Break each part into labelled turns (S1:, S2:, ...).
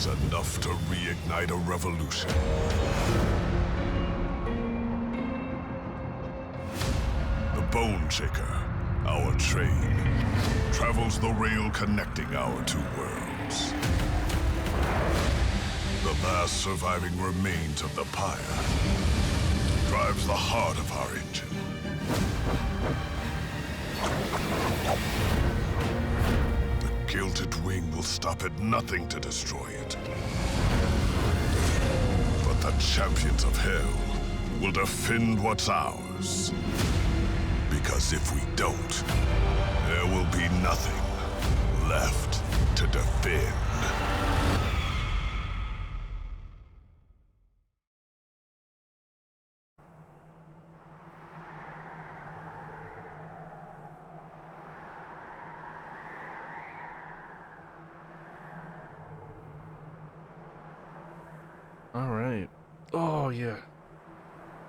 S1: is enough to reignite a revolution. The Bone Shaker, our train, travels the rail connecting our two worlds. The last surviving remains of the pyre drives the heart of our engine. The gilded wing will stop at nothing to destroy it. But the champions of hell will defend what's ours. Because if we don't, there will be nothing left to defend.
S2: Alright. Oh, yeah.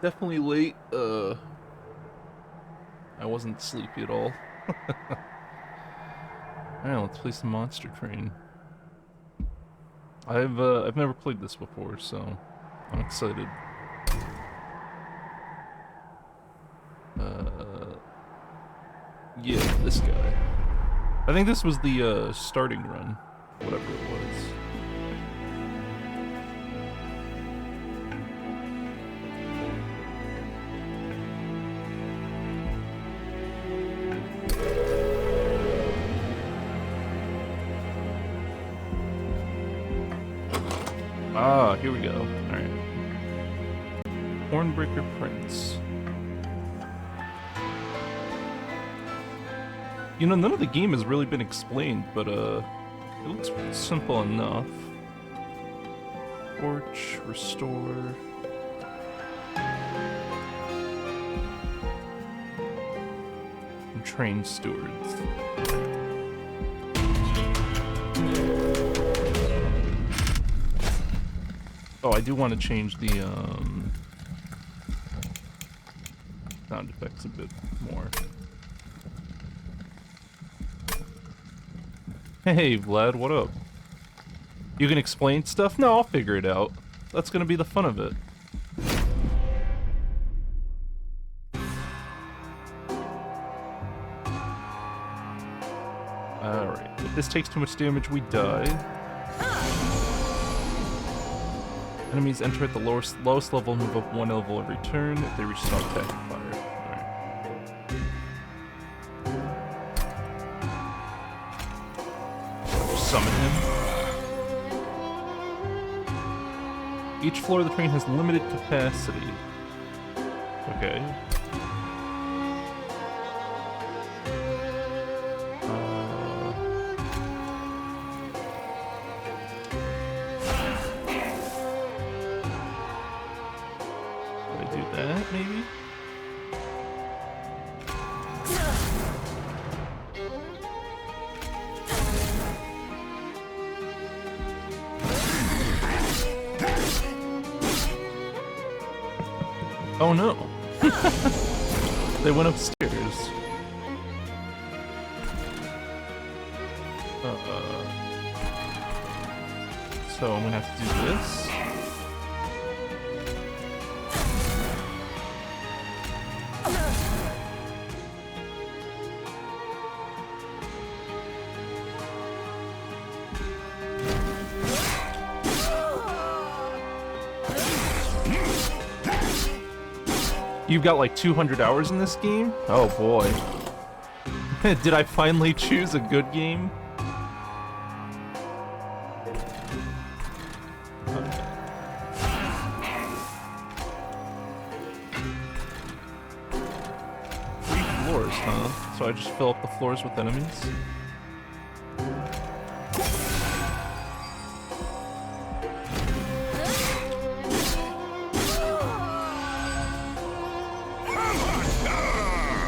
S2: Definitely late. I wasn't sleepy at all. Alright, let's play some Monster Train. I've never played this before, so I'm excited. Yeah, this guy. I think this was the starting run, whatever it was. Ah, here we go. Alright. Hornbreaker Prince. You know, none of the game has really been explained, but, it looks simple enough. Torch, restore... and train stewards. Oh, I do want to change the, sound effects a bit more. Hey, Vlad, what up? You can explain stuff? No, I'll figure it out. That's gonna be the fun of it. Alright, if this takes too much damage, we die. Enemies enter at the lowest level and move up one level every turn. If they reach stop attack and fire. Alright. Summon him. Each floor of the train has limited capacity. Okay. Maybe? Oh no! They went upstairs. So I'm gonna have to do this. You've got like 200 hours in this game? Oh boy. Did I finally choose a good game? Three floors, huh? So I just fill up the floors with enemies?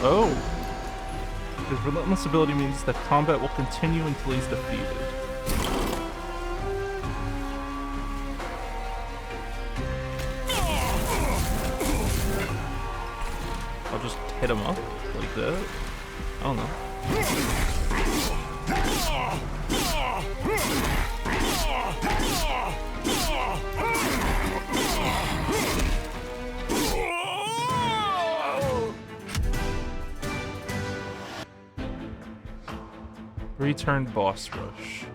S2: Oh! His relentless ability means that combat will continue until he's defeated. I'll just hit him up like that. I don't know. 3-turn boss rush.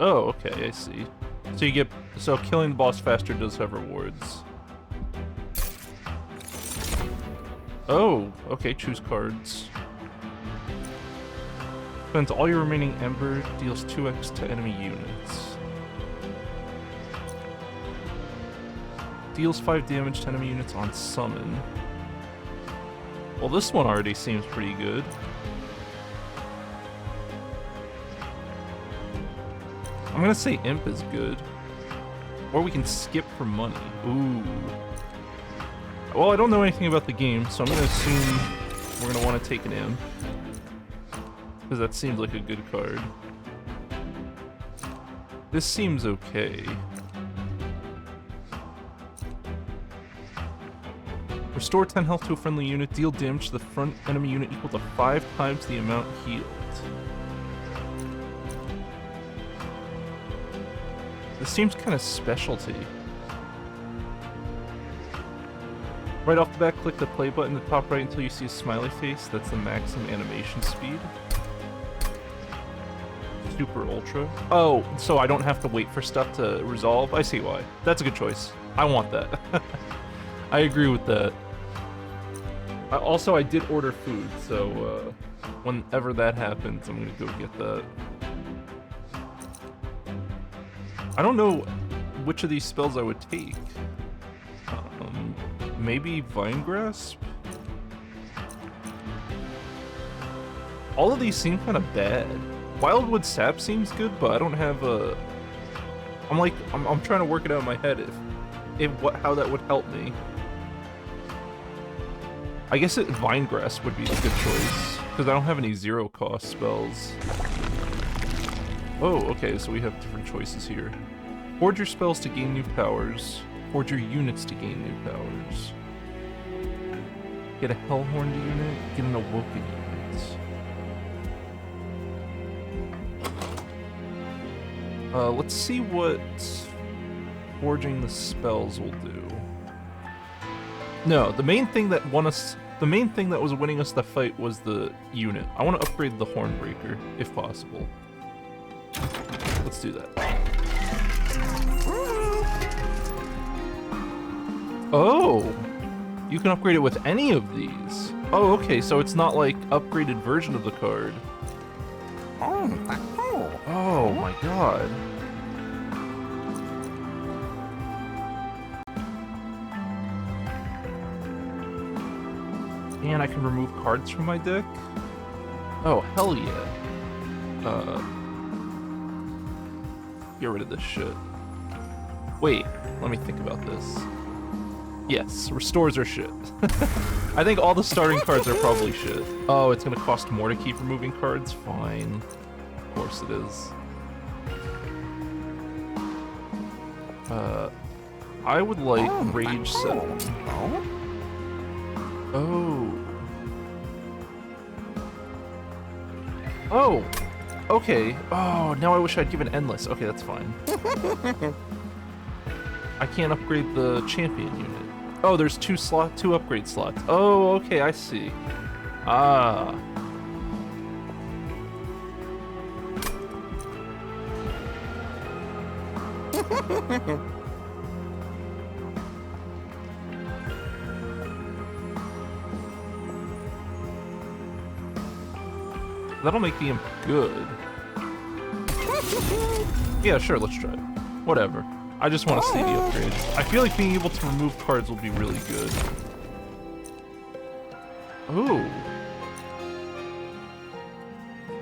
S2: Oh, okay, I see. So you get... So killing the boss faster does have rewards. Oh, okay, choose cards. Spends all your remaining Ember, deals 2x to enemy units. Deals 5 damage to enemy units on summon. Well, this one already seems pretty good. I'm gonna say Imp is good. Or we can skip for money. Ooh. Well, I don't know anything about the game, so I'm gonna assume we're gonna want to take an Imp. Because that seems like a good card. This seems okay. Restore 10 health to a friendly unit, deal damage to the front enemy unit equal to 5 times the amount healed. This seems kind of specialty. Right off the bat, click the play button in the top right until you see a smiley face. That's the maximum animation speed. Super Ultra. Oh, so I don't have to wait for stuff to resolve? I see why. That's a good choice. I want that. I agree with that. Also, I did order food, so whenever that happens, I'm gonna go get that. I don't know which of these spells I would take. Maybe Vine Grasp? All of these seem kind of bad. Wildwood Sap seems good, but I don't have a... I'm trying to work it out in my head how that would help me. I guess Vine Grasp would be a good choice, because I don't have any zero-cost spells. Oh, okay, so we have different choices here. Forge your spells to gain new powers. Forge your units to gain new powers. Get a Hellhorned unit, get an Awoken unit. Let's see what forging the spells will do. No, the main thing that was winning us the fight was the unit. I want to upgrade the Hornbreaker, if possible. Let's do that. Oh! You can upgrade it with any of these. Oh, okay, so it's not like upgraded version of the card. Oh my god. And I can remove cards from my deck? Oh, hell yeah. Get rid of this shit. Wait, let me think about this. Yes, restores are shit. I think all the starting cards are probably shit. Oh, it's gonna cost more to keep removing cards? Fine. Of course it is. I would like Rage 7. Oh. Oh! Okay. Oh, now I wish I'd given Endless. Okay, that's fine. I can't upgrade the champion unit. Oh, there's two upgrade slots. Oh, okay, I see. Ah. That'll make the imp good. Yeah, sure, let's try it. Whatever. I just want to see the upgrades. I feel like being able to remove cards will be really good. Ooh.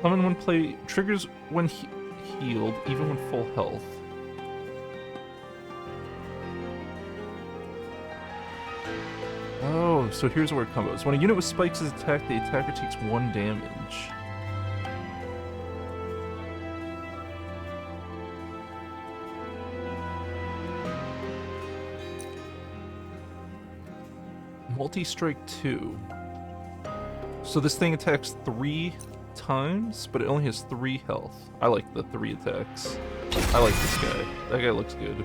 S2: Summon when play triggers when healed, even when full health. Oh, so here's where it combos. When a unit with spikes is attacked, the attacker takes 1 damage. Multi-strike 2. So this thing attacks 3 times, but it only has 3 health. I like the 3 attacks. I like this guy. That guy looks good.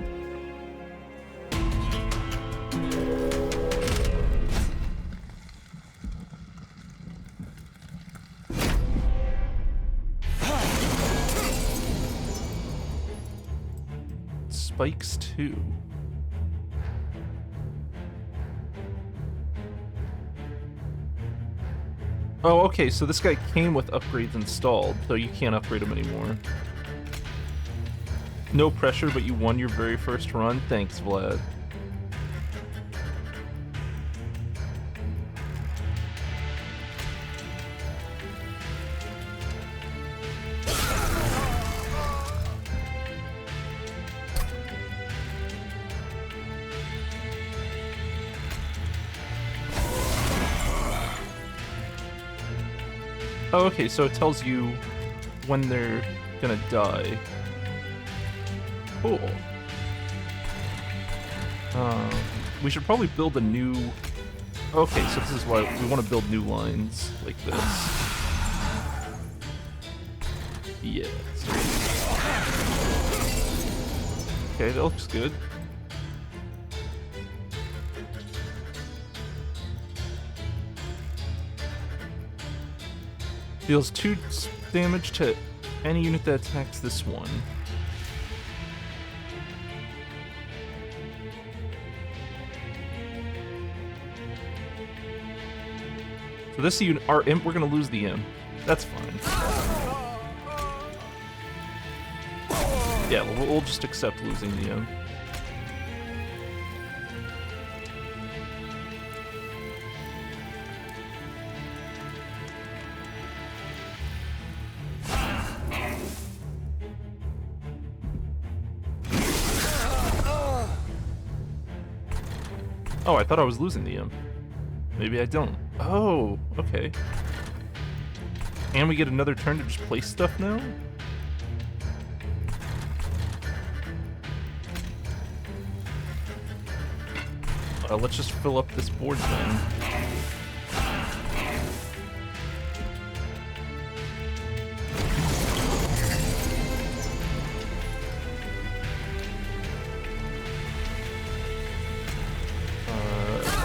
S2: Spikes 2. Oh, okay, so this guy came with upgrades installed, so you can't upgrade him anymore. No pressure, but you won your very first run. Thanks, Vlad. Oh, okay, so it tells you when they're gonna die. Cool. We should probably build a new... Okay, so this is why we want to build new lines like this. Yeah. Okay, that looks good. Deals 2 damage to any unit that attacks this one. So this unit, our imp, we're gonna lose the imp. That's fine. Yeah, we'll just accept losing the imp. Oh, I thought I was losing the imp. Maybe I don't. Oh, okay. And we get another turn to just place stuff now? Let's just fill up this board then.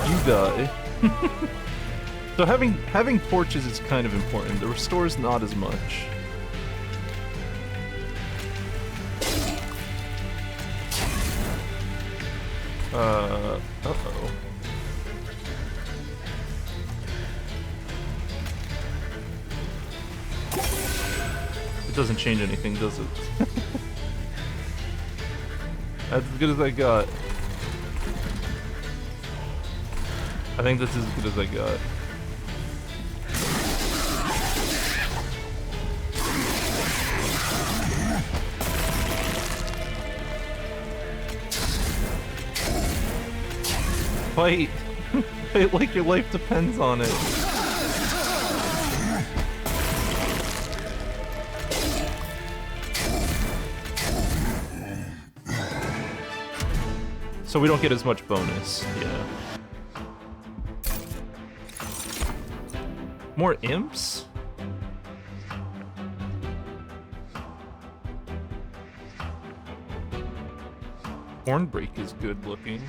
S2: You die. So having torches is kind of important. The restore's not as much. Uh-oh. It doesn't change anything, does it? That's as good as I got. I think that's as good as I got. Fight! Fight like your life depends on it. So we don't get as much bonus, yeah. More imps? Hornbreak is good looking.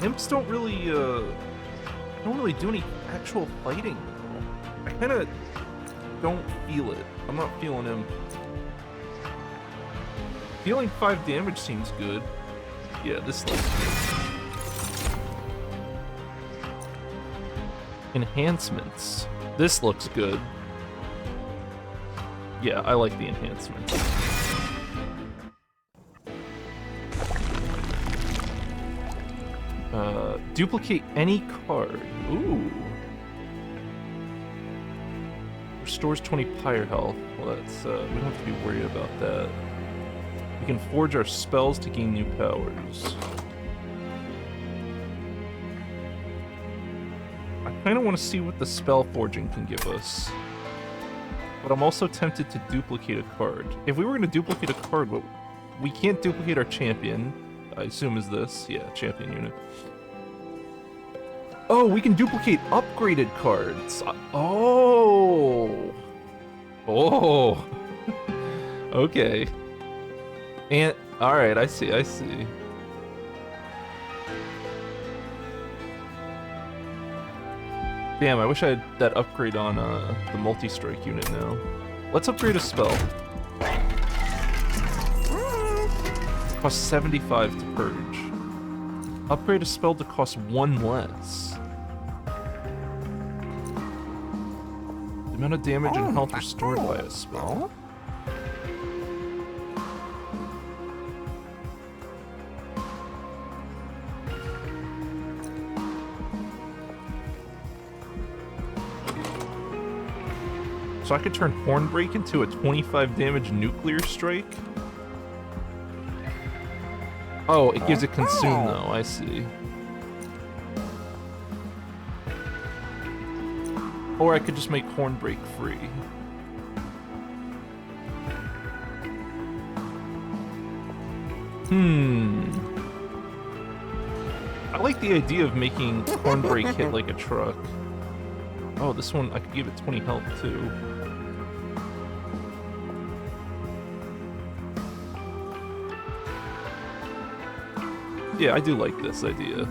S2: Imps don't really do any actual fighting though. I kinda don't feel it. I'm not feeling imp. Dealing 5 damage seems good. Yeah, this looks good. Enhancements. This looks good. Yeah, I like the enhancements. Duplicate any card. Ooh. Restores 20 pyre health. Well, that's, we don't have to be worried about that. We can forge our spells to gain new powers. I kind of want to see what the spell forging can give us. But I'm also tempted to duplicate a card. If we were going to duplicate a card, but we can't duplicate our champion. I assume is this. Yeah, champion unit. Oh, we can duplicate upgraded cards. Oh. Oh. Okay. And, alright, I see. Damn, I wish I had that upgrade on the multi-strike unit now. Let's upgrade a spell. Costs 75 to purge. Upgrade a spell to cost 1 less. The amount of damage and health restored by a spell. So I could turn Hornbreak into a 25 damage nuclear strike? Oh, it gives it consume though, I see. Or I could just make Hornbreak free. I like the idea of making Hornbreak hit like a truck. Oh, this one, I could give it 20 health too. Yeah, I do like this idea.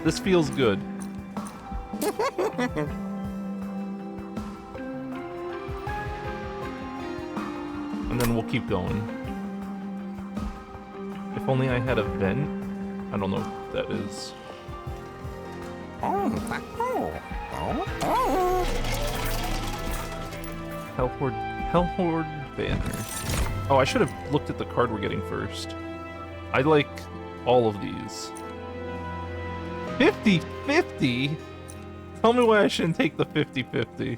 S2: This feels good. And then we'll keep going. If only I had a vent. I don't know what that is. Hellhorde banner. Oh, I should have looked at the card we're getting first. I like all of these. 50-50? Tell me why I shouldn't take the 50-50.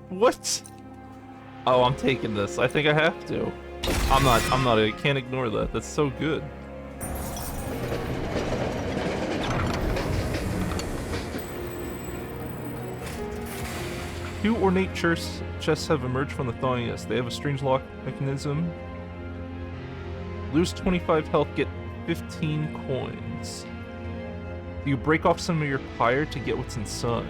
S2: What? Oh, I'm taking this. I think I have to. I can't ignore that. That's so good. Two ornate chests have emerged from the thawing. Yes, they have a strange lock mechanism. Lose 25 health, get 15 coins. Do you break off some of your pyre to get what's inside?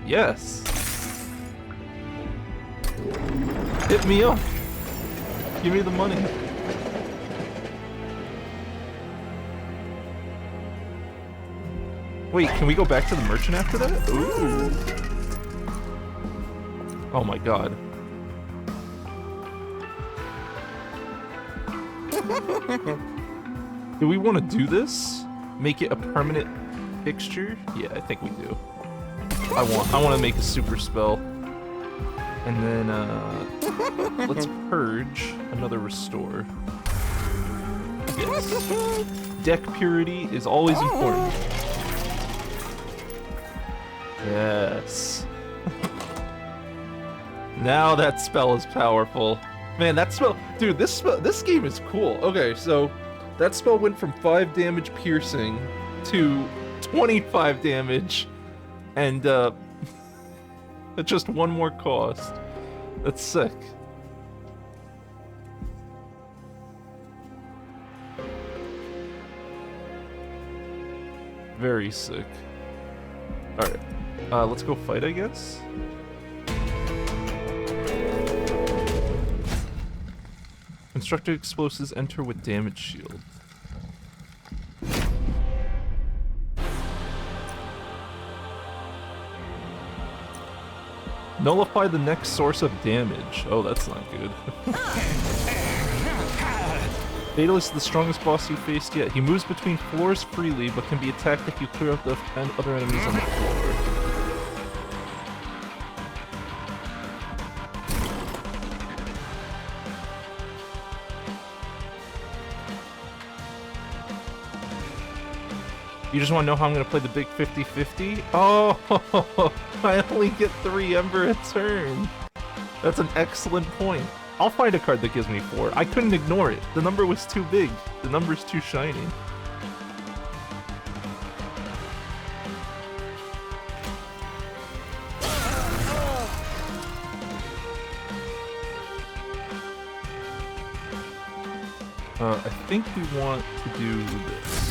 S2: Yes. Hit me up. Give me the money. Wait, can we go back to the merchant after that? Ooh. Oh my god. Do we want to do this? Make it a permanent fixture? Yeah, I think we do. I want to make a super spell. And then, let's purge another restore. Yes. Deck purity is always important. Yes. Now that spell is powerful. Man, that spell... Dude, this game is cool. Okay, so that spell went from 5 damage piercing to 25 damage and just 1 more cost. That's sick. Very sick. Alright. Let's go fight, I guess? Constructed explosives enter with damage shield. Nullify the next source of damage. Oh, that's not good. Fatalist is the strongest boss you faced yet. He moves between floors freely, but can be attacked if you clear out the other enemies on the floor. You just want to know how I'm going to play the big 50-50? Oh, I only get 3 Ember a turn. That's an excellent point. I'll find a card that gives me 4. I couldn't ignore it. The number was too big. The number's too shiny. I think we want to do this.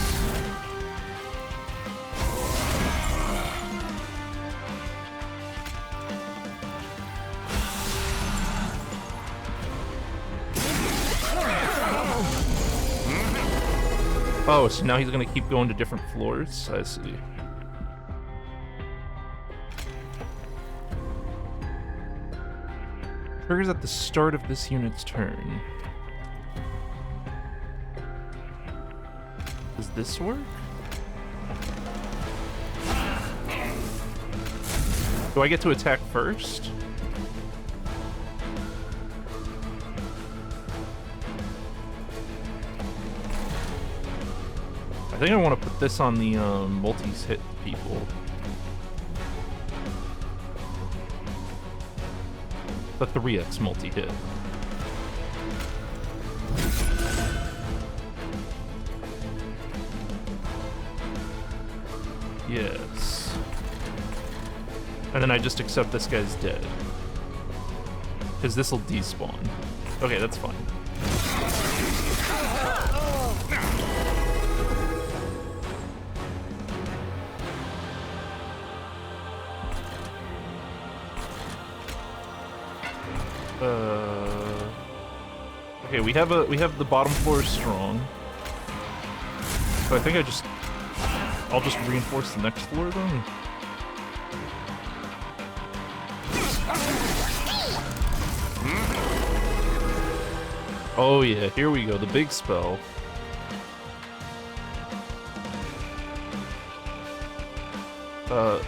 S2: Oh, so now he's gonna keep going to different floors? I see. Triggers at the start of this unit's turn. Does this work? Do I get to attack first? I think I want to put this on the multis hit people. The 3x multi-hit. Yes. And then I just accept this guy's dead. Because this'll despawn. Okay, that's fine. Okay, we have the bottom floor strong. So I think I'll just reinforce the next floor then. Oh yeah, here we go, the big spell.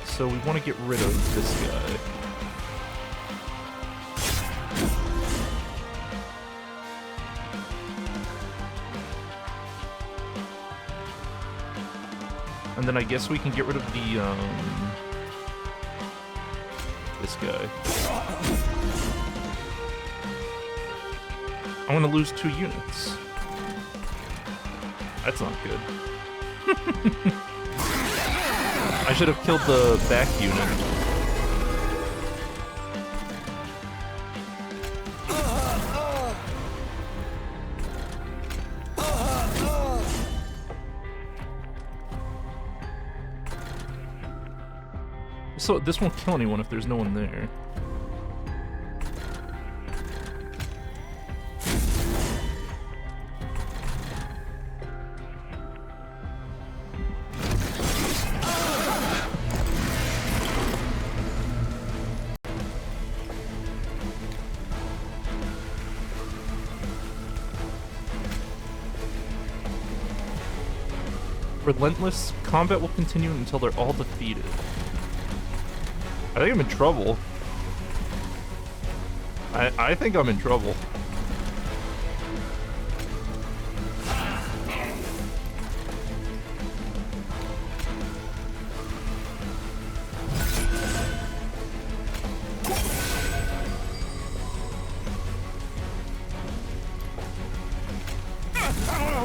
S2: So we want to get rid of this guy. And then I guess we can get rid of the, this guy. I'm gonna lose 2 units. That's not good. I should have killed the back unit. So this won't kill anyone if there's no one there. Relentless combat will continue until they're all defeated. I think I'm in trouble. I think I'm in trouble.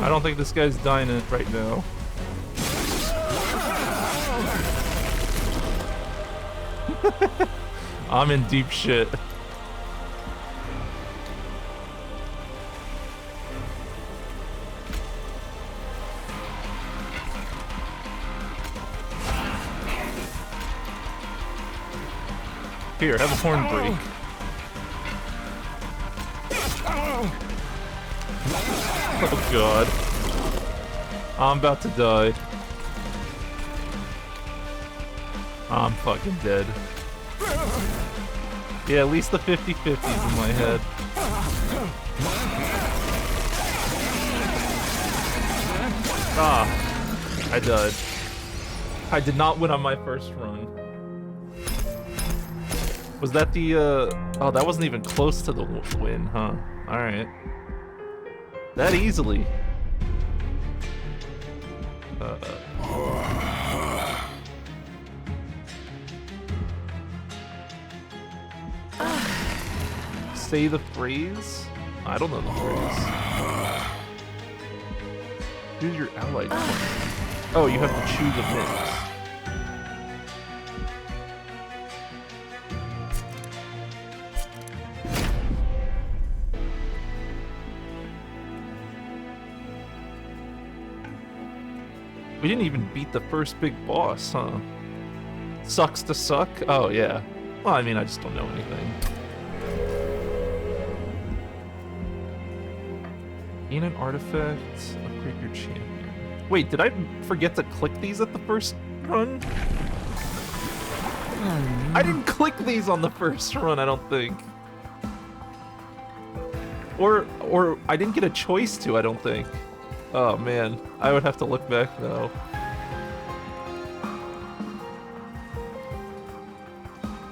S2: I don't think this guy's dying in it right now. I'm in deep shit. Here, have a horn break. Oh god. I'm about to die. I'm fucking dead. Yeah, at least the 50-50's in my head. Ah, I died. I did not win on my first run. Was that the, oh, that wasn't even close to the win, huh? Alright. That easily. Say the phrase? I don't know the phrase. Who's your ally? Oh, you have to choose a mix. We didn't even beat the first big boss, huh? Sucks to suck? Oh, yeah. Well, I mean, I just don't know anything. Gain an artifact, upgrade your champion. Wait, did I forget to click these at the first run? I didn't click these on the first run, I don't think. Or I didn't get a choice to, I don't think. Oh man, I would have to look back now.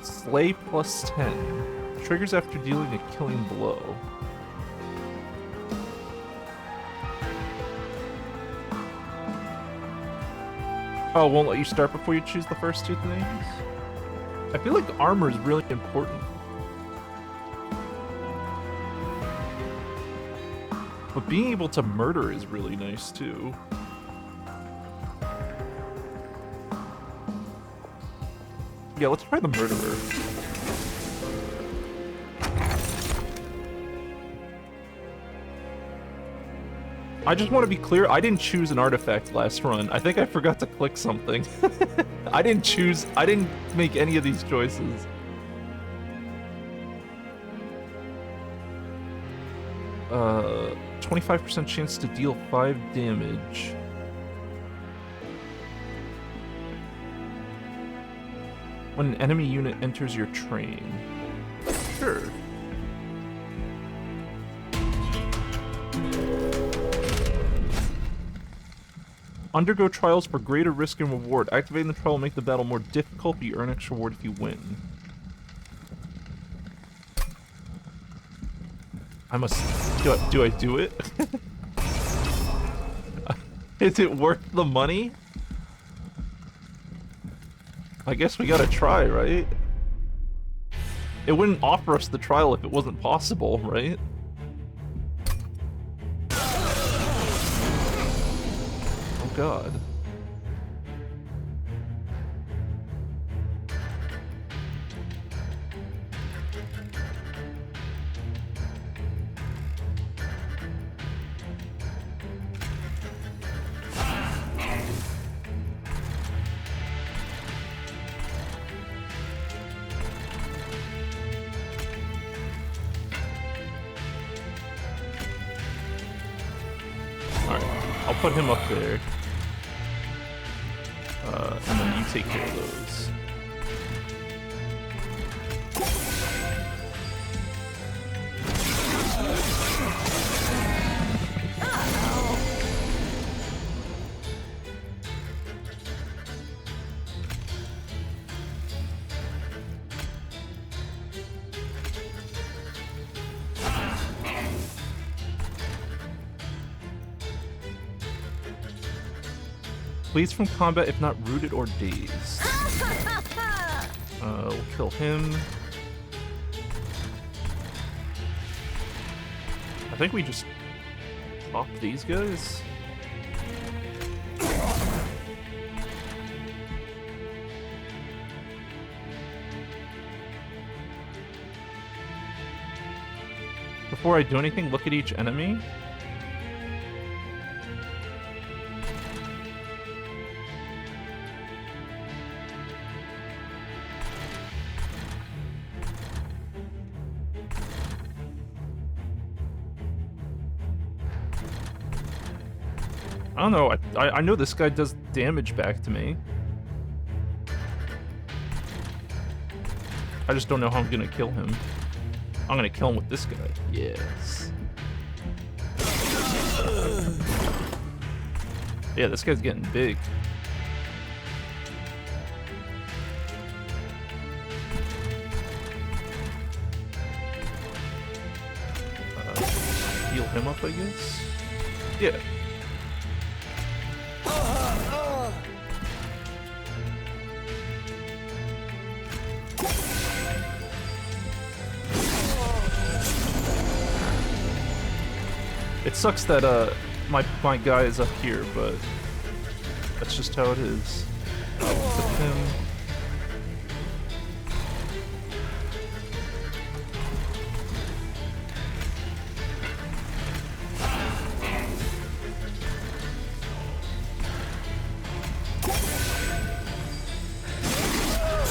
S2: Slay plus 10. Triggers after dealing a killing blow. Oh, won't let you start before you choose the first two things? I feel like armor is really important. But being able to murder is really nice, too. Yeah, let's try the murderer. I just want to be clear, I didn't choose an artifact last run. I think I forgot to click something. I didn't make any of these choices. Uh, 25% chance to deal 5 damage. When an enemy unit enters your train. Sure. Undergo trials for greater risk and reward. Activating the trial will make the battle more difficult, but you earn extra reward if you win. I must... Do I do it? Is it worth the money? I guess we gotta try, right? It wouldn't offer us the trial if it wasn't possible, right? Oh god. Put him up there. And then you take care of those. Flees from combat if not rooted or dazed. We'll kill him. I think we just pop these guys. Before I do anything, look at each enemy. I don't know, I know this guy does damage back to me. I just don't know how I'm gonna kill him. I'm gonna kill him with this guy. Yes. Yeah, this guy's getting big. Heal him up, I guess? Yeah. It sucks that my guy is up here, but that's just how it is. Put him.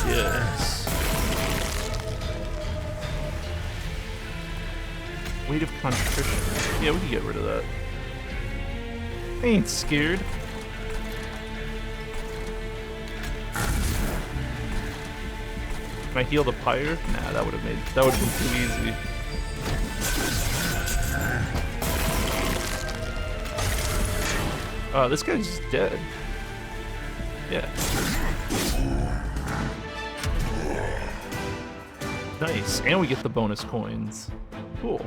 S2: Yes. Weight of contrition. Yeah, we can get rid of that. I ain't scared. Can I heal the pyre? Nah, that would have been too easy. This guy's just dead. Yeah. Nice, and we get the bonus coins. Cool.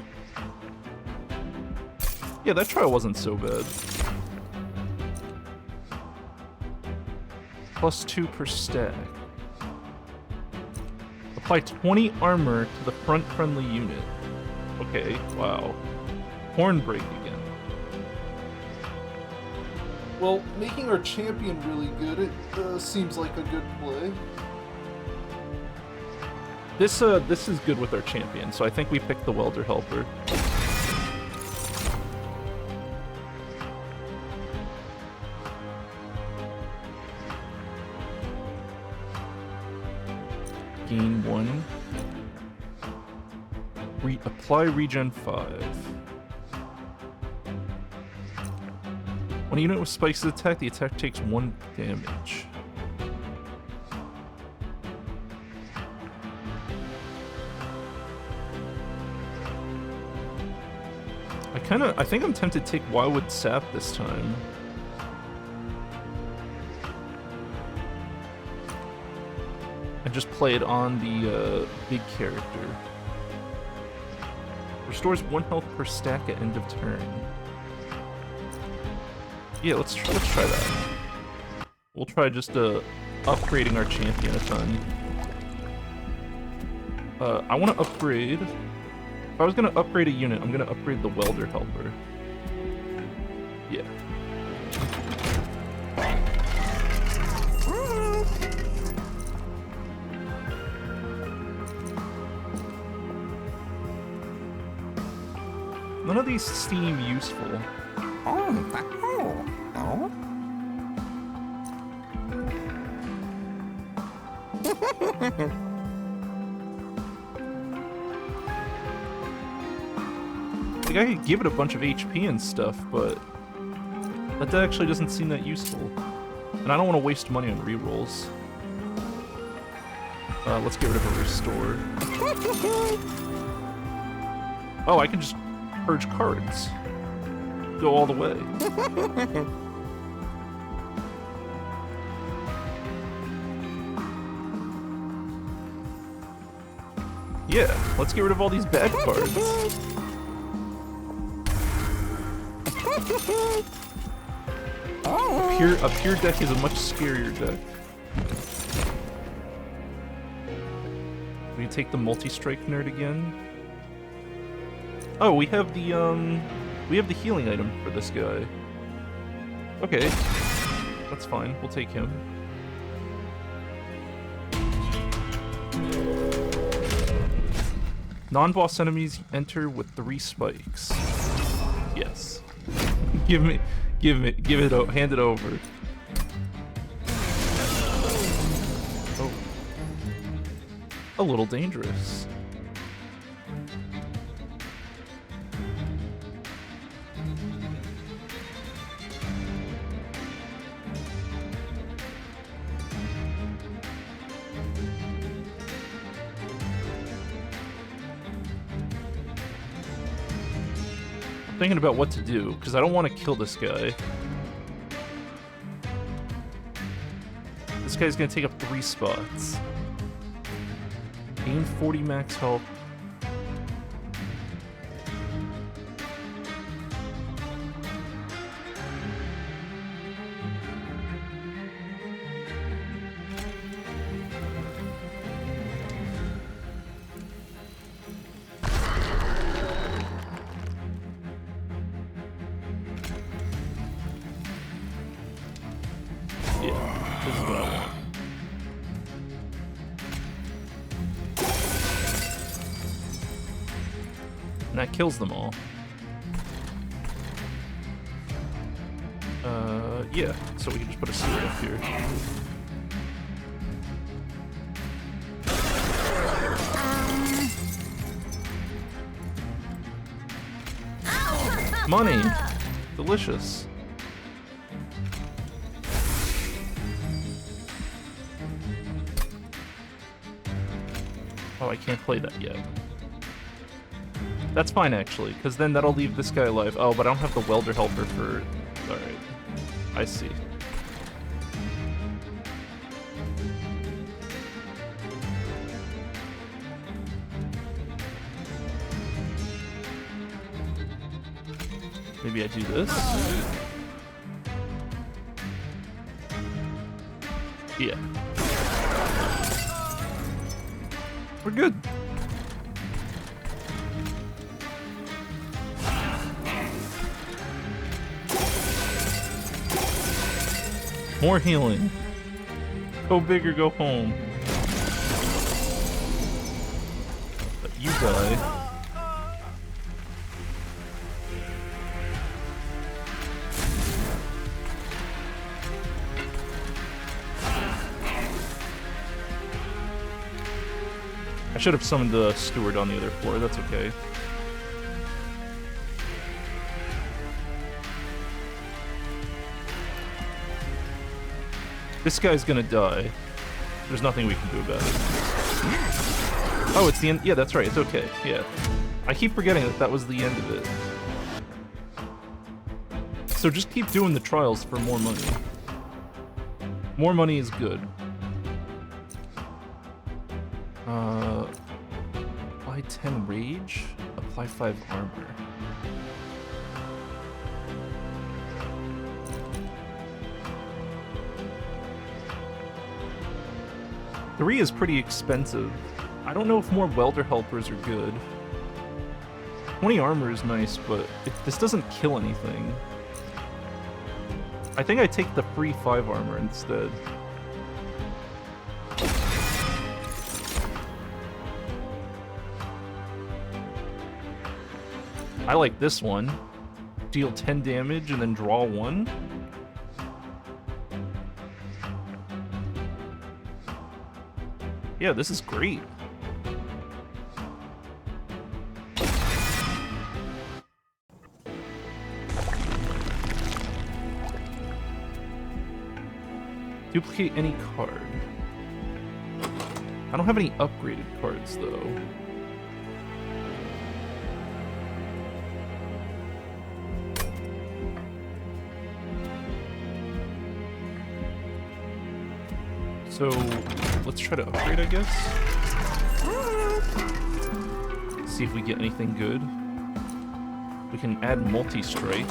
S2: Yeah, that trial wasn't so bad. +2 per stack. Apply 20 armor to the front friendly unit. Okay, wow. Horn break again.
S3: Well, making our champion really good, it seems like a good play.
S2: This is good with our champion, so I think we picked the welder helper. Gain 1. Apply regen 5. When a unit with spikes is attacked, the attack takes 1 damage. I think I'm tempted to take Wildwood Sap this time. And just play it on the big character. Restores 1 health per stack at end of turn. Yeah, let's try that. We'll try just upgrading our champion a ton. I want to upgrade. If I was gonna upgrade a unit, I'm gonna upgrade the welder helper. Yeah. None of these seem useful. Like, I could give it a bunch of HP and stuff, but that actually doesn't seem that useful. And I don't want to waste money on rerolls. Let's get rid of a restore. Oh, I can just purge cards. Go all the way. Yeah, let's get rid of all these bad cards. A pure deck is a much scarier deck. We take the multi-strike nerd again. Oh, we have the healing item for this guy. Okay, that's fine. We'll take him. Non-boss enemies enter with 3 spikes. Yes. Give it, hand it over. Oh. A little dangerous. Thinking about what to do, because I don't want to kill this guy. This guy's gonna take up 3 spots. Gain 40 max health. And that kills them all. Yeah, so we can just put a sewer up here. Money! Delicious. Oh, I can't play that yet. That's fine, actually, because then that'll leave this guy alive. Oh, but I don't have the welder helper for... Alright. I see. Maybe I do this? Yeah. We're good. More healing. Go big or go home. But you die. I should have summoned the steward on the other floor, that's okay. This guy's gonna die. There's nothing we can do about it. Oh, it's the end. Yeah, that's right. It's okay. Yeah. I keep forgetting that that was the end of it. So just keep doing the trials for more money. More money is good. Apply 10 rage, apply 5 armor. Three is pretty expensive. I don't know if more welder helpers are good. 20 armor is nice, but this doesn't kill anything. I think I take the free 5 armor instead. I like this one. Deal 10 damage and then draw 1. Yeah, this is great. Duplicate any card. I don't have any upgraded cards, though. So, let's try to upgrade, I guess. See if we get anything good. We can add multi-strike.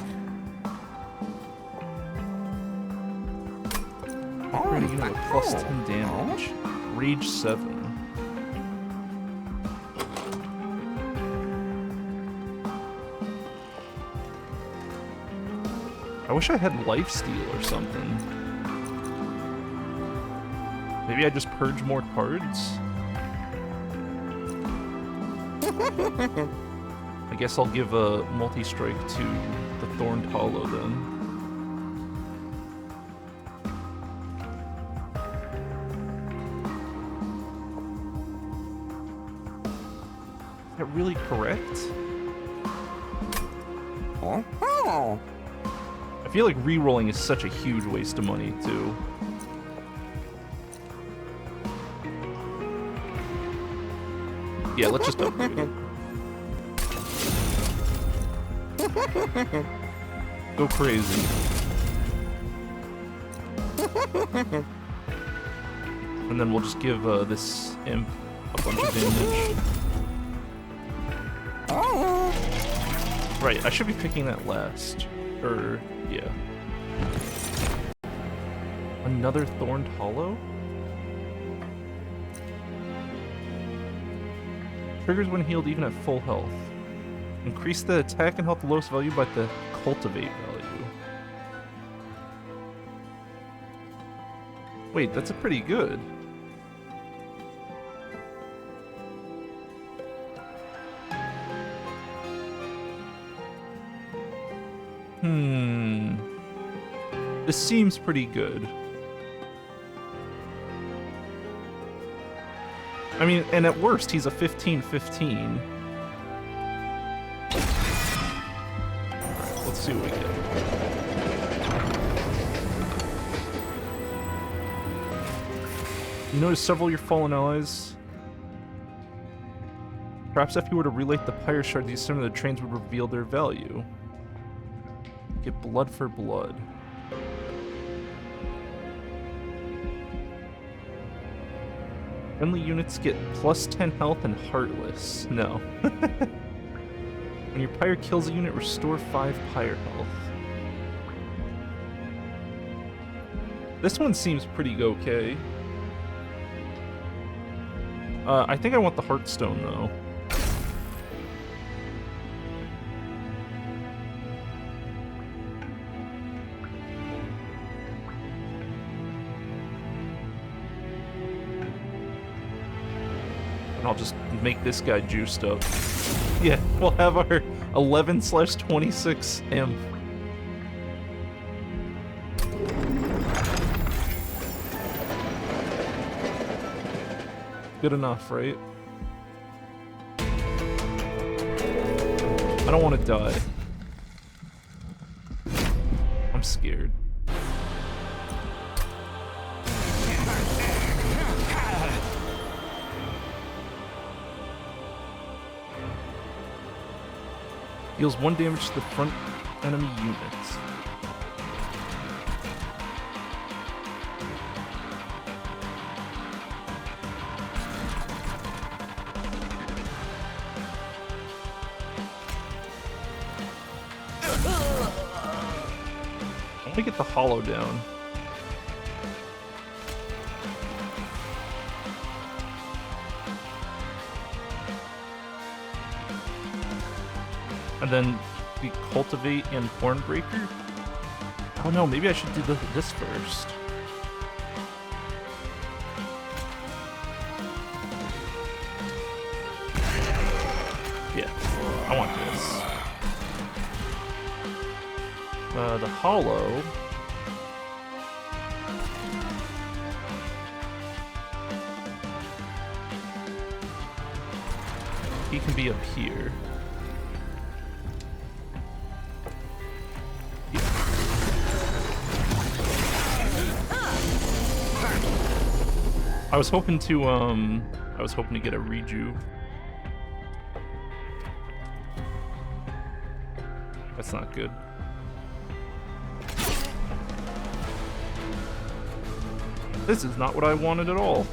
S2: Upgrade a unit with plus 10 damage. Rage 7. I wish I had lifesteal or something. Maybe I just purge more cards? I guess I'll give a multi-strike to the Thorned Hollow then. Is that really correct? I feel like re-rolling is such a huge waste of money, too. Yeah, let's just upgrade it. Go crazy. And then we'll just give this imp a bunch of damage. Right, I should be picking that last. Yeah. Another Thorned Hollow? Triggers when healed even at full health. Increase the attack and health lowest value by the cultivate value. Wait, that's a pretty good. This seems pretty good. I mean, and at worst, he's a 15-15. Alright, let's see what we get. You notice several of your fallen allies Perhaps if you were to relight the pyre shard, these some of the trains would reveal their value. Get blood for blood. Friendly units get plus 10 health and heartless. No. When your pyre kills a unit, restore 5 pyre health. This one seems pretty okay. I think I want the Heartstone, though. And I'll just make this guy juiced up. Yeah, we'll have our 11/26 imp. Good enough, right? I don't want to die. I'm scared. Deals 1 damage to the front enemy units. I want to get the hollow down. And then we cultivate and Thornbreaker? Oh no, maybe I should do this first. Yeah, I want this. The hollow. He can be up here. I was hoping to get a reju. That's not good. This is not what I wanted at all.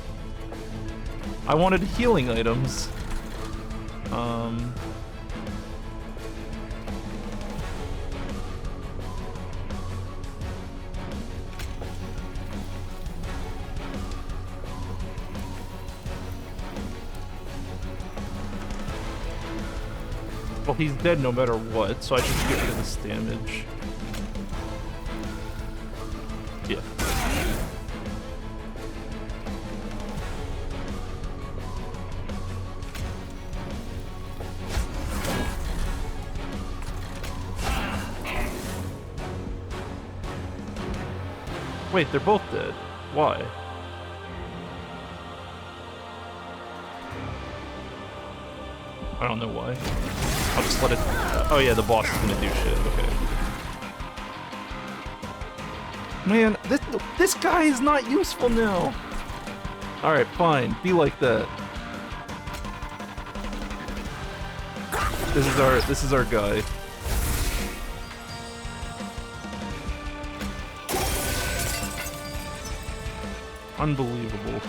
S2: I wanted healing items. Well, he's dead no matter what, so I should get rid of this damage. Yeah. Wait, they're both dead. Why? I don't know why. I'll just let it... oh yeah, the boss is gonna do shit. Okay. Man, this guy is not useful now. Alright, fine. Be like that. This is our guy. Unbelievable.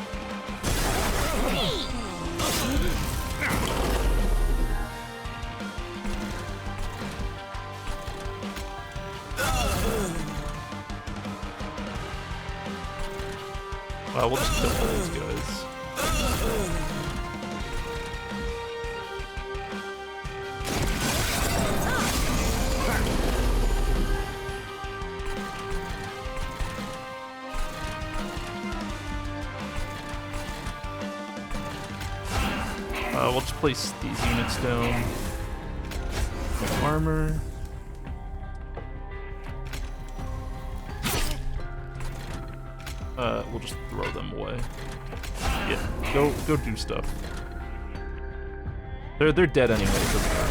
S2: We'll just kill all these guys. We'll just place these units down. Armor. We'll just throw them away. Yeah, go do stuff. They're dead anyway, it doesn't matter.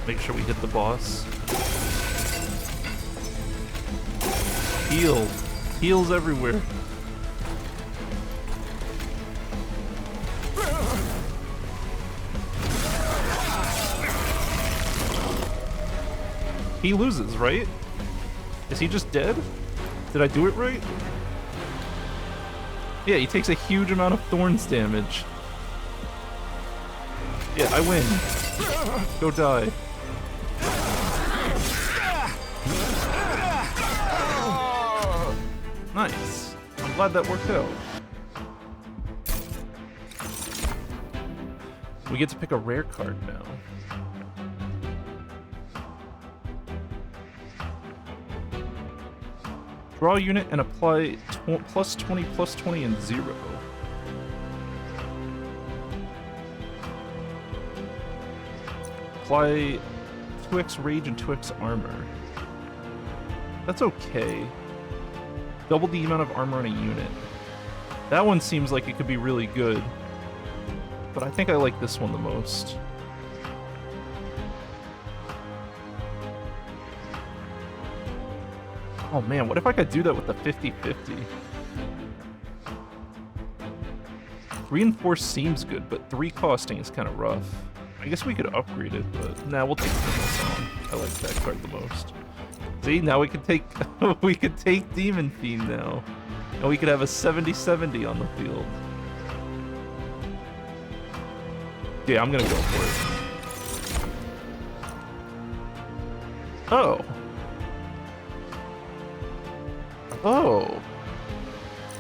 S2: Make sure we hit the boss. Heal. Heals everywhere. He loses, right? Is he just dead? Did I do it right? Yeah, he takes a huge amount of thorns damage. Yeah, I win. Go die. Nice. I'm glad that worked out. We get to pick a rare card now. Draw a unit and apply plus 20 and 0. Apply 2x rage and 2x armor. That's okay. Double the amount of armor on a unit. That one seems like it could be really good. But I think I like this one the most. Oh man, what if I could do that with the 50-50? Reinforce seems good, but 3 costing is kind of rough. I guess we could upgrade it, but nah, we'll take this on. I like that card the most. See, now we could take we could take Demon Fiend now. And we could have a 70-70 on the field. Yeah, I'm gonna go for it. Oh. Oh.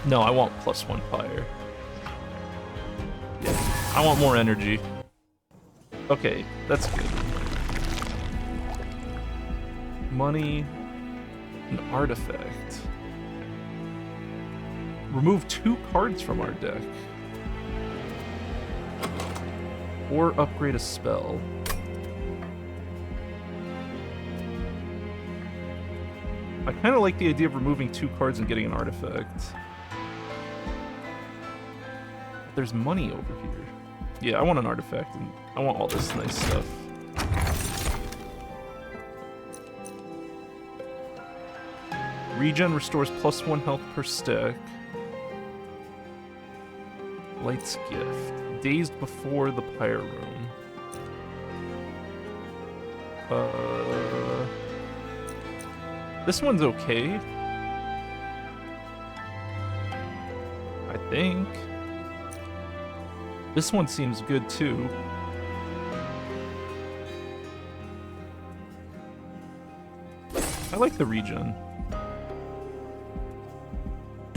S2: No, I want +1 fire. Yeah, I want more energy. Okay, that's good. Money, an artifact. Remove 2 cards from our deck. Or upgrade a spell. I kind of like the idea of removing 2 cards and getting an artifact. There's money over here. Yeah, I want an artifact, and I want all this nice stuff. Regen restores +1 health per stack. Light's Gift. Dazed before the Pyre Room. This one's okay. I think. This one seems good too. I like the regen.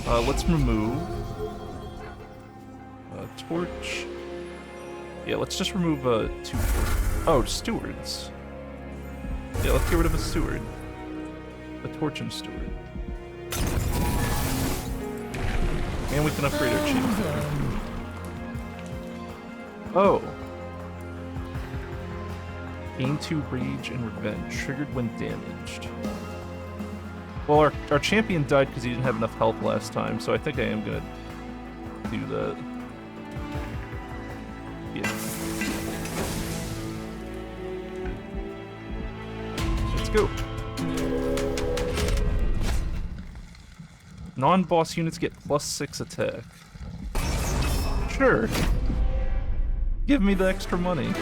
S2: Let's remove torch. Yeah, let's just remove 2. Oh, stewards. Yeah, let's get rid of a steward. A torch and steward. And we can upgrade our champion. Oh. Gain 2 rage and revenge, triggered when damaged. Well, our champion died because he didn't have enough health last time, so I think I am gonna do that. Yeah. Let's go. Non-boss units get +6 attack. Sure. Give me the extra money.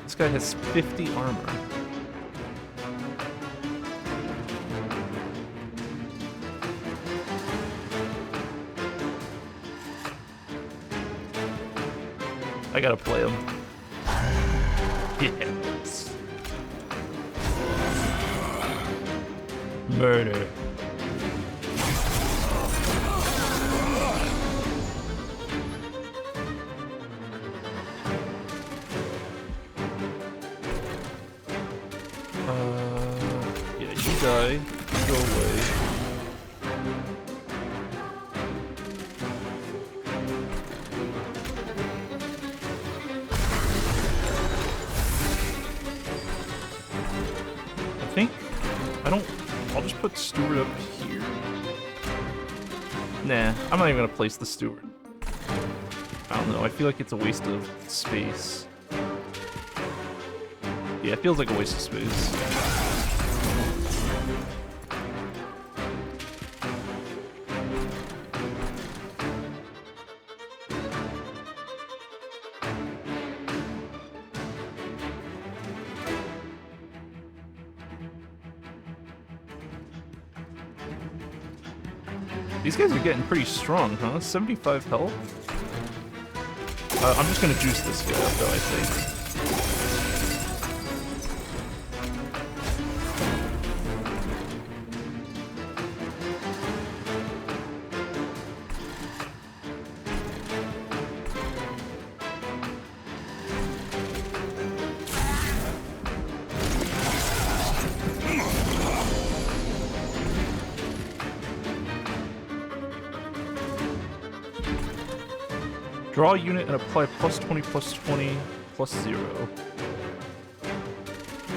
S2: This guy has 50 armor. I gotta play him. Yes. Murder. Yeah, you die. You go away. I think I'll just put Steward up here. Nah, I'm not even gonna place the Steward. I don't know, I feel like it's a waste of space. Yeah, it feels like a waste of space. These guys are getting pretty strong, huh? 75 health? I'm just gonna juice this guy up, though, I think. Draw a unit and apply plus 20, plus 20, plus 0.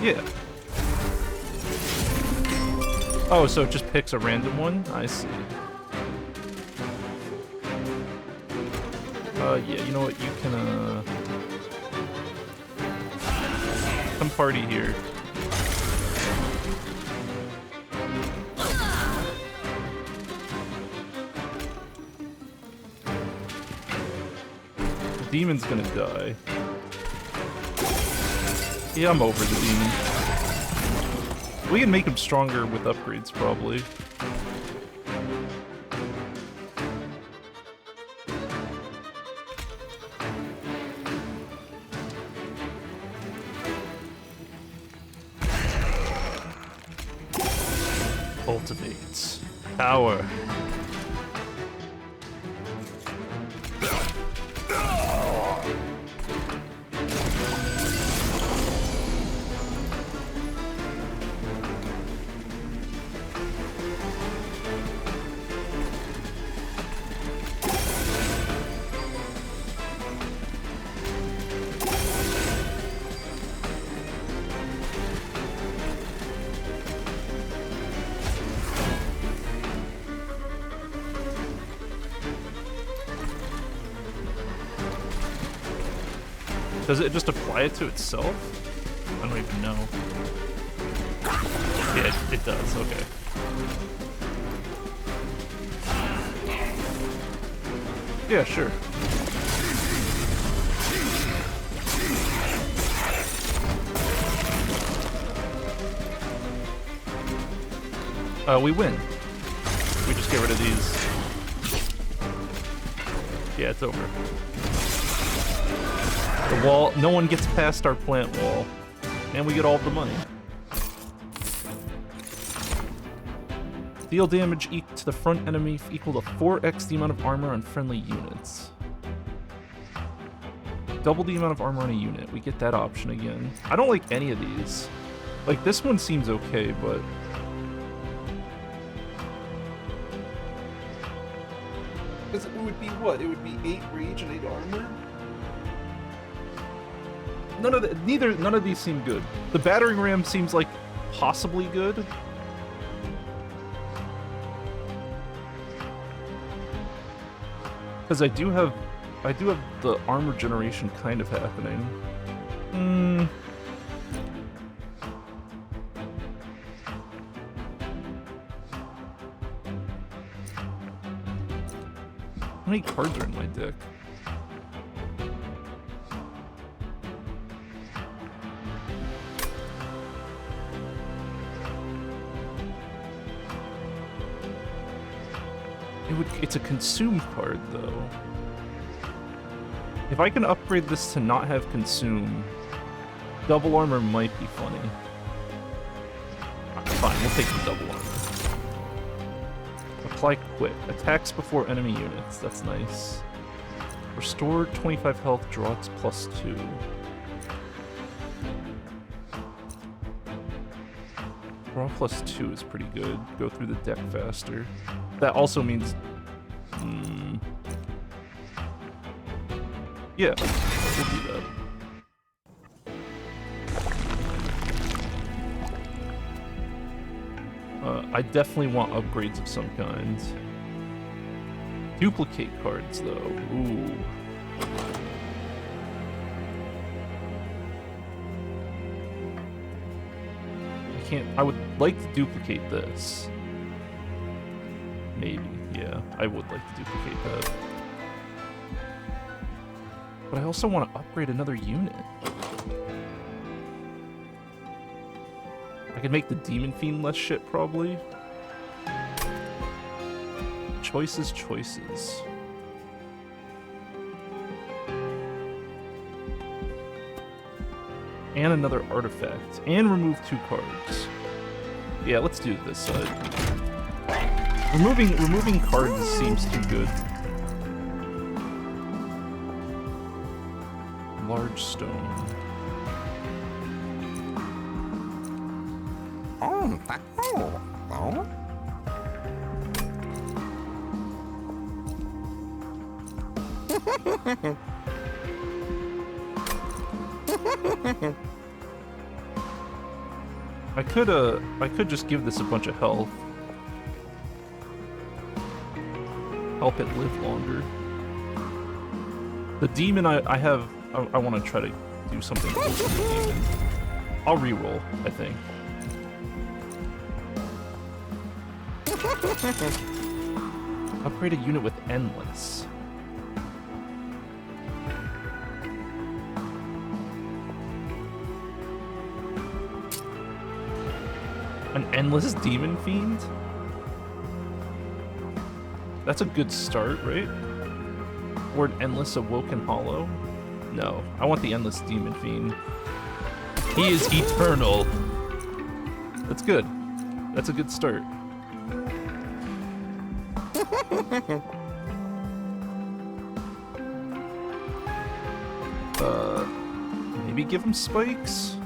S2: Yeah. Oh, so it just picks a random one? I see. Yeah, you know what? You can, come party here. Demon's gonna die. Yeah, I'm over the demon. We can make him stronger with upgrades, probably. Ultimates. Power. Does it just apply it to itself? I don't even know. Yeah, it does, okay. Yeah, sure. We win. We just get rid of these. Yeah, it's over. The wall, no one gets past our plant wall. And we get all of the money. Deal damage to the front enemy equal to 4x the amount of armor on friendly units. Double the amount of armor on a unit. We get that option again. I don't like any of these. Like, this one seems okay, but...
S3: Because it would be what? It would be 8 rage and 8 armor?
S2: None of these seem good. The battering ram seems like possibly good. Because I do have the armor generation kind of happening. How many cards are in my deck? It's a consume card, though. If I can upgrade this to not have consume, double armor might be funny. Fine, we'll take the double armor. Apply quick. Attacks before enemy units. That's nice. Restore 25 health, draw plus 2. Draw plus 2 is pretty good. Go through the deck faster. That also means... yeah, we'll do that. I definitely want upgrades of some kind. Duplicate cards, though. Ooh. I would like to duplicate this. Maybe, yeah. I would like to duplicate that. But I also want to upgrade another unit. I could make the Demon Fiend less shit, probably. Choices, choices. And another artifact. And remove 2 cards. Yeah, let's do this side. Removing cards seems too good. Large stone. I could just give this a bunch of health. Help it live longer. The demon I want to try to do something cool with the demon. I'll reroll, I think. Upgrade a unit with endless. An endless demon fiend? That's a good start, right? Or an endless awoken hollow? No, I want the endless demon fiend. He is eternal. That's good. That's a good start. Maybe give him spikes?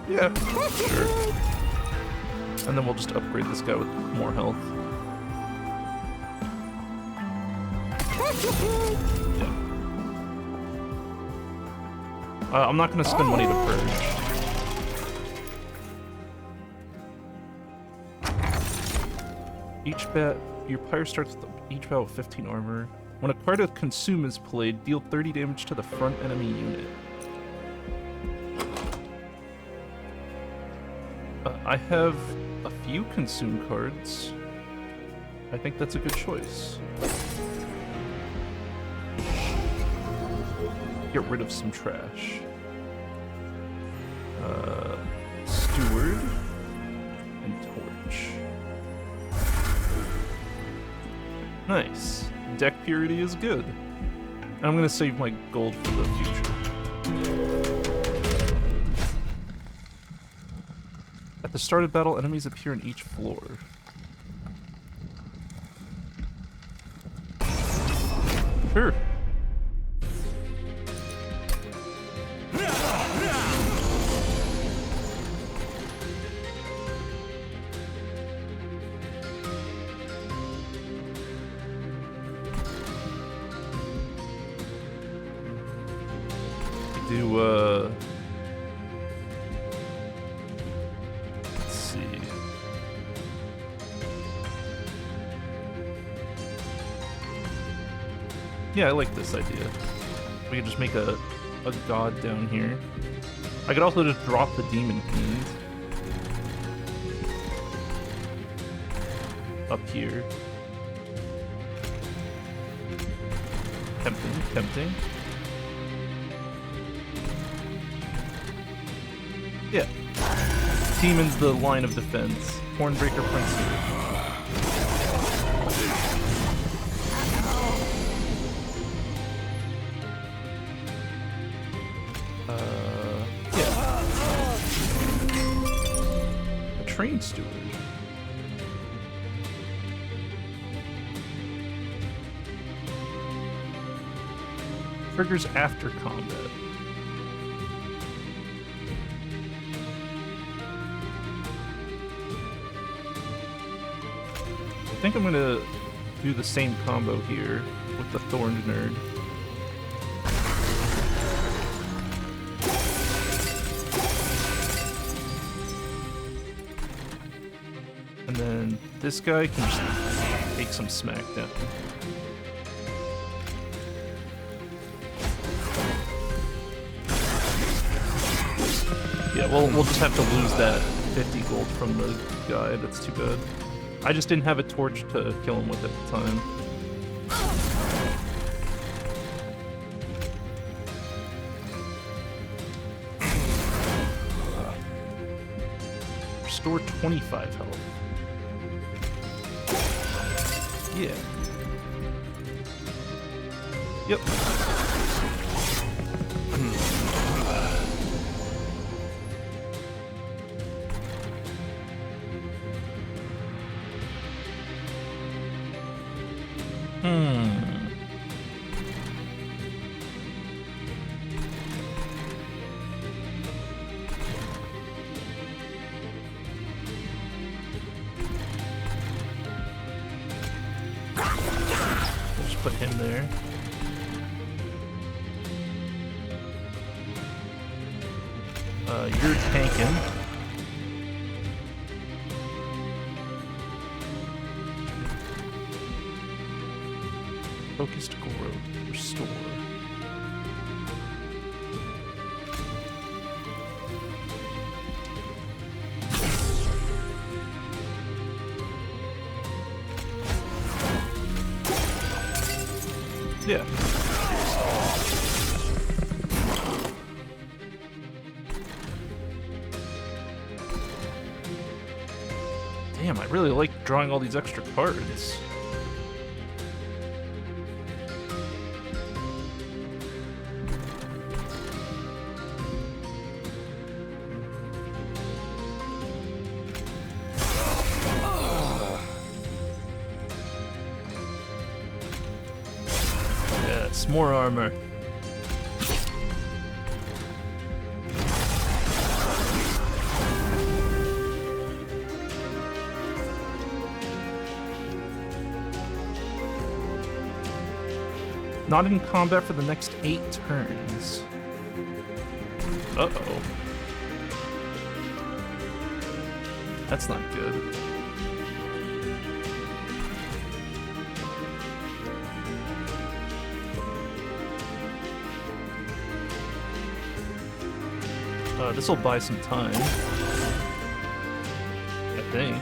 S2: Yeah, sure. And then we'll just upgrade this guy with more health. Yeah. I'm not gonna spend money to purge. Your pyre starts with each battle with 15 armor. When a card of Consume is played, deal 30 damage to the front enemy unit. I have a few Consume cards. I think that's a good choice. Get rid of some trash. Steward and Torch. Nice. Deck purity is good. And I'm gonna save my gold for the future. At the start of battle, enemies appear in each floor. Sure. Let's see. Yeah, I like this idea. We could just make a god down here. I could also just drop the Demon Fiend. Up here. Tempting, tempting. Yeah. Demon's the line of defense. Hornbreaker Prince. Yeah. A train steward. Triggers after combat. I think I'm gonna do the same combo here with the Thorned Nerd. This guy can just take some smack down. Yeah, we'll just have to lose that 50 gold from the guy. That's too bad. I just didn't have a torch to kill him with at the time. Restore 25 health. Yeah. Yep. Just put him there. You're tanking. Focused growth. Restore. Yeah. Damn, I really like drawing all these extra cards. Yes, more armor. Not in combat for the next 8 turns. Uh-oh. That's not good. This'll buy some time. I think.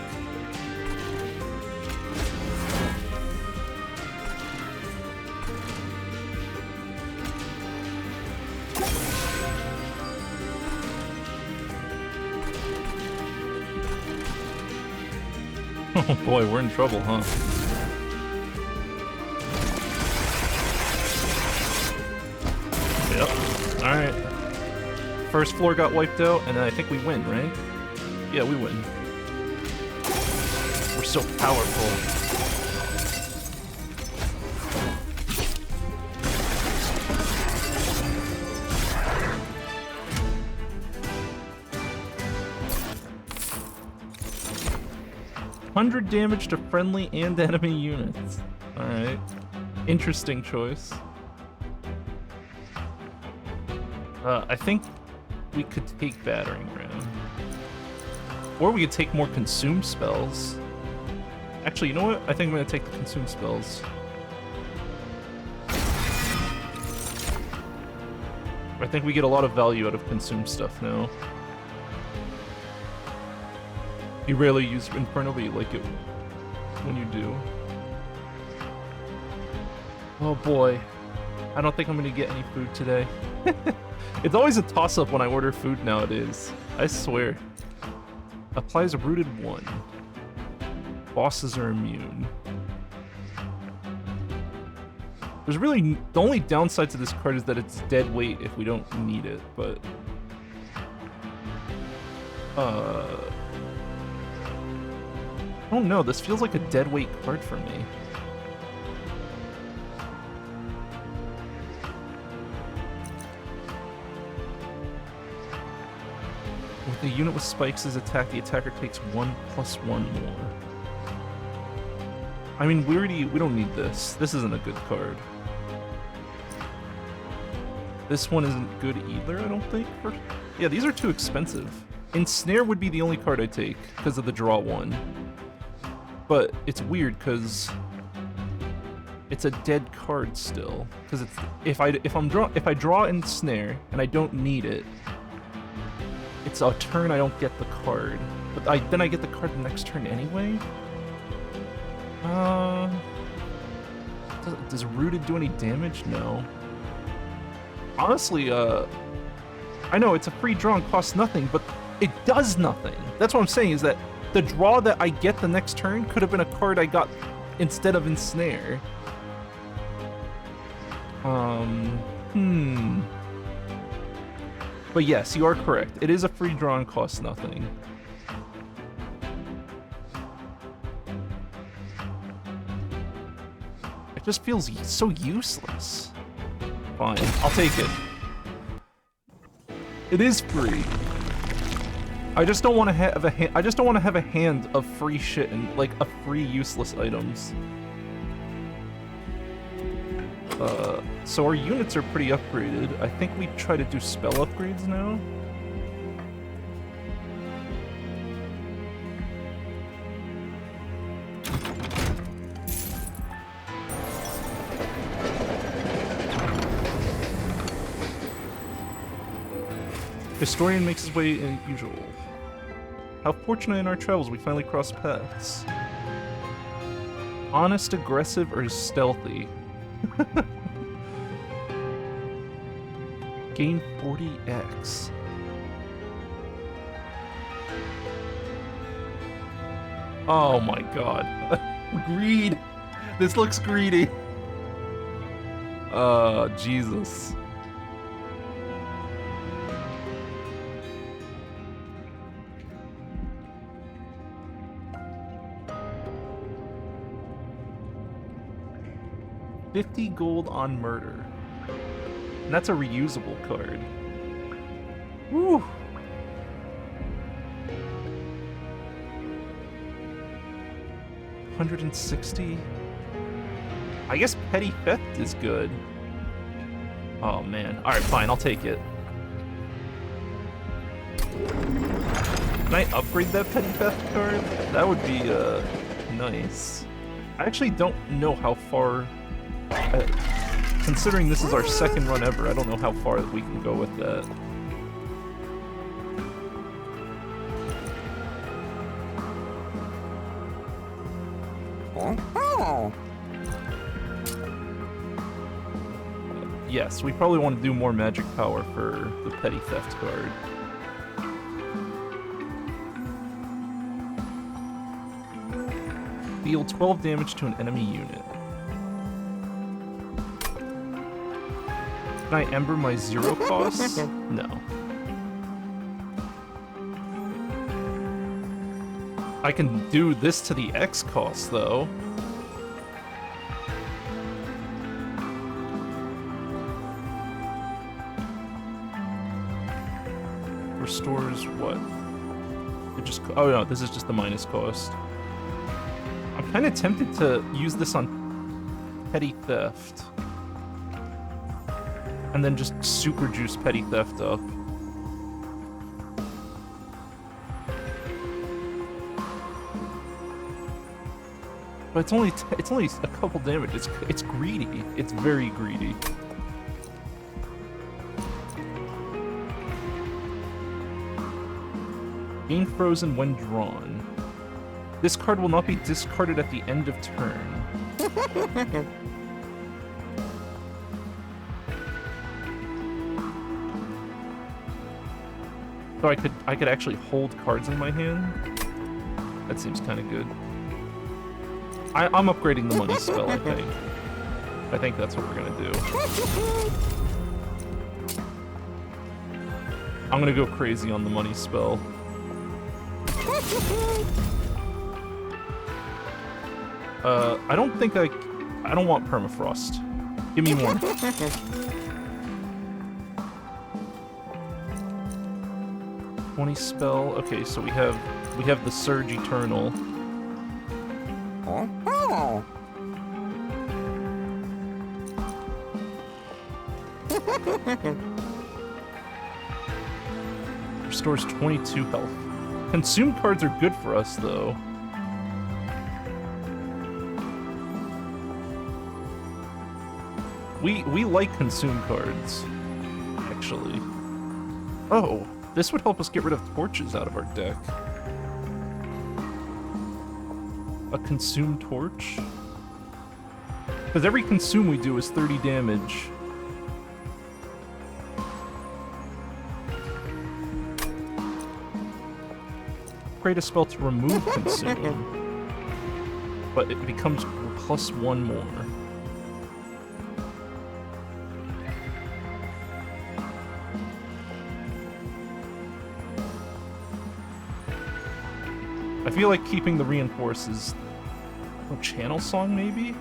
S2: Oh boy, we're in trouble, huh? Yep. Alright. First floor got wiped out, and I think we win, right? Yeah, we win. We're so powerful. $100 damage to friendly and enemy units. Alright. Interesting choice. I think we could take Battering Ram. Or we could take more consume spells. Actually, you know what? I think I'm gonna take the consume spells. I think we get a lot of value out of consume stuff now. You rarely use Inferno, but you like it when you do. Oh boy. I don't think I'm gonna get any food today. It's always a toss-up when I order food nowadays. I swear. Applies a rooted 1. Bosses are immune. There's really... The only downside to this card is that it's dead weight if we don't need it, but... I don't know, this feels like a dead weight card for me. With the unit with spikes as attack, the attacker takes 1+1 more. I mean, we don't need this. This isn't a good card. This one isn't good either, I don't think. Yeah, these are too expensive. Ensnare would be the only card I take, because of the draw 1. but it's weird because it's a dead card still. Because it's if I draw ensnare and I don't need it, it's a turn I don't get the card. But then I get the card the next turn anyway. Does Rooted do any damage? No. Honestly, I know it's a free draw and costs nothing, but it does nothing. That's what I'm saying, is that the draw that I get the next turn could have been a card I got instead of Ensnare. But yes, you are correct. It is a free draw and costs nothing. It just feels so useless. Fine, I'll take it. It is free. I just don't want to have a hand of free shit and like a free useless items. So our units are pretty upgraded. I think we try to do spell upgrades now. Historian makes his way in usual. How fortunate in our travels we finally crossed paths. Honest, aggressive, or stealthy? Gain 40x. Oh my god. Greed! This looks greedy. Jesus. $50 gold on murder. And that's a reusable card. Woo! $160. I guess petty theft is good. Oh man. Alright, fine, I'll take it. Can I upgrade that petty theft card? That would be nice. I actually don't know how far... considering this is our second run ever, I don't know how far we can go with that. Yes, we probably want to do more magic power for the petty theft card. Deal 12 damage to an enemy unit. Can I ember my 0 costs? No. I can do this to the X cost, though. Restores what? It just... Oh no, this is just the minus cost. I'm kind of tempted to use this on petty theft. And then just super juice petty theft up. But it's only a couple damage. It's greedy. It's very greedy. Gain frozen when drawn. This card will not be discarded at the end of turn. So I could actually hold cards in my hand. That seems kind of good. I'm upgrading the money spell, I think. I think that's what we're gonna do. I'm gonna go crazy on the money spell. I don't think I don't want permafrost. Give me more. $20 spell. Okay, so we have the Surge Eternal. Restores 22 health. Consumed cards are good for us, though. We like consume cards, actually. Oh, this would help us get rid of torches out of our deck. A consume torch? Because every consume we do is 30 damage. Create a spell to remove consume. But it becomes +1 more. I feel like keeping the reinforces. Oh, channel song maybe?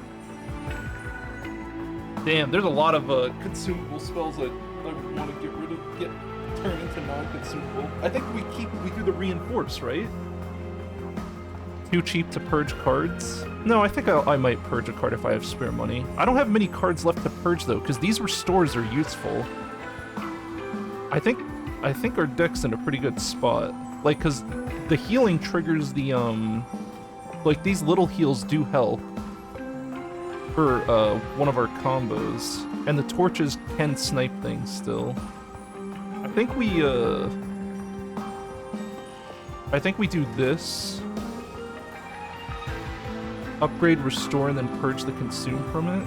S2: Damn, there's a lot of consumable spells that I would want to get rid of, turn into non-consumable. I think we do the reinforce, right? Too cheap to purge cards? No, I think I might purge a card if I have spare money. I don't have many cards left to purge though, because these restores are useful. I think our deck's in a pretty good spot. Like, because the healing triggers the, like, these little heals do help for, one of our combos. And the torches can snipe things still. I think we do this. Upgrade, restore, and then purge the consume from it.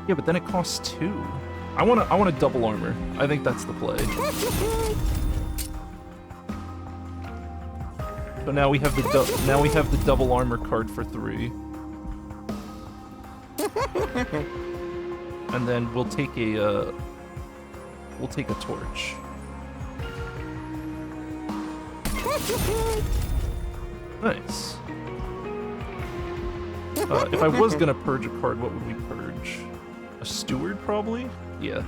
S2: Yeah, but then it costs 2. I want a double armor. I think that's the play. So now we have the double armor card for 3. And then we'll take a torch. Nice. If I was gonna purge a card, what would we purge? A steward, probably? Yeah.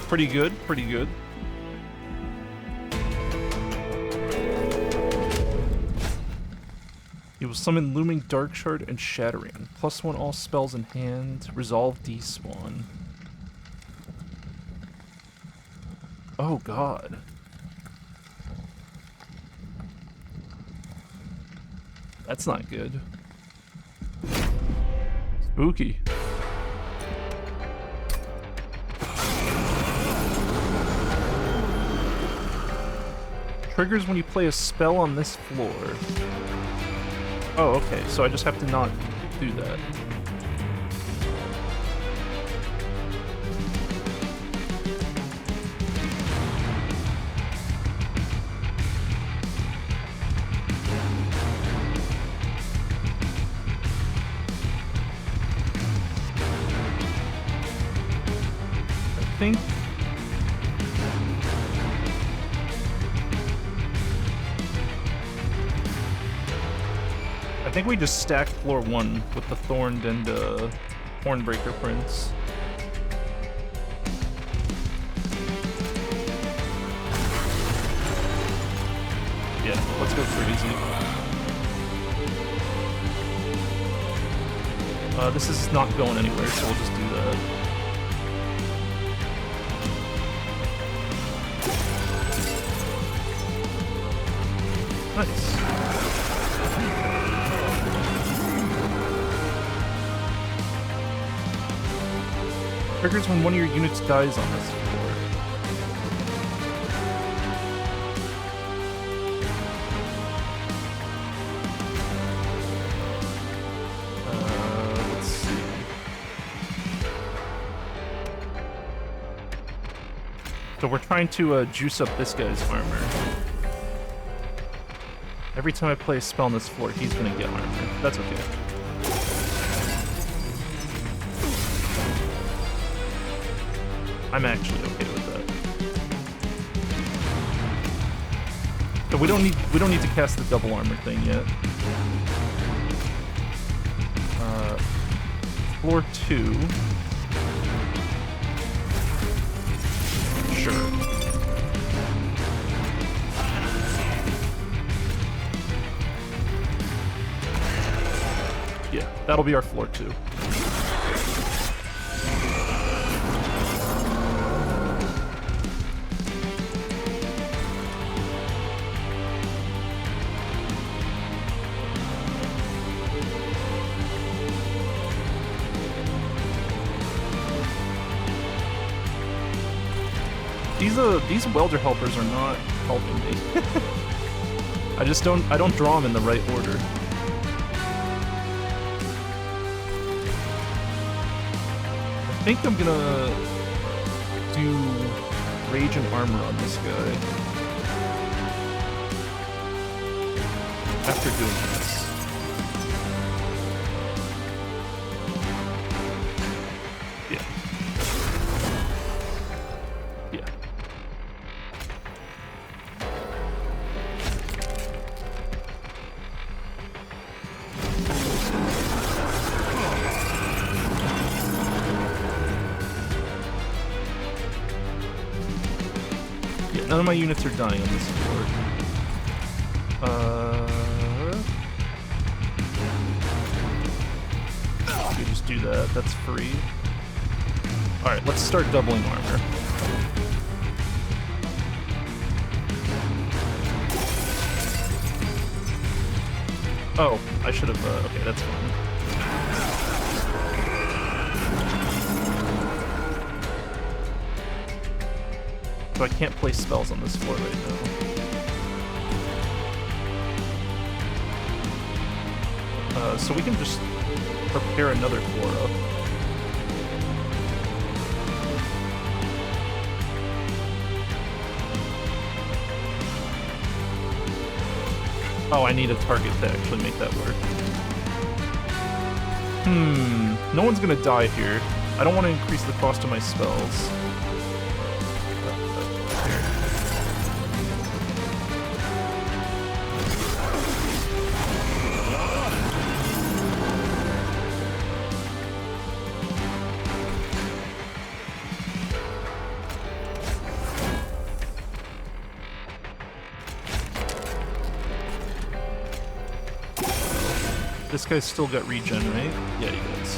S2: Pretty good, pretty good. He will summon Looming Dark Shard and Shattering. +1 all spells in hand. Resolve despawn. Oh god. That's not good. Spooky. Triggers when you play a spell on this floor. Oh, okay, so I just have to not do that. I think we just stack floor 1 with the Thorned and Hornbreaker Prince. Yeah, let's go crazy. This is not going anywhere, so we'll just do that. Nice. Triggers when one of your units dies on this floor. Let's see. So we're trying to juice up this guy's armor. Every time I play a spell on this floor, he's gonna get armor. That's okay. I'm actually okay with that. So we don't need to cast the double armor thing yet. Floor 2. Sure. Yeah, that'll be our floor 2. These welder helpers are not helping me. I don't draw them in the right order. I think I'm gonna do rage and armor on this guy after doing this. Yeah. Yeah. None of my units are dying on this floor. You just do that. That's free. Alright, let's start doubling armor. Oh, I should have... okay, that's fine. So I can't place spells on this floor right now. So we can just prepare another floor up. Oh, I need a target to actually make that work. No one's gonna die here. I don't want to increase the cost of my spells. This guy's still got regen, right? Yeah, he does.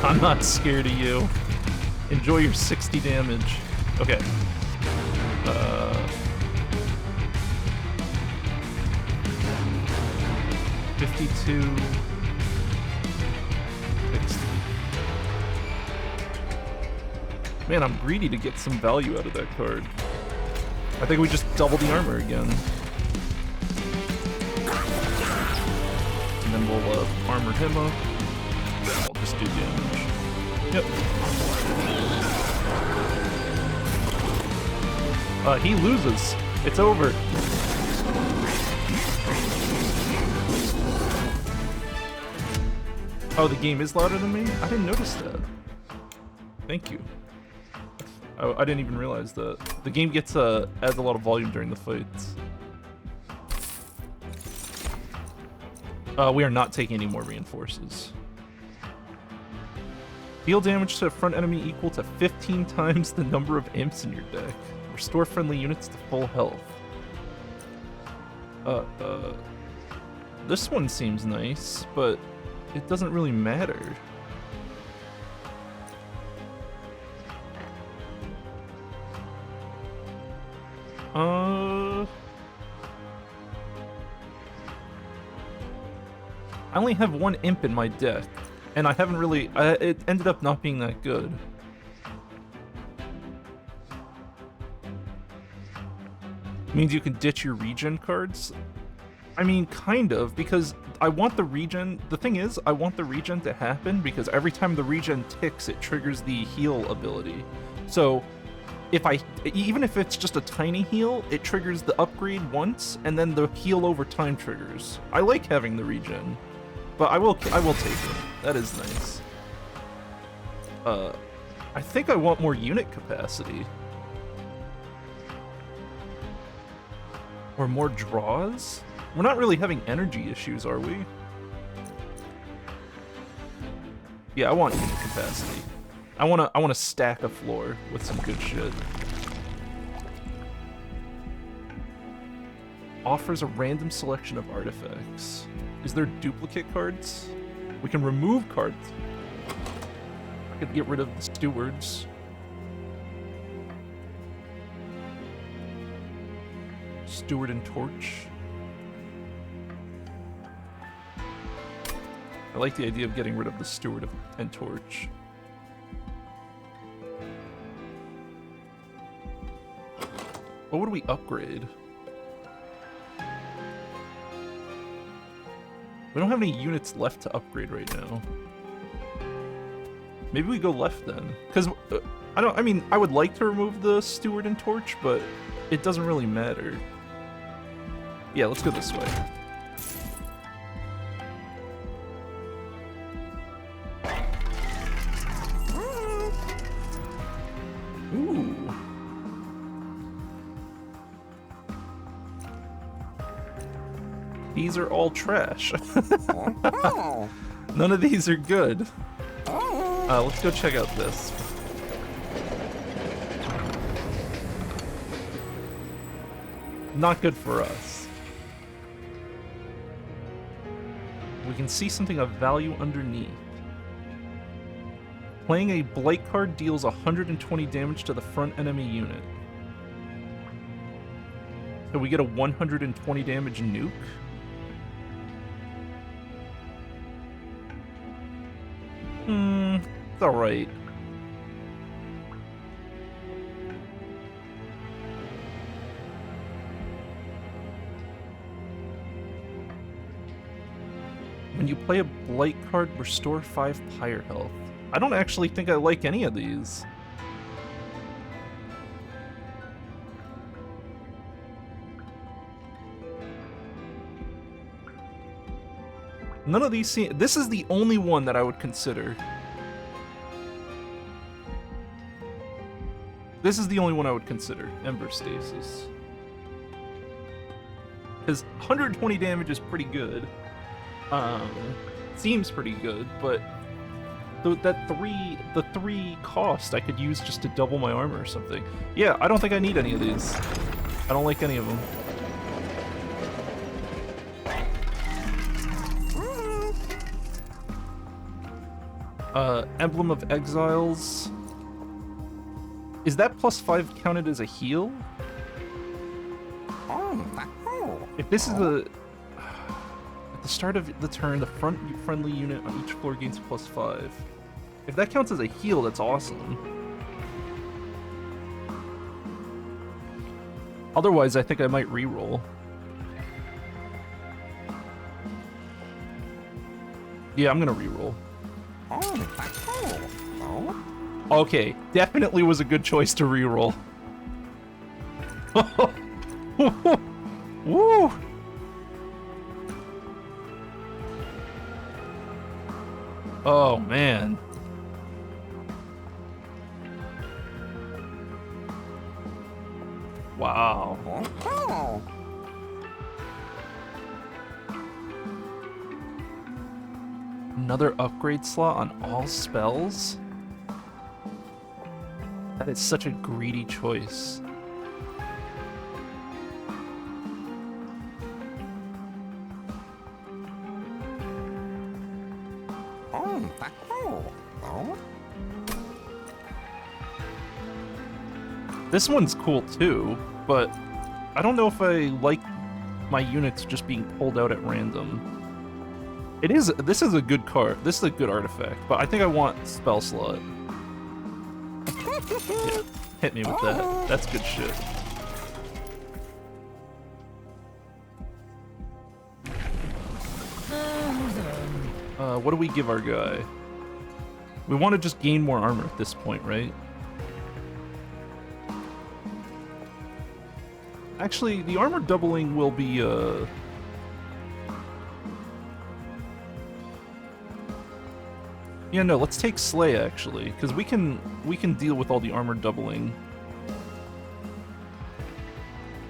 S2: I'm not scared of you. Enjoy your 60 damage. Okay. 52... Man, I'm greedy to get some value out of that card. I think we just double the armor again. And then we'll armor him up. Then we'll just do damage. Yep. He loses. It's over. Oh, the game is louder than me? I didn't notice that. Thank you. Oh, I didn't even realize that. The game gets adds a lot of volume during the fights. We are not taking any more reinforces. Deal damage to a front enemy equal to 15 times the number of imps in your deck. Restore friendly units to full health. This one seems nice, but it doesn't really matter. I only have one imp in my deck, and I haven't really... it ended up not being that good. Means you can ditch your regen cards? I mean, kind of, because I want the regen... The thing is, I want the regen to happen, because every time the regen ticks, it triggers the heal ability. So, even if it's just a tiny heal, it triggers the upgrade once, and then the heal over time triggers. I like having the regen. But I will take it. That is nice. I think I want more unit capacity. Or more draws? We're not really having energy issues, are we? Yeah, I want unit capacity. I wanna stack a floor with some good shit. Offers a random selection of artifacts. Is there duplicate cards? We can remove cards. I could get rid of the stewards. Steward and Torch. I like the idea of getting rid of the Steward and Torch. What would we upgrade? We don't have any units left to upgrade right now. Maybe we go left then, because I mean, I would like to remove the Steward and Torch, but it doesn't really matter. Yeah, let's go this way. Ooh. These are all trash. None of these are good. Let's go check out this. Not good for us. We can see something of value underneath. Playing a blight card deals 120 damage to the front enemy unit. So we get a 120 damage nuke? It's alright. When you play a blight card, restore 5 pyre health. I don't actually think I like any of these. None of these seem... This is the only one that I would consider. This is the only one I would consider. Ember Stasis. Because 120 damage is pretty good. Seems pretty good, but... The three cost I could use just to double my armor or something. Yeah, I don't think I need any of these. I don't like any of them. Emblem of Exiles. Is that +5 counted as a heal? If this is a... At the start of the turn, the front friendly unit on each floor gains +5. If that counts as a heal, that's awesome. Otherwise, I think I might reroll. Yeah, I'm gonna reroll. Okay, definitely was a good choice to reroll. Woo! Oh, man. Wow. Another upgrade slot on all spells? That is such a greedy choice. This one's cool too, but I don't know if I like my units just being pulled out at random. This is a good card. This is a good artifact, but I think I want spell slot. Yeah, hit me with that. That's good shit. What do we give our guy? We want to just gain more armor at this point, right? Actually, the armor doubling will be, Yeah, no, let's take Slay, actually, because we can deal with all the armor doubling.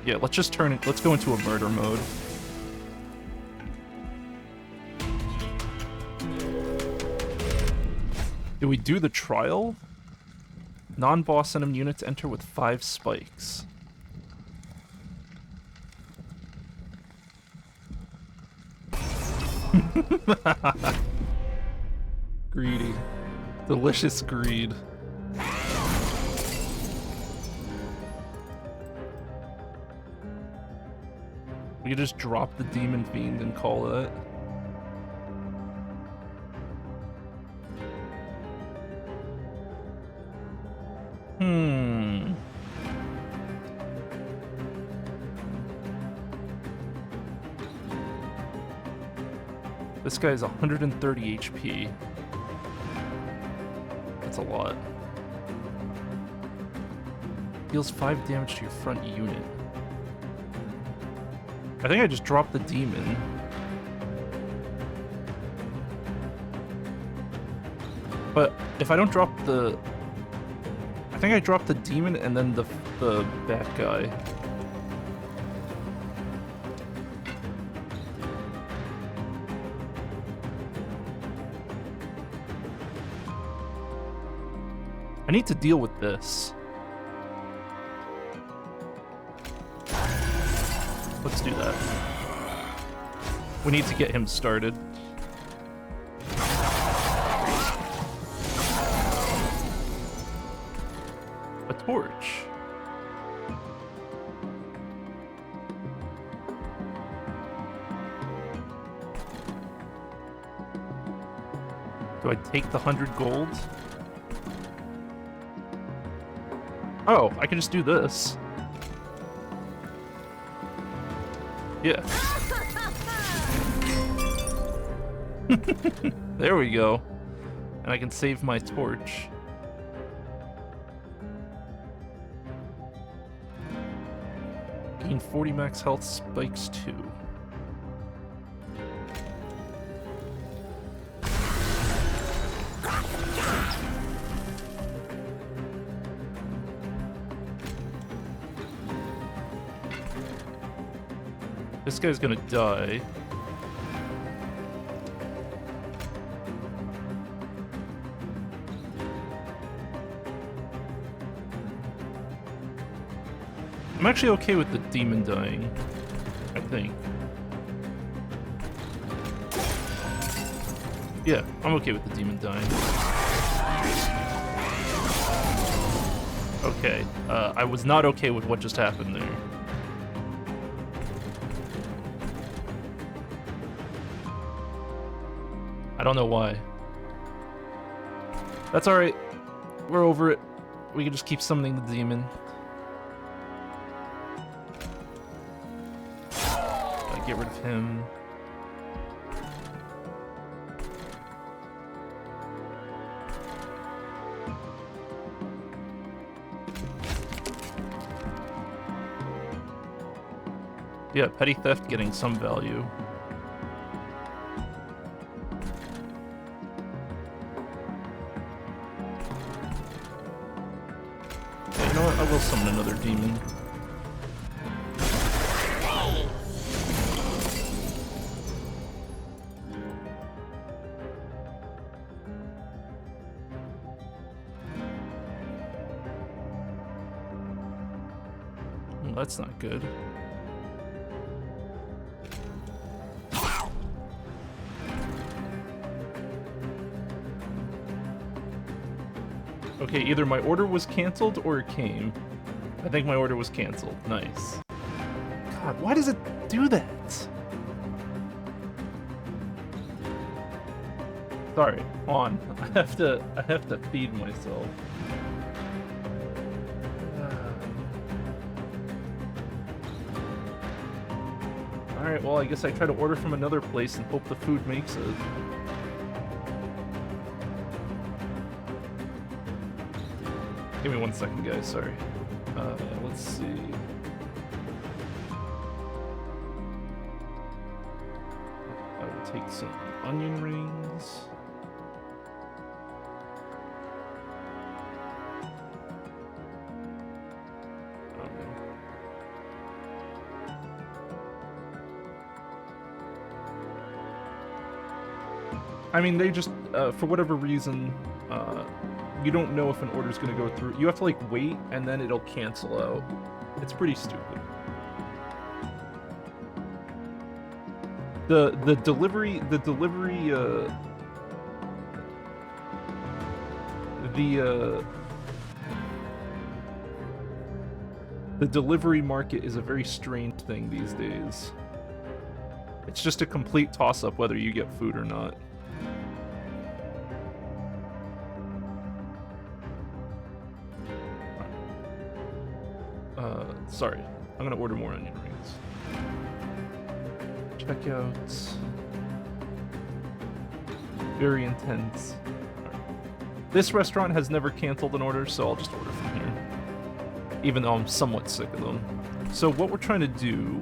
S2: Yeah, let's just turn it... Let's go into a murder mode. Do we do the trial? Non-boss enemy units enter with 5 spikes. Greedy. Delicious greed. We could just drop the Demon Fiend and call it. This guy's 130 HP. That's a lot. Deals 5 damage to your front unit. I think I just dropped the demon. But if I don't drop the... I think I dropped the demon and then the bat guy. I need to deal with this. Let's do that. We need to get him started. A torch. Do I take the 100 gold? Oh, I can just do this. Yeah. There we go. And I can save my torch. Gain 40 max health, spikes 2. This guy's gonna die. I'm actually okay with the demon dying, I think. Yeah, I'm okay with the demon dying. Okay, I was not okay with what just happened there. I don't know why. That's alright. We're over it. We can just keep summoning the demon. Gotta get rid of him. Yeah, petty theft getting some value. You know what? I will summon another demon. Well, that's not good. Okay, either my order was canceled or it came. I think my order was canceled. Nice. God, why does it do that? Sorry, on. I have to feed myself. Alright, well I guess I try to order from another place and hope the food makes it. Give me 1 second, guys, sorry. Let's see. I will take some onion rings. I mean, they just, for whatever reason, you don't know if an order's gonna go through. You have to, like, wait, and then it'll cancel out. It's pretty stupid. The delivery market is a very strange thing these days. It's just a complete toss-up whether you get food or not. Sorry. I'm gonna order more onion rings. Checkouts. Very intense. Right. This restaurant has never canceled an order, so I'll just order from here. Even though I'm somewhat sick of them. So what we're trying to do...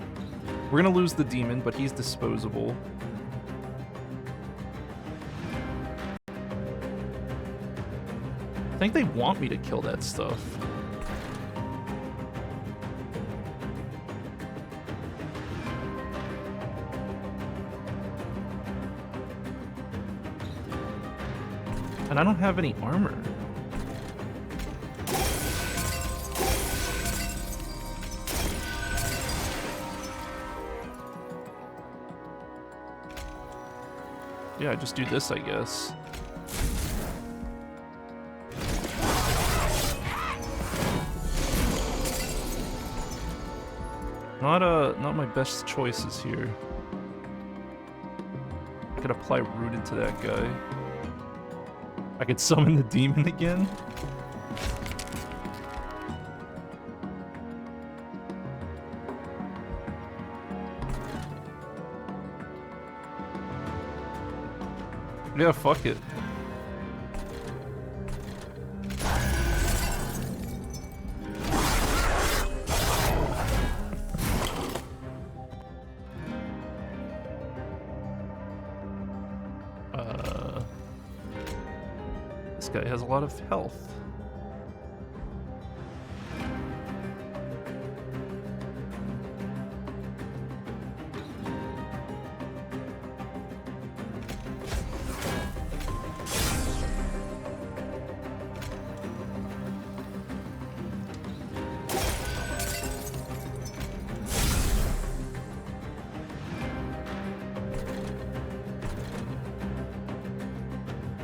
S2: We're gonna lose the demon, but he's disposable. I think they want me to kill that stuff. And I don't have any armor. Yeah, I just do this, I guess. Not my best choices here. I could apply rooted to that guy. I could summon the demon again. Yeah, fuck it. This guy has a lot of health.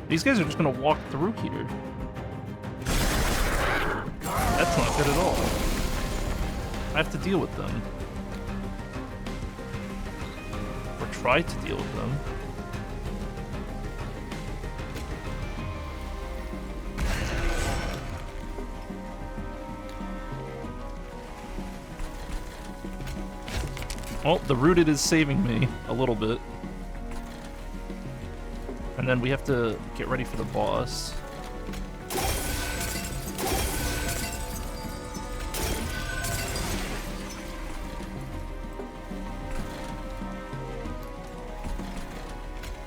S2: These guys are just gonna walk through here. That's not good at all. I have to deal with them. Or try to deal with them. Well, the rooted is saving me a little bit. And then we have to get ready for the boss.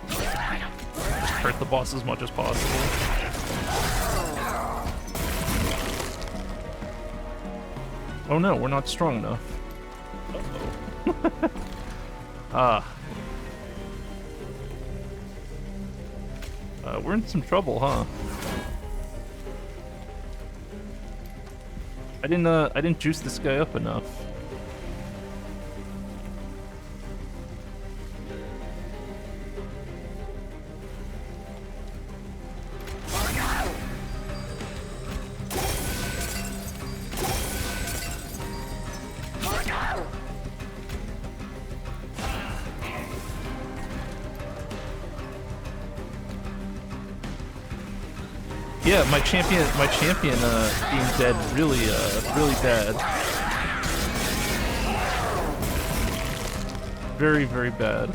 S2: Just hurt the boss as much as possible. Oh no, we're not strong enough. Uh-oh. Ah. We're in some trouble, huh? I didn't juice this guy up enough. Yeah, my champion being dead really bad. Very, very bad.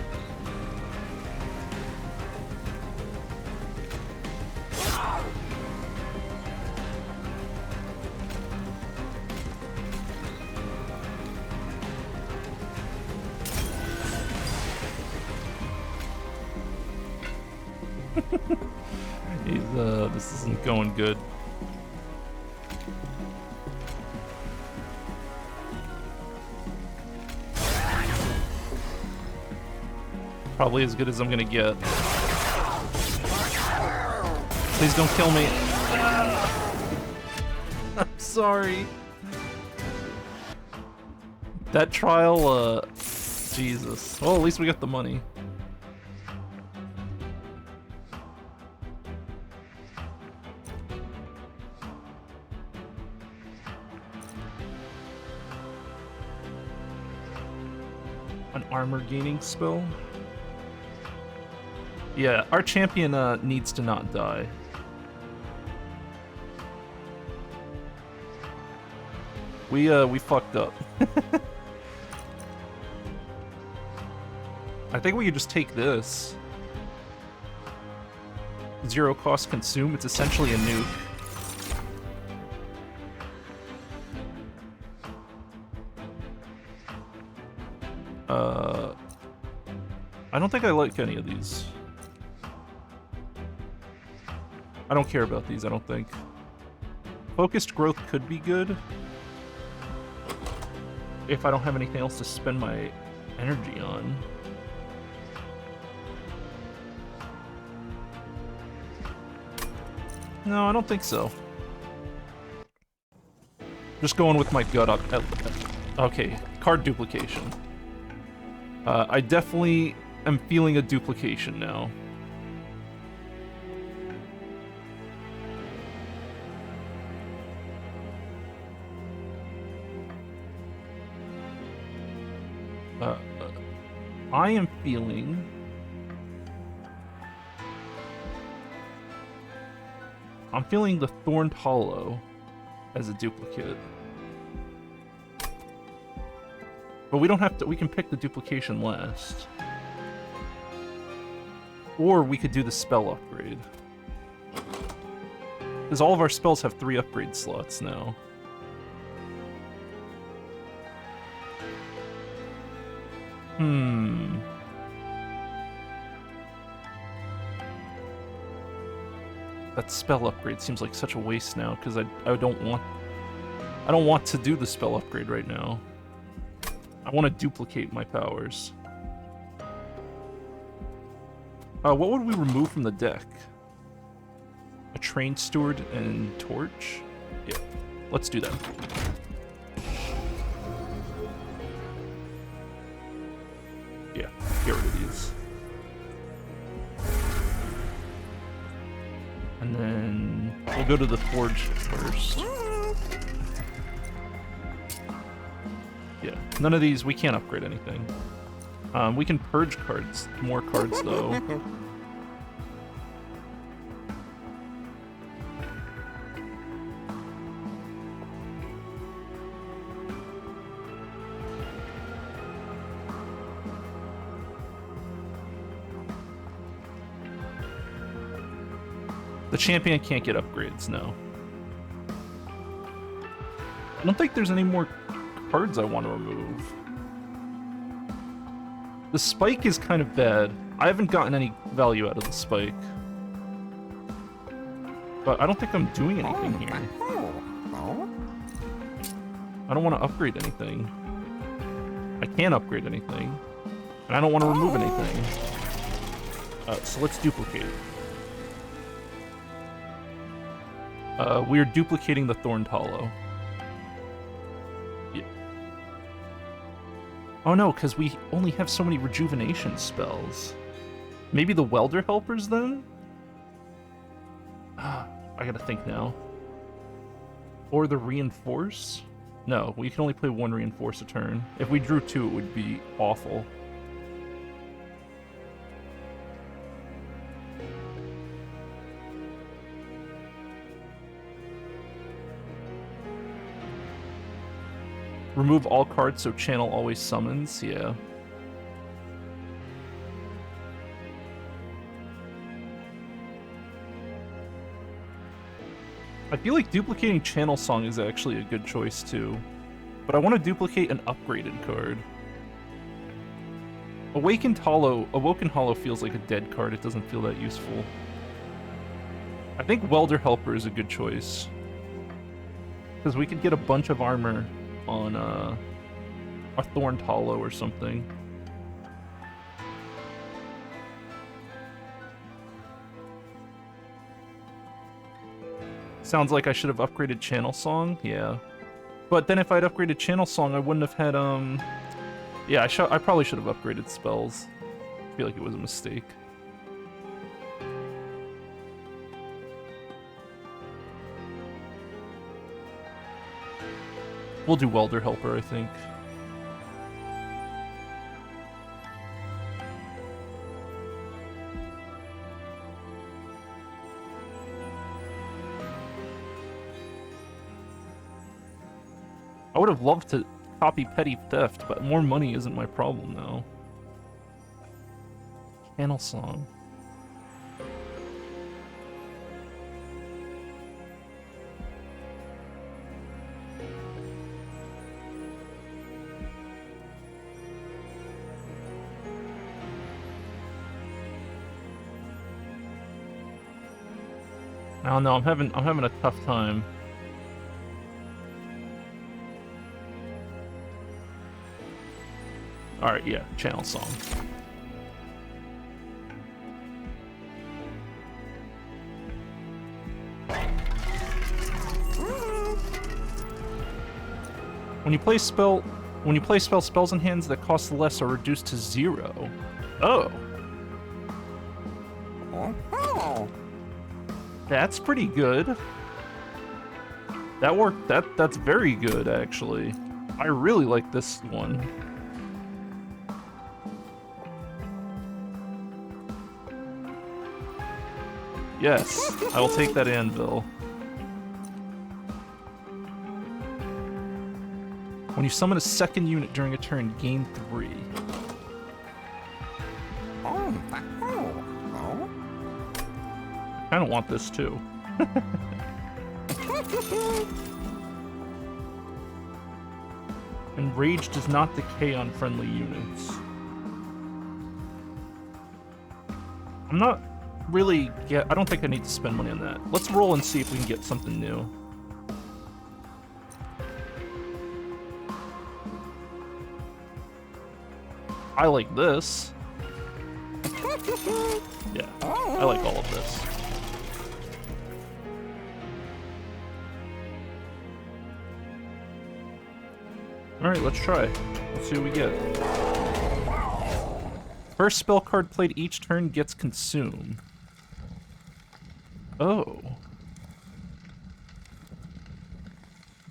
S2: This isn't going good. Probably as good as I'm gonna get. Please don't kill me. I'm sorry. That trial, Jesus. Well, at least we got the money. An armor gaining spell. Yeah, our champion needs to not die. We fucked up. I think we could just take this. Zero cost consume, it's essentially a nuke. I don't think I like any of these. I don't care about these, I don't think. Focused growth could be good. If I don't have anything else to spend my energy on. No, I don't think so. Just going with my gut up. Okay, card duplication. I definitely am feeling a duplication now. I am feeling... I'm feeling the Thorned Hollow as a duplicate. But we don't have to, we can pick the duplication last. Or we could do the spell upgrade. Because all of our spells have 3 upgrade slots now. That spell upgrade seems like such a waste now, because I don't want to do the spell upgrade right now. I want to duplicate my powers. What would we remove from the deck? A Trained Steward and Torch? Yeah, let's do that. Yeah, get rid of these. And then we'll go to the Forge first. Yeah, none of these, we can't upgrade anything. We can purge cards, more cards though. The champion can't get upgrades, no. I don't think there's any more cards I want to remove. The spike is kind of bad. I haven't gotten any value out of the spike. But I don't think I'm doing anything here. I don't want to upgrade anything. I can't upgrade anything. And I don't want to remove anything. So let's duplicate. We're duplicating the Thorned Hollow. Yeah. Oh no, because we only have so many rejuvenation spells. Maybe the Welder Helpers then? I gotta think now. Or the Reinforce? No, we can only play 1 Reinforce a turn. If we drew 2, it would be awful. Remove all cards so channel always summons, yeah. I feel like duplicating Channel Song is actually a good choice too. But I want to duplicate an upgraded card. Awoken Hollow feels like a dead card, it doesn't feel that useful. I think Welder Helper is a good choice. Because we could get a bunch of armor on a Thorned Hollow or something. Sounds like I should have upgraded Channel Song, yeah. But then if I'd upgraded Channel Song, I wouldn't have had, yeah, I probably should have upgraded spells. I feel like it was a mistake. We'll do Welder Helper, I think. I would have loved to copy Petty Theft, but more money isn't my problem now. Channel song. I don't know, I'm having a tough time. Alright, yeah, channel song. When you play spells in hands that cost less are reduced to 0. Oh. That's pretty good. That worked. That's very good, actually. I really like this one. Yes, I will take that anvil. When you summon a second unit during a turn, gain 3. I don't want this too. And rage does not decay on friendly units. I'm not really I don't think I need to spend money on that. Let's roll and see if we can get something new. I like this. Yeah, I like all of this. Alright, let's try. Let's see what we get. First spell card played each turn gets consumed. Oh.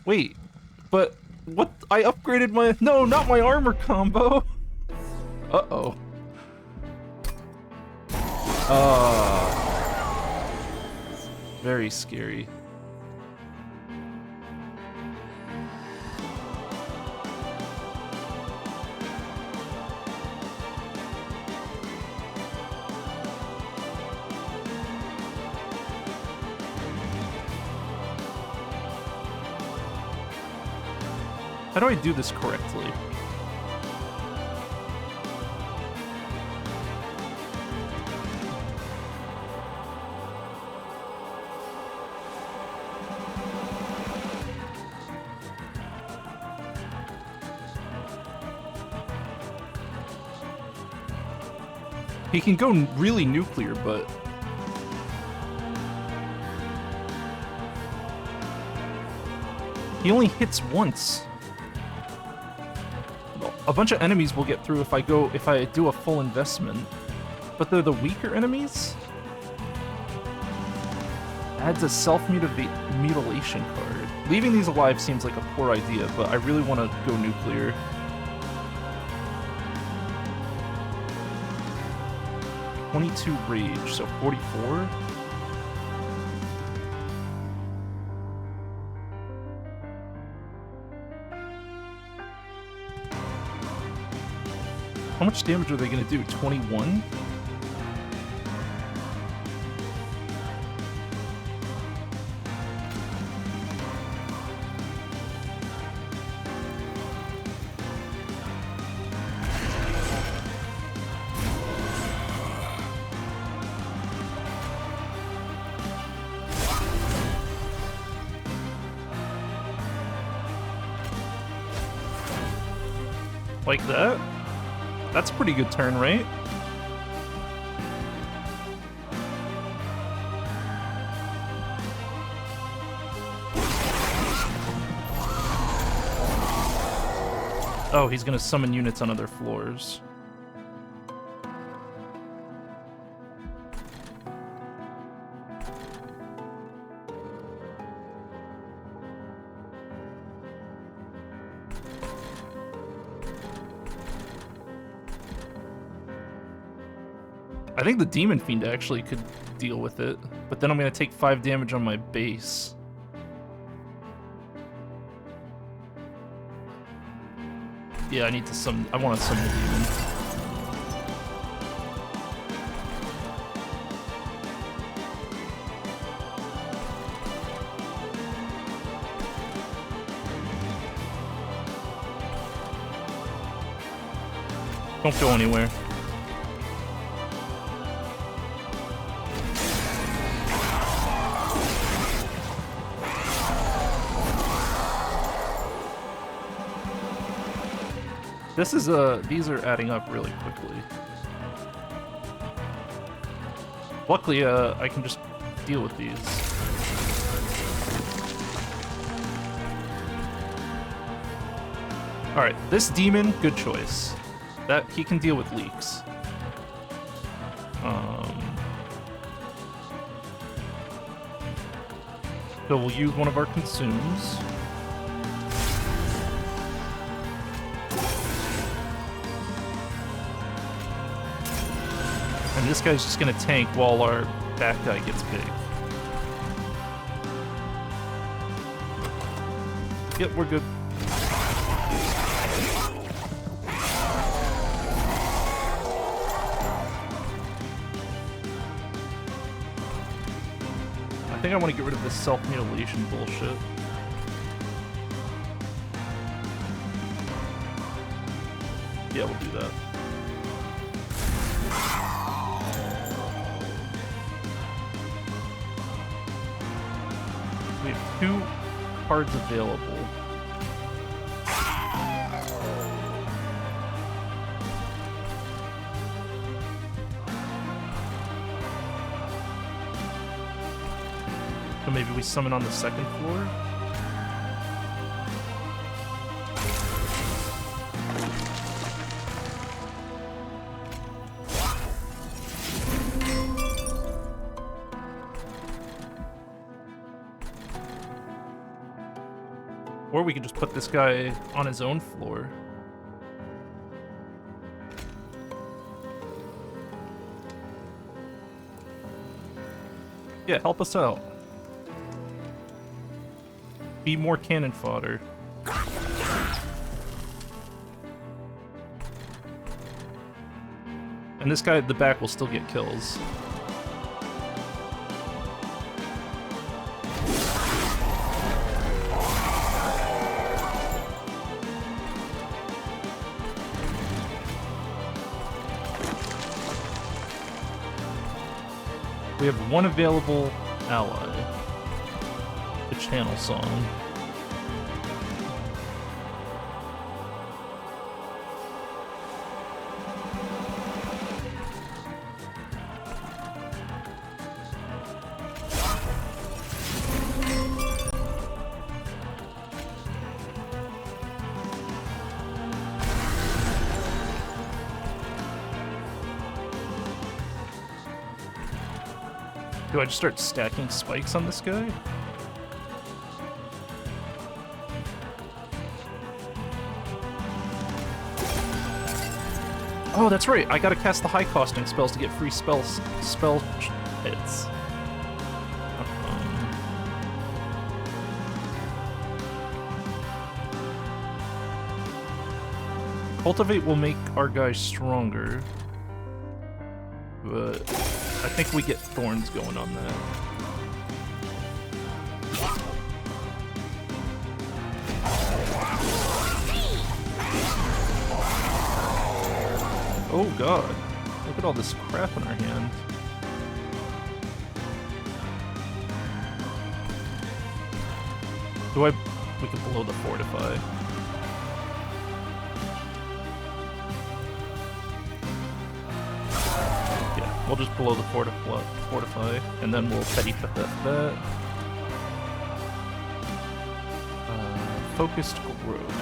S2: Wait, but what? I upgraded my... No, not my armor combo! Uh-oh. Very scary. How do I do this correctly? He can go really nuclear, but... he only hits once. A bunch of enemies will get through if I do a full investment. But they're the weaker enemies? Adds a self-mutilation card. Leaving these alive seems like a poor idea, but I really want to go nuclear. (22 rage, so 44? How much damage are they going to do? 21? Like that? That's a pretty good turn, right? Oh, he's gonna summon units on other floors. I think the Demon Fiend actually could deal with it, but then I'm gonna take 5 damage on my base. Yeah, I need to summon. I want to summon a demon. Don't go anywhere. This is these are adding up really quickly. Luckily, I can just deal with these. Alright, this demon, good choice. That he can deal with leaks. So we'll use one of our consumes. And this guy's just gonna tank while our back guy gets big. Yep, we're good. I think I want to get rid of this self-mutilation bullshit. Yeah, we'll do that. We have 2 cards available. So maybe we summon on the 2nd floor? Or we could just put this guy on his own floor. Yeah, help us out. Be more cannon fodder. And this guy at the back will still get kills. We have 1 available ally. The channel song. Do I just start stacking spikes on this guy? Oh, that's right. I gotta cast the high costing spells to get free spell hits. Cultivate will make our guys stronger, but I think we get thorns going on that. Oh god, look at all this crap in our hand. We can blow the fortify. Yeah, we'll just blow the fortify, and then we'll petty pet that. Focused growth.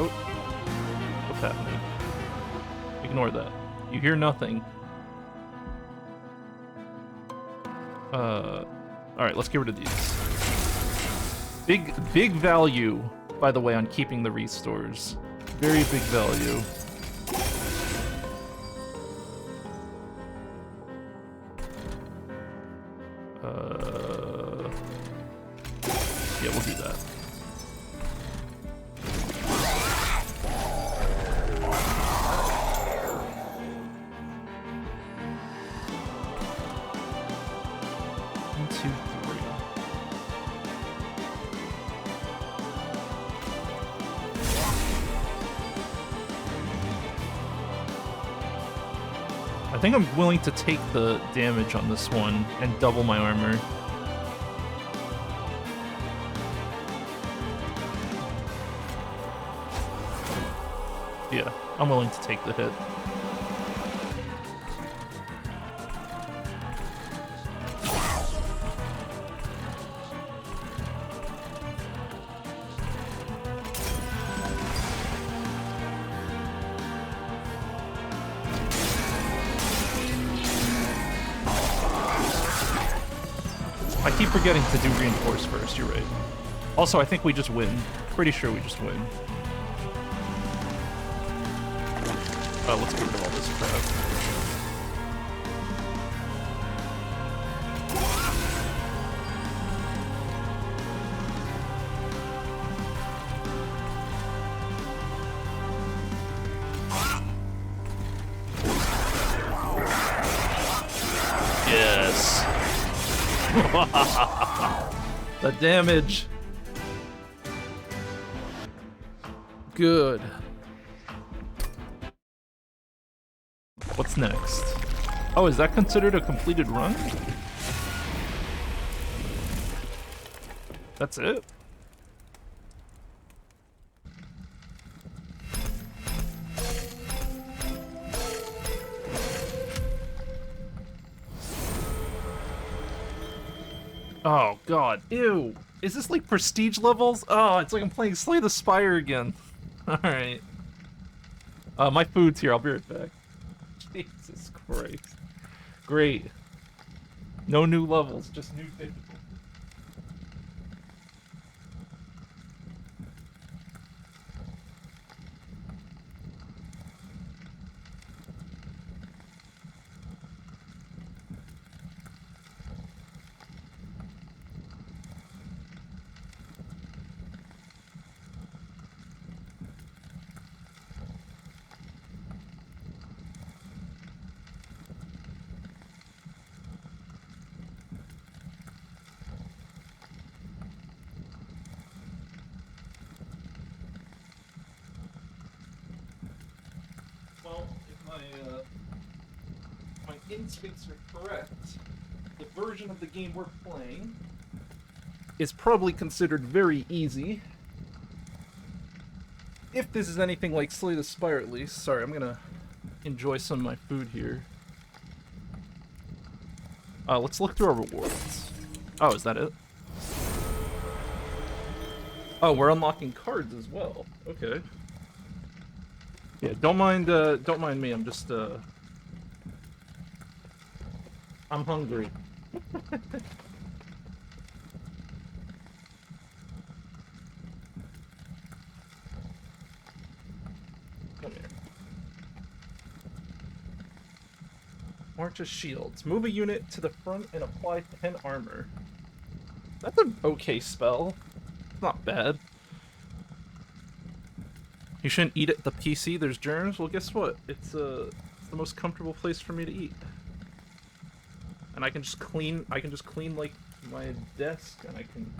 S2: Oh, what's happening? Ignore that. You hear nothing. Alright, let's get rid of these. Big value, by the way, on keeping the restores. Very big value. Yeah, we'll do that. I think I'm willing to take the damage on this one and double my armor. Yeah, I'm willing to take the hit. I keep forgetting to do reinforce first, you're right. Also, I think we just win. Pretty sure we just win. Let's get rid of all this crap. Yes. The damage. Good. What's next? Oh, is that considered a completed run? That's it? Oh god, ew. Is this like prestige levels? Oh, it's like I'm playing Slay the Spire again. Alright. My food's here, I'll be right back. Jesus Christ. Great. No new levels, just new difficulty. Well, if my instincts are correct, the version of the game we're playing is probably considered very easy. If this is anything like Slay the Spire, at least. Sorry, I'm gonna enjoy some of my food here. Let's look through our rewards. Oh, is that it? Oh, we're unlocking cards as well. Okay. Yeah, don't mind me. I'm just, I'm hungry. Come here. March of Shields. Move a unit to the front and apply 10 armor. That's an okay spell. It's not bad. You shouldn't eat at the PC, there's germs? Well, guess what? It's the most comfortable place for me to eat. And I can just clean like my desk, and I can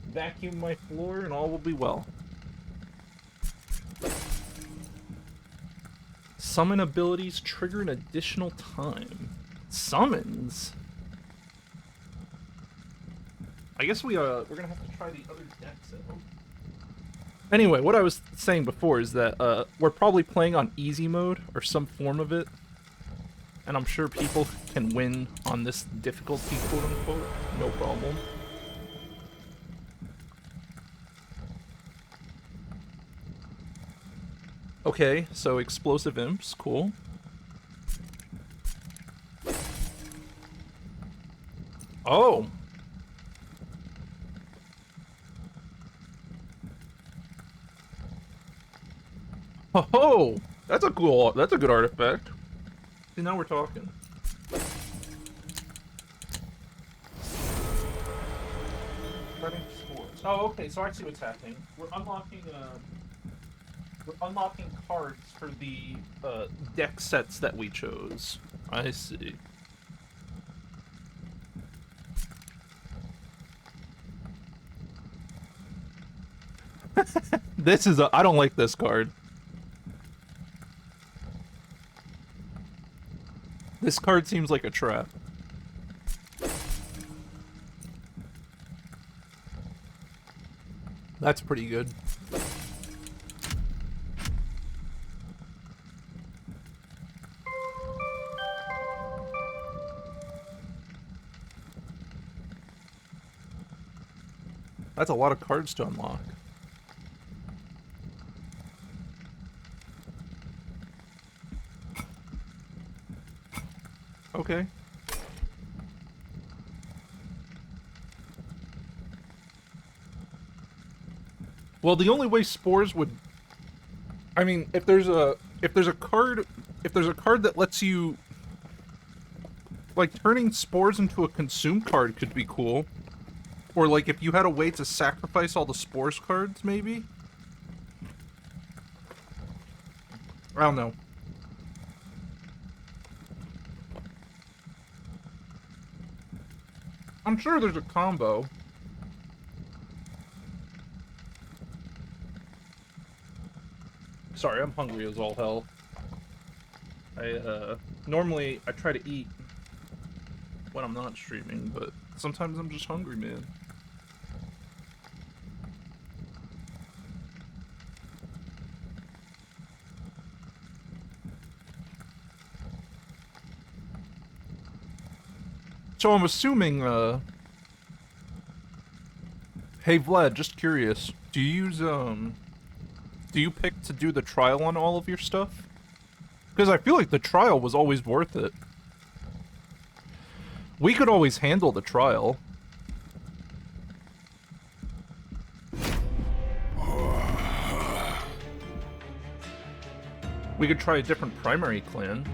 S2: vacuum my floor, and all will be well. Summon abilities trigger an additional time. Summons? I guess we're gonna have to try the other decks out. Anyway, what I was saying before is that we're probably playing on easy mode, or some form of it. And I'm sure people can win on this difficulty, quote-unquote. No problem. Okay, so explosive imps, cool. Oh! Oh, that's a good artifact. See, now we're talking. Oh, okay, so I see what's happening. We're unlocking cards for the deck sets that we chose. I see. I don't like this card. This card seems like a trap. That's pretty good. That's a lot of cards to unlock. Okay. Well, the only way spores would, I mean, if there's a card that lets you, like, turning spores into a consume card could be cool. Or, like, if you had a way to sacrifice all the spores cards, maybe? I don't know. I'm sure there's a combo. Sorry, I'm hungry as all hell. Normally I try to eat when I'm not streaming, but sometimes I'm just hungry, man. So I'm assuming, hey Vlad, just curious, do you use, do you pick to do the trial on all of your stuff? Because I feel like the trial was always worth it. We could always handle the trial. We could try a different primary clan.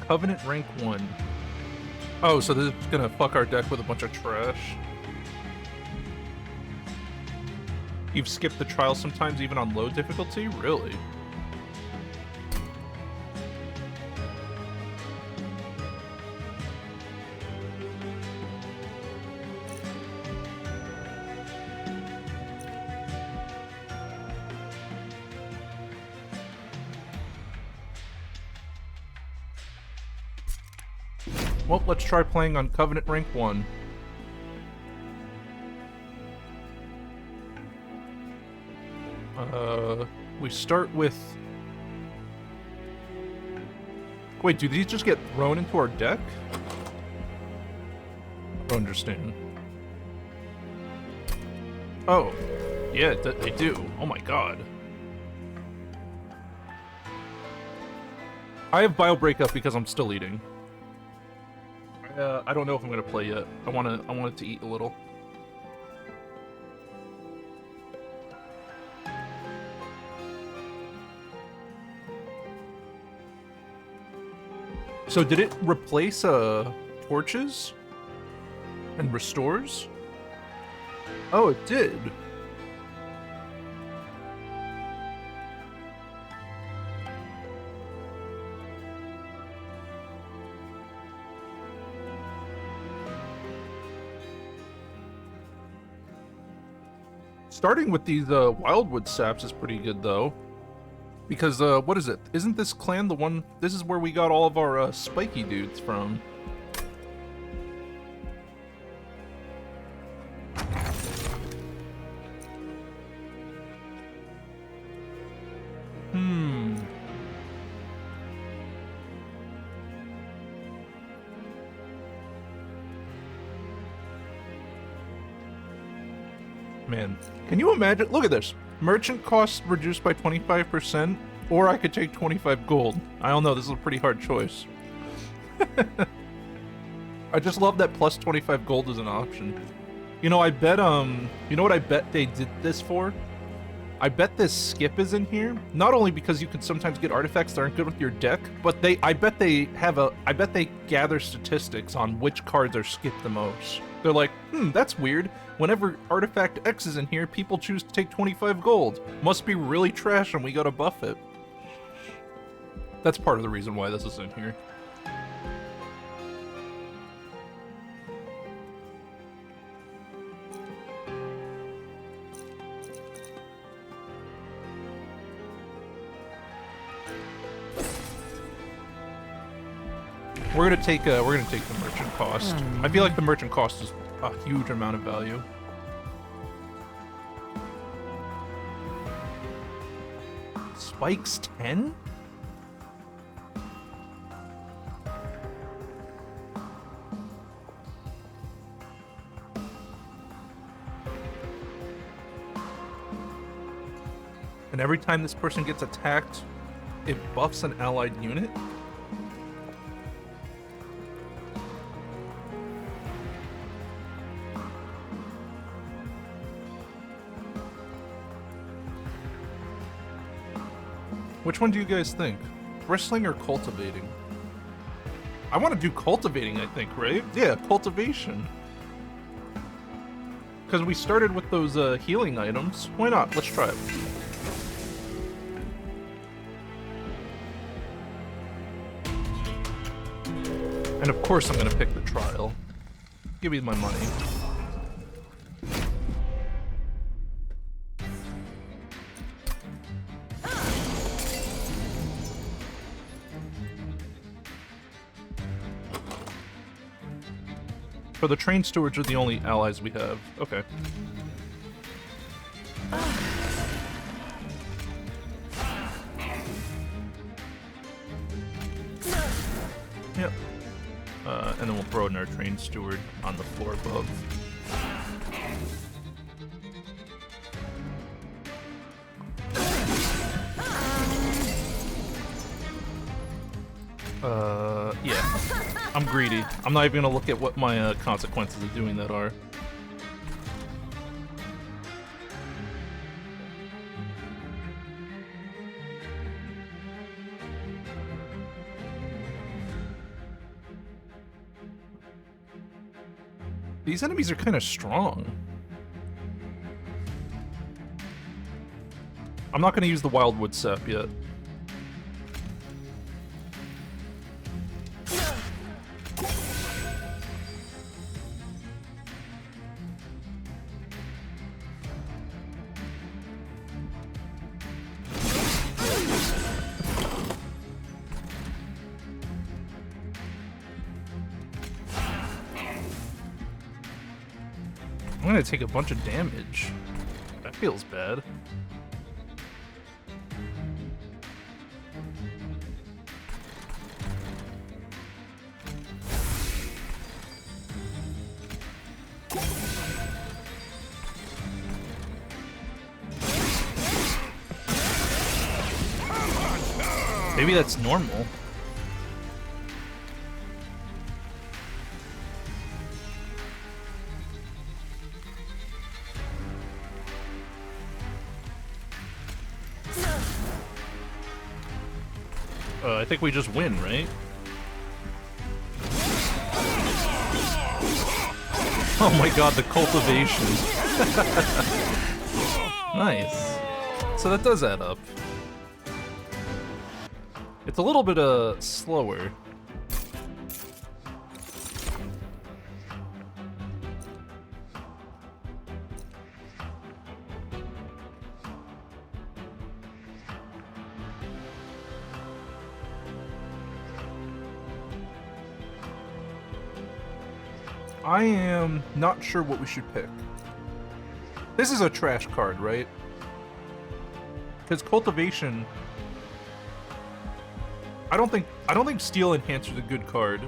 S2: Covenant rank 1. Oh, so this is gonna fuck our deck with a bunch of trash. You've skipped the trial sometimes even on low difficulty? Really? Well, let's try playing on Covenant rank 1. We start with... Wait, do these just get thrown into our deck? I don't understand. Oh. Yeah, they do. Oh my god. I have Bio Breakup because I'm still eating. I don't know if I'm gonna play yet. I wanted to eat a little. So did it replace torches and restores? Oh, it did. Starting with these Wildwood Saps is pretty good, though. Because, what is it? Isn't this clan the one... This is where we got all of our, spiky dudes from. Man, can you imagine? Look at this. Merchant costs reduced by 25%, or I could take 25 gold. I don't know, this is a pretty hard choice. I just love that plus 25 gold is an option. You know, I bet, you know what I bet they did this for? I bet this skip is in here, not only because you can sometimes get artifacts that aren't good with your deck, but I bet they gather statistics on which cards are skipped the most. They're like, that's weird. Whenever artifact X is in here, people choose to take 25 gold. Must be really trash and we gotta buff it. That's part of the reason why this is in here. We're gonna take the merchant cost. I feel like the merchant cost is a huge amount of value. Spikes 10? And every time this person gets attacked, it buffs an allied unit? Which one do you guys think? Bristling or cultivating? I want to do cultivating, I think, right? Yeah, cultivation. Because we started with those healing items. Why not? Let's try it. And of course I'm going to pick the trial. Give me my money. So the train stewards are the only allies we have. Okay. Yep. And then we'll throw in our train steward on the floor above. Yeah. I'm greedy. I'm not even gonna look at what my consequences of doing that are. These enemies are kind of strong. I'm not gonna use the Wildwood Sap yet. I'm gonna take a bunch of damage. That feels bad. Maybe that's normal. I think we just win, right? Oh my god, the cultivation. Nice. So that does add up. It's a little bit slower. I am not sure what we should pick. This is a trash card, right? Because cultivation, I don't think Steel Enhancer's a good card.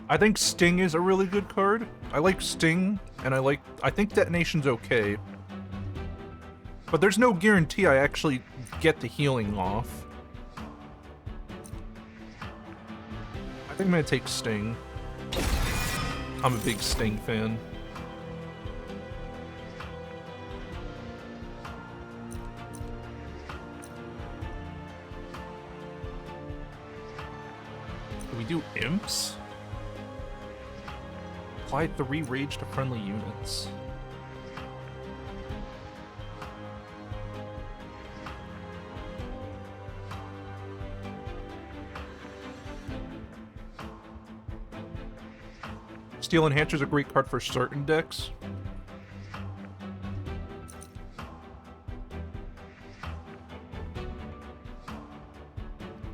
S2: I think Sting is a really good card. I like Sting, and I think Detonation's okay. But there's no guarantee I actually get the healing off. I think I'm gonna take Sting. I'm a big Sting fan. Do we do Imps? Apply 3 rage to friendly units. Steel Enhancer's a great card for certain decks.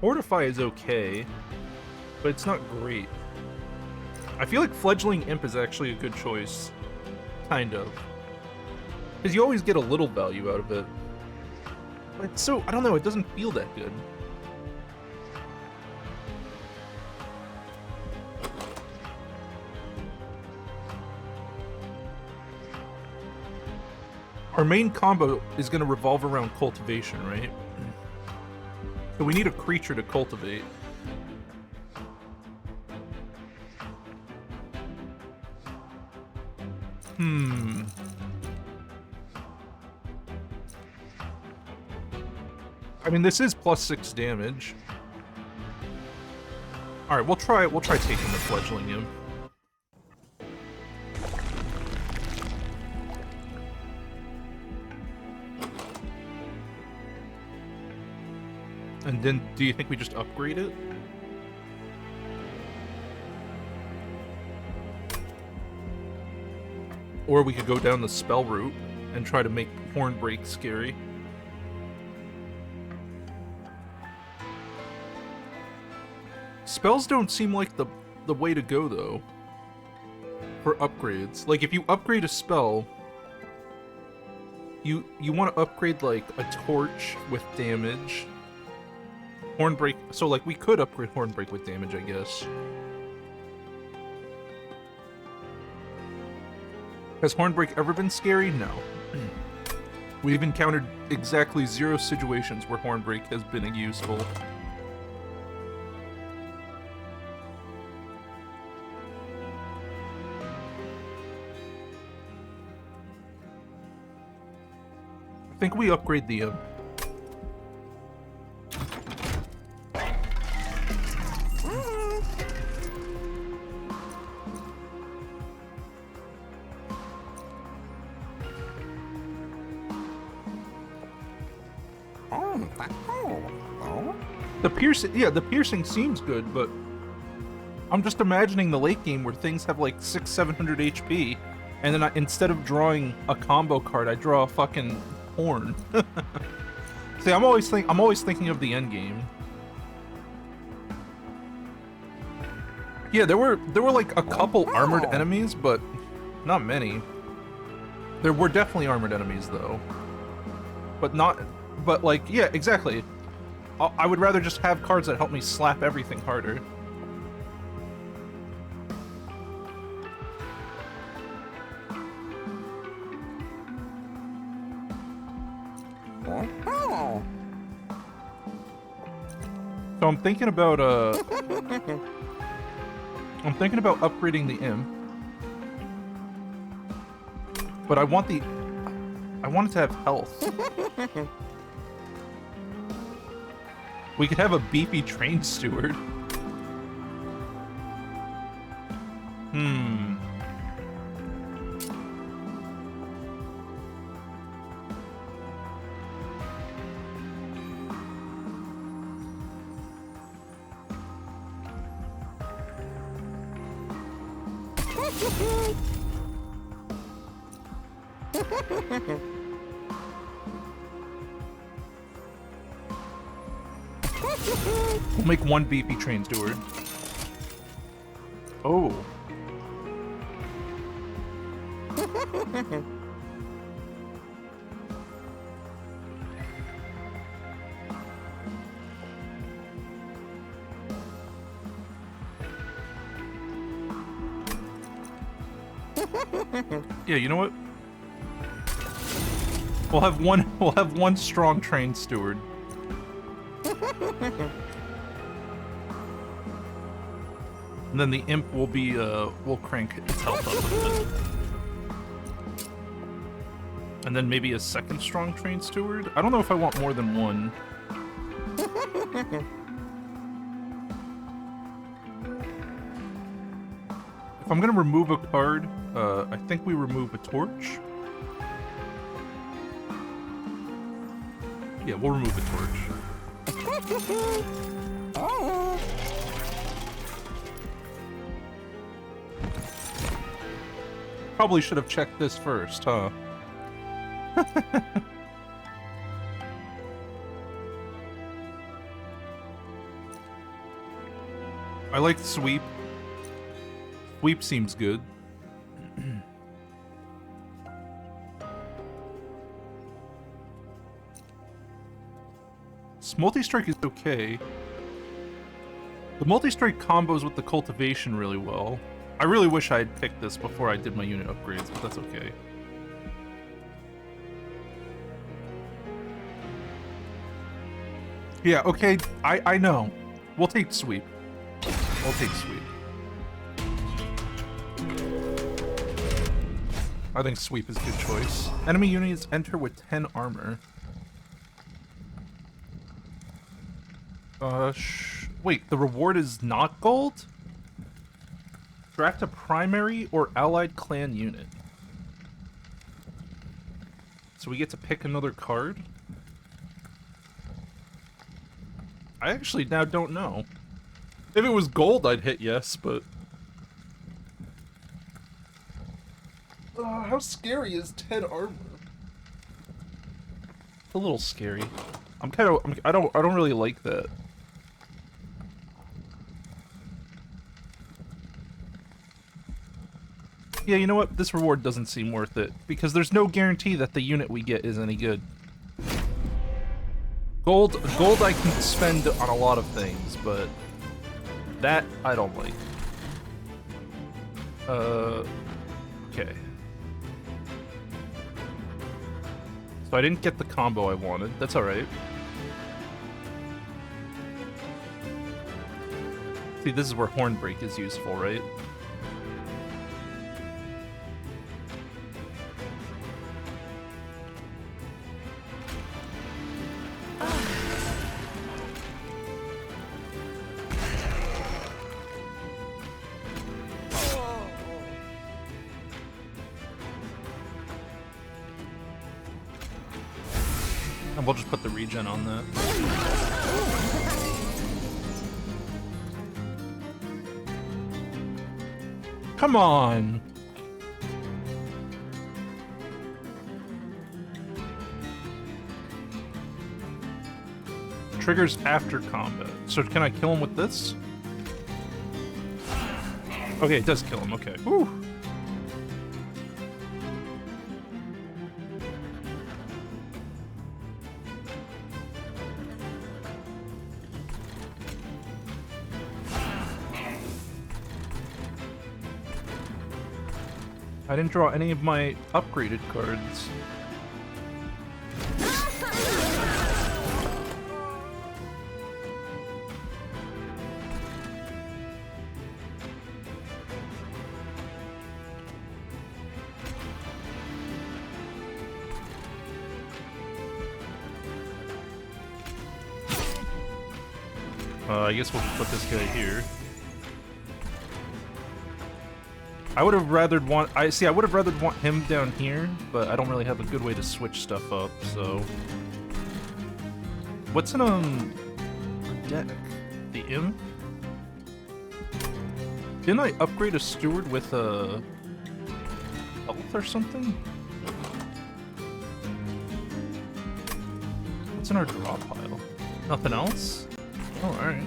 S2: Fortify is okay, but it's not great. I feel like Fledgling Imp is actually a good choice. Kind of. Because you always get a little value out of it. But it's so, I don't know, it doesn't feel that good. Our main combo is going to revolve around cultivation, right? So we need a creature to cultivate. I mean, this is +6 damage. All right, we'll try taking the Fledgling Imp. And then, do you think we just upgrade it? Or we could go down the spell route and try to make Hornbreak scary. Spells don't seem like the way to go, though, for upgrades. Like, if you upgrade a spell, you want to upgrade, like, a torch with damage. Hornbreak, so, like, we could upgrade Hornbreak with damage, I guess. Has Hornbreak ever been scary? No. We've encountered exactly 0 situations where Hornbreak has been useful. I think we upgrade the the piercing seems good, but I'm just imagining the late game where things have like 600-700 HP, and then instead of drawing a combo card, I draw a fucking horn. See, I'm always thinking of the end game. Yeah, there were like a couple armored enemies, but not many. There were definitely armored enemies though, but like, yeah, exactly. I would rather just have cards that help me slap everything harder. So I'm thinking about upgrading the Imp. But I want it to have health. We could have a beefy trained steward. We'll make one beefy train steward. Oh. Yeah, you know what? We'll have one strong trained steward. And then the Imp will be, we'll crank its health up a bit. And then maybe a second strong trained steward? I don't know if I want more than one. If I'm gonna remove a card, I think we remove a torch. Yeah, we'll remove a torch. Probably should have checked this first, huh? I like sweep. Sweep seems good. This multi-strike is okay. The multi-strike combos with the cultivation really well. I really wish I had picked this before I did my unit upgrades, but that's okay. Yeah, okay, I know. We'll take sweep. We'll take sweep. I think sweep is a good choice. Enemy units enter with 10 armor. Wait, the reward is not gold? Draft a primary or allied clan unit. So we get to pick another card? I actually now don't know. If it was gold, I'd hit yes, but...
S3: How scary is 10 armor?
S2: It's a little scary. I don't really like that. Yeah, you know what? This reward doesn't seem worth it, because there's no guarantee that the unit we get is any good. Gold I can spend on a lot of things, but that I don't like. Okay. So I didn't get the combo I wanted. That's alright. See, this is where Hornbreak is useful, right? And we'll just put the regen on that. Come on! Triggers after combat. So can I kill him with this? Okay, it does kill him, okay. Whew. I didn't draw any of my upgraded cards. I guess we'll just put this guy here. I would have rather want him down here, but I don't really have a good way to switch stuff up, so. What's in our deck? The Imp? Didn't I upgrade a steward with a health or something? What's in our draw pile? Nothing else? Oh, alright.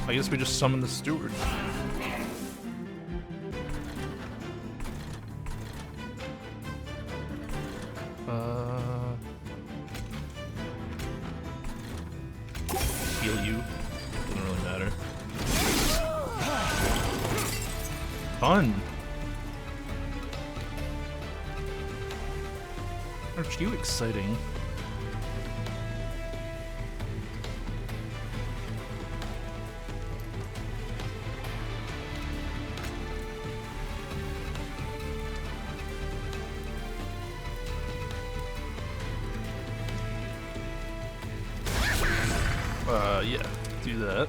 S2: I guess we just summon the steward. Heal you. Doesn't really matter. Fun! Aren't you exciting? Yeah, do that.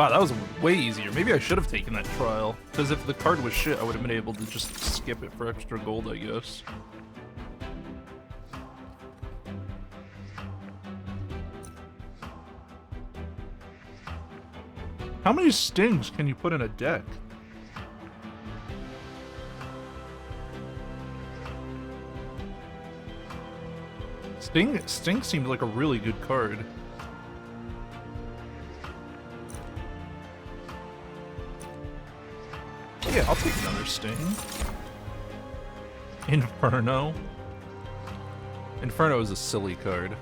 S2: Wow, that was way easier. Maybe I should have taken that trial. Because if the card was shit, I would have been able to just skip it for extra gold, I guess. How many stings can you put in a deck? Sting seems like a really good card. Yeah, I'll take another Sting. Inferno. Inferno is a silly card.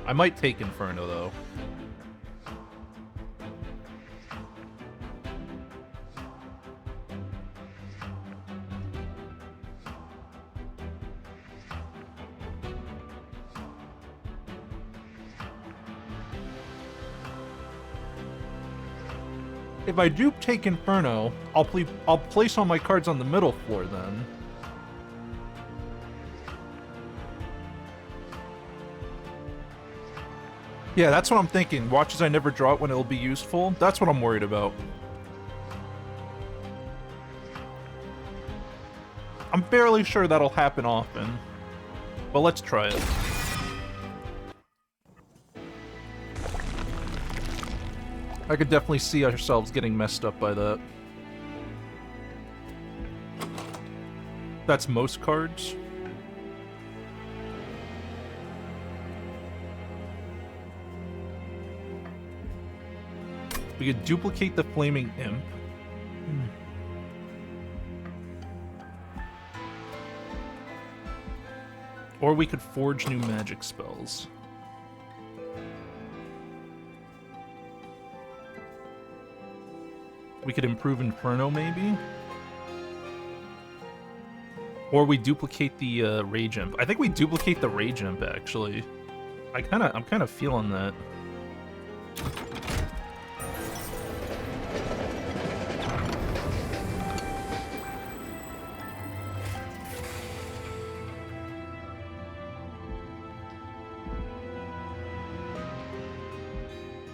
S2: I might take Inferno, though. If I do take Inferno, I'll place all my cards on the middle floor then. Yeah, that's what I'm thinking. Watch as I never draw it when it'll be useful. That's what I'm worried about. I'm fairly sure that'll happen often. But let's try it. I could definitely see ourselves getting messed up by that. That's most cards. We could duplicate the Flaming Imp. Or we could forge new magic spells. We could improve Inferno, maybe? Or we duplicate the Rage Imp. I think we duplicate the Rage Imp, actually. I'm kind of feeling that.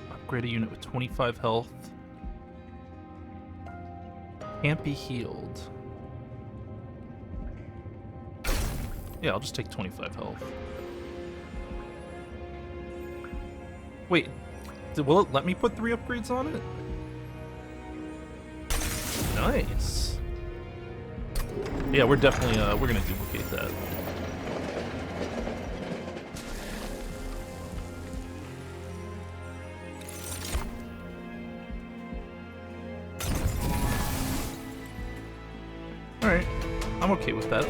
S2: Upgrade a unit with 25 health. Can't be healed. Yeah, I'll just take 25 health. Wait, will it let me put 3 upgrades on it? Nice. Yeah, we're definitely, we're gonna duplicate that. Alright, I'm okay with that.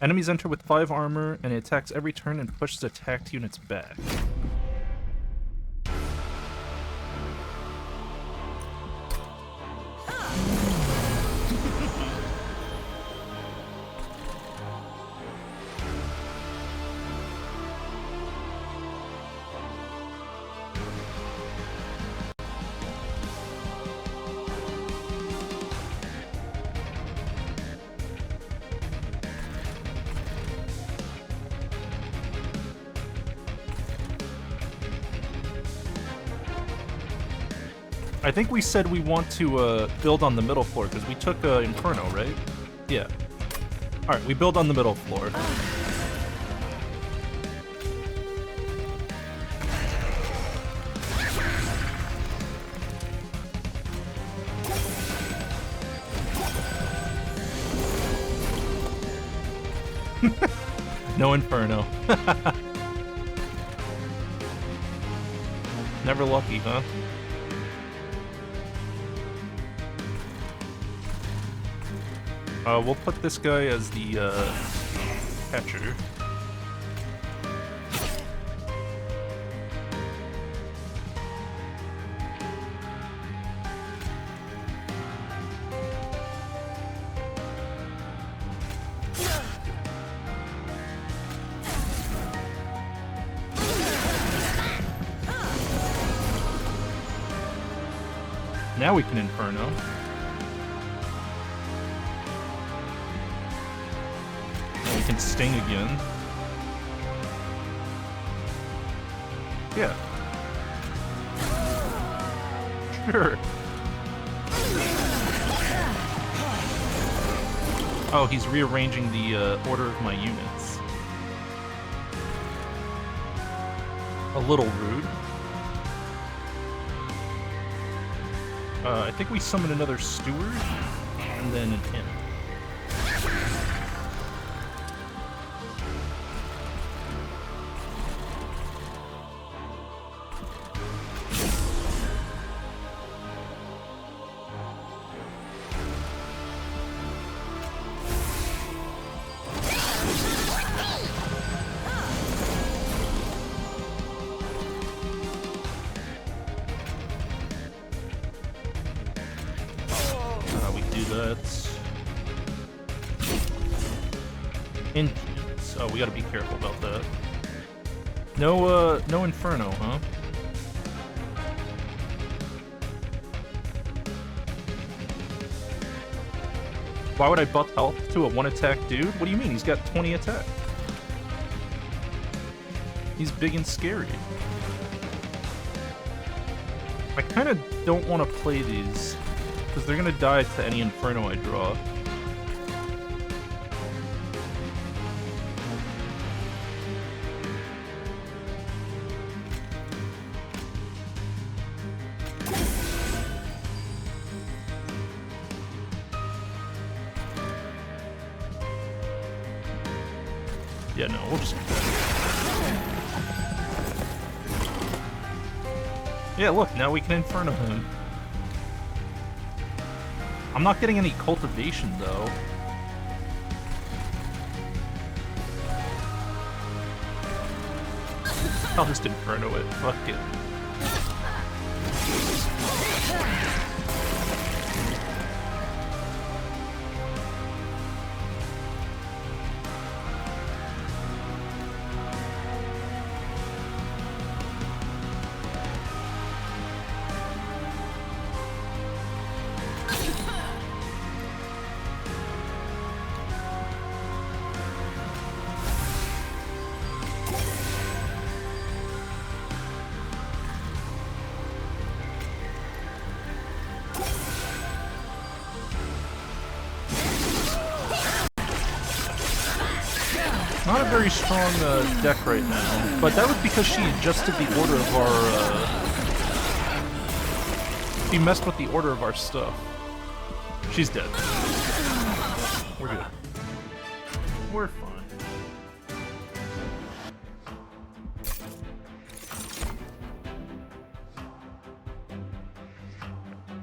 S2: Enemies enter with 5 armor, and it attacks every turn and pushes attacked units back. I think we said we want to build on the middle floor, because we took Inferno, right? Yeah. Alright, we build on the middle floor. No Inferno. Never lucky, huh? We'll put this guy as the, catcher. Now we can Inferno. can sting again. Yeah. Sure. Oh, he's rearranging the order of my units. A little rude. I think we summon another steward, and then an imp. Indians. Oh, we gotta be careful about that. No Inferno, huh? Why would I buff health to a one-attack dude? What do you mean? He's got 20 attack. He's big and scary. I kind of don't want to play these, because they're gonna die to any Inferno I draw. Yeah, no, we'll just... Yeah, look, now we can Inferno him. I'm not getting any cultivation, though. I'll just Inferno it. Fuck it. Not a very strong deck right now, but that was because she adjusted the order of our, she messed with the order of our stuff. She's dead. We're good. We're fine.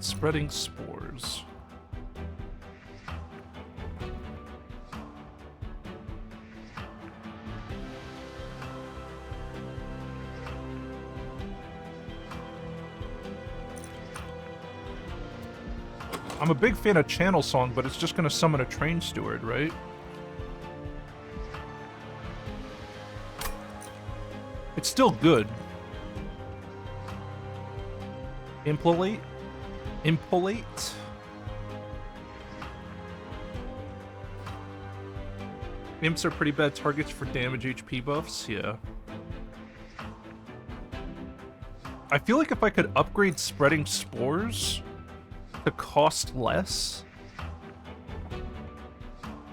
S2: Spreading spores. I'm a big fan of Channel Song, but it's just gonna summon a Train Steward, right? It's still good. Impolate? Impolate? Imps are pretty bad targets for damage HP buffs, yeah. I feel like if I could upgrade Spreading Spores to cost less,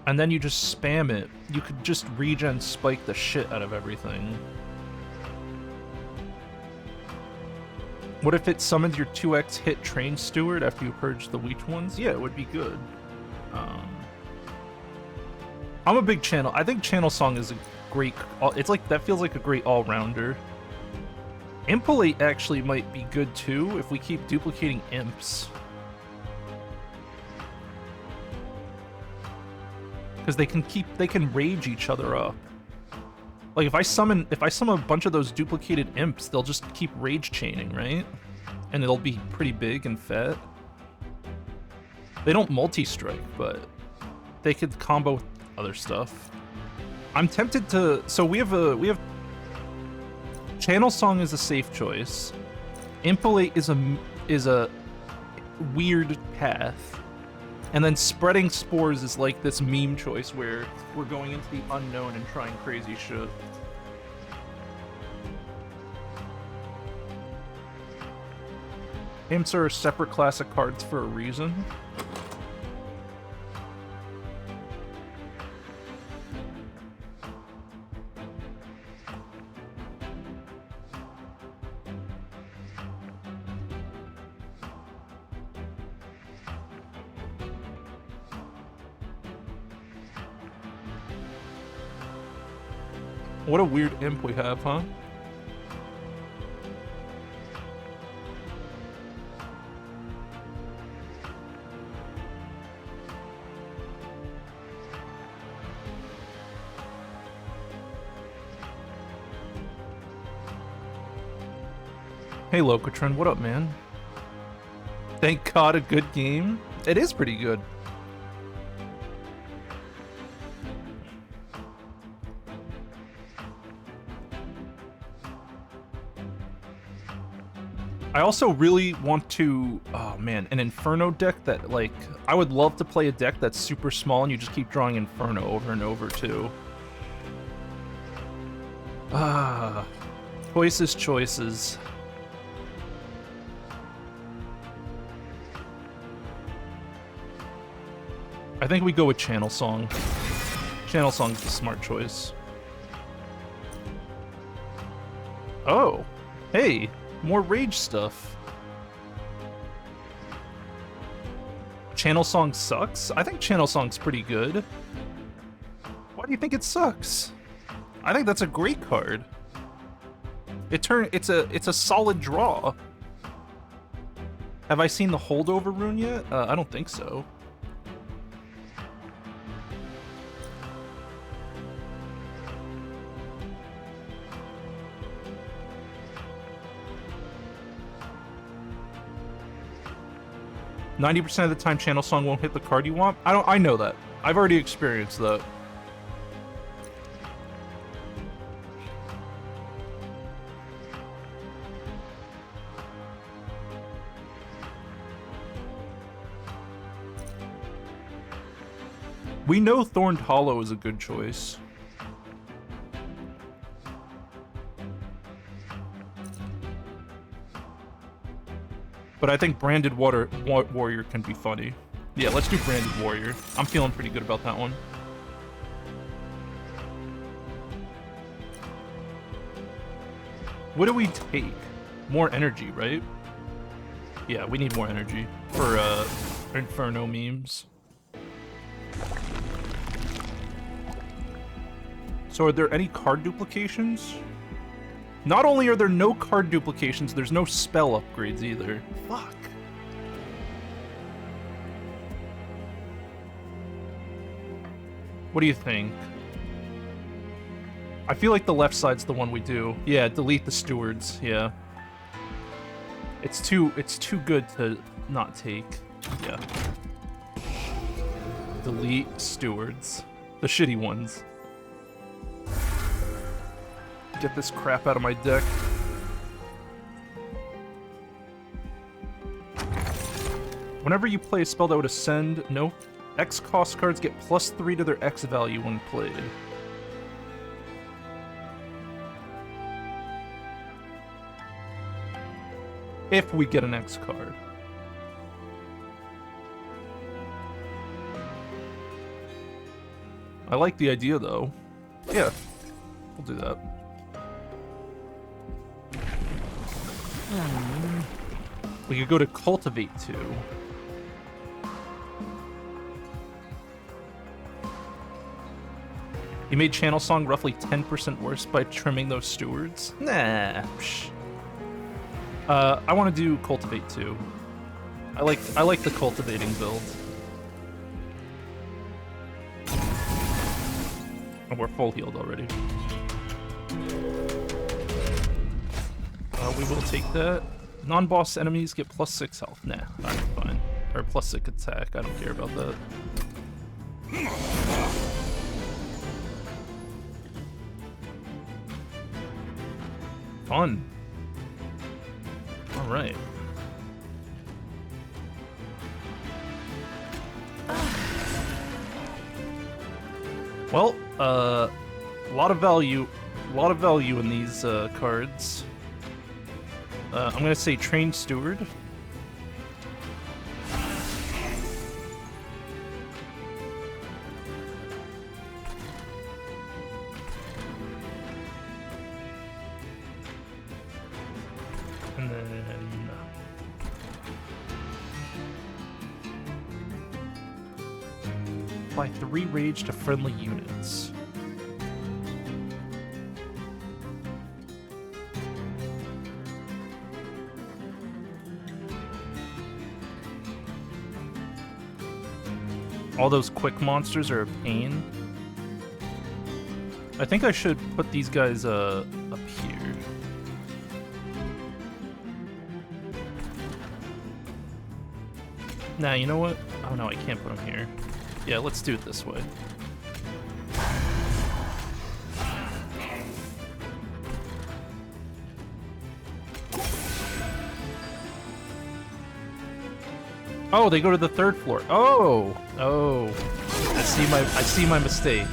S2: and then you just spam it, you could just regen spike the shit out of everything. What if it summons your 2x hit Train Steward after you purge the weak ones? Yeah, it would be good. I'm a big channel. I think Channel Song is a great... It's like, that feels like a great all-rounder. Impolate actually might be good too if we keep duplicating imps. Because they can rage each other up. Like if I summon a bunch of those duplicated imps, they'll just keep rage chaining, right? And it'll be pretty big and fat. They don't multi-strike, but they could combo with other stuff. I'm tempted to... So we have Channel Song is a safe choice. Impolate is a weird path. And then spreading spores is like this meme choice where we're going into the unknown and trying crazy shit. Imps are separate classic cards for a reason. What a weird imp we have, huh? Hey Locatron, what up, man? Thank God, a good game. It is pretty good. I also really want to, oh man, an Inferno deck that, like, I would love to play a deck that's super small and you just keep drawing Inferno over and over, too. Ah, choices. I think we go with Channel Song. Channel Song's the smart choice. Oh, hey. More rage stuff. Channel Song sucks? I think Channel Song's pretty good. Why do you think it sucks? I think that's a great card. It's a solid draw. Have I seen the holdover rune yet? I don't think so. %90 of the time Channel Song won't hit the card you want. I know that. I've already experienced that. We know Thorned Hollow is a good choice. But I think Branded Warrior can be funny. Yeah, let's do Branded Warrior. I'm feeling pretty good about that one. What do we take? More energy, right? Yeah, we need more energy for Inferno memes. So are there any card duplications? Not only are there no card duplications, there's no spell upgrades either. Fuck. What do you think? I feel like the left side's the one we do. Yeah, delete the stewards, yeah. It's too good to not take. Yeah. Delete stewards. The shitty ones. Get this crap out of my deck. Whenever you play a spell that would ascend, no X cost cards get +3 to their X value when played. If we get an X card. I like the idea though. Yeah, we'll do that. We could go to Cultivate 2. You made Channel Song roughly 10% worse by trimming those stewards? Nah. Psh. I want to do Cultivate 2. I like the cultivating build. And we're full healed already. We will take that. Non-boss enemies get +6 health. Nah, I'm fine. Or +6 attack. I don't care about that. Fun. Alright. Well, a lot of value in these cards. I'm gonna say trained steward. And then apply 3 rage to friendly units. All those quick monsters are a pain. I think I should put these guys up here. Nah, you know what? Oh no, I can't put them here. Yeah, let's do it this way. Oh, they go to the 3rd floor. Oh, oh! I see my mistake.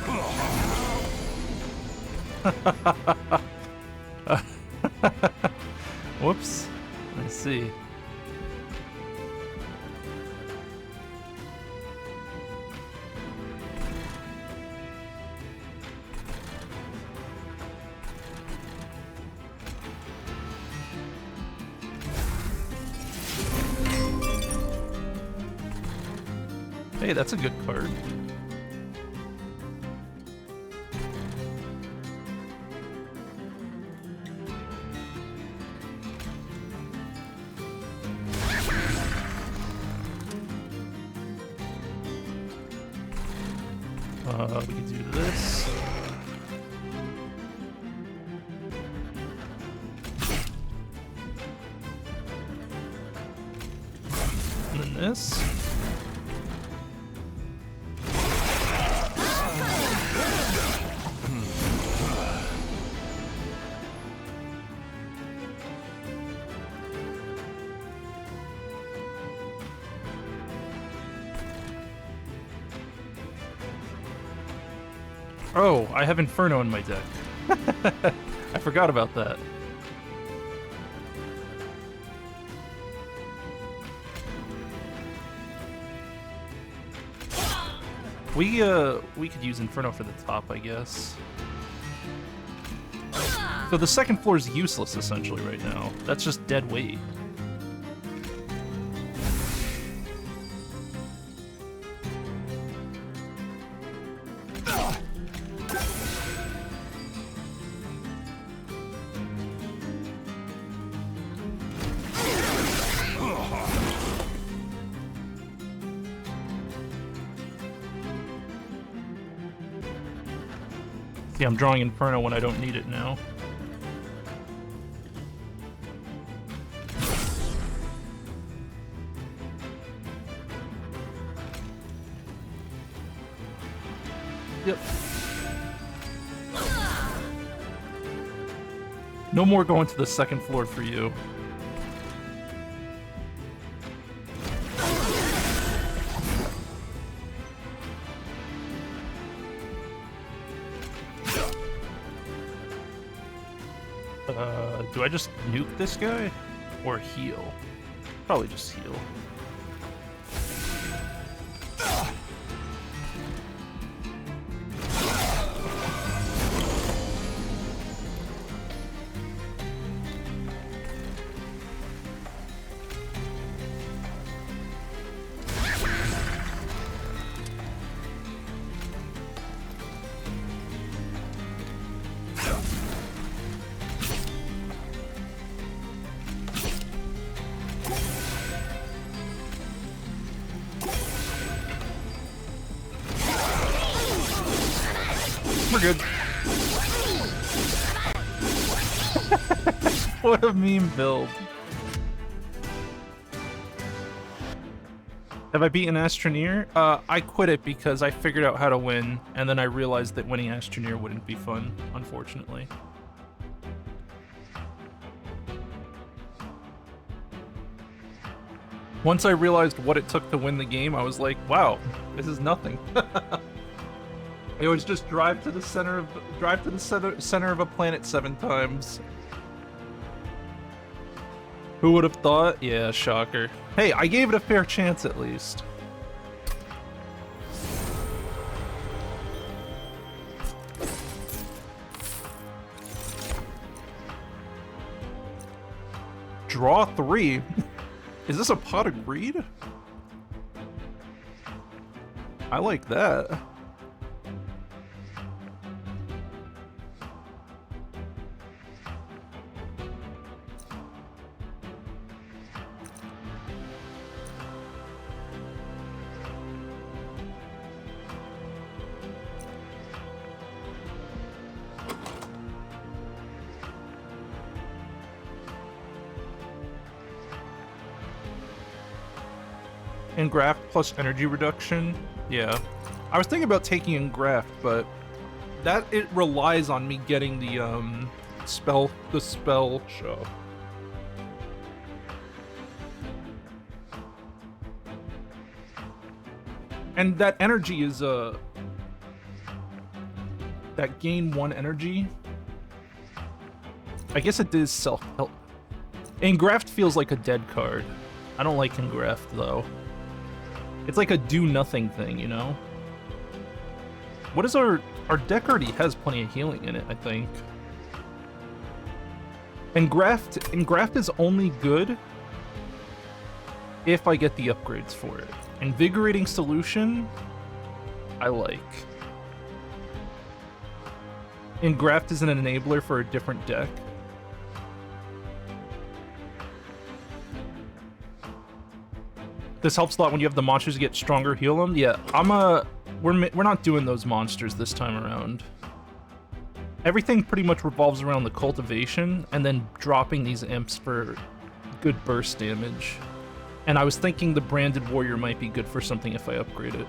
S2: Whoops! I see. Hey, that's a good card. We can do this. And then this. Oh, I have Inferno in my deck. I forgot about that. We could use Inferno for the top, I guess. So the 2nd floor is useless essentially right now. That's just dead weight. See, I'm drawing Inferno when I don't need it now. Yep. No more going to the 2nd floor for you. Do I just nuke this guy? Or heal? Probably just heal. We're good. What a meme build. Have I beaten Astroneer? I quit it because I figured out how to win, and then I realized that winning Astroneer wouldn't be fun, unfortunately. Once I realized what it took to win the game, I was like, wow, this is nothing. It was just drive to the center of a planet 7 times. Who would have thought? Yeah, shocker. Hey, I gave it a fair chance at least. Draw 3? Is this a pot of greed? I like that. Engraft plus energy reduction. Yeah. I was thinking about taking Engraft, but it relies on me getting the spell show. And that energy is that gain 1 energy. I guess it is self-help. Engraft feels like a dead card. I don't like Engraft though. It's like a do-nothing thing, you know? What is our deck already has plenty of healing in it, I think. Engraft is only good if I get the upgrades for it. Invigorating Solution, I like. Engraft is an enabler for a different deck. This helps a lot when you have the monsters get stronger, heal them. Yeah, we're not doing those monsters this time around. Everything pretty much revolves around the cultivation and then dropping these imps for good burst damage. And I was thinking the branded warrior might be good for something if I upgrade it.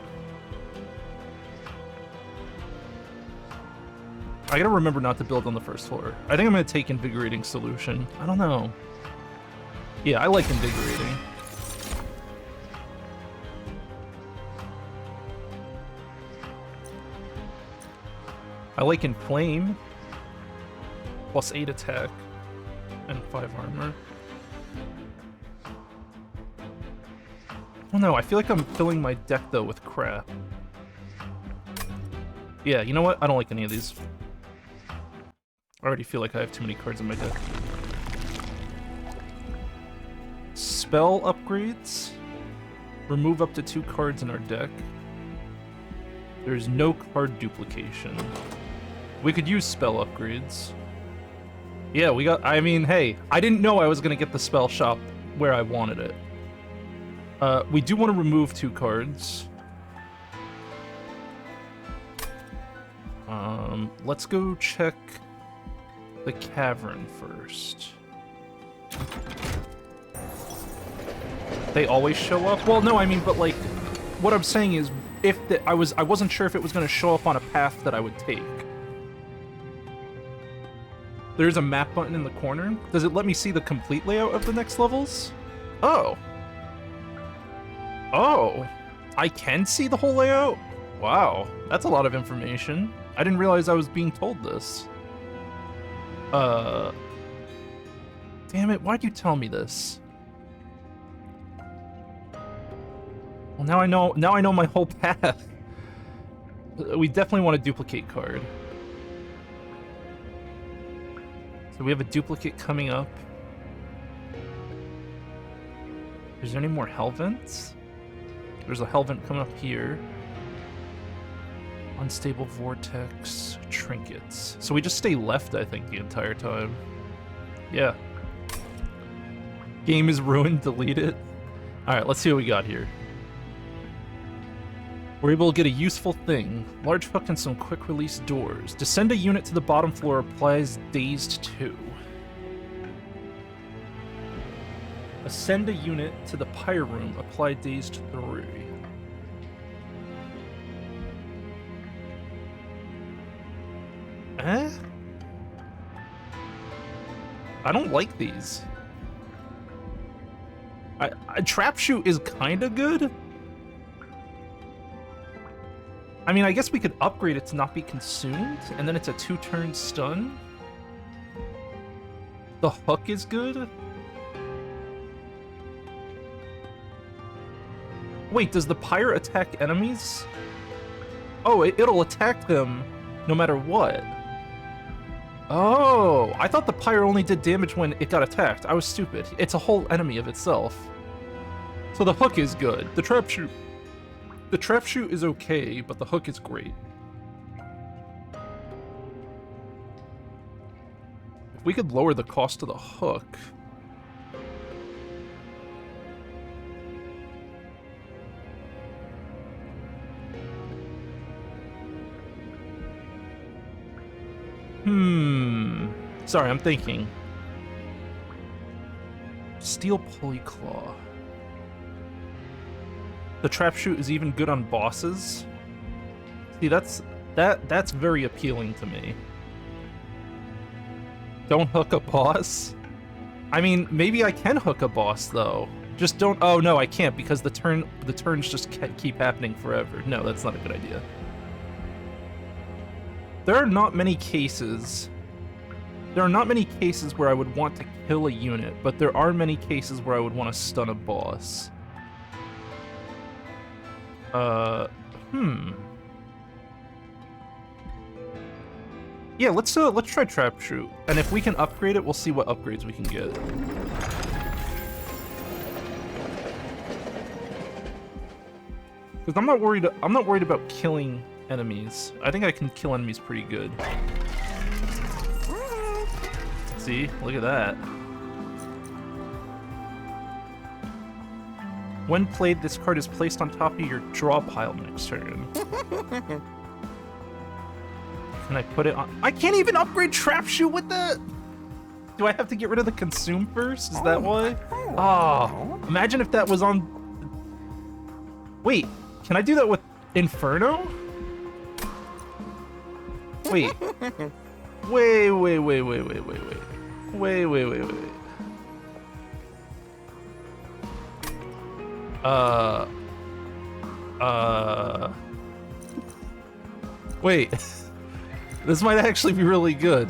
S2: I gotta remember not to build on the first floor. I think I'm gonna take Invigorating Solution. I don't know. Yeah, I like Invigorating. I like Inflame. Plus 8 attack. And 5 armor. Oh no, I feel like I'm filling my deck though with crap. Yeah, you know what? I don't like any of these. I already feel like I have too many cards in my deck. Spell upgrades. Remove up to 2 cards in our deck. There's no card duplication. We could use spell upgrades. Yeah, we got... I mean, hey, I didn't know I was going to get the spell shop where I wanted it. We do want to remove 2 cards. Let's go check the cavern first. They always show up? Well, no, I mean, but like, what I'm saying is, I wasn't sure if it was going to show up on a path that I would take. There's a map button in the corner. Does it let me see the complete layout of the next levels? Oh. Oh. I can see the whole layout? Wow. That's a lot of information. I didn't realize I was being told this. Damn it, why'd you tell me this? Well, now I know my whole path. We definitely want a duplicate card. So we have a duplicate coming up. Is there any more Hellvents? There's a Hellvent coming up here. Unstable Vortex, Trinkets. So we just stay left, I think, the entire time. Yeah. Game is ruined, delete it. Alright, let's see what we got here. We're able to get a useful thing. Large hook and some quick release doors. Descend a unit to the bottom floor, applies dazed 2. Ascend a unit to the pyre room, apply dazed 3. Eh? I don't like these. Trap shoot is kinda good. I mean, I guess we could upgrade it to not be consumed, and then it's a 2-turn stun. The hook is good. Wait, does the pyre attack enemies? Oh, it'll attack them no matter what. Oh, I thought the pyre only did damage when it got attacked. I was stupid. It's a whole enemy of itself. So the hook is good. The trap shoot is okay, but the hook is great. If we could lower the cost of the hook. Sorry, I'm thinking. Steel pulley claw. The trap shoot is even good on bosses. See, that's very appealing to me. Don't hook a boss? I mean, maybe I can hook a boss though. Just don't. Oh no, I can't because the turns just keep happening forever. No, that's not a good idea. There are not many cases where I would want to kill a unit, but there are many cases where I would want to stun a boss. Yeah, let's try trap shoot, and if we can upgrade it, we'll see what upgrades we can get. Because I'm not worried about killing enemies. I think I can kill enemies pretty good. See? Look at that. When played, this card is placed on top of your draw pile next turn. Can I put it on? I can't even upgrade trap shoot with that! Do I have to get rid of the consume first? Is that why? Oh, imagine if that was on... Wait, can I do that with Inferno? Wait. Wait. Wait. This might actually be really good.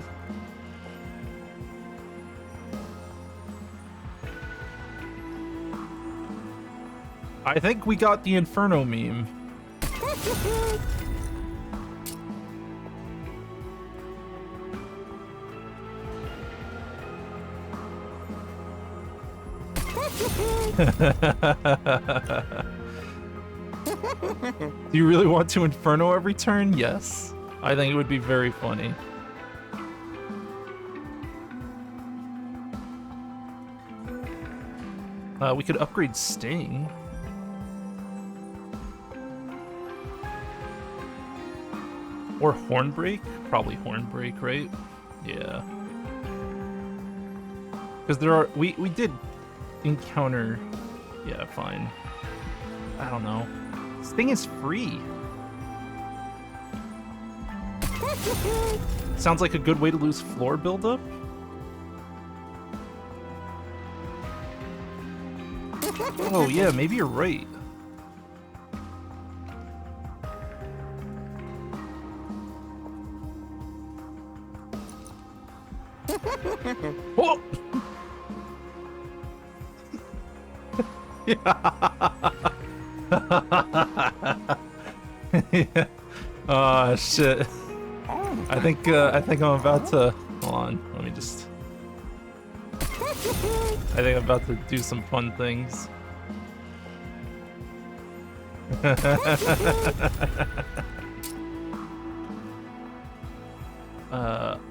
S2: I think we got the Inferno meme. Do you really want to Inferno every turn? Yes. I think it would be very funny. We could upgrade Sting. Or Hornbreak? Probably Hornbreak, right? Yeah. Because there are... We did encounter... Yeah, fine. I don't know. Sting is free. Sounds like a good way to lose floor buildup. Oh yeah, maybe you're right. Oh! Yeah. Oh shit. I think I'm about to... Hold on, let me just... I think I'm about to do some fun things.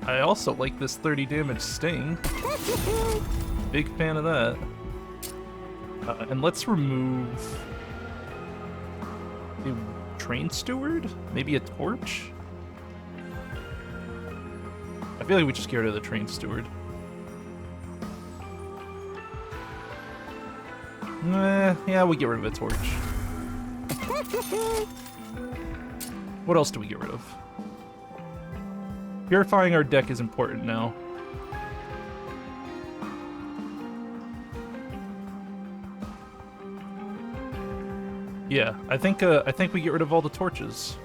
S2: I also like this 30 damage Sting. Big fan of that. And let's remove... a Train Steward? Maybe a Torch? I feel like we just get rid of the Train Steward. Yeah, we get rid of a Torch. What else do we get rid of? Purifying our deck is important now. Yeah, I think we get rid of all the torches.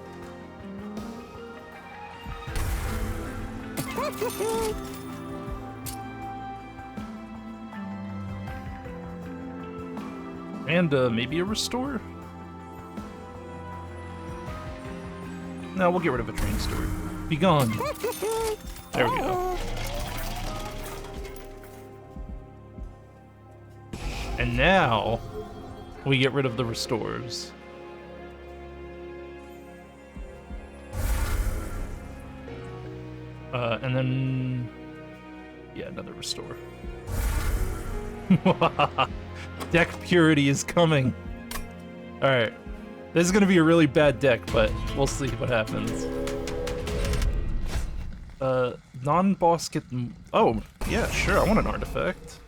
S2: And maybe a restore? No, we'll get rid of a train store. Be gone. There we go. And now we get rid of the restores. And then yeah, another restore. Deck purity is coming. All right. This is gonna be a really bad deck, but we'll see what happens. Non-boss get... Oh, yeah, sure, I want an artifact.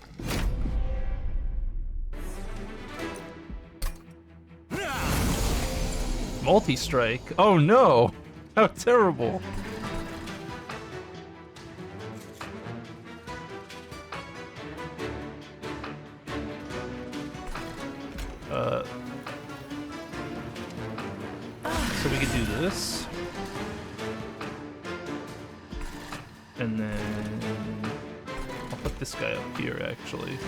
S2: Multi-strike? Oh no! How terrible! So we could do this. And then I'll put this guy up here, actually.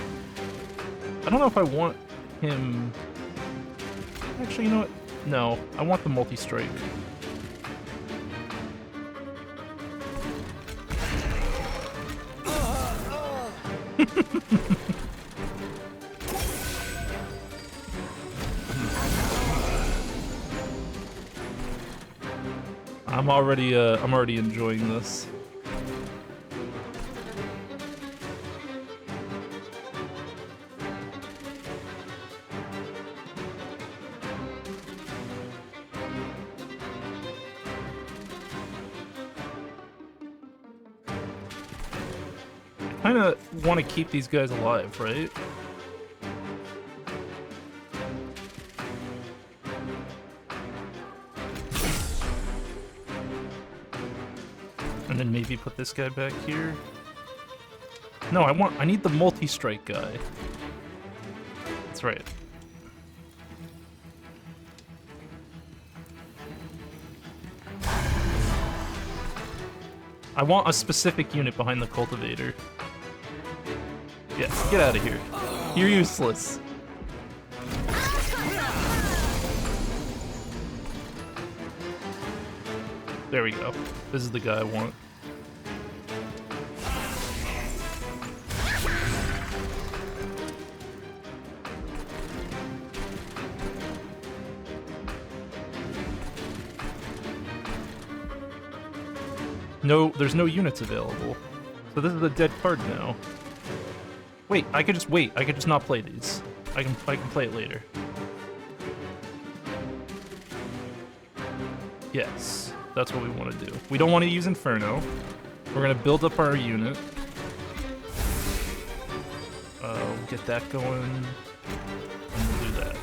S2: I don't know if I want him... Actually, you know what? No, I want the multi-strike. I'm already enjoying this. I kinda want to keep these guys alive, right? And then maybe put this guy back here. No, I need the multi-strike guy. That's right. I want a specific unit behind the cultivator. Yeah, get out of here. You're useless. There we go. This is the guy I want. No, there's no units available. So this is a dead card now. Wait, I could just wait. I could just not play these. I can play it later. Yes, that's what we want to do. We don't want to use Inferno. We're gonna build up our unit. We'll get that going, and we'll do that.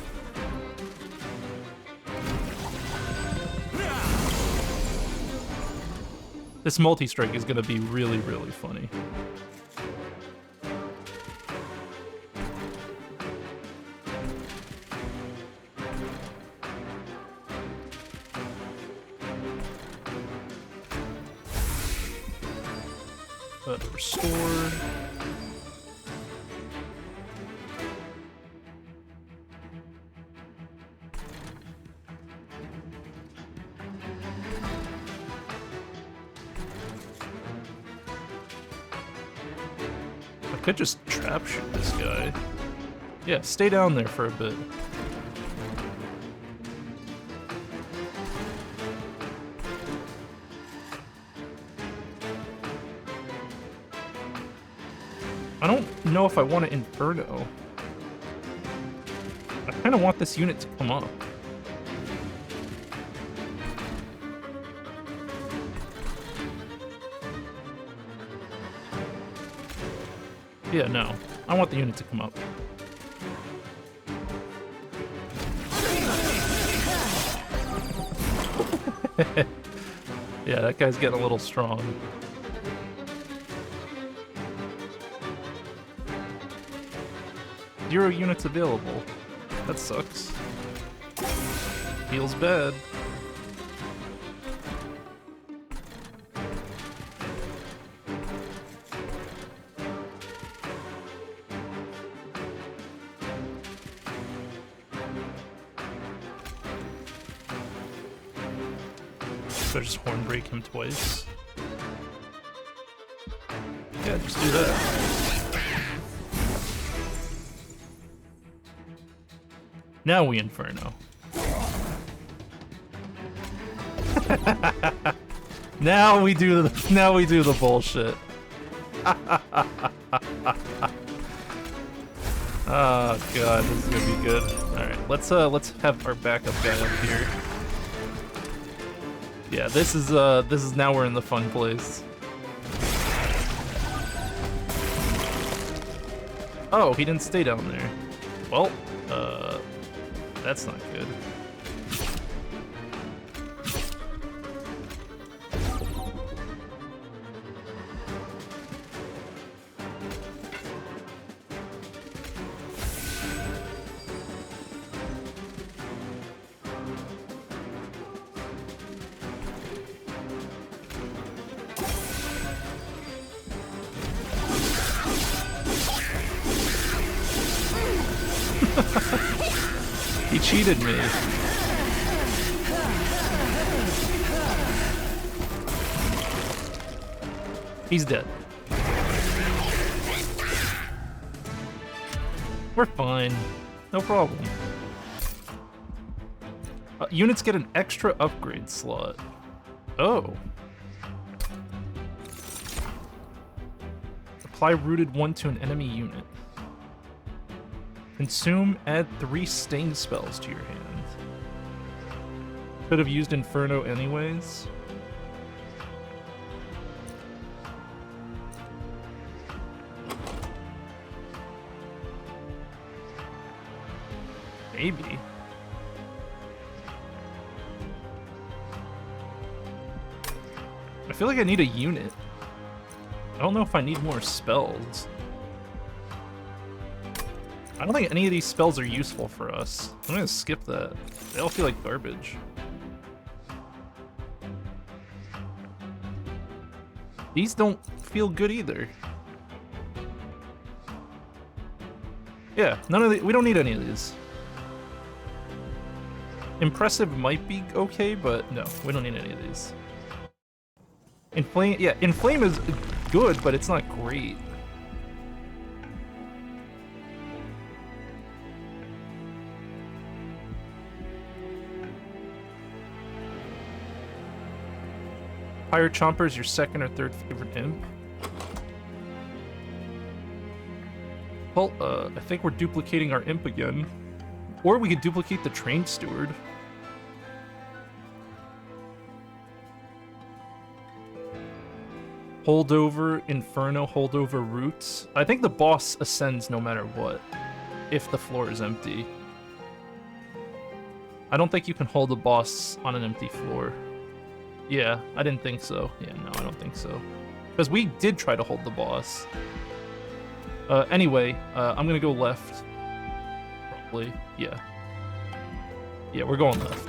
S2: This multi-strike is gonna be really, really funny. Restore. I could just trap shoot this guy. Yeah, stay down there for a bit. I don't know if I want an Inferno. I kind of want this unit to come up. Yeah, no. I want the unit to come up. Yeah, that guy's getting a little strong. Zero units available. That sucks. Feels bad. So just horn break him twice. Yeah, just do that. Now we Inferno. Now we do the bullshit. Oh god, this is gonna be good. Alright, let's have our backup guy up here. Yeah, this is now we're in the fun place. Oh, he didn't stay down there. Well, that's not good. He cheated me. He's dead. We're fine. No problem. Units get an extra upgrade slot. Oh. Apply rooted 1 to an enemy unit. Consume, add 3 sting spells to your hand. Could have used Inferno anyways. Maybe. I feel like I need a unit. I don't know if I need more spells. I don't think any of these spells are useful for us. I'm gonna skip that. They all feel like garbage. These don't feel good either. Yeah, none of the, we don't need any of these. Impressive might be okay, but no, we don't need any of these. Inflame, yeah, Inflame is good, but it's not great. Fire Chomper is your second or third favorite imp. Well, I think we're duplicating our imp again. Or we could duplicate the Trained Steward. Holdover, Inferno, Holdover, Roots. I think the boss ascends no matter what, if the floor is empty. I don't think you can hold a boss on an empty floor. Yeah, I didn't think so. Yeah, no, I don't think so. Because we did try to hold the boss. Anyway, I'm gonna go left. Probably, yeah. Yeah, we're going left.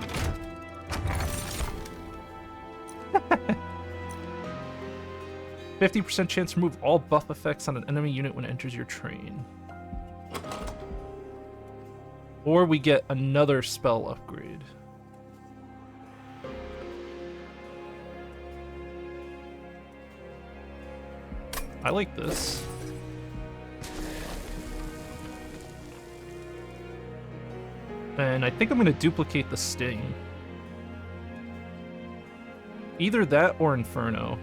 S2: 50% chance to remove all buff effects on an enemy unit when it enters your train. Or we get another spell upgrade. I like this. And I think I'm going to duplicate the Sting. Either that or Inferno.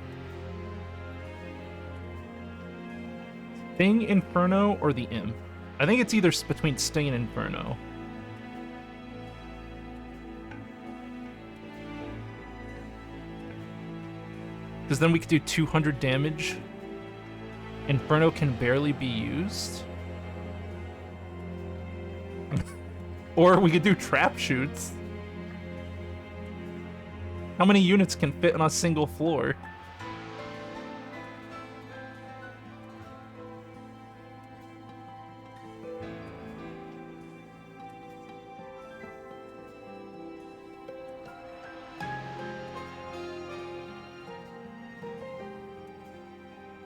S2: Sting, Inferno, or the Imp. I think it's either between Sting and Inferno. Because then we could do 200 damage. Inferno can barely be used. Or we could do trap shoots. How many units can fit on a single floor?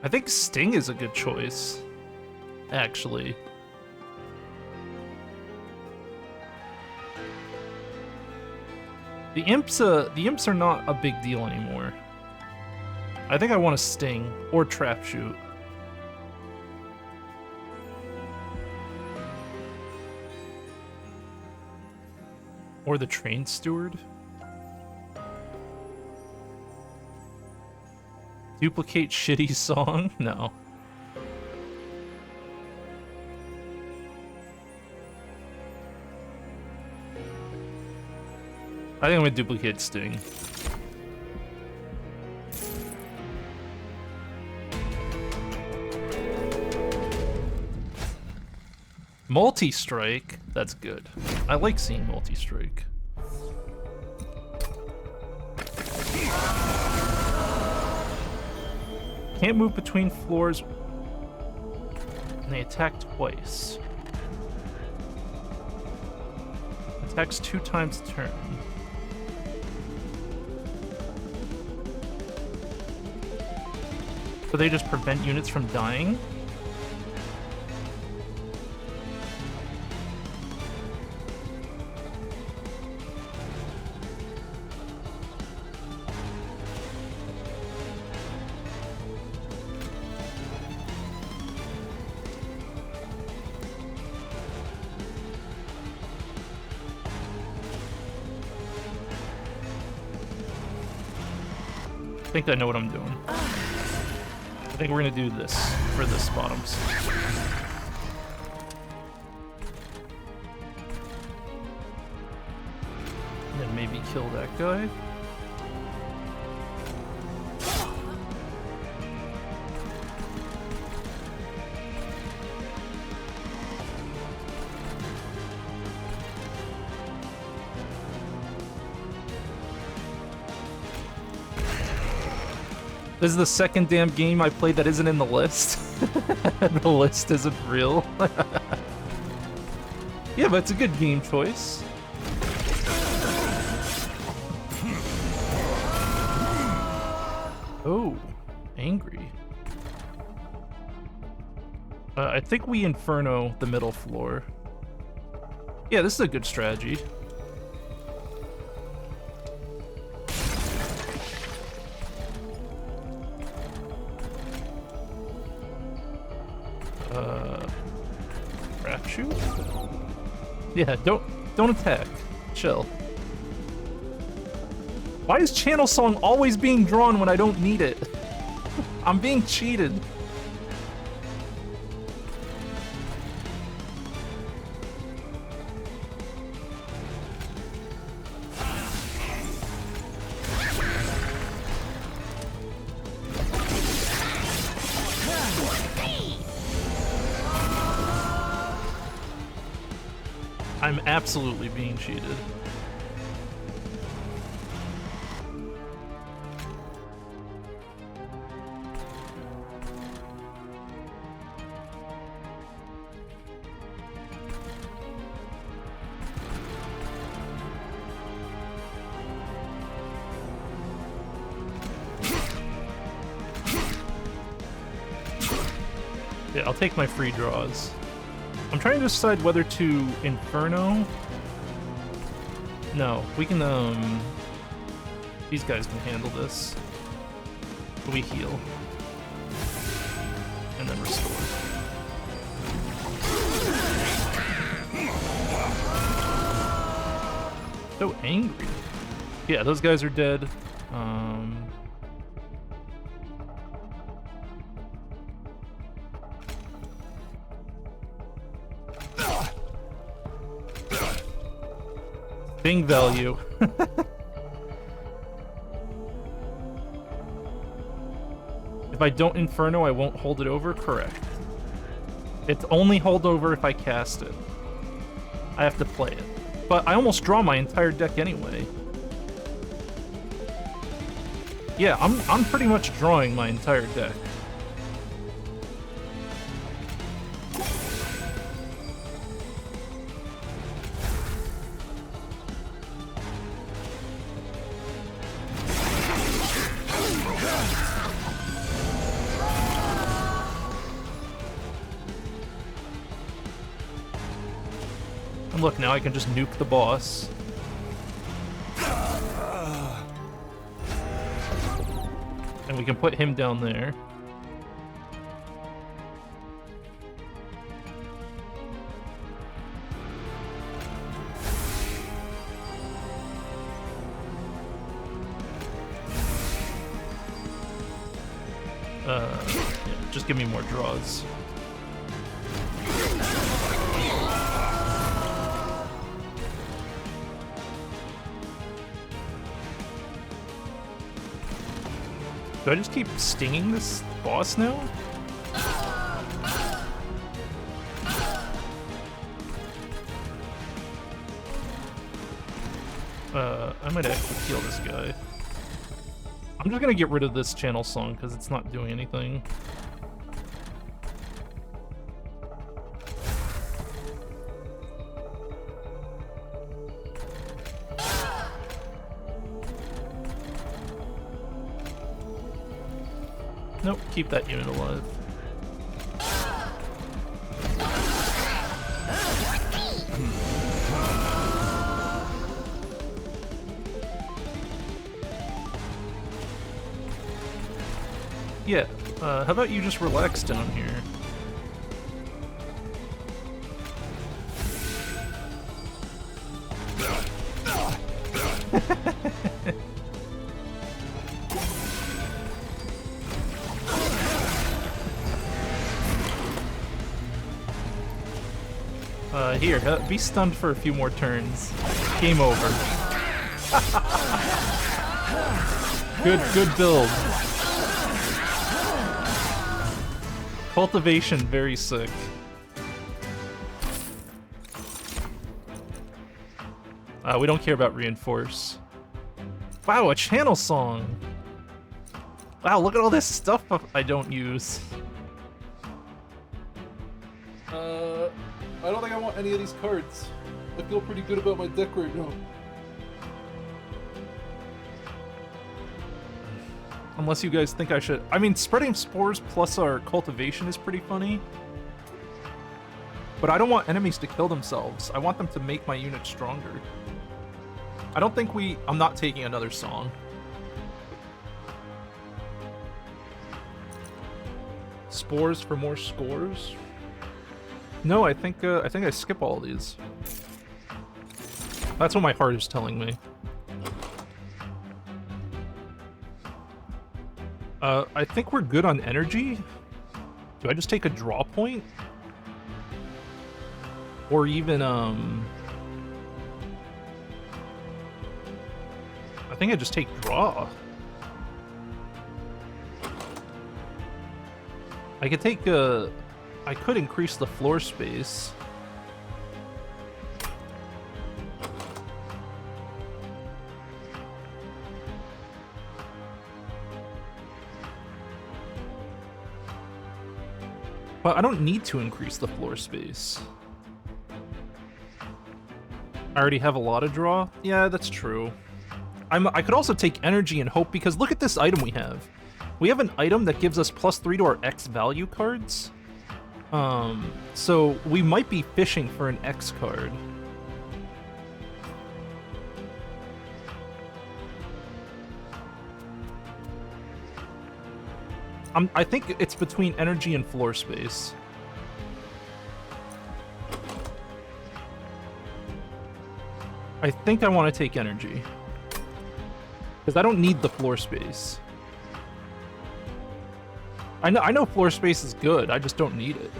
S2: I think Sting is a good choice, actually. The imps are not a big deal anymore. I think I want to sting or trap shoot. Or the train steward. Duplicate shitty song? No. I think I'm gonna duplicate Sting. Multi-strike? That's good. I like seeing multi-strike. Can't move between floors. And they attack twice. Attacks 2 times a turn. So they just prevent units from dying? I think I know what I'm doing. I think we're gonna do this for this bottoms. And then maybe kill that guy. This is the second damn game I played that isn't in the list. The list isn't real. Yeah, but it's a good game choice. Oh, angry. I think we Inferno the middle floor. Yeah, this is a good strategy. Trap shoot? Yeah, don't attack. Chill. Why is channel song always being drawn when I don't need it? I'm being cheated. I'm absolutely being cheated. Yeah, I'll take my free draws. I'm trying to decide whether to Inferno. No, we can, these guys can handle this. We heal. And then restore. So angry. Yeah, those guys are dead. Bing value. If I don't Inferno, I won't hold it over? Correct. It's only hold over if I cast it. I have to play it. But I almost draw my entire deck anyway. Yeah, I'm pretty much drawing my entire deck. And look, now I can just nuke the boss. We can put him down there. Yeah, just give me more draws. Do I just keep stinging this boss now? I might actually kill this guy. I'm just gonna get rid of this channel song because it's not doing anything. Nope, keep that unit alive. Yeah, how about you just relax down here? Here, be stunned for a few more turns. Game over. Good build. Cultivation, very sick. We don't care about reinforce. Wow, a channel song. Wow, look at all this stuff I don't use.
S3: I don't think I want any of these cards. I feel pretty good about my deck right now.
S2: Unless you guys think I should... I mean, spreading spores plus our cultivation is pretty funny. But I don't want enemies to kill themselves. I want them to make my unit stronger. I don't think we... I'm not taking another song. Spores for more scores? No, I think I skip all these. That's what my heart is telling me. I think we're good on energy. Do I just take a draw point? Or even, I think I just take draw. I could take, I could increase the floor space. But I don't need to increase the floor space. I already have a lot of draw? Yeah, that's true. I could also take energy and hope, because look at this item we have. We have an item that gives us +3 to our X value cards. So we might be fishing for an X card. I think it's between energy and floor space. I think I want to take energy. Because I don't need the floor space. I know floor space is good, I just don't need it.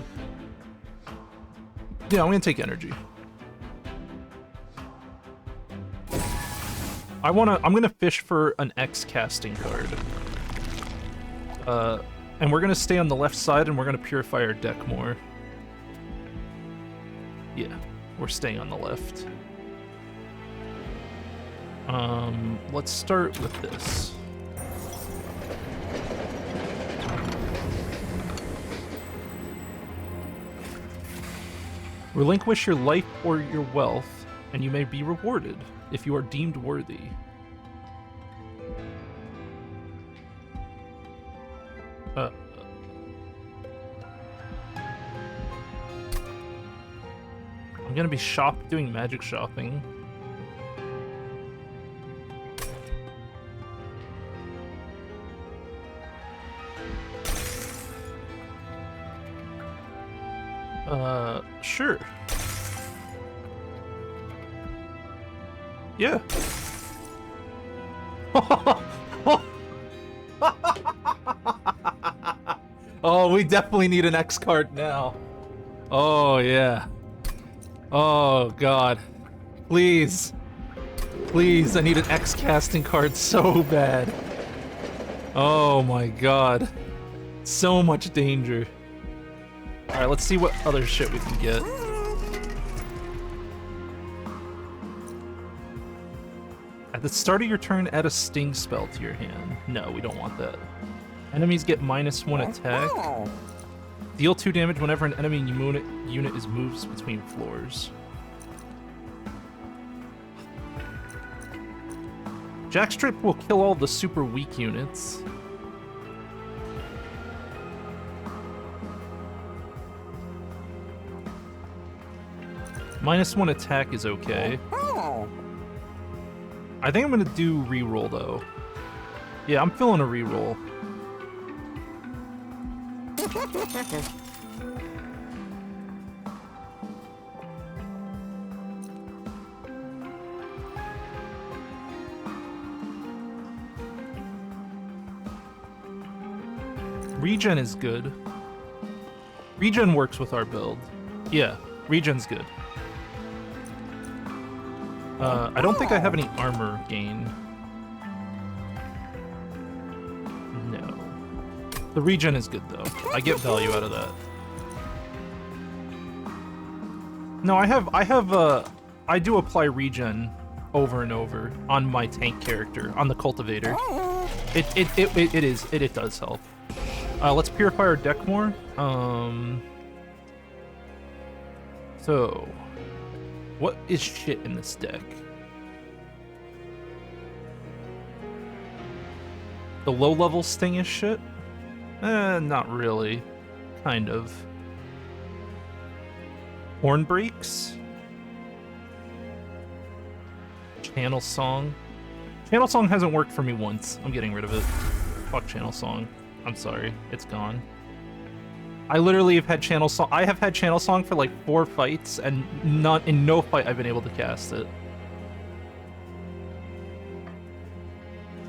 S2: Yeah, I'm gonna take energy. I'm gonna fish for an X casting card. And we're gonna stay on the left side and we're gonna purify our deck more. Yeah, we're staying on the left. Let's start with this. Relinquish your life or your wealth, and you may be rewarded if you are deemed worthy. I'm gonna be doing magic shopping. Sure. Yeah. Oh, we definitely need an X card now. Oh, yeah. Oh, God. Please. Please, I need an X casting card so bad. Oh my God. So much danger. Alright, let's see what other shit we can get. At the start of your turn, add a sting spell to your hand. No, we don't want that. Enemies get -1 attack. Deal 2 damage whenever an enemy unit is moves between floors. Jackstrip will kill all the super weak units. -1 attack is okay. I think I'm gonna do reroll though. Yeah, I'm feeling a reroll. Regen is good. Regen works with our build. Yeah, regen's good. I don't think I have any armor gain. No. The regen is good though. I get value out of that. No, I do apply regen over and over on my tank character, on the cultivator. It does help. Let's purify our deck more. So, what is shit in this deck? The low-level sting is shit? Not really. Kind of. Horn breaks? Channel Song? Channel Song hasn't worked for me once. I'm getting rid of it. Fuck Channel Song. I'm sorry. It's gone. I literally have had Channel Song. I have had Channel Song for like 4 fights, and in no fight I've been able to cast it.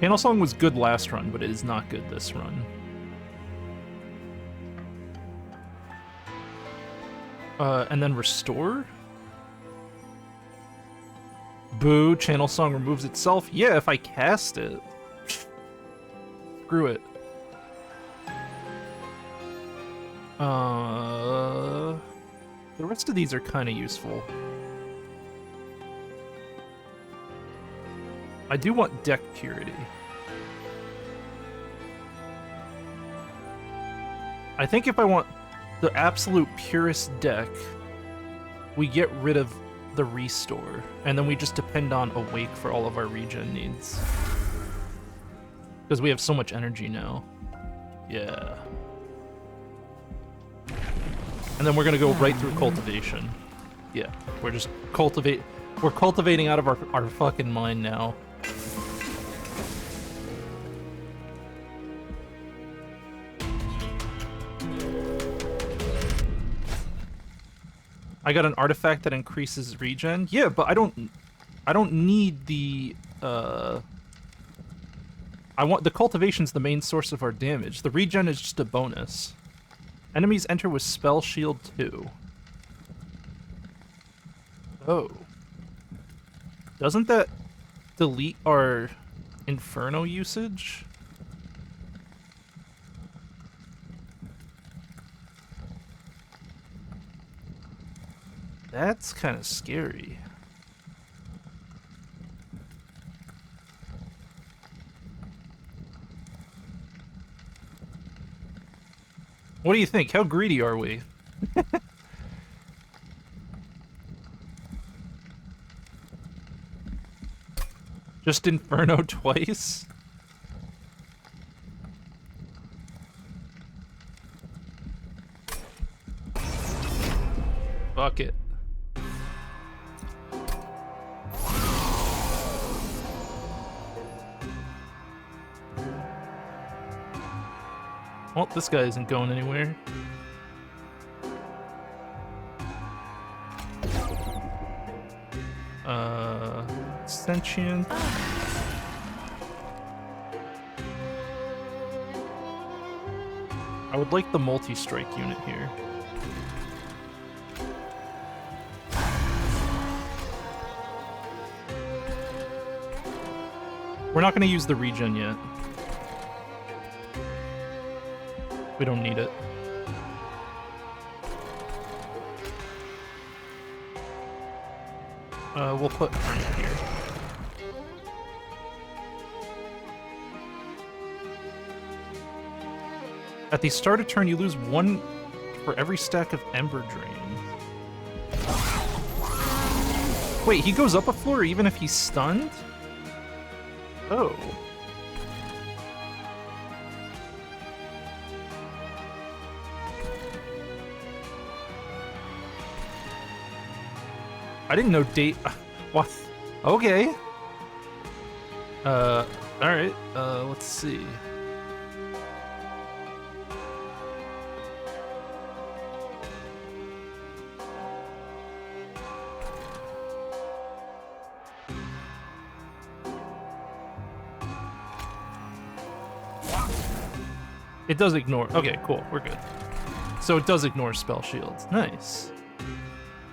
S2: Channel Song was good last run, but it is not good this run. And then Restore? Boo, Channel Song removes itself? Yeah, if I cast it. Screw it. The rest of these are kind of useful. I do want deck purity. I think if I want the absolute purest deck, we get rid of the restore, and then we just depend on Awake for all of our regen needs. Because we have so much energy now. Yeah. And then we're gonna go right through cultivation. Yeah, we're just we're cultivating out of our fucking mind now. I got an artifact that increases regen. Yeah, but I don't need the I want the cultivation's the main source of our damage. The regen is just a bonus. Enemies enter with spell shield 2. Oh. Doesn't that delete our Inferno usage? That's kind of scary. What do you think? How greedy are we? Just Inferno twice? Fuck it. Well, this guy isn't going anywhere. sentient. I would like the multi-strike unit here. We're not going to use the regen yet. We don't need it. We'll put Arnie here. At the start of turn, you lose 1 for every stack of Ember Drain. Wait, he goes up a floor even if he's stunned? Oh. I didn't know date. What? Okay. Alright. Let's see. It does ignore. Okay, cool. We're good. So it does ignore spell shields. Nice.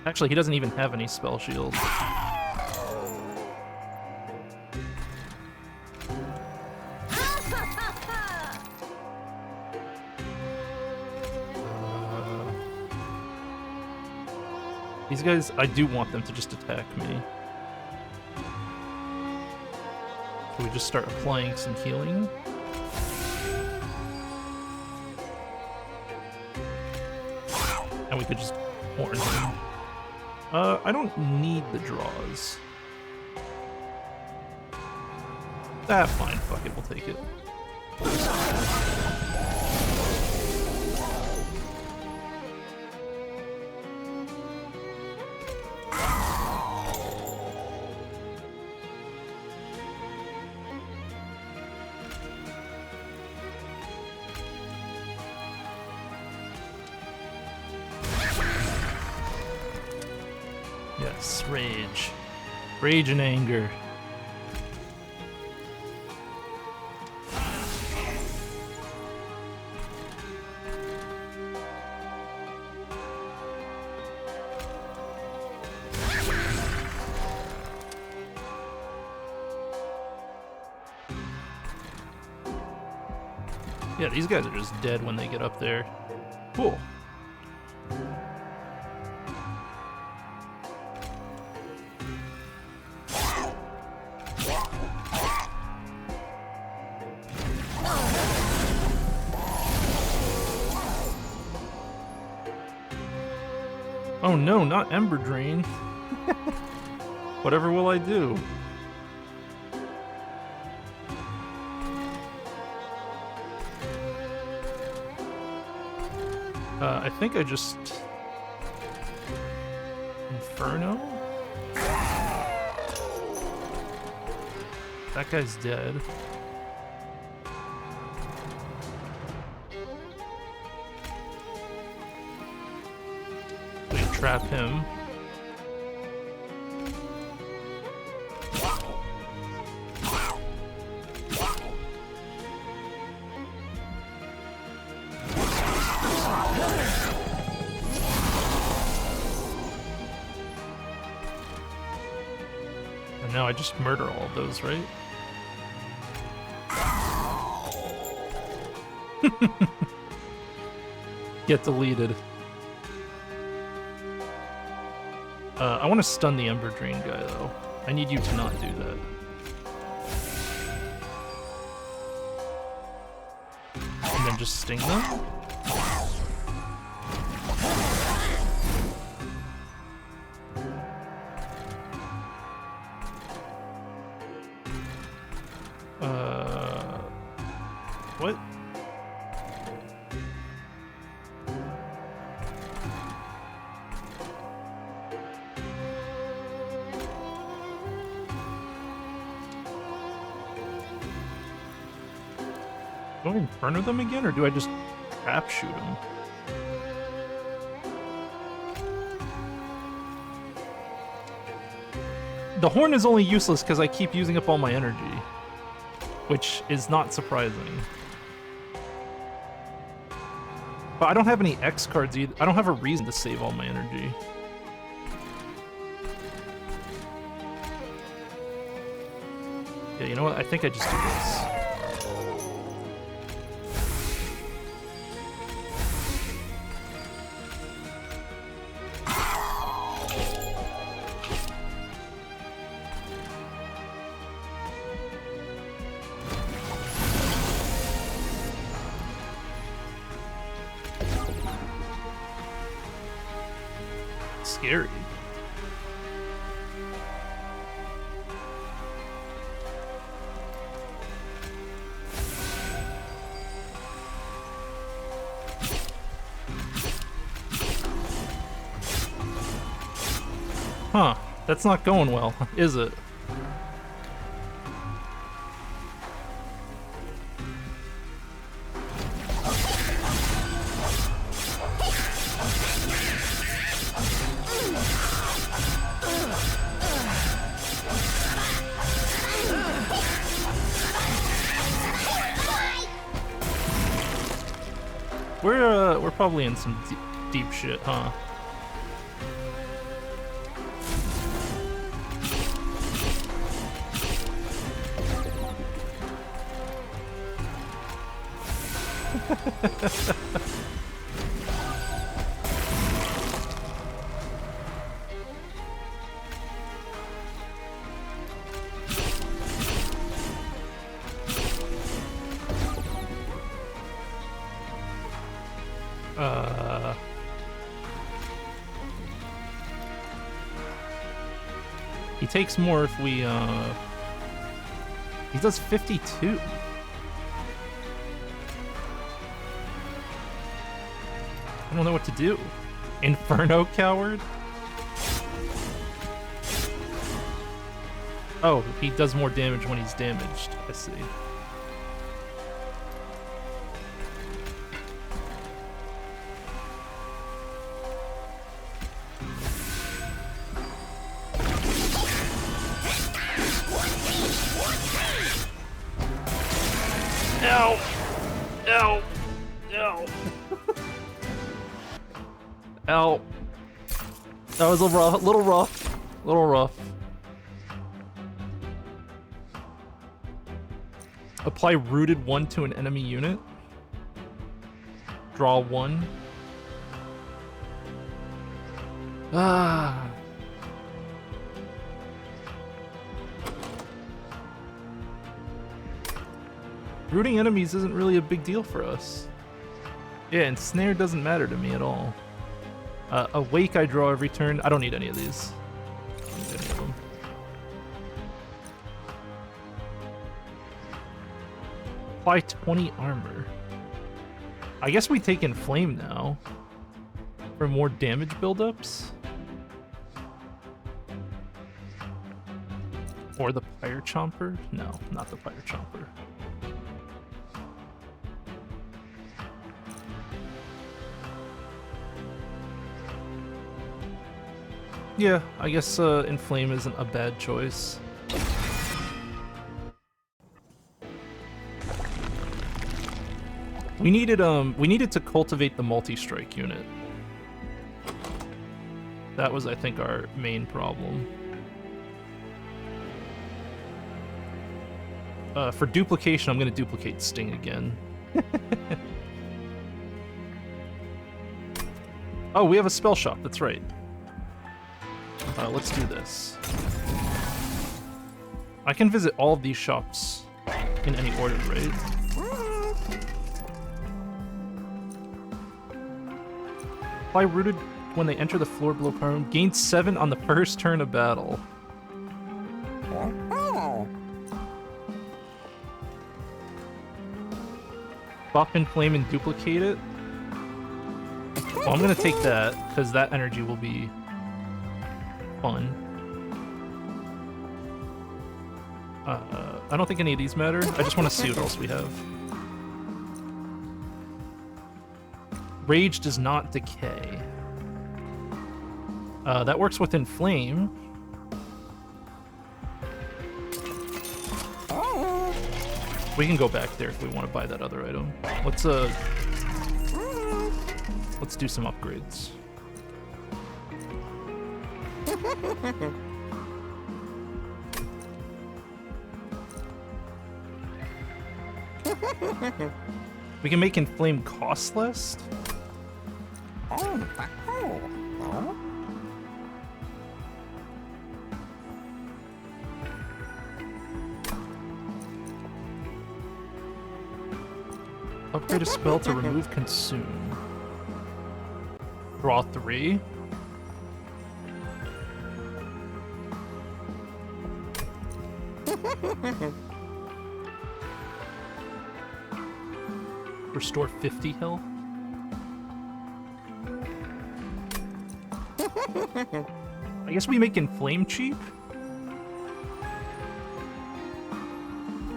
S2: Actually, he doesn't even have any spell shields. These guys, I do want them to just attack me. So we just start applying some healing. And we could just warn him. I don't need the draws. Ah, fine. Fuck it. We'll take it. Yes, rage. Rage and anger. Yeah, these guys are just dead when they get up there. Cool. Oh no, not Ember Drain. Whatever will I do? I think I just... Inferno? That guy's dead. We trap him. And now I just murder all of those, right? Get deleted. I want to stun the Ember Drain guy, though. I need you to not do that. And then just sting them? What? Do I Inferno them again, or do I just trap shoot them? The horn is only useless because I keep using up all my energy, which is not surprising. But I don't have any X cards either. I don't have a reason to save all my energy. Yeah, you know what? I think I just do this. Scary. Huh, that's not going well, is it? We're probably in some deep shit, huh? He takes more if we, he does 52. I don't know what to do. Inferno Coward? Oh, he does more damage when he's damaged. I see. Ow! Ow! Ow! Ow. That was a little rough. Little rough. Apply rooted 1 to an enemy unit. Draw 1. Ah. Rooting enemies isn't really a big deal for us. Yeah, and snare doesn't matter to me at all. Awake I draw every turn. I don't need any of these. I don't need any of them. Apply 20 armor. I guess we take Inflame now. For more damage buildups. Or the Pyre Chomper? No, not the Pyre Chomper. Yeah, I guess Inflame isn't a bad choice. We needed to cultivate the multi-strike unit. That was, I think, our main problem. For duplication, I'm gonna duplicate Sting again. Oh, we have a spell shop, that's right. Let's do this. I can visit all of these shops in any order, right? Apply rooted when they enter the floor below power room. Gain 7 on the first turn of battle. Buff Inflame and duplicate it. Well, I'm gonna take that, because that energy will be fun. I don't think any of these matter. I just want to see what else we have. Rage does not decay. That works with Inflame. We can go back there if we want to buy that other item. Let's do some upgrades. We can make Inflame cost less? Upgrade a spell to remove consume. Draw 3. Restore 50 health. I guess we make Inflame cheap?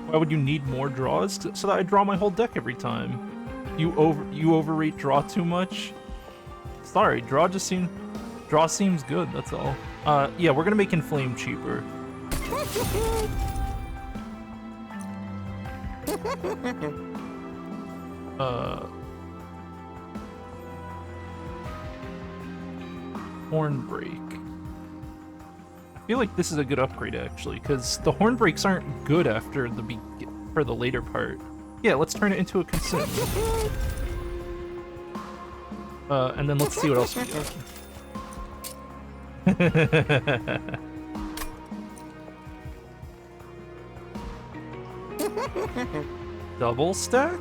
S2: Why would you need more draws? So that I draw my whole deck every time. You overrate draw too much? Sorry, draw seems good, that's all. Yeah, we're gonna make Inflame cheaper. Hornbreak. I feel like this is a good upgrade actually, because the Hornbreaks aren't good after for the later part. Yeah, let's turn it into a consume. And then let's see what else we got. Double stack?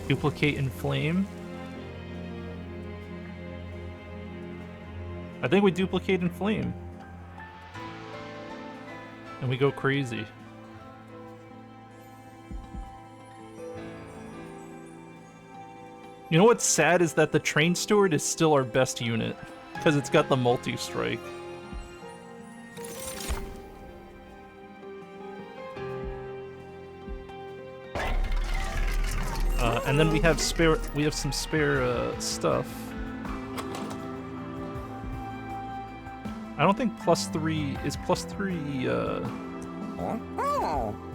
S2: Duplicate Inflame. I think we duplicate Inflame. And we go crazy. You know what's sad is that the Train Steward is still our best unit, because it's got the multi-strike. And then we have some spare stuff. I don't think +3 is +3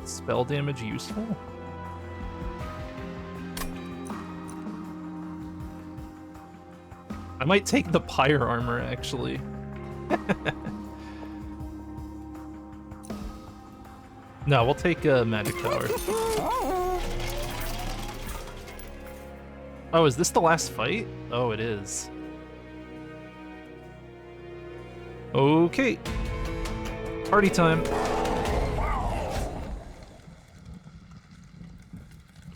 S2: spell damage useful. I might take the Pyre Armor, actually. No, we'll take Magic Tower. Oh, is this the last fight? Oh, it is. Okay. Party time.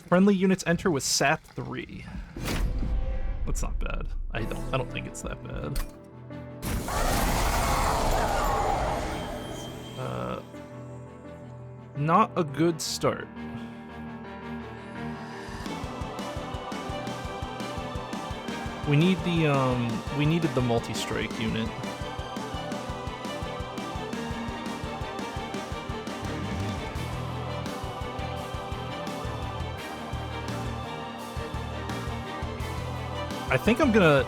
S2: Friendly units enter with SAT 3. That's not bad. I don't think it's that bad. Not a good start. We needed the multi-strike unit. I think I'm gonna...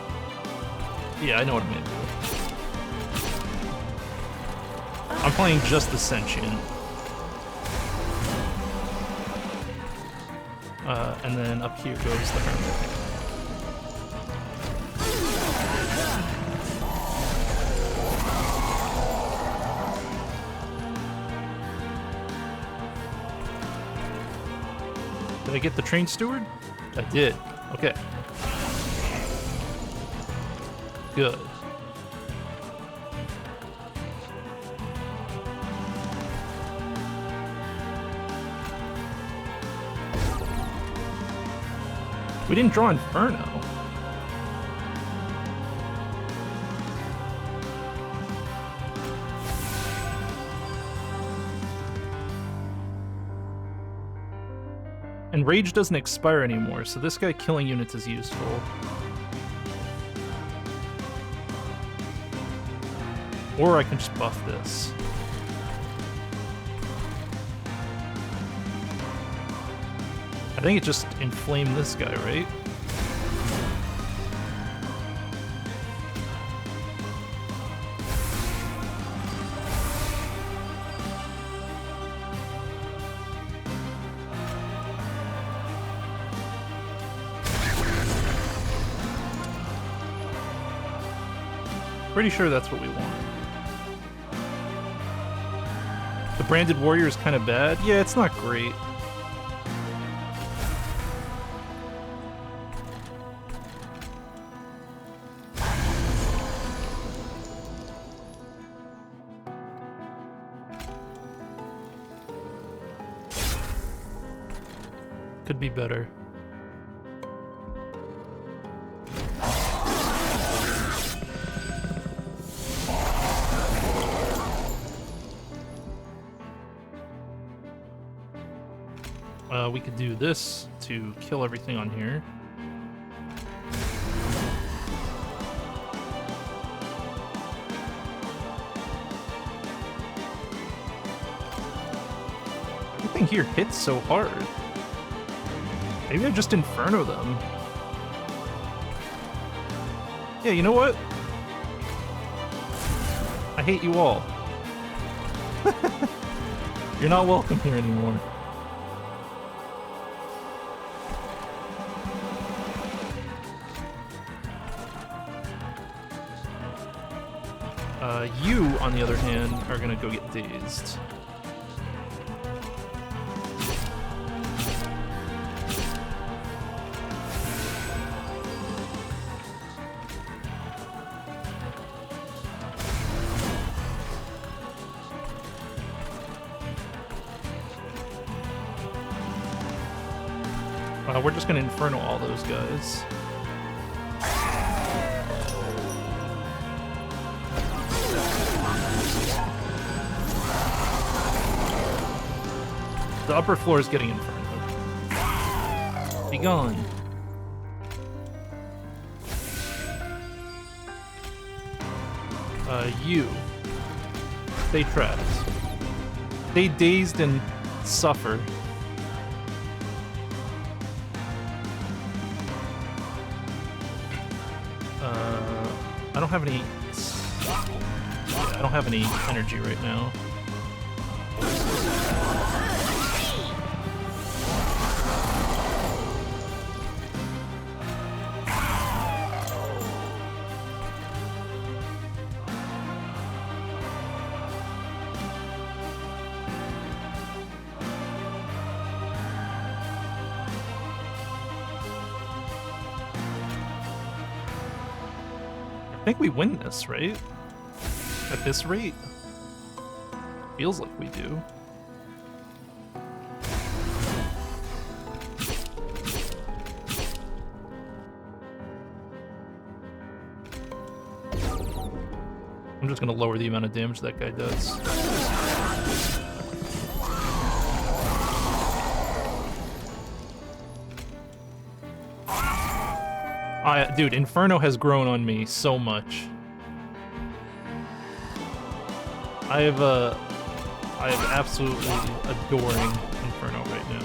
S2: Yeah, I know what I'm gonna do. I'm playing just the Sentient. And then up here goes the Hermit. Did I get the Train Steward? I did. Okay. Good. We didn't draw Inferno. And Rage doesn't expire anymore, so this guy killing units is useful. Or I can just buff this. I think it just inflamed this guy, right? Pretty sure that's what we want. The branded warrior is kind of bad. Yeah, it's not great. Could be better. We could do this to kill everything on here. Everything here hits so hard. Maybe I just Inferno them. Yeah, you know what? I hate you all. You're not welcome here anymore. You, on the other hand, are gonna go get dazed. We're just gonna Inferno all those guys. The upper floor is getting Inferno. Be gone. You. Stay trapped. Stay dazed and suffer. I don't have any... I don't have any energy right now. I think we win this, right? At this rate? Feels like we do. I'm just gonna lower the amount of damage that guy does. Dude, Inferno has grown on me so much. I am absolutely adoring Inferno right now.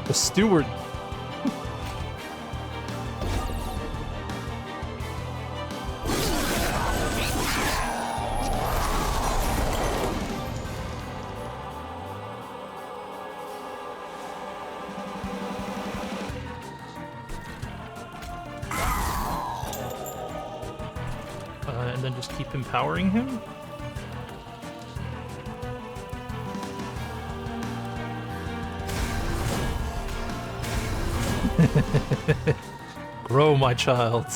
S2: The steward. And then just keep empowering him. Grow, my child.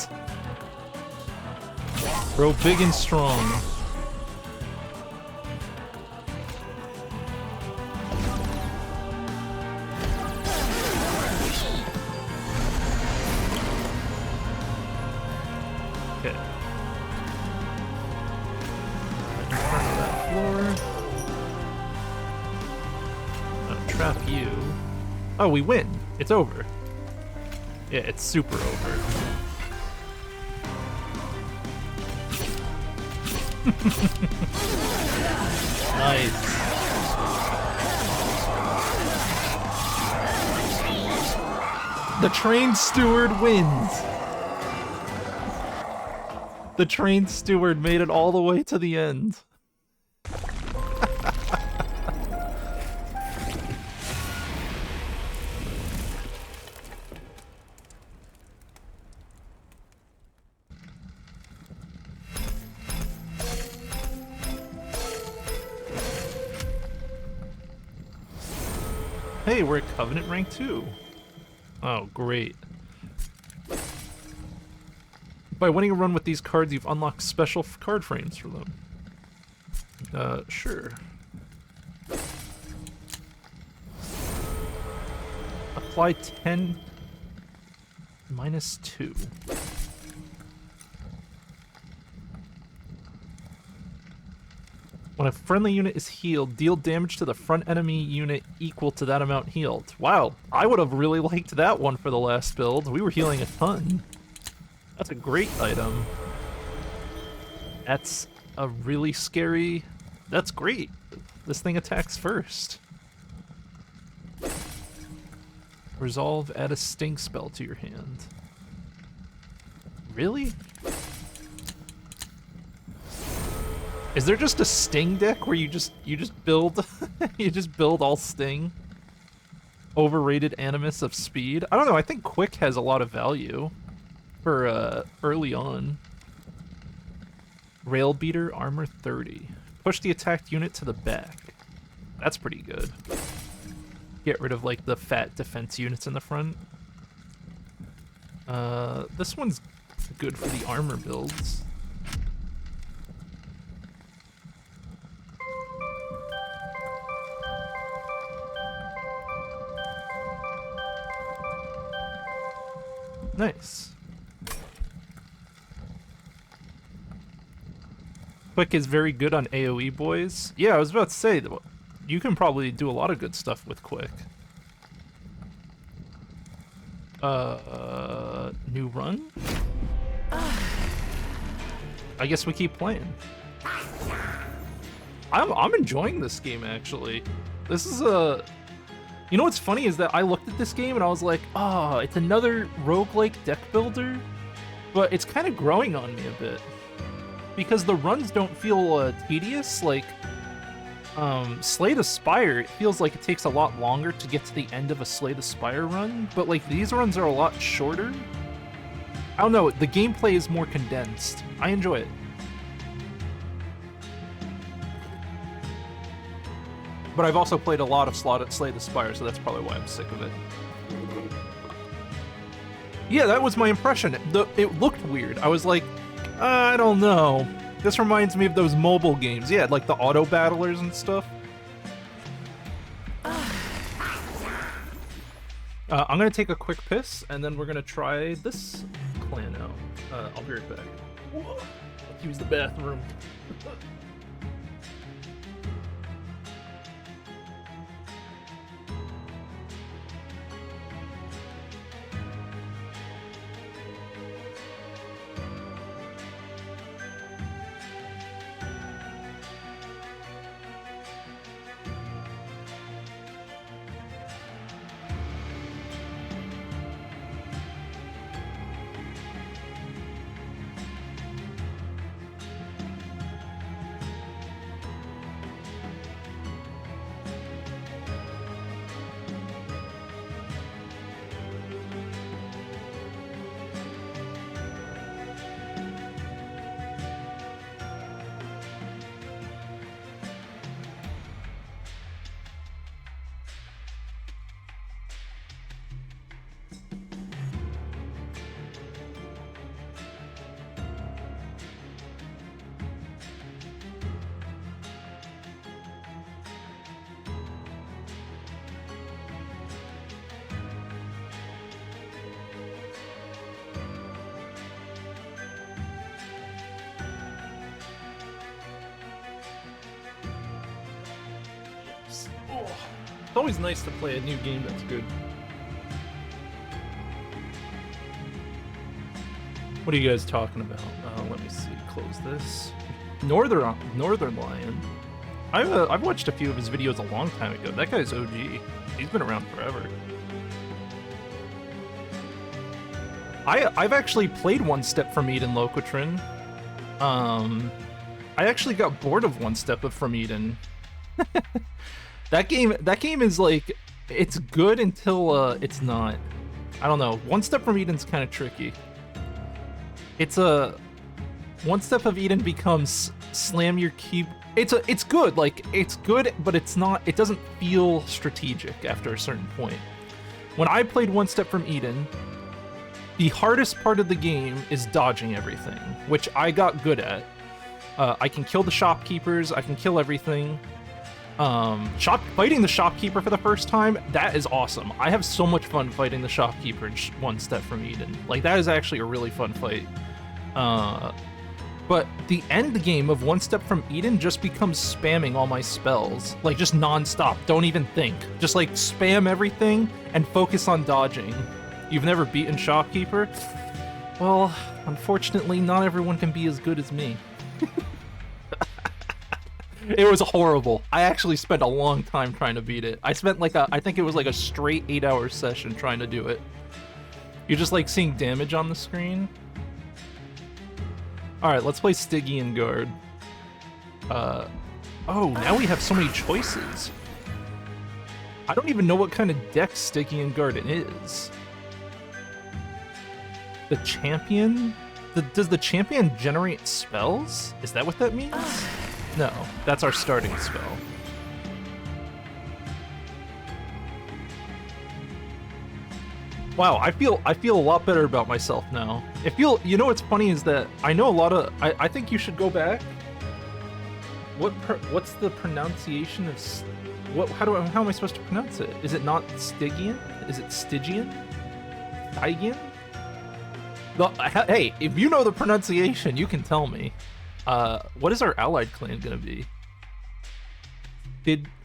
S2: Grow big and strong. Okay. Trap you. Oh, we win. It's over. Yeah, it's super over. Nice. The train steward wins. The train steward made it all the way to the end. Hey, we're at Covenant rank 2. Oh, great. By winning a run with these cards, you've unlocked special card frames for them. Sure. Apply 10 minus 2. When a friendly unit is healed, deal damage to the front enemy unit equal to that amount healed. Wow, I would have really liked that one for the last build. We were healing a ton. That's a great item. That's a really scary... That's great. This thing attacks first. Resolve, add a sting spell to your hand. Really? Is there just a sting deck where you just build you just build all sting? Overrated animus of speed? I don't know, I think quick has a lot of value for early on. Rail beater, armor 30. Push the attacked unit to the back. That's pretty good. Get rid of like the fat defense units in the front. This one's good for the armor builds. Nice. Quick is very good on AoE, boys. Yeah, I was about to say, you can probably do a lot of good stuff with Quick. New run? I guess we keep playing. I'm enjoying this game, actually. This is a... You know what's funny is that I looked at this game and I was like, oh, it's another roguelike deck builder, but it's kind of growing on me a bit. Because the runs don't feel tedious, like Slay the Spire, it feels like it takes a lot longer to get to the end of a Slay the Spire run, but like these runs are a lot shorter. I don't know, the gameplay is more condensed. I enjoy it. But I've also played a lot of Slay the Spire, so that's probably why I'm sick of it. Yeah, that was my impression. It looked weird. I was like, I don't know. This reminds me of those mobile games. Yeah, like the auto battlers and stuff. I'm gonna take a quick piss, and then we're gonna try this clan out. I'll be right back. Let's use the bathroom. It's always nice to play a new game that's good. What are you guys talking about? Let me see. Close this. Northern Lion. I've watched a few of his videos a long time ago. That guy's OG. He's been around forever. I've actually played One Step from Eden, Loquatrin. I actually got bored of One Step from Eden. That game is like, it's good until it's not. I don't know. One Step from Eden's kind of tricky. It's a One Step of Eden becomes slam your key. It's good. Like, it's good, but it's not. It doesn't feel strategic after a certain point. When I played One Step from Eden, the hardest part of the game is dodging everything, which I got good at. I can kill the shopkeepers. I can kill everything. Fighting the shopkeeper for the first time, that is awesome. I have so much fun fighting the shopkeeper in One Step from Eden. Like, that is actually a really fun fight. But the end game of One Step from Eden just becomes spamming all my spells. Like, just non-stop. Don't even think. Just, like, spam everything and focus on dodging. You've never beaten Shopkeeper? Well, unfortunately, not everyone can be as good as me. It was horrible. I actually spent a long time trying to beat it. I spent like I think it was like a straight 8-hour session trying to do it. You're just like seeing damage on the screen. Alright, let's play Stygian Guard. Oh, now we have so many choices. I don't even know what kind of deck Stygian Guard is. The champion? Does the champion generate spells? Is that what that means? No, that's our starting spell. Wow, I feel a lot better about myself now. You know what's funny is that I know a lot of. I think you should go back. What's the pronunciation of how am I supposed to pronounce it? Is it not Stygian? Is it Stygian? Stygian? Hey, if you know the pronunciation, you can tell me. What is our allied clan gonna be?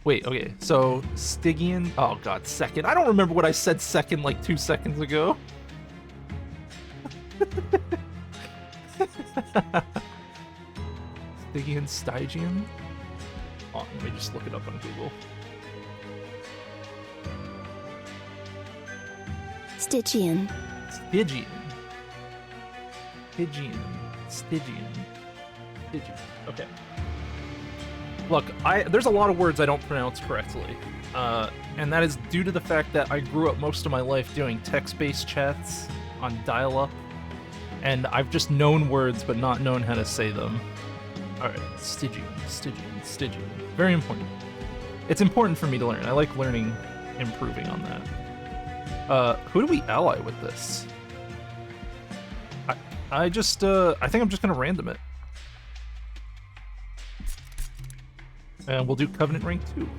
S2: Okay, so Stygian. Oh god, second. I don't remember what I said second like 2 seconds ago. Stygian? Oh, let me just look it up on Google.
S4: Stygian.
S2: Okay. Look, there's a lot of words I don't pronounce correctly, and that is due to the fact that I grew up most of my life doing text-based chats on dial-up, and I've just known words but not known how to say them. Alright, Stygian. Very important. It's important for me to learn. I like learning, improving on that. Who do we ally with this? I think I'm just gonna random it. And we'll do Covenant Rank 2.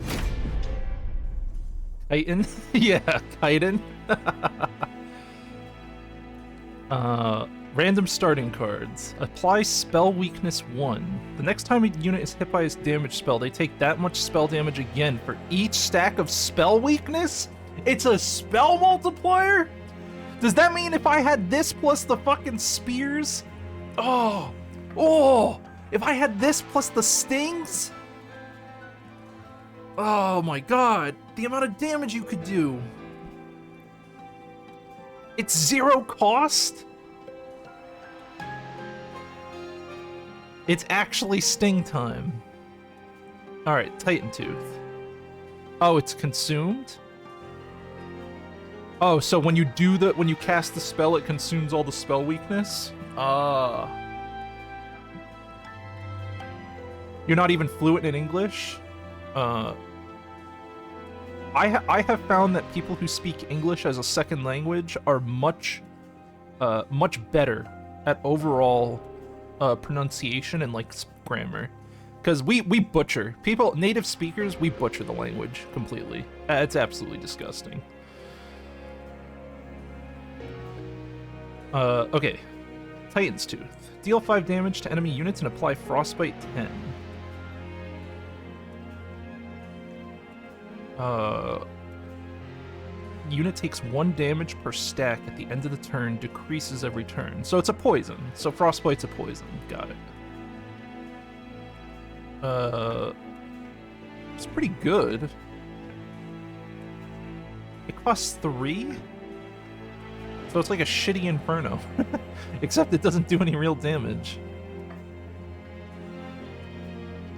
S2: Titan? Yeah, Titan. Random starting cards. Apply Spell Weakness 1. The next time a unit is hit by a damage spell, they take that much spell damage again for each stack of spell weakness? It's a spell multiplier? Does that mean if I had this plus the fucking spears? Oh! If I had this plus the stings? Oh my god, the amount of damage you could do. It's 0 cost? It's actually sting time. Alright, Titan Tooth. Oh, it's consumed? Oh, so when you cast the spell, it consumes all the spell weakness? You're not even fluent in English? I have found that people who speak English as a second language are much better at overall pronunciation and like grammar, because we butcher native speakers. We butcher the language completely. It's absolutely disgusting. Okay, Titan's Tooth. Deal 5 damage to enemy units and apply Frostbite 10. unit takes 1 damage per stack at the end of the turn, decreases every turn. So it's a poison. So Frostbite's a poison. Got it. It's pretty good. It costs 3? So it's like a shitty Inferno. Except it doesn't do any real damage.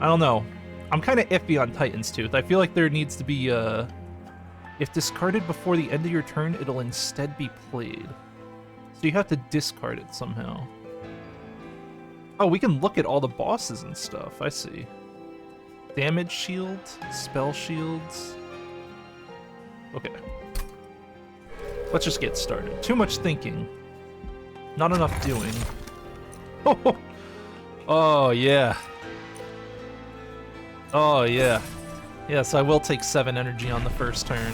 S2: I don't know. I'm kind of iffy on Titan's Tooth. I feel like there needs to be, if discarded before the end of your turn, it'll instead be played. So you have to discard it somehow. Oh, we can look at all the bosses and stuff. I see. Damage shield, spell shields. Okay. Let's just get started. Too much thinking. Not enough doing. Oh, oh yeah. Oh, yeah. Yes, I will take 7 energy on the first turn.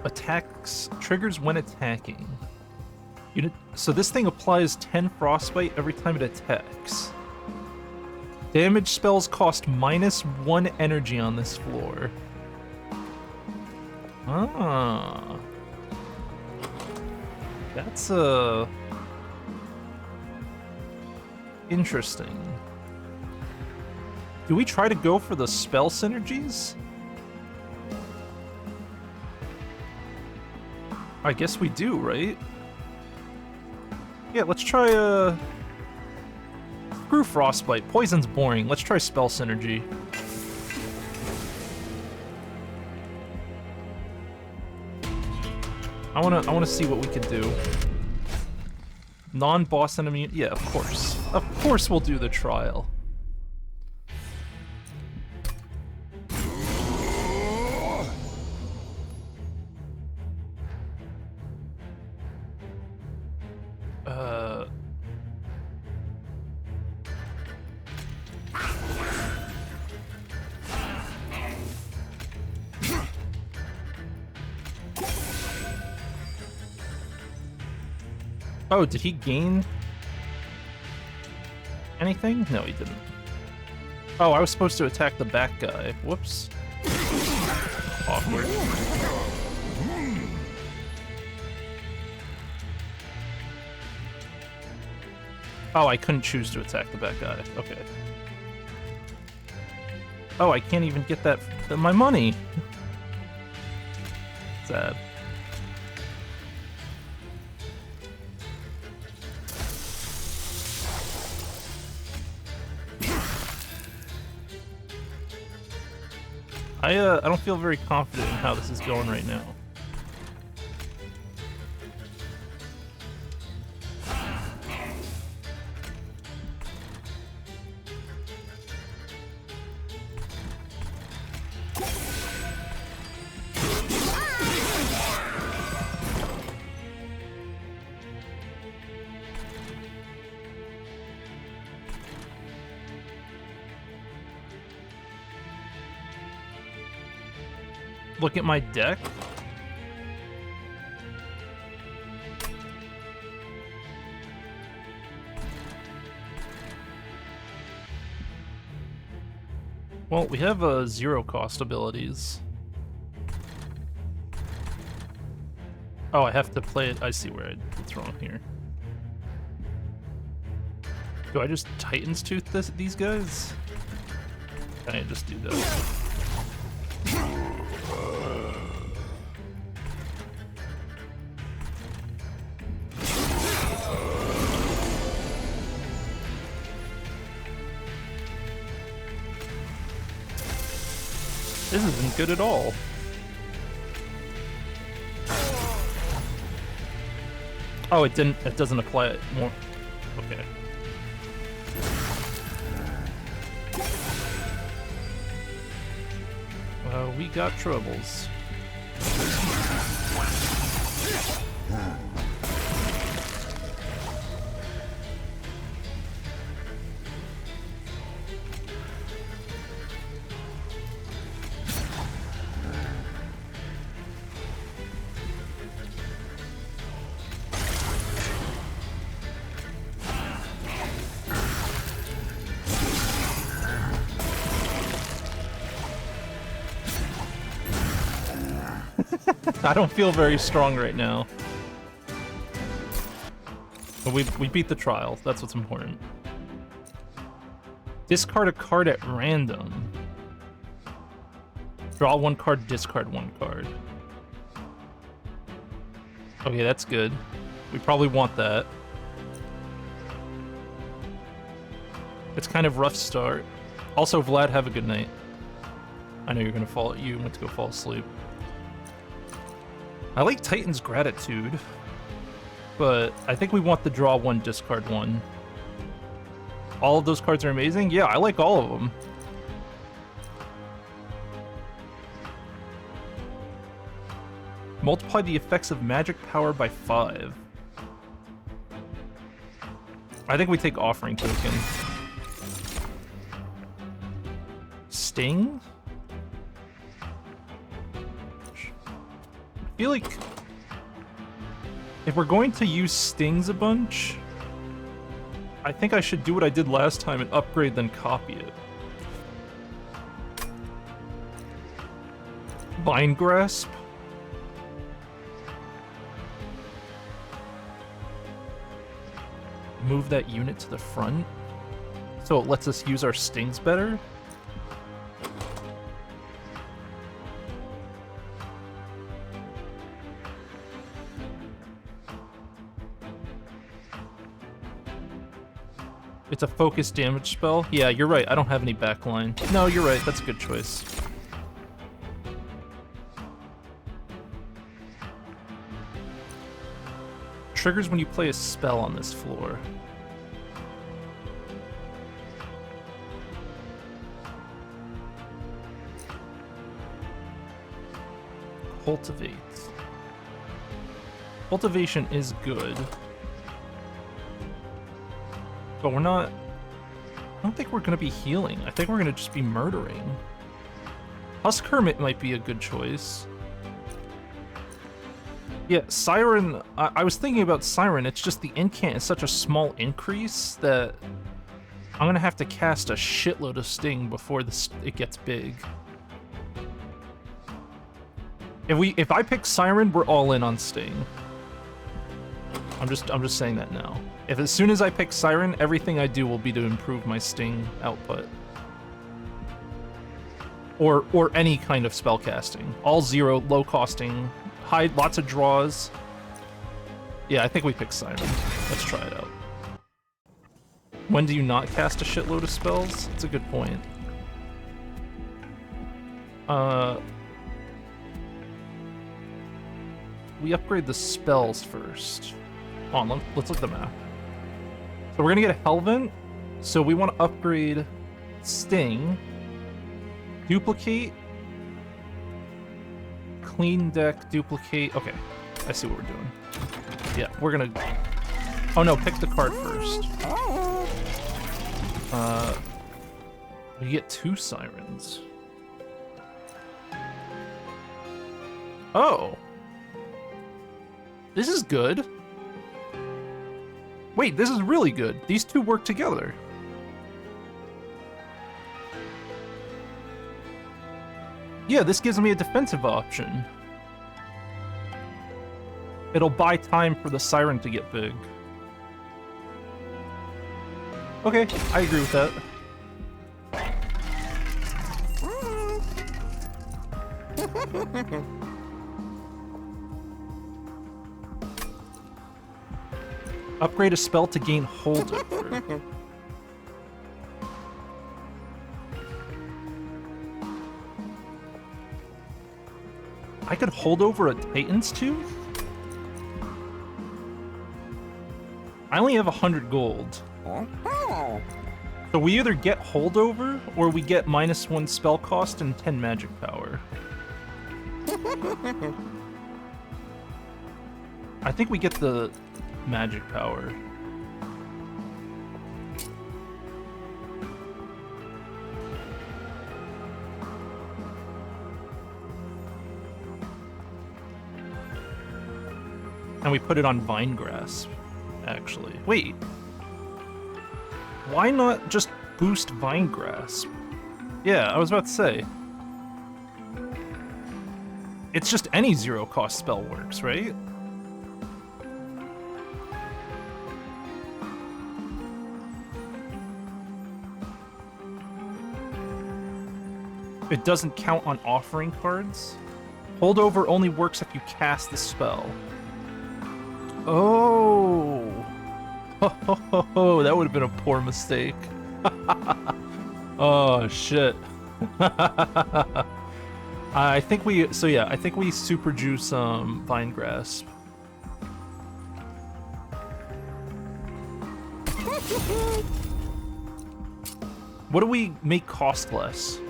S2: Attacks, triggers when attacking. So this thing applies 10 frostbite every time it attacks. Damage spells cost -1 energy on this floor. Ah. That's, interesting. Do we try to go for the spell synergies? I guess we do, right? Yeah, let's try, screw Frostbite. Poison's boring. Let's try spell synergy. I wanna see what we can do. Non-boss enemy. Yeah, of course. Of course we'll do the trial. Oh, did he gain anything? No, he didn't. Oh, I was supposed to attack the back guy. Whoops. Awkward. Oh, I couldn't choose to attack the back guy. Okay. Oh, I can't even get that my money. Sad. I don't feel very confident in how this is going right now. Look at my deck. Well, we have 0 cost abilities. Oh, I have to play it. I see what's wrong here. Do I just Titan's Tooth these guys? Can I just do that? This isn't good at all. Oh, it doesn't apply it more. Okay. We got troubles. I don't feel very strong right now. But we beat the trial. That's what's important. Discard a card at random. Draw one card, discard one card. Okay, that's good. We probably want that. It's kind of rough start. Also, Vlad, have a good night. I know you're gonna fall. You went to go fall asleep. I like Titan's Gratitude, but I think we want the draw one, discard one. All of those cards are amazing? Yeah, I like all of them. Multiply the effects of magic power by 5. I think we take Offering Token. Sting? I feel like if we're going to use stings a bunch, I think I should do what I did last time and upgrade, then copy it. Vine Grasp? Move that unit to the front, so it lets us use our stings better. It's a focus damage spell? Yeah, you're right. I don't have any backline. No, you're right. That's a good choice. Triggers when you play a spell on this floor. Cultivate. Cultivation is good. But we're not... I don't think we're going to be healing. I think we're going to just be murdering. Husk Hermit might be a good choice. Yeah, Siren... I was thinking about Siren. It's just the incant is such a small increase that I'm going to have to cast a shitload of Sting before it gets big. If I pick Siren, we're all in on Sting. I'm just saying that now. If as soon as I pick Siren, everything I do will be to improve my Sting output. Or any kind of spell casting. All 0, low costing, high, lots of draws. Yeah, I think we pick Siren. Let's try it out. When do you not cast a shitload of spells? That's a good point. We upgrade the spells first. Hold on, let's look at the map. So we're gonna get a Helvent, so we want to upgrade Sting, Duplicate, Clean Deck, Duplicate. Okay, I see what we're doing. Yeah, we're gonna... Oh no, pick the card first. We get 2 Sirens. Oh! This is good. Wait, this is really good. These two work together. Yeah, this gives me a defensive option. It'll buy time for the Siren to get big. Okay, I agree with that. Upgrade a spell to gain holdover. I could hold over a Titan's Tooth? I only have 100 gold. So we either get holdover, or we get -1 spell cost and 10 magic power. I think we get the magic power. And we put it on Vine Grasp, actually. Wait. Why not just boost Vine Grasp? Yeah, I was about to say. It's just any zero-cost spell works, right? It doesn't count on offering cards. Holdover only works if you cast the spell. Oh. That would have been a poor mistake. Oh, shit. I think we super juice Vine Grasp. What do we make cost less?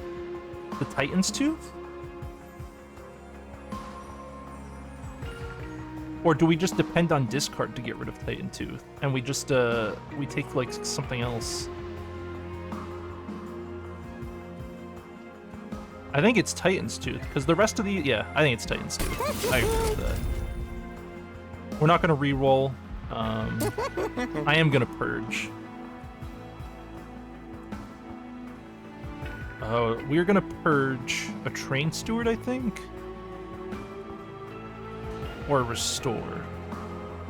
S2: The Titan's Tooth? Or do we just depend on discard to get rid of Titan Tooth? And we just, we take, like, something else? I think it's Titan's Tooth, because the rest of the... Yeah, I think it's Titan's Tooth. I agree with that. We're not going to re-roll. I am going to Purge. We're going to Purge a Train Steward, I think? Or Restore.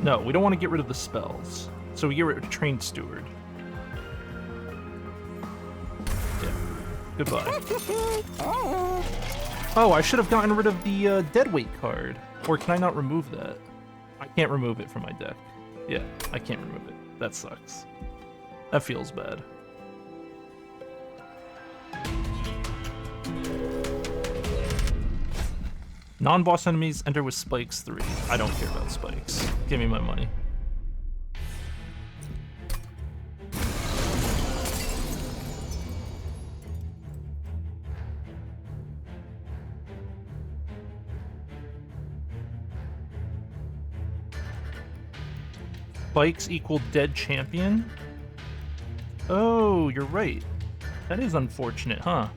S2: No, we don't want to get rid of the spells. So we get rid of Train Steward. Yeah. Goodbye. Oh, I should have gotten rid of the Deadweight card. Or can I not remove that? I can't remove it from my deck. Yeah, I can't remove it. That sucks. That feels bad. Non-boss enemies enter with spikes 3. I don't care about spikes. Give me my money. Spikes equal dead champion? Oh, you're right. That is unfortunate, huh?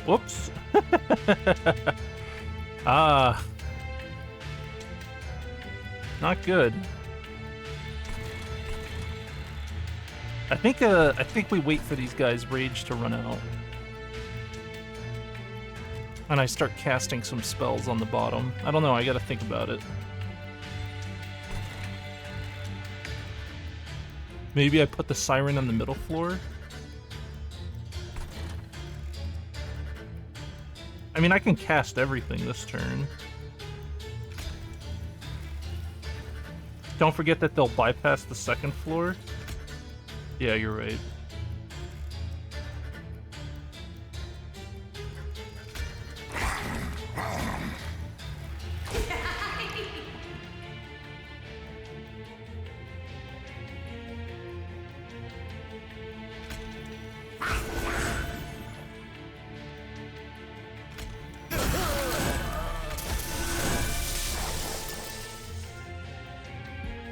S2: Whoops. Ah. Not good. I think we wait for these guys' rage to run out. And I start casting some spells on the bottom. I don't know, I gotta think about it. Maybe I put the Siren on the middle floor? I mean, I can cast everything this turn. Don't forget that they'll bypass the second floor. Yeah, you're right.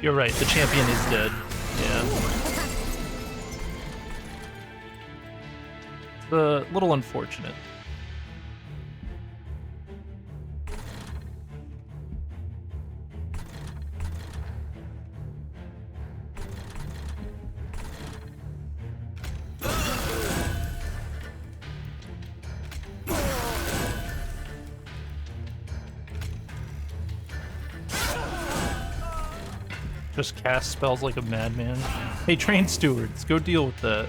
S2: You're right, the champion is dead. Yeah. It's a little unfortunate. Just cast spells like a madman. Hey, Train Stewards, go deal with that.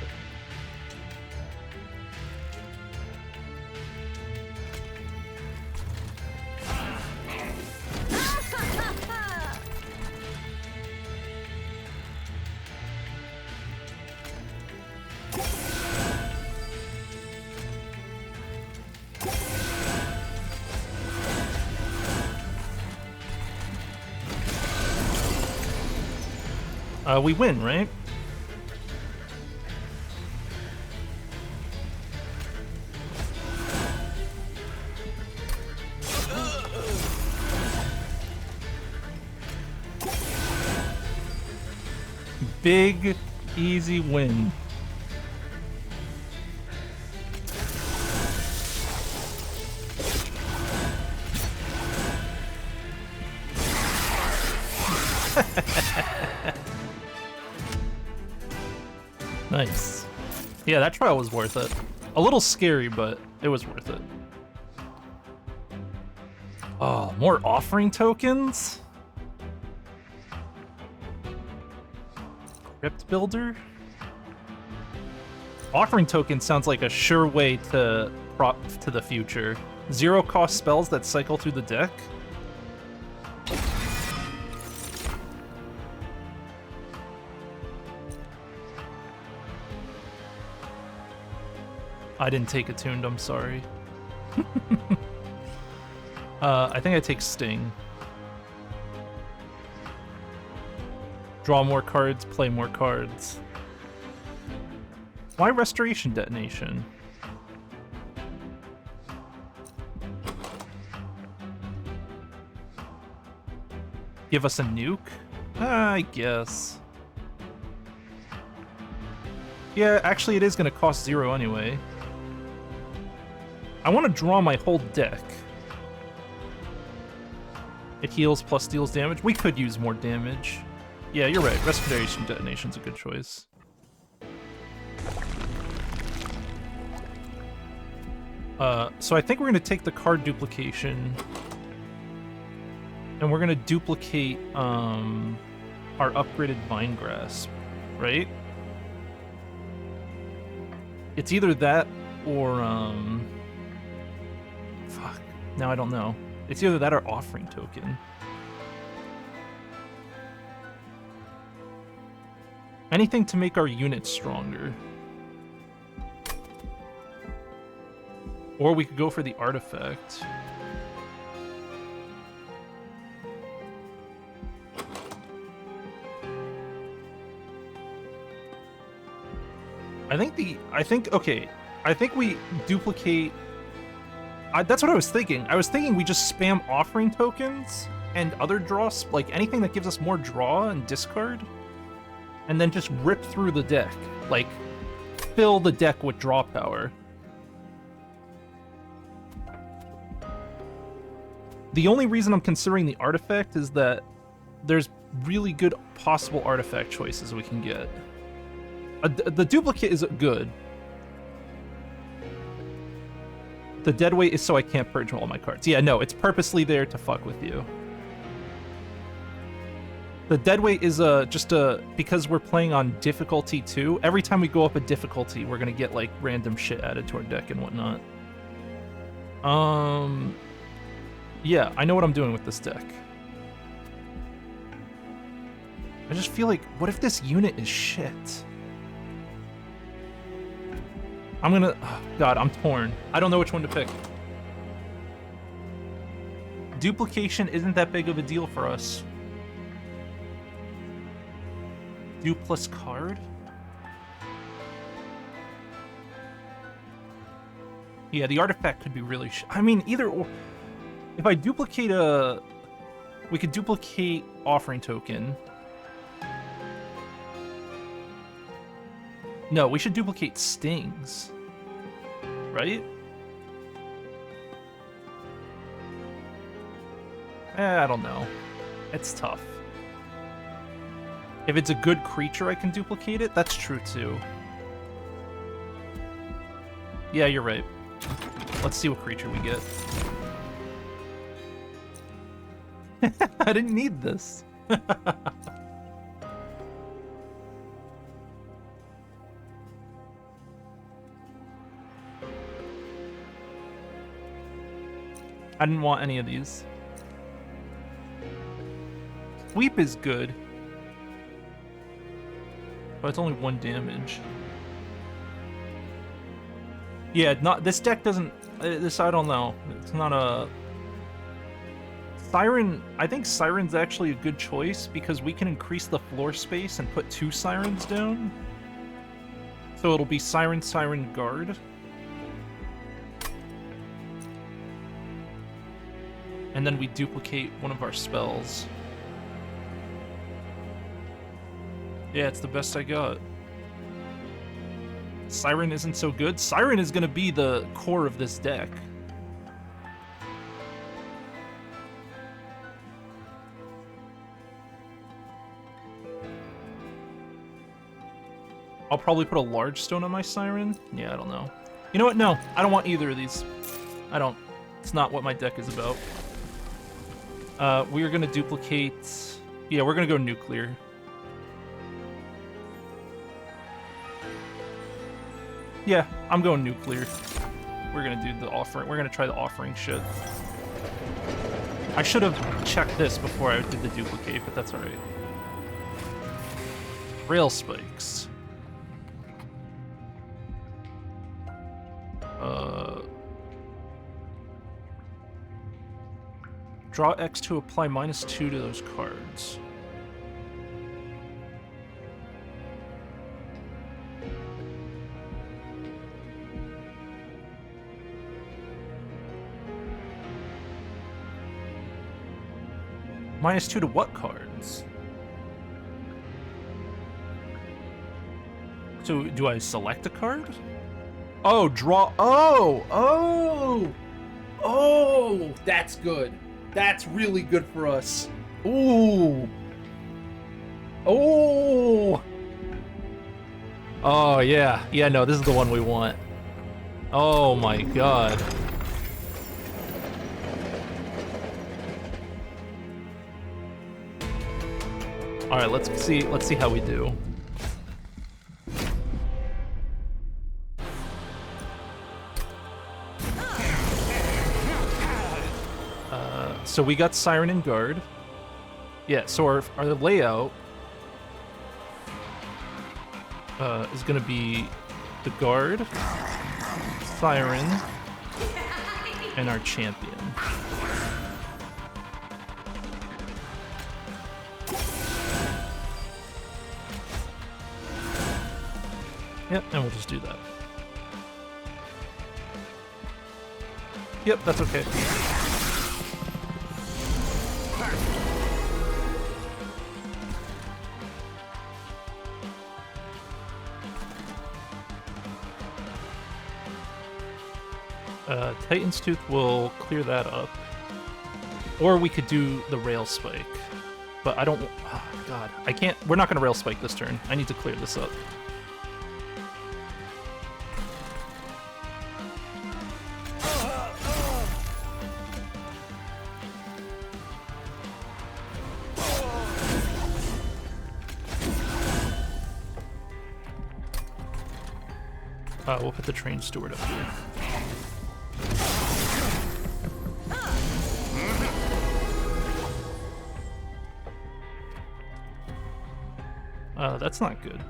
S2: We win, right? Big, easy win. Nice. Yeah, that trial was worth it. A little scary, but it was worth it. Oh, more offering tokens? Crypt Builder? Offering token sounds like a sure way to prop to the future. 0 cost spells that cycle through the deck? I didn't take Attuned, I'm sorry. I think I take Sting. Draw more cards, play more cards. Why Restoration Detonation? Give us a nuke? I guess. Yeah, actually it is going to cost 0 anyway. I want to draw my whole deck. It heals plus deals damage. We could use more damage. Yeah, you're right. Restoration Detonation's a good choice. So I think we're going to take the card duplication. And we're going to duplicate our upgraded Vine Grasp, right? It's either that or... Fuck. Now I don't know. It's either that or Offering Token. Anything to make our units stronger. Or we could go for the artifact. I think we duplicate... that's what I was thinking. I was thinking we just spam offering tokens and other draws, like anything that gives us more draw and discard, and then just rip through the deck. Like, fill the deck with draw power. The only reason I'm considering the artifact is that there's really good possible artifact choices we can get. The duplicate is good. The deadweight is so I can't purge all my cards. Yeah, no, it's purposely there to fuck with you. The deadweight is because we're playing on difficulty 2. Every time we go up a difficulty, we're gonna get like random shit added to our deck and whatnot. Yeah, I know what I'm doing with this deck. I just feel like, what if this unit is shit? Oh God, I'm torn. I don't know which one to pick. Duplication isn't that big of a deal for us. Duplus card? Yeah, the artifact could be really I mean, either or. If I duplicate we could duplicate Offering Token. No, we should duplicate Stings. Right? I don't know. It's tough. If it's a good creature, I can duplicate it. That's true, too. Yeah, you're right. Let's see what creature we get. I didn't need this. I didn't want any of these. Sweep is good. But it's only 1 damage. Yeah, this deck doesn't... this, I don't know. It's not a... Siren... I think Siren's actually a good choice because we can increase the floor space and put 2 Sirens down. So it'll be Siren, Siren, Guard. And then we duplicate one of our spells. Yeah, it's the best I got. Siren isn't so good. Siren is going to be the core of this deck. I'll probably put a large stone on my siren. Yeah, I don't know. You know what? No, I don't want either of these. I don't. It's not what my deck is about. We are gonna duplicate. Yeah, we're gonna go nuclear. Yeah, I'm going nuclear. We're gonna do the offering. We're gonna try the offering shit. I should have checked this before I did the duplicate, but that's alright. Rail spikes. Draw X to apply -2 to those cards. -2 to what cards? So, do I select a card? Oh, draw. Oh, that's good. That's really good for us. Ooh. Oh. Oh, yeah. Yeah, no, this is the one we want. Oh my god. All right, let's see how we do. So we got Siren and Guard. Yeah, so our layout is gonna be the Guard, Siren, and our champion. Yep, and we'll just do that. Yep, that's okay. Titan's Tooth will clear that up. Or we could do the Rail Spike. But I don't... Oh, God. I can't... We're not going to Rail Spike this turn. I need to clear this up. We'll put the Train Steward up here. That's not good.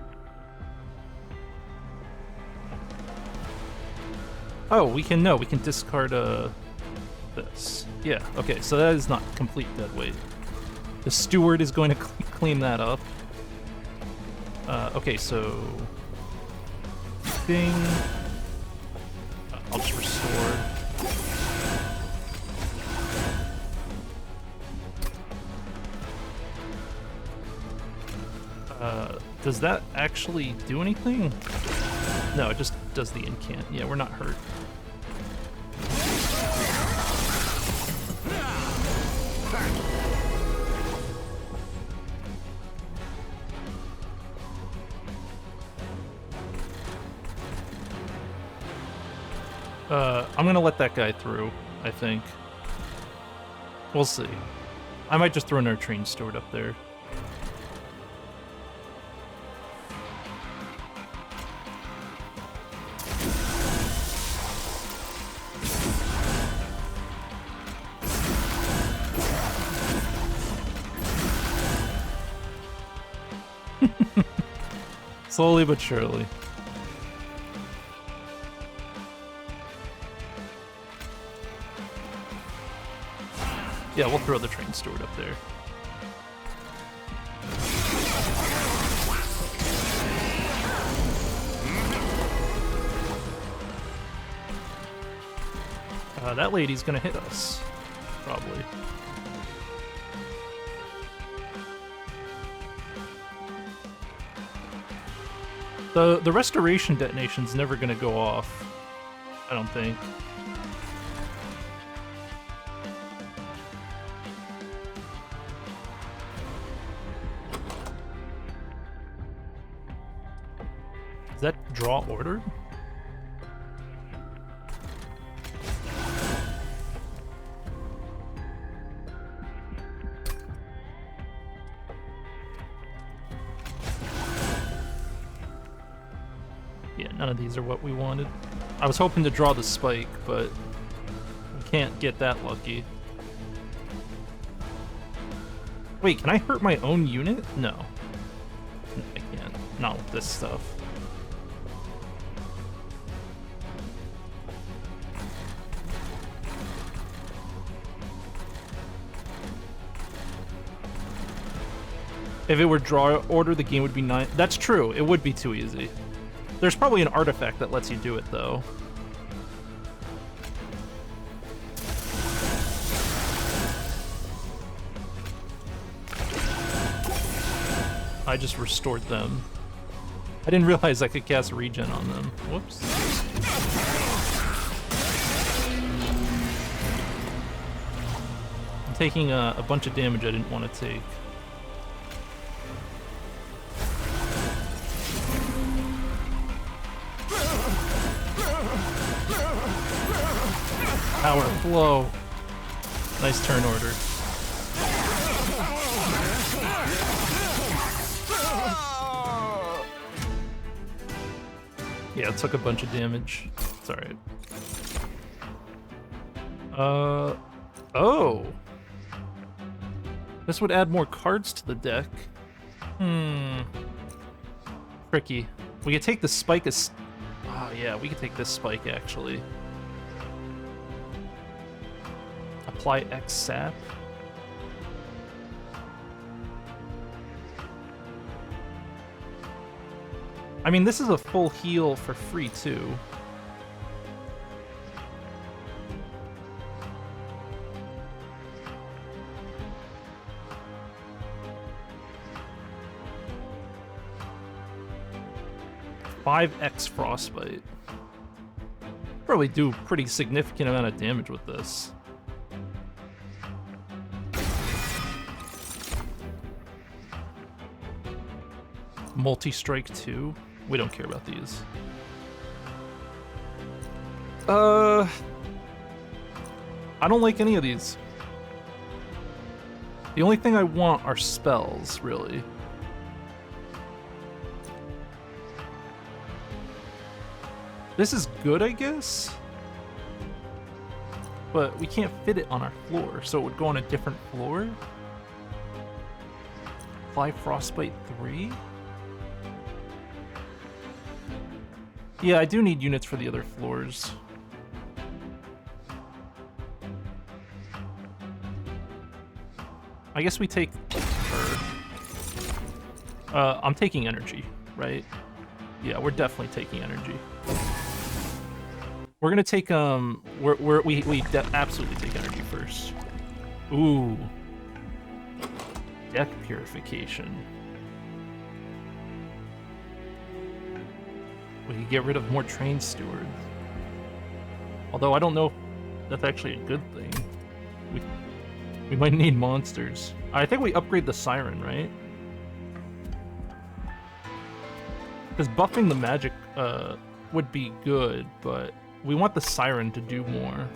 S2: Oh, we can discard this. Yeah, okay, so that is not complete dead weight. The Steward is going to clean that up. Okay, so thing. I'll just restore. Does that actually do anything? No, it just does the incant. Yeah, we're not hurt. I'm gonna let that guy through, I think. We'll see. I might just throw another Train Steward up there. Slowly but surely. Yeah, we'll throw the Train Steward up there. That lady's gonna hit us, probably. The restoration detonation's never gonna go off, I don't think. that draw order? Yeah, none of these are what we wanted. I was hoping to draw the spike, but we can't get that lucky. Wait, can I hurt my own unit? No. I can't. Not with this stuff. If it were draw order, the game would be 9. That's true. It would be too easy. There's probably an artifact that lets you do it, though. I just restored them. I didn't realize I could cast regen on them. Whoops. I'm taking a bunch of damage I didn't want to take. Power flow. Nice turn order. Yeah, it took a bunch of damage. It's alright. Oh! This would add more cards to the deck. Tricky. We could take the spike as... Oh yeah, we could take this spike, actually. Apply X sap. I mean, this is a full heal for free, too. "5x Frostbite." Probably do a pretty significant amount of damage with this. Multi-strike 2. We don't care about these. I don't like any of these. The only thing I want are spells, really. This is good, I guess? But we can't fit it on our floor, so it would go on a different floor? Apply Frostbite 3? Yeah, I do need units for the other floors. I guess we take her. I'm taking energy, right? Yeah, we're definitely taking energy. We're gonna take we absolutely take energy first. Ooh. Deck purification. We could get rid of more train stewards. Although I don't know if that's actually a good thing. We might need monsters. I think we upgrade the Siren, right? Because buffing the magic would be good, but we want the Siren to do more.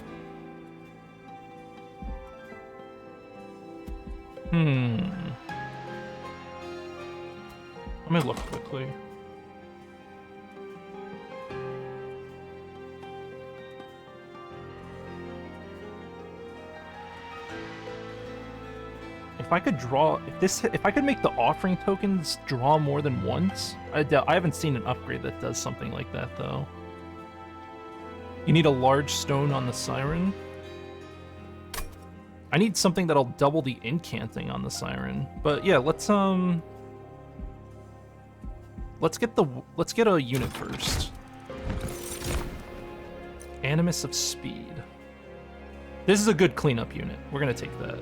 S2: Let me look quickly. If I could draw, if I could make the offering tokens draw more than once, I haven't seen an upgrade that does something like that though. You need a large stone on the Siren. I need something that'll double the incanting on the Siren. But yeah, let's get a unit first. Animus of Speed. This is a good cleanup unit. We're gonna take that.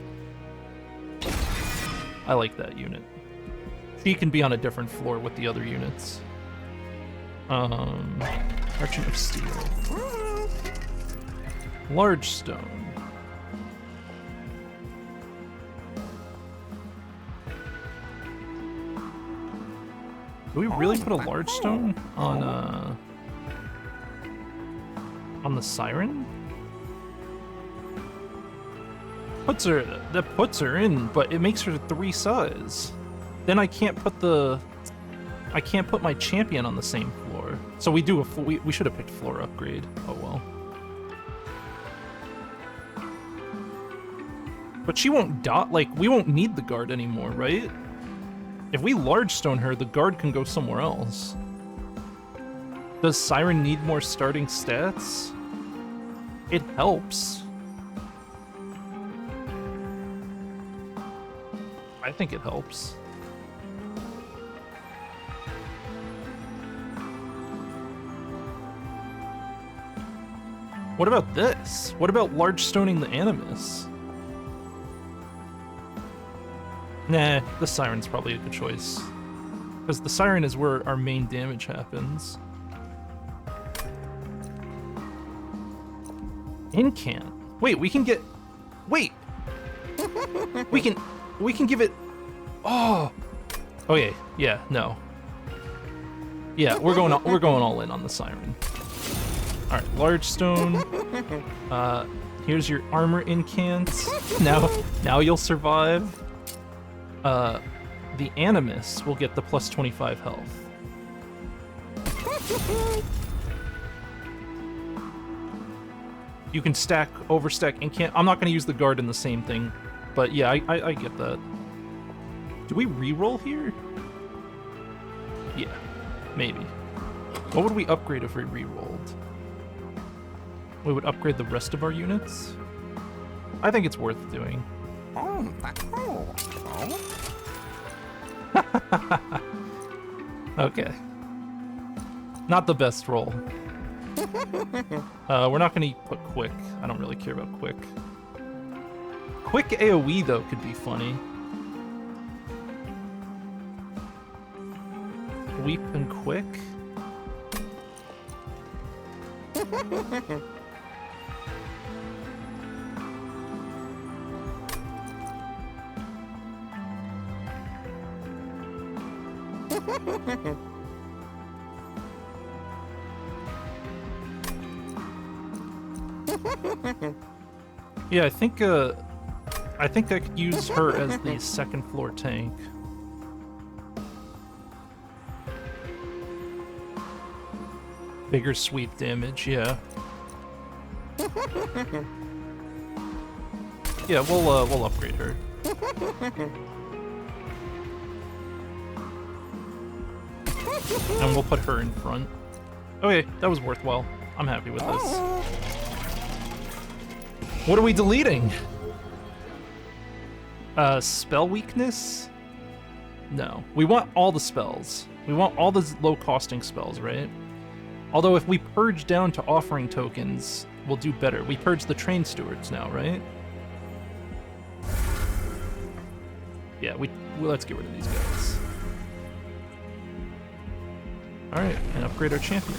S2: I like that unit. She can be on a different floor with the other units. Merchant of Steel. Large stone. Do we really put a large stone on the siren? That puts her in, but it makes her 3 size. Then I can't put my champion on the same floor. So we should have picked floor upgrade. Oh well. But she won't dot, like, we won't need the guard anymore, right? If we large stone her, the guard can go somewhere else. Does Siren need more starting stats? It helps. I think it helps. What about this? What about large stoning the Animus? Nah, the Siren's probably a good choice. Because the Siren is where our main damage happens. Incant. Wait, we can get... Wait! We can give it... Oh! Okay, yeah, no. Yeah, we're going all in on the Siren. Alright, large stone. Here's your armor incant. Now you'll survive. The Animus will get the plus 25 health. You can overstack incant. I'm not going to use the guard in the same thing, but yeah, I get that. Do we reroll here? Yeah, maybe. What would we upgrade if we rerolled? We would upgrade the rest of our units? I think it's worth doing. Okay. Not the best roll. We're not gonna put quick. I don't really care about quick. Quick AoE though could be funny. Weep and quick. Yeah, I think I could use her as the second floor tank. Bigger sweep damage, yeah. Yeah, we'll upgrade her. And we'll put her in front. Okay, that was worthwhile. I'm happy with this. What are we deleting? Spell weakness? No. We want all the spells. We want all the low-costing spells, right? Although if we purge down to offering tokens, we'll do better. We purge the train stewards now, right? Yeah, let's get rid of these guys. Alright, and upgrade our champion.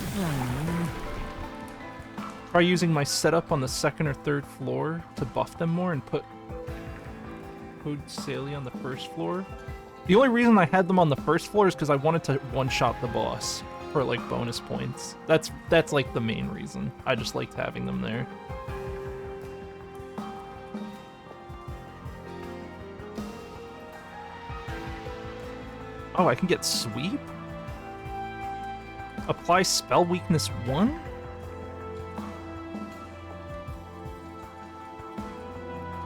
S2: Try using my setup on the second or third floor to buff them more and put Hood Saley on the first floor. The only reason I had them on the first floor is because I wanted to one-shot the boss for like bonus points. That's like the main reason. I just liked having them there. Oh, I can get sweep? Apply spell weakness 1?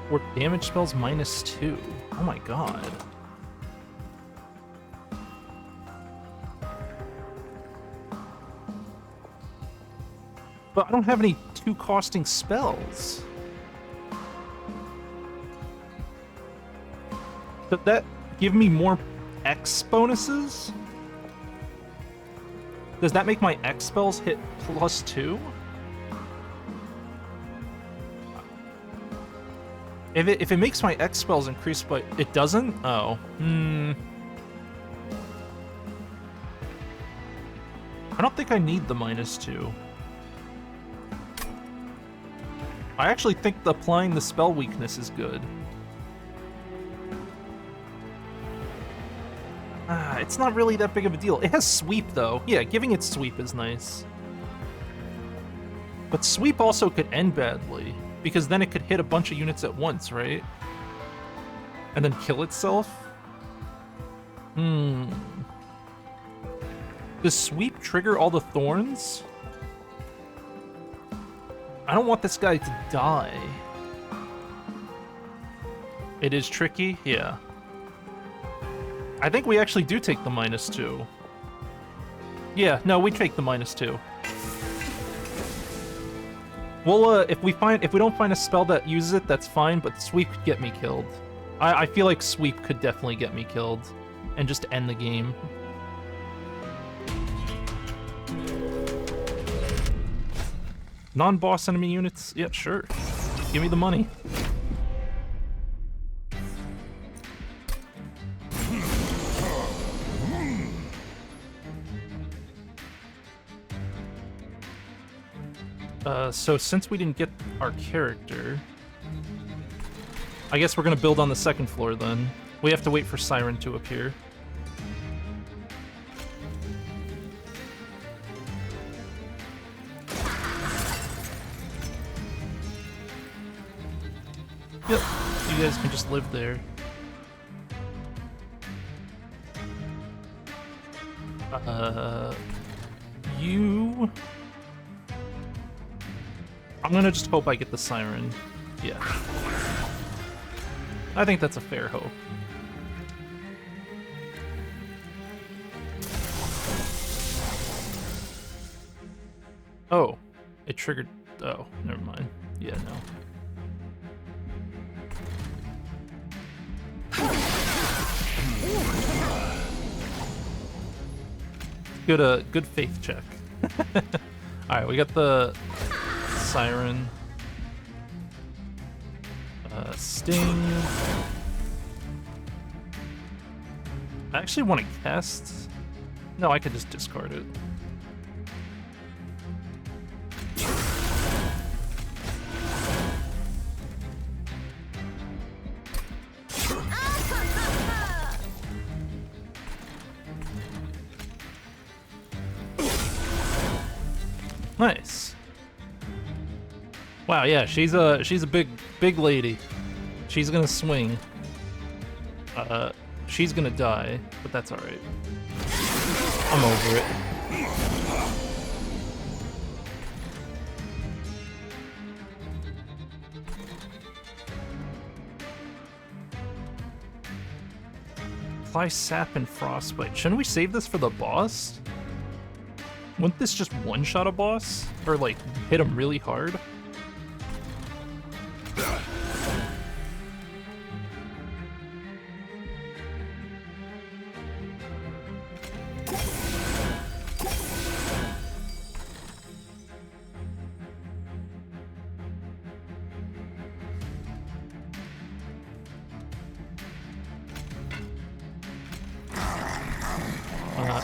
S2: Or damage spells -2. Oh my god. But I don't have any 2-costing spells. Does that give me more X bonuses? Does that make my X spells hit +2? If it makes my X spells increase, but it doesn't? Oh. I don't think I need the -2. I actually think applying the spell weakness is good. it's not really that big of a deal. It has sweep, though. Yeah, giving it sweep is nice. But sweep also could end badly, because then it could hit a bunch of units at once, right? And then kill itself? Does sweep trigger all the thorns? I don't want this guy to die. It is tricky? Yeah. I think we actually do take the -2. Yeah, no, we take the -2. Well, if we don't find a spell that uses it, that's fine, but sweep could get me killed. I feel like sweep could definitely get me killed and just end the game. Non-boss enemy units? Yeah, sure. Give me the money. So since we didn't get our character, I guess we're gonna build on the second floor then. We have to wait for Siren to appear. Yep, you guys can just live there. You... I'm gonna just hope I get the Siren. Yeah. I think that's a fair hope. Oh. It triggered... Oh, never mind. Yeah, no. Good faith check. Alright, we got the Siren. Sting. I actually want to cast... No, I could just discard it. Nice. Wow, yeah, she's a big lady. She's gonna swing. She's gonna die, but that's alright. I'm over it. Apply sap and frostbite. Shouldn't we save this for the boss? Wouldn't this just one-shot a boss? Or, like, hit him really hard?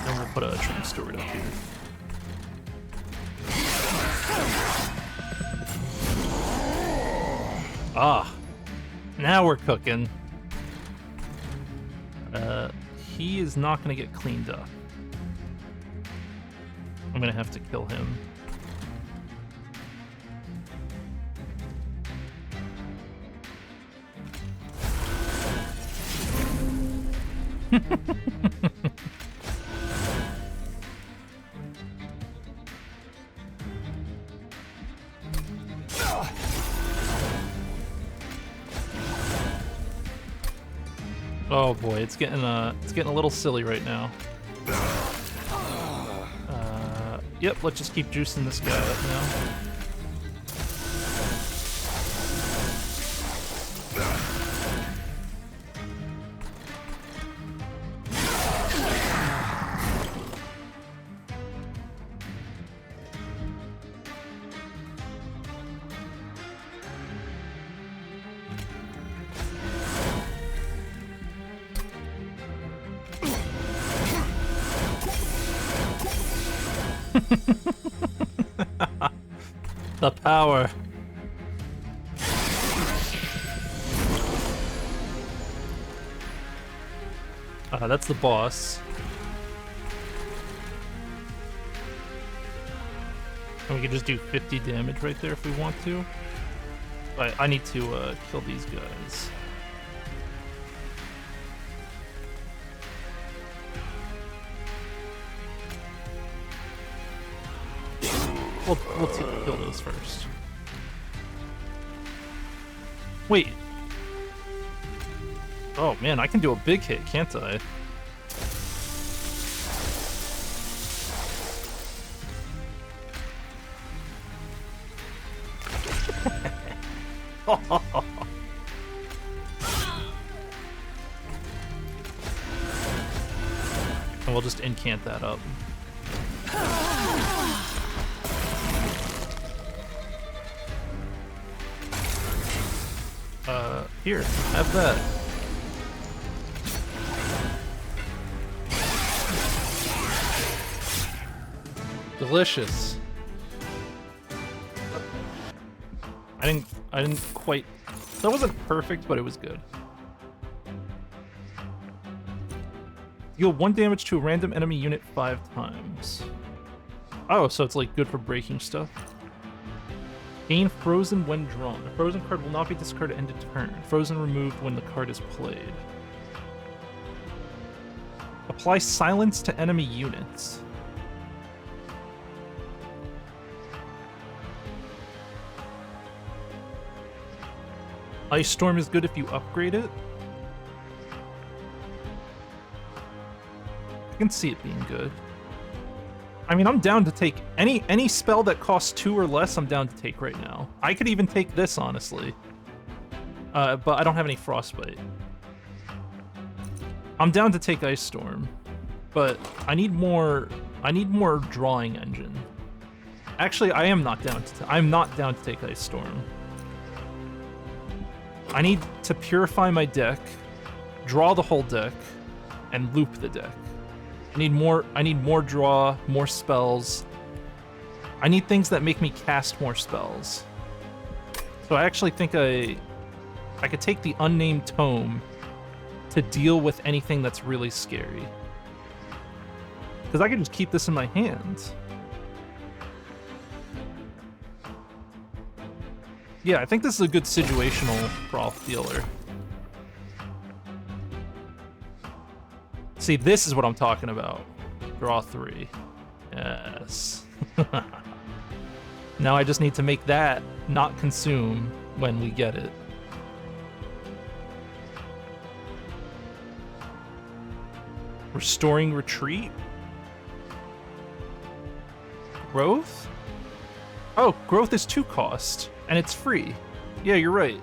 S2: And we'll put a train steward up here. Ah, now we're cooking. He is not gonna get cleaned up. I'm gonna have to kill him. Oh boy, it's getting a little silly right now. Yep, let's just keep juicing this guy up now. The power. That's the boss. And we can just do 50 damage right there if we want to. But I need to kill these guys. We'll kill those first. Wait. Oh man, I can do a big hit, can't I? And we'll just incant that up. Here, have that. Delicious. I didn't quite... That wasn't perfect, but it was good. Deal 1 damage to a random enemy unit 5 times. Oh, so it's like good for breaking stuff. Gain Frozen when drawn. A Frozen card will not be discarded end of turn. Frozen removed when the card is played. Apply Silence to enemy units. Ice Storm is good if you upgrade it. I can see it being good. I mean, I'm down to take any spell that costs 2 or less, I'm down to take right now. I could even take this, honestly. But I don't have any Frostbite. I'm down to take Ice Storm. But I need more drawing engine. Actually, I'm not down to take Ice Storm. I need to purify my deck, draw the whole deck, and loop the deck. I need more draw, more spells. I need things that make me cast more spells. So I actually think I could take the Unnamed Tome to deal with anything that's really scary. Because I can just keep this in my hand. Yeah, I think this is a good situational Froth dealer. See, this is what I'm talking about. Draw 3. Yes. Now I just need to make that not consume when we get it. Restoring Retreat? Growth? Oh, Growth is 2 cost, and it's free. Yeah, you're right.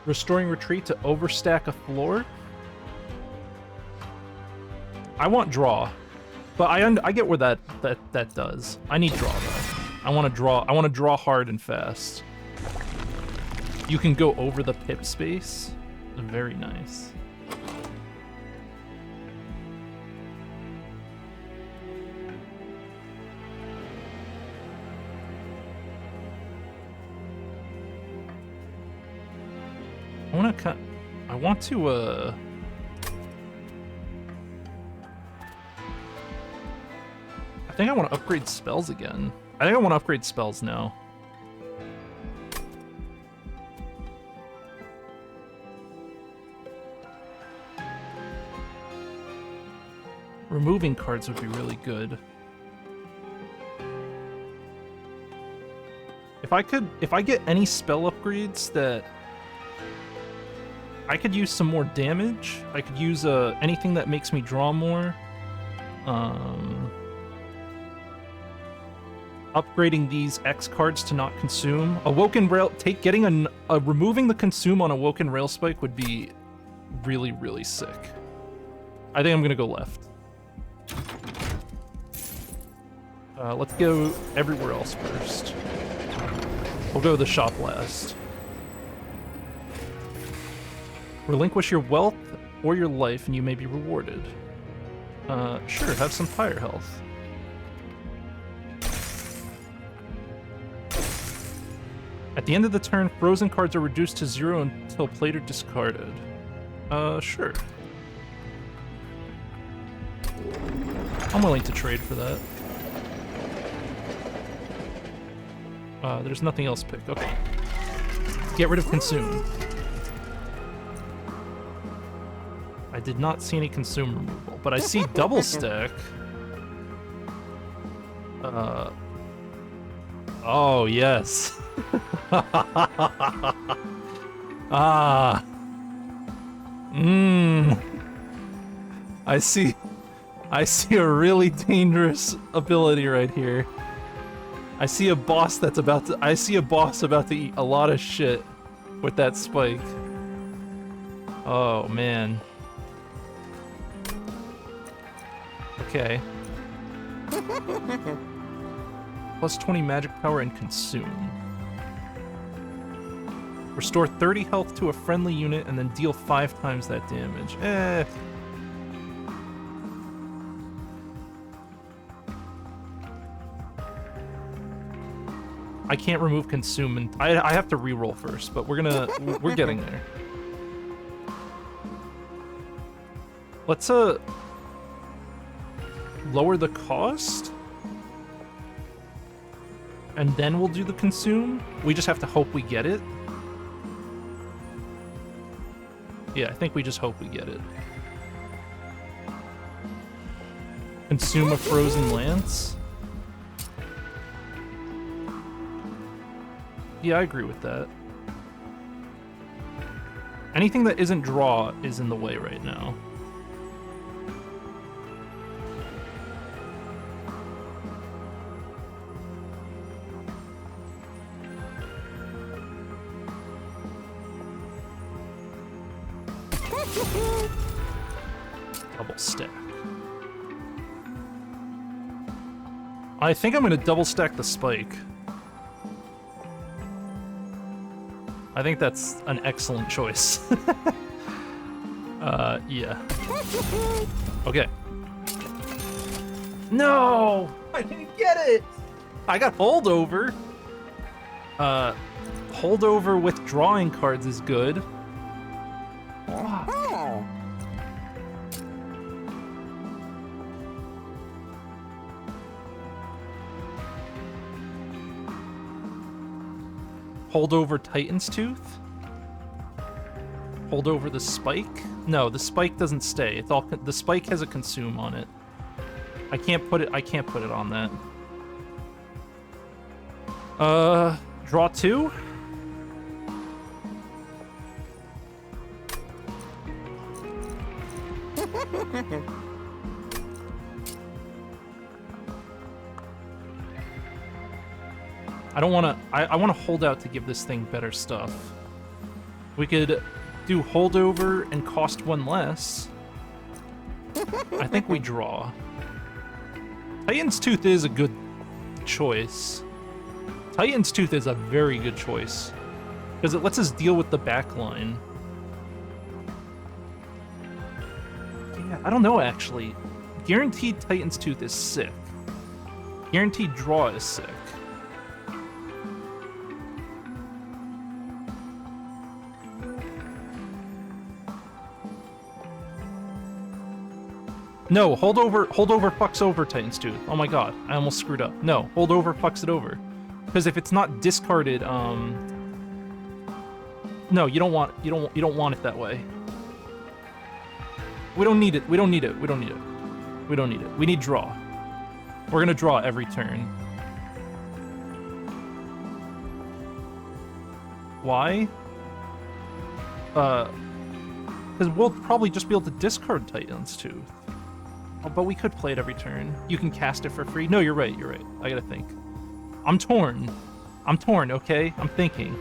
S2: Restoring Retreat to overstack a floor? I want draw, but I get where that does. I need draw though. I want to draw hard and fast. You can go over the pip space. Very nice. I want to, I think I want to upgrade spells again. I think I want to upgrade spells now. Removing cards would be really good. If I get any spell upgrades that I could use some more damage. I could use anything that makes me draw more. Upgrading these X cards to not consume. Awoken Rail. Removing the consume on Awoken Rail Spike would be really, really sick. I think I'm gonna go left. Let's go everywhere else first. We'll go to the shop last. Relinquish your wealth or your life and you may be rewarded. Sure, have some fire health. At the end of the turn, frozen cards are reduced to 0 until played or discarded. Sure. I'm willing to trade for that. There's nothing else picked. Okay. Get rid of consume. I did not see any consume removal, but I see double stack. Oh, yes. Ah. I see a really dangerous ability right here. I see a boss about to eat a lot of shit with that spike. Oh, man. Okay. Plus 20 magic power and consume. Restore 30 health to a friendly unit and then deal 5 times that damage. I can't remove consume, and I have to reroll first, but we're getting there. Let's lower the cost, and then we'll do the consume. We just have to hope we get it. Yeah, I think we just hope we get it. Consume a frozen lance. Yeah, I agree with that. Anything that isn't draw is in the way right now. Double stack. I think I'm gonna double stack the spike. I think that's an excellent choice. Yeah. Okay. No! I didn't get it! I got holdover. Holdover with drawing cards is good. Hold over Titan's Tooth? Hold over the spike? No, the spike doesn't stay. It's all the spike has a consume on it. I can't put it on that. Draw 2? I don't want to... I want to hold out to give this thing better stuff. We could do holdover and cost 1 less. I think we draw. Titan's Tooth is a good choice. Titan's Tooth is a very good choice. Because it lets us deal with the back line. Yeah, I don't know, actually. Guaranteed Titan's Tooth is sick. Guaranteed draw is sick. No, holdover fucks over Titan's Tooth. Oh my god, I almost screwed up. No, holdover fucks it over. Because if it's not discarded, no, you don't want it that way. We don't need it. We don't need it. We don't need it. We don't need it. We need draw. We're gonna draw every turn. Why? Because we'll probably just be able to discard Titan's Tooth. Oh, but we could play it every turn. You can cast it for free. No, you're right. You're right. I gotta think. I'm torn. I'm torn. Okay, I'm thinking.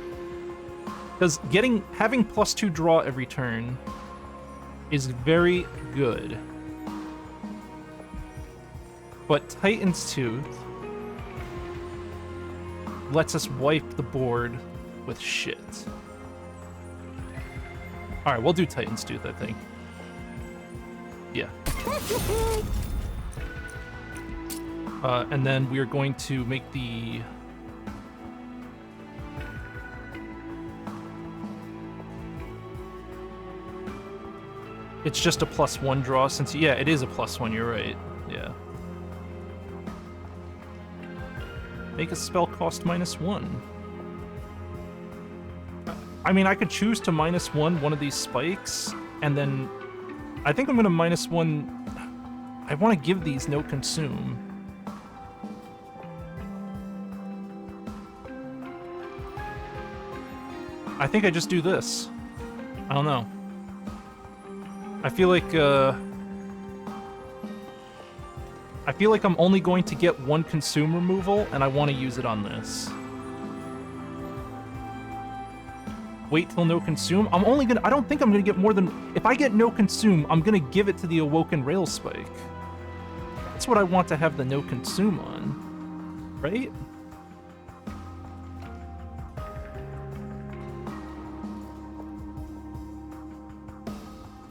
S2: Because having +2 draw every turn is very good. But Titan's Tooth lets us wipe the board with shit. All right, we'll do Titan's Tooth, I think. Yeah. And then we are going to make the... It's just a +1 draw since... Yeah, it is a +1, you're right. Yeah. Make a spell cost -1. I mean, I could choose to -1 one of these spikes, and then I think I'm gonna -1. I want to give these no consume. I think I just do this. I don't know. I feel like I'm only going to get one consume removal, and I want to use it on this. Wait till no consume? I don't think I'm gonna get more than... If I get no consume, I'm gonna give it to the Awoken Rail Spike. That's what I want to have the no consume on. Right?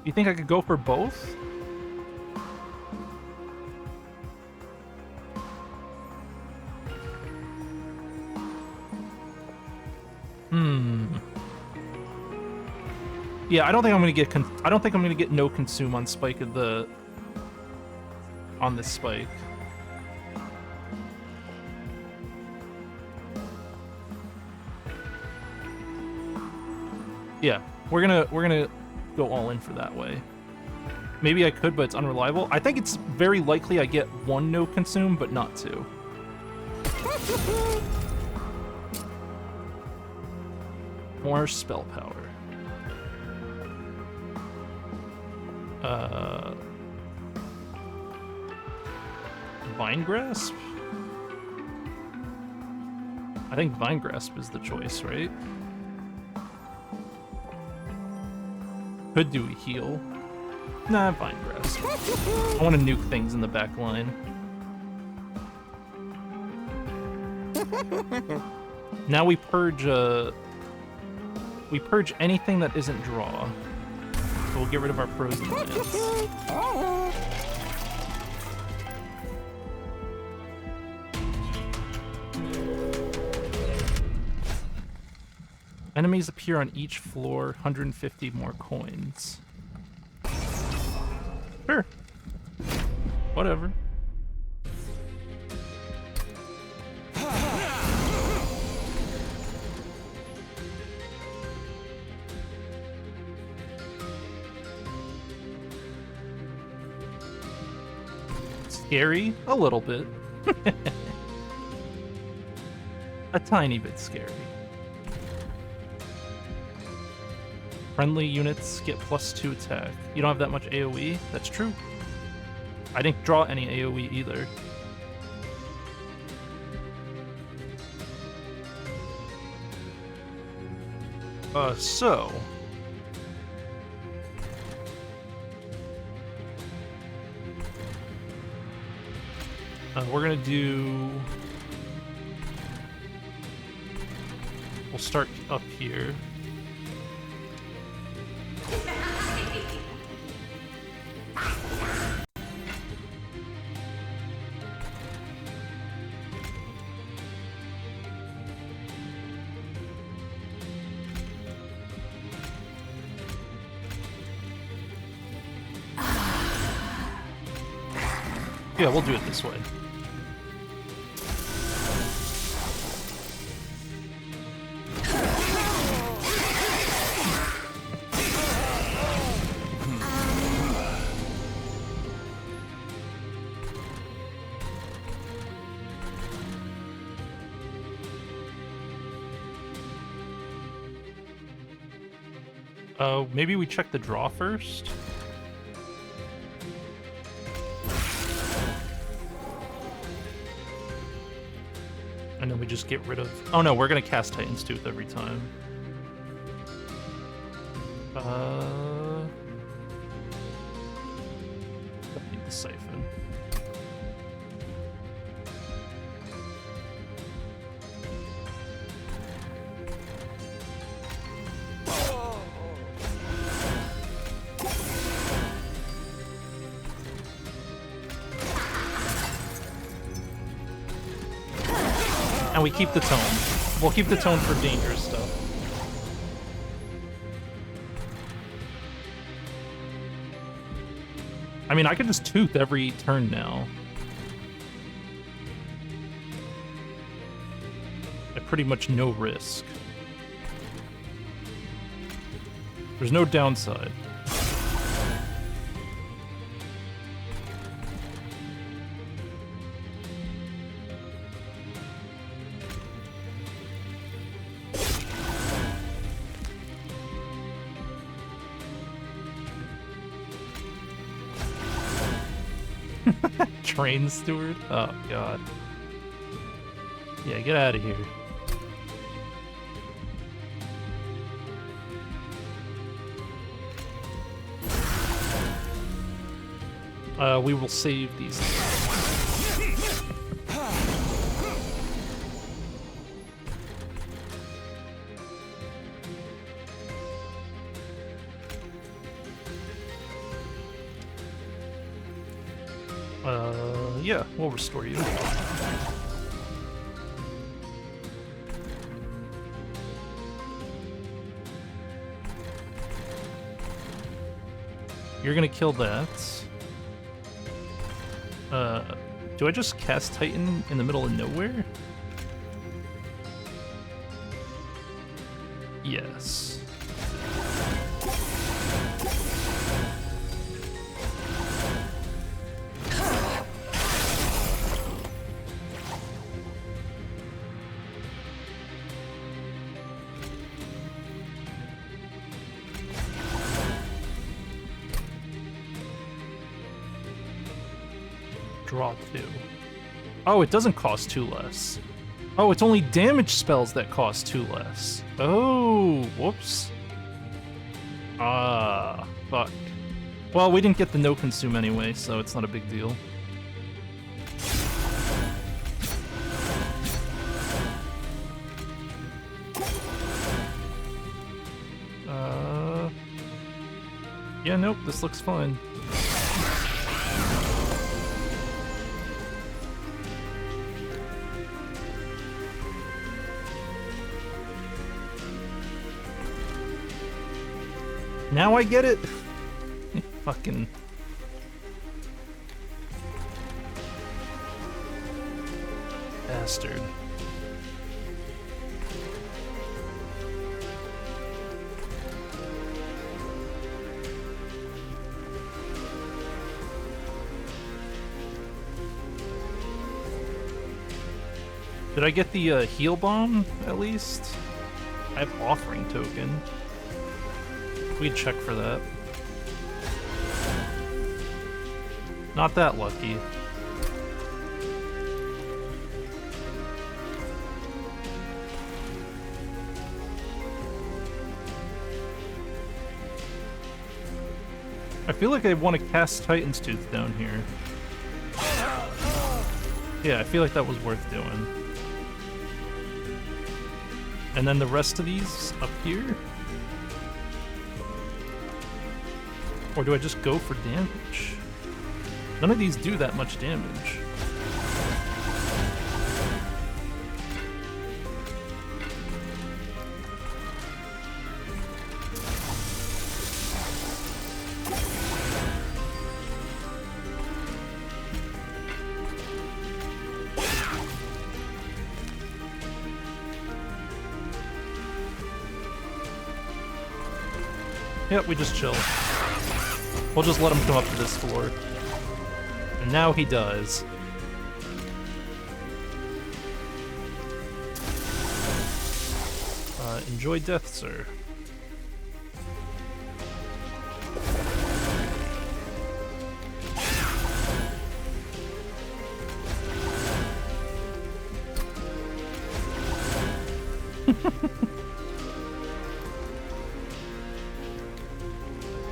S2: You think I could go for both? Yeah, I don't think I'm gonna get. I don't think I'm gonna get no consume on spike of the. On this spike. Yeah, we're gonna go all in for that way. Maybe I could, but it's unreliable. I think it's very likely I get one no consume, but not two. More spell power. Vine Grasp? I think Vine Grasp is the choice, right? Could do a heal. Nah, Vine Grasp. I want to nuke things in the back line. Now we purge anything that isn't draw. So we'll get rid of our frozen lands. Enemies appear on each floor, 150 more coins. Sure. Whatever. Scary? A little bit. A tiny bit scary. Friendly units get +2 attack. You don't have that much AoE? That's true. I didn't draw any AoE either. So... we're gonna do... We'll start up here. Yeah, we'll do it this way. Maybe we check the draw first? And then we just get rid of... Oh no, we're gonna cast Titan's Tooth every time. Don't need the Siphon. And we keep the tome. We'll keep the tone for dangerous stuff. I mean, I could just tooth every turn now. pretty much no risk. There's no downside. Train steward? Oh, God. Yeah, get out of here. We will save these. Yeah, we'll restore you. You're gonna kill that. Do I just cast Titan in the middle of nowhere? Yes. Draw 2. Oh, it doesn't cost 2 less. Oh, it's only damage spells that cost 2 less. Oh, whoops. Ah, fuck. Well, we didn't get the no consume anyway, so it's not a big deal. Yeah, nope, this looks fine. Now I get it? Fucking... bastard. Did I get the heal bomb, at least? I have offering token. We'd check for that. Not that lucky. I feel like I want to cast Titan's Tooth down here. Yeah, I feel like that was worth doing. And then the rest of these up here? Or do I just go for damage? None of these do that much damage. Yep, we just chill. We'll just let him come up to this floor. And now he does. Enjoy death, sir.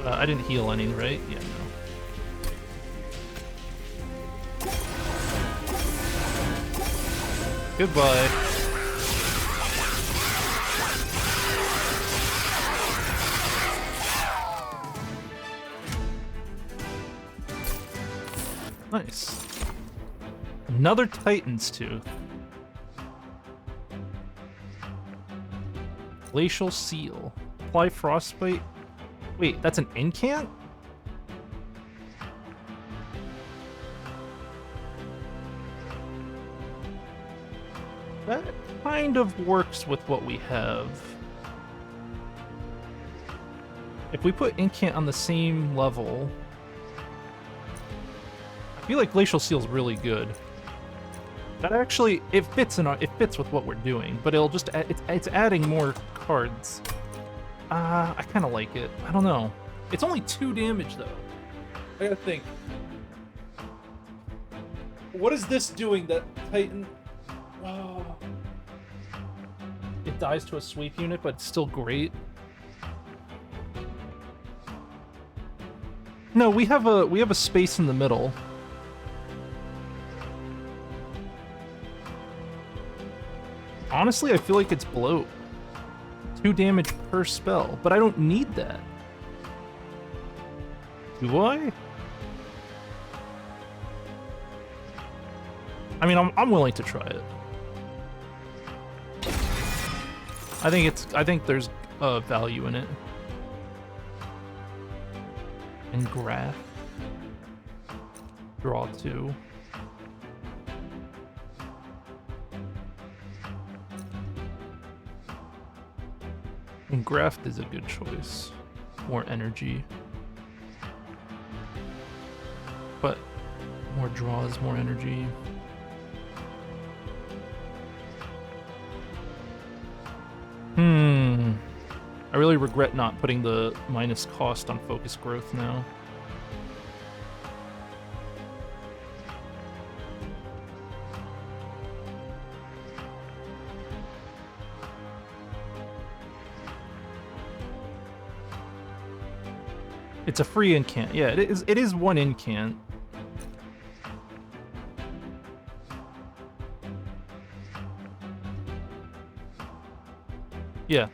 S2: I didn't heal any, right? Yeah, no. Goodbye. Nice. Another Titan's Tooth. Glacial Seal. Apply Frostbite. Wait, that's an incant? That kind of works with what we have. If we put Incant on the same level, I feel like Glacial Seal's really good. That actually, it fits with what we're doing, but it'll just it's adding more cards. I kind of like it. I don't know. It's only 2 damage though. I gotta think. What is this doing that Titan? Oh. It dies to a sweep unit, but it's still great. No, we have a space in the middle. Honestly, I feel like it's bloat. 2 damage per spell, but I don't need that. Do I? I mean, I'm willing to try it. I think there's value in it. And graph. Draw 2. And Graft is a good choice. More energy. But more draws, more energy. I really regret not putting the minus cost on focus growth now. It's a free incant. Yeah, it is 1 incant. Yeah,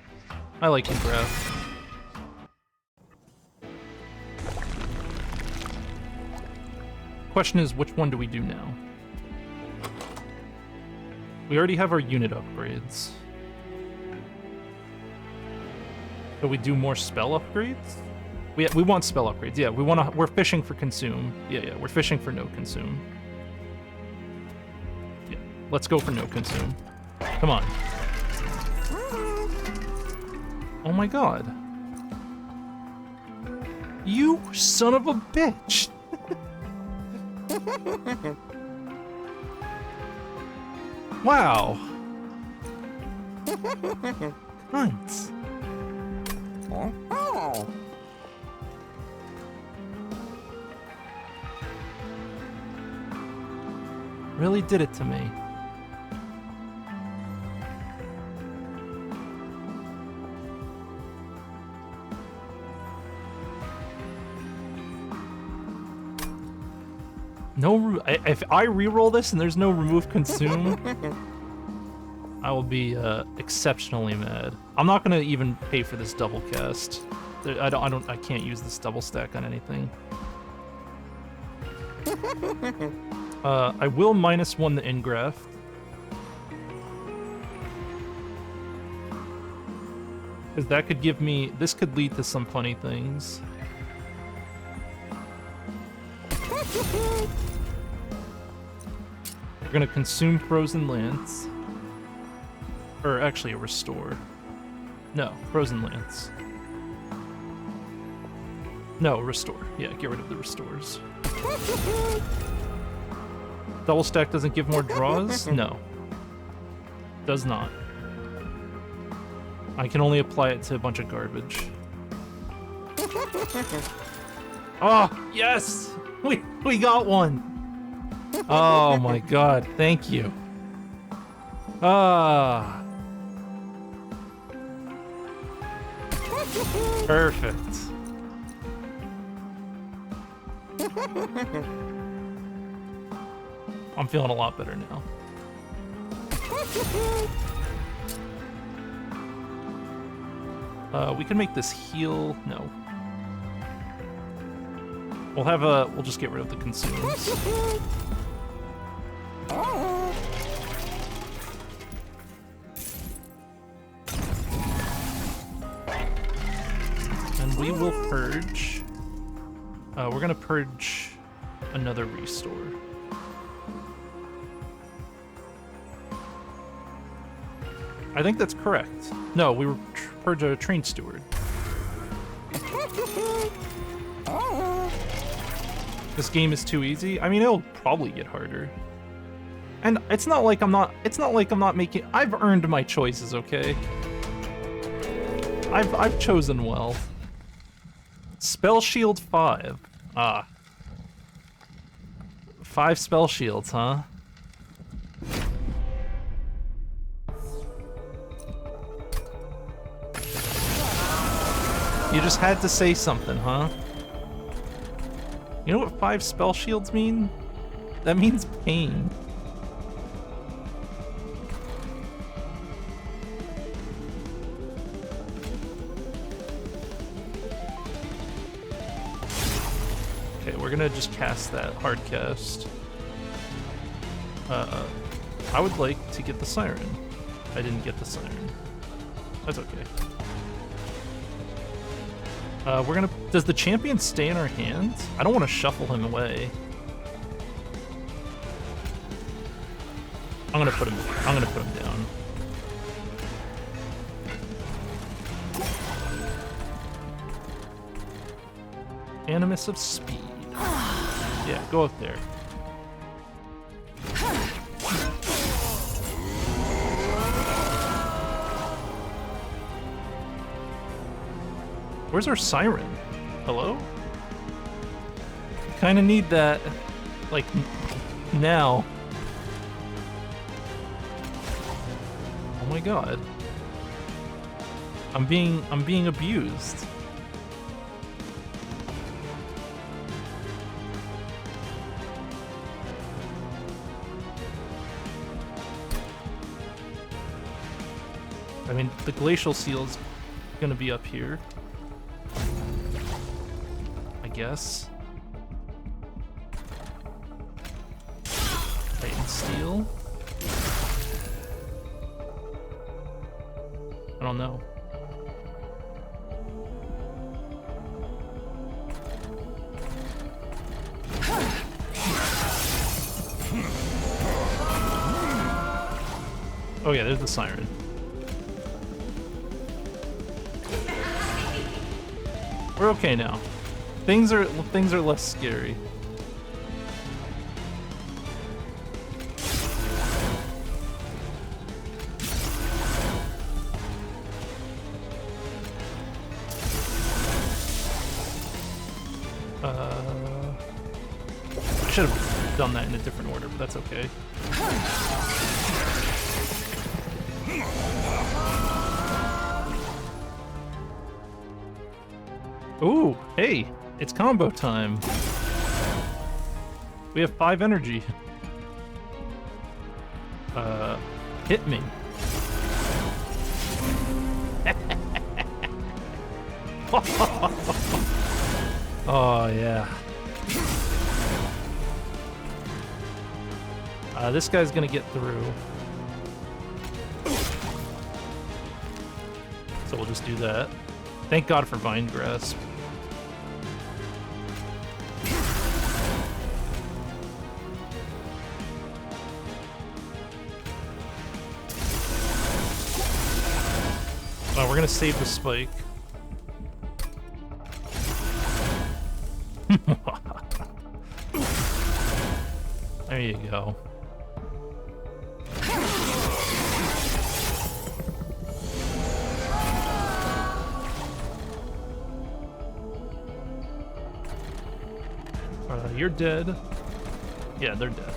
S2: I like Graph. Question is, which one do we do now? We already have our unit upgrades. So we do more spell upgrades? We want spell upgrades. Yeah, we're fishing for consume. Yeah, we're fishing for no consume. Yeah, let's go for no consume. Come on. Oh my god. You son of a bitch! Wow. Cunts. Really did it to me. No, if I reroll this and there's no remove consume, I will be exceptionally mad. I'm not gonna even pay for this double cast. I can't use this double stack on anything. I will -1 the Ingraft. Because that could give me... This could lead to some funny things. We're gonna consume Frozen Lance. Or actually a Restore. No, Frozen Lance. No, Restore. Yeah, get rid of the Restores. Double stack doesn't give more draws? No. Does not. I can only apply it to a bunch of garbage. Oh, yes! We got one! Oh my god, thank you. Ah. Perfect. I'm feeling a lot better now. We can make this heal. No. We'll just get rid of the consumes. And we will purge. We're gonna purge another restore. I think that's correct. No, we were purged a train steward. This game is too easy. I mean, it'll probably get harder. And it's not like I'm not making. I've earned my choices, okay? I've chosen well. Spell shield 5. Ah. 5 spell shields, huh? You just had to say something, huh? You know what 5 spell shields mean? That means pain. Okay, we're gonna just cast that hard cast. I would like to get the siren. I didn't get the siren. That's okay. We're gonna. Does the champion stay in our hands? I don't want to shuffle him away. I'm gonna put him down. Animus of speed. Yeah, go up there. Where's our siren? Hello? Kinda need that, like, now. Oh my god. I'm being abused. I mean, the glacial seal's gonna be up here. I guess. Titan steel. I don't know. Oh yeah, there's the siren. We're okay now. Things are less scary. I should have done that in a different order, but that's okay. Ooh, hey, it's combo time. We have 5 energy. Hit me. Oh, yeah. This guy's gonna get through. So we'll just do that. Thank God for Vine Grasp. Oh, we're gonna save the spike. There you go. You're dead. Yeah, they're dead.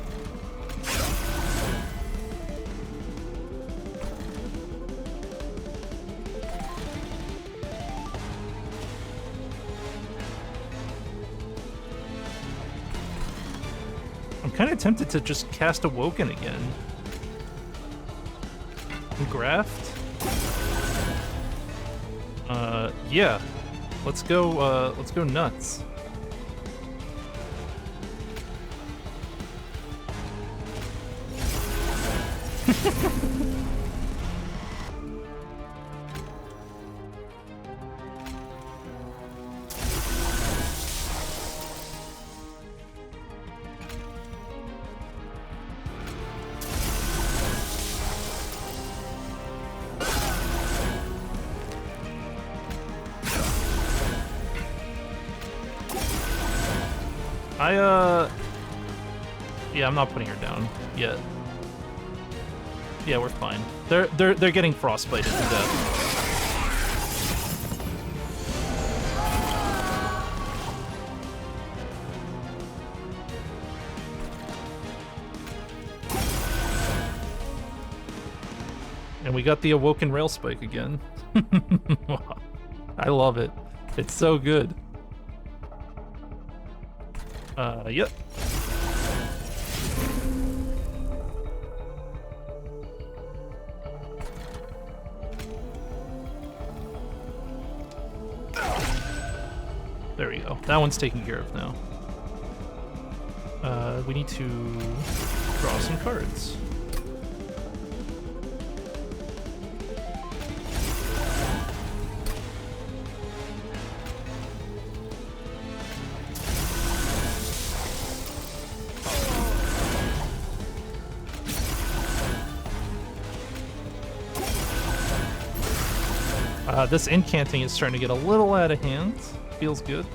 S2: I'm kind of tempted to just cast Awoken again. And Graft? Yeah. Let's go nuts. Yeah, I'm not putting her down yet. Yeah, we're fine. They're getting frostbited to death. And we got the Awoken Rail Spike again. I love it. It's so good. Yep. There we go. That one's taken care of now. We need to draw some cards. This incanting is starting to get a little out of hand. Feels good.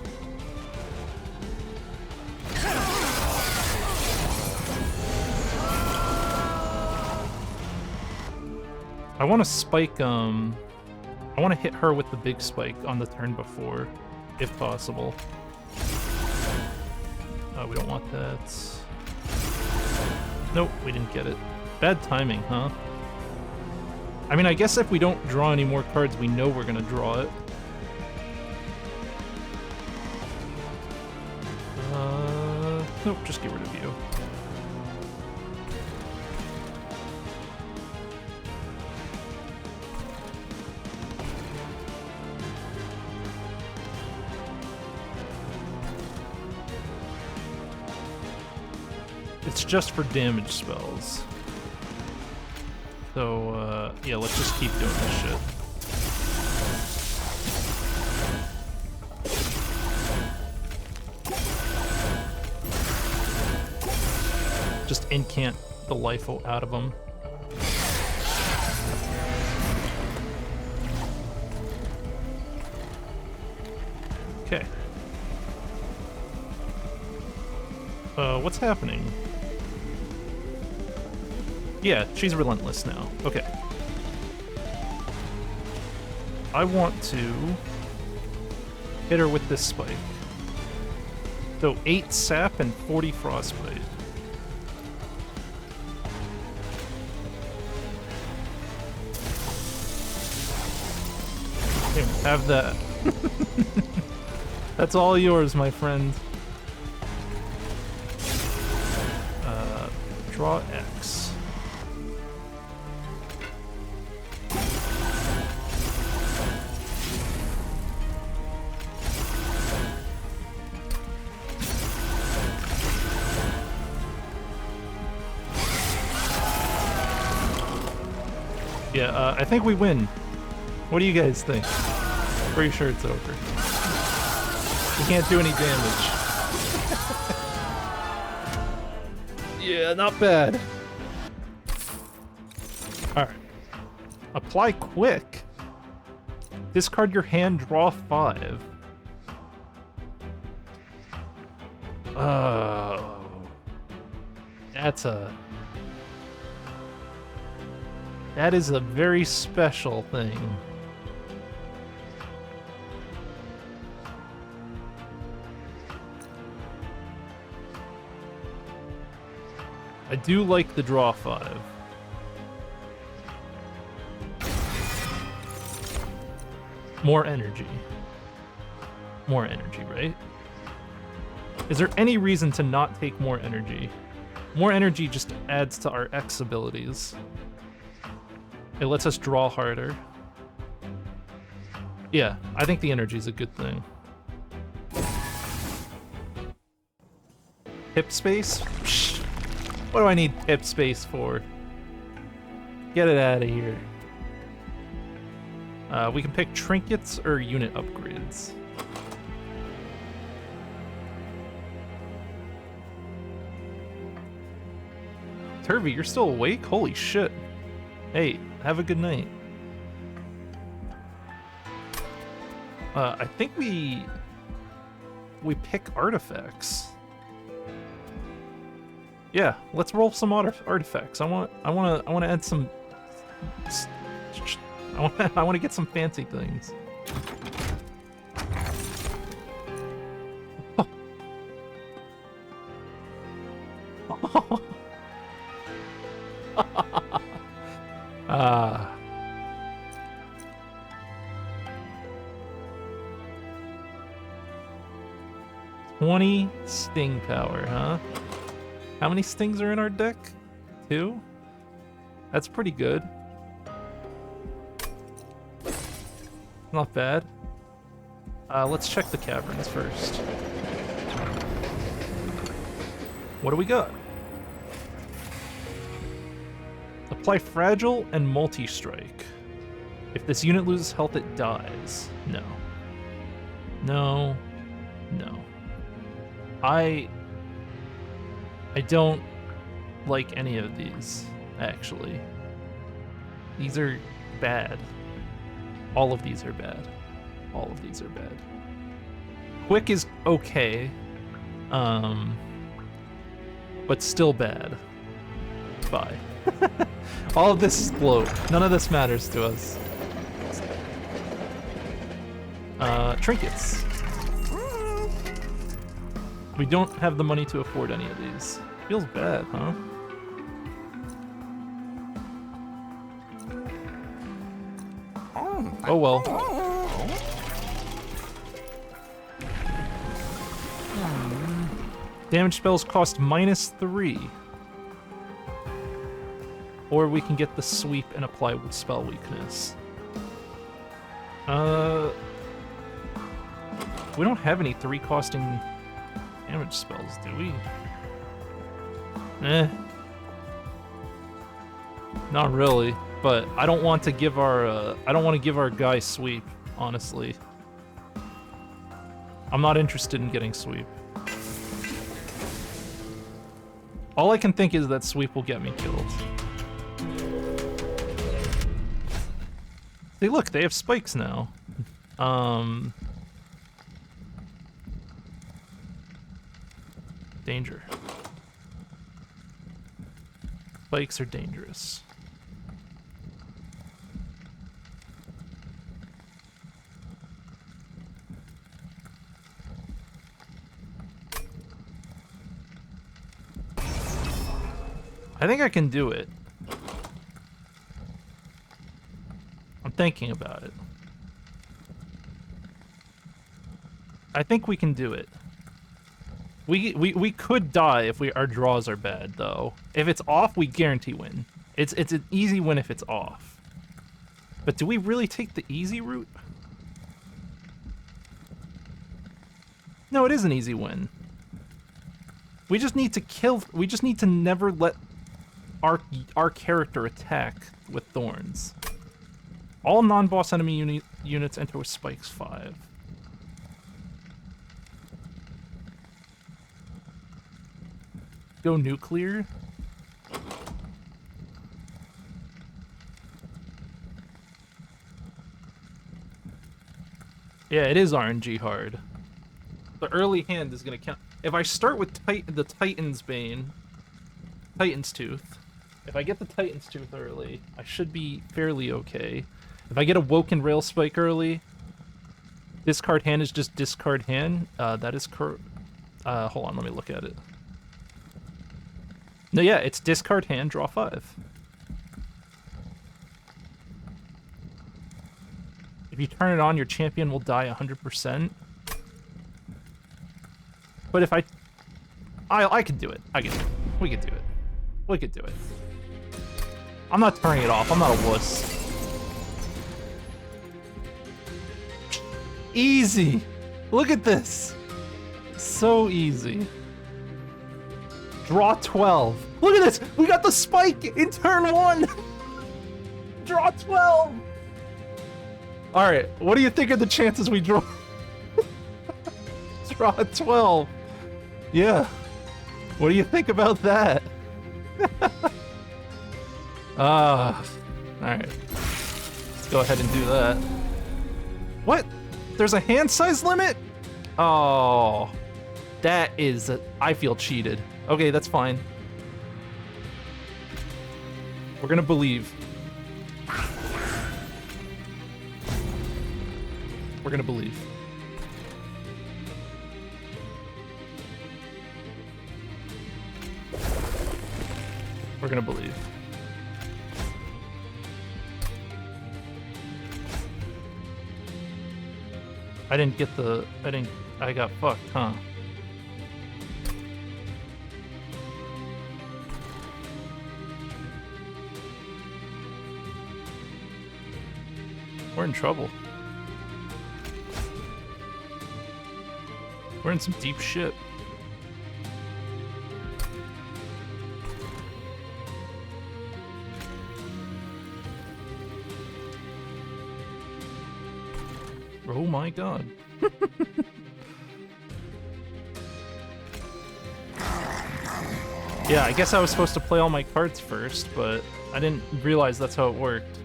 S2: I want to spike, I want to hit her with the big spike on the turn before, if possible. We don't want that. Nope, we didn't get it. Bad timing, huh? I mean, I guess if we don't draw any more cards, we know we're gonna draw it. Nope, just get rid of you. It's just for damage spells. So, yeah, let's just keep doing this shit. Just incant the life out of them. Okay. What's happening? Yeah, she's relentless now. Okay. I want to hit her with this spike. So 8 sap and 40 frostbite. Here, have that. That's all yours, my friend. Draw X. Yeah, I think we win. What do you guys think? Pretty sure it's over. We can't do any damage. Yeah, not bad. Alright. Apply quick. Discard your hand, draw 5. Oh. That is a very special thing. I do like the draw 5. More energy. More energy, right? Is there any reason to not take more energy? More energy just adds to our X abilities. It lets us draw harder. Yeah, I think the energy is a good thing. Hip space? Psh, what do I need hip space for? Get it out of here. We can pick trinkets or unit upgrades. Turvy, you're still awake? Holy shit. Hey, have a good night. I think we pick artifacts. Yeah, let's roll some artifacts. I want to add some. I want to get some fancy things. Ah. 20 sting power, huh? How many stings are in our deck? 2? That's pretty good. Not bad. Let's check the caverns first. What do we got? Apply fragile and multi-strike. If this unit loses health, it dies. No. No. No. I don't like any of these, actually. These are bad. All of these are bad. All of these are bad. Quick is okay. But still bad. Bye. All of this is bloat. None of this matters to us. Trinkets. We don't have the money to afford any of these. Feels bad, huh? Oh well. Damage spells cost -3. Or we can get the sweep and apply with spell weakness. We don't have any 3-costing damage spells, do we? Not really, but I don't want to give our guy sweep, honestly. I'm not interested in getting sweep. All I can think is that sweep will get me killed. See, look, they have spikes now. Danger. Spikes are dangerous. I think I can do it. I'm thinking about it. I think we can do it. We could die if our draws are bad, though. If it's off, we guarantee win. It's an easy win if it's off. But do we really take the easy route? No, it is an easy win. We just need to kill. We just need to never let our character attack with thorns. All non-boss enemy units enter with spikes 5. Go nuclear. Yeah, it is RNG hard. The early hand is gonna count. If I start with the Titan's Bane, Titan's Tooth, if I get the Titan's Tooth early, I should be fairly okay. If I get a Woken Rail Spike early, discard hand is just discard hand. That is correct. Hold on, let me look at it. No, yeah, it's discard hand, draw 5. If you turn it on, your champion will die 100%. But if I could do it. We could do it. We could do it. I'm not turning it off. I'm not a wuss. Easy. Look at this. So easy. Draw 12. Look at this. We got the spike in turn 1. Draw 12. All right. What do you think of the chances we draw? Draw 12. Yeah. What do you think about that? All right. Let's go ahead and do that. What? There's a hand size limit? Oh, that is, I feel cheated. Okay, that's fine. We're gonna believe. We're gonna believe. We're gonna believe. I got fucked, huh? We're in trouble. We're in some deep shit. Oh my god. Yeah, I guess I was supposed to play all my cards first, but I didn't realize that's how it worked.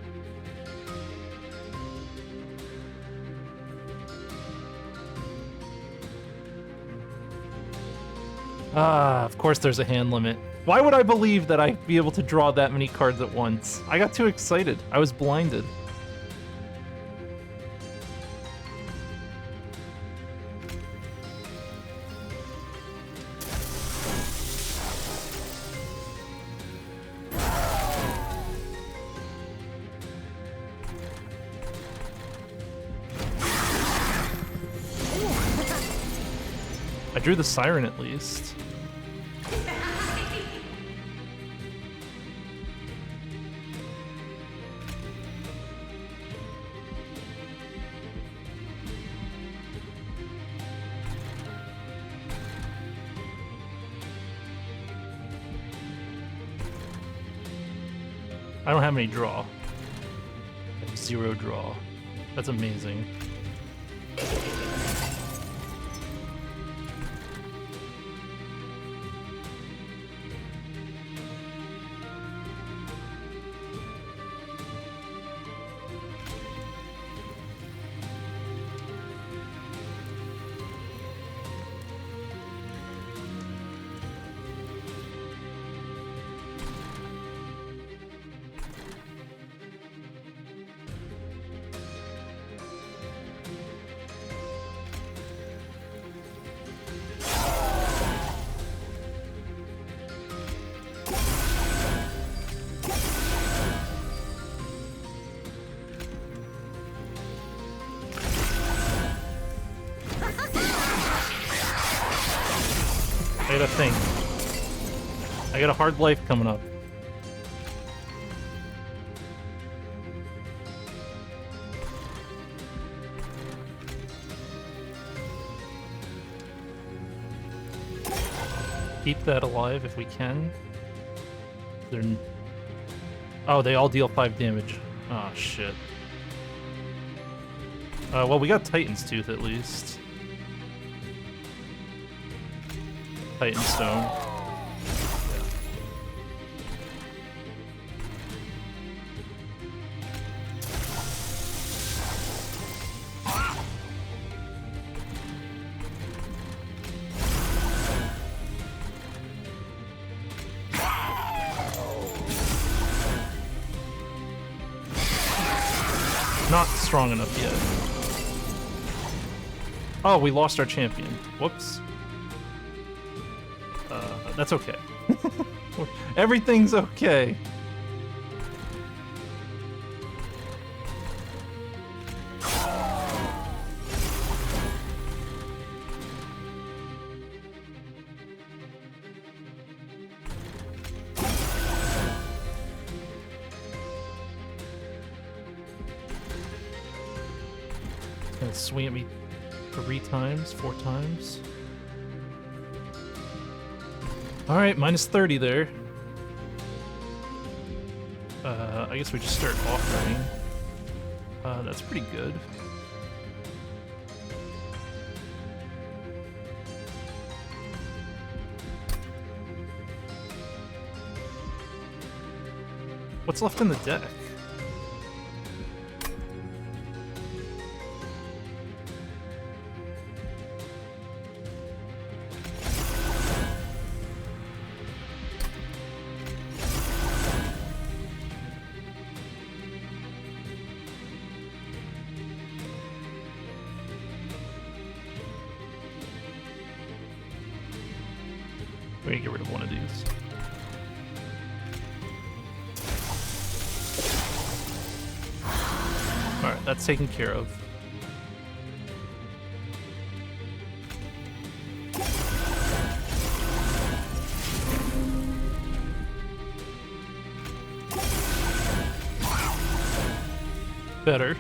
S2: Ah, of course there's a hand limit. Why would I believe that I'd be able to draw that many cards at once? I got too excited. I was blinded. I drew the siren at least. I don't have any draw. I have 0 draw. That's amazing. I gotta think. I got a hard life coming up. Keep that alive if we can. Oh, they all deal 5 damage. Oh, shit. Well, we got Titan's Tooth at least. Titan Stone. Not strong enough yet. Oh, we lost our champion. Whoops. That's okay. Everything's okay. It's gonna swing at me 3 times, 4 times. Alright, minus 30 there. I guess we just start offering. That's pretty good. What's left in the deck? of these. Alright, that's taken care of. Better.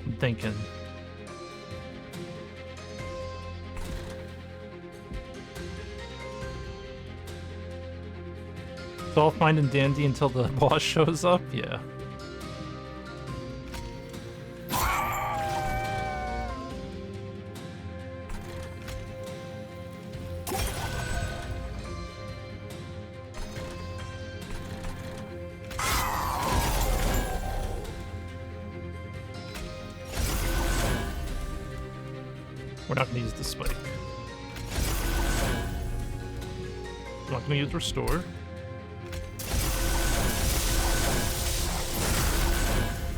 S2: I'm thinking. It's all fine and dandy until the boss shows up? Yeah. We're not gonna use the spike. We're not gonna use restore.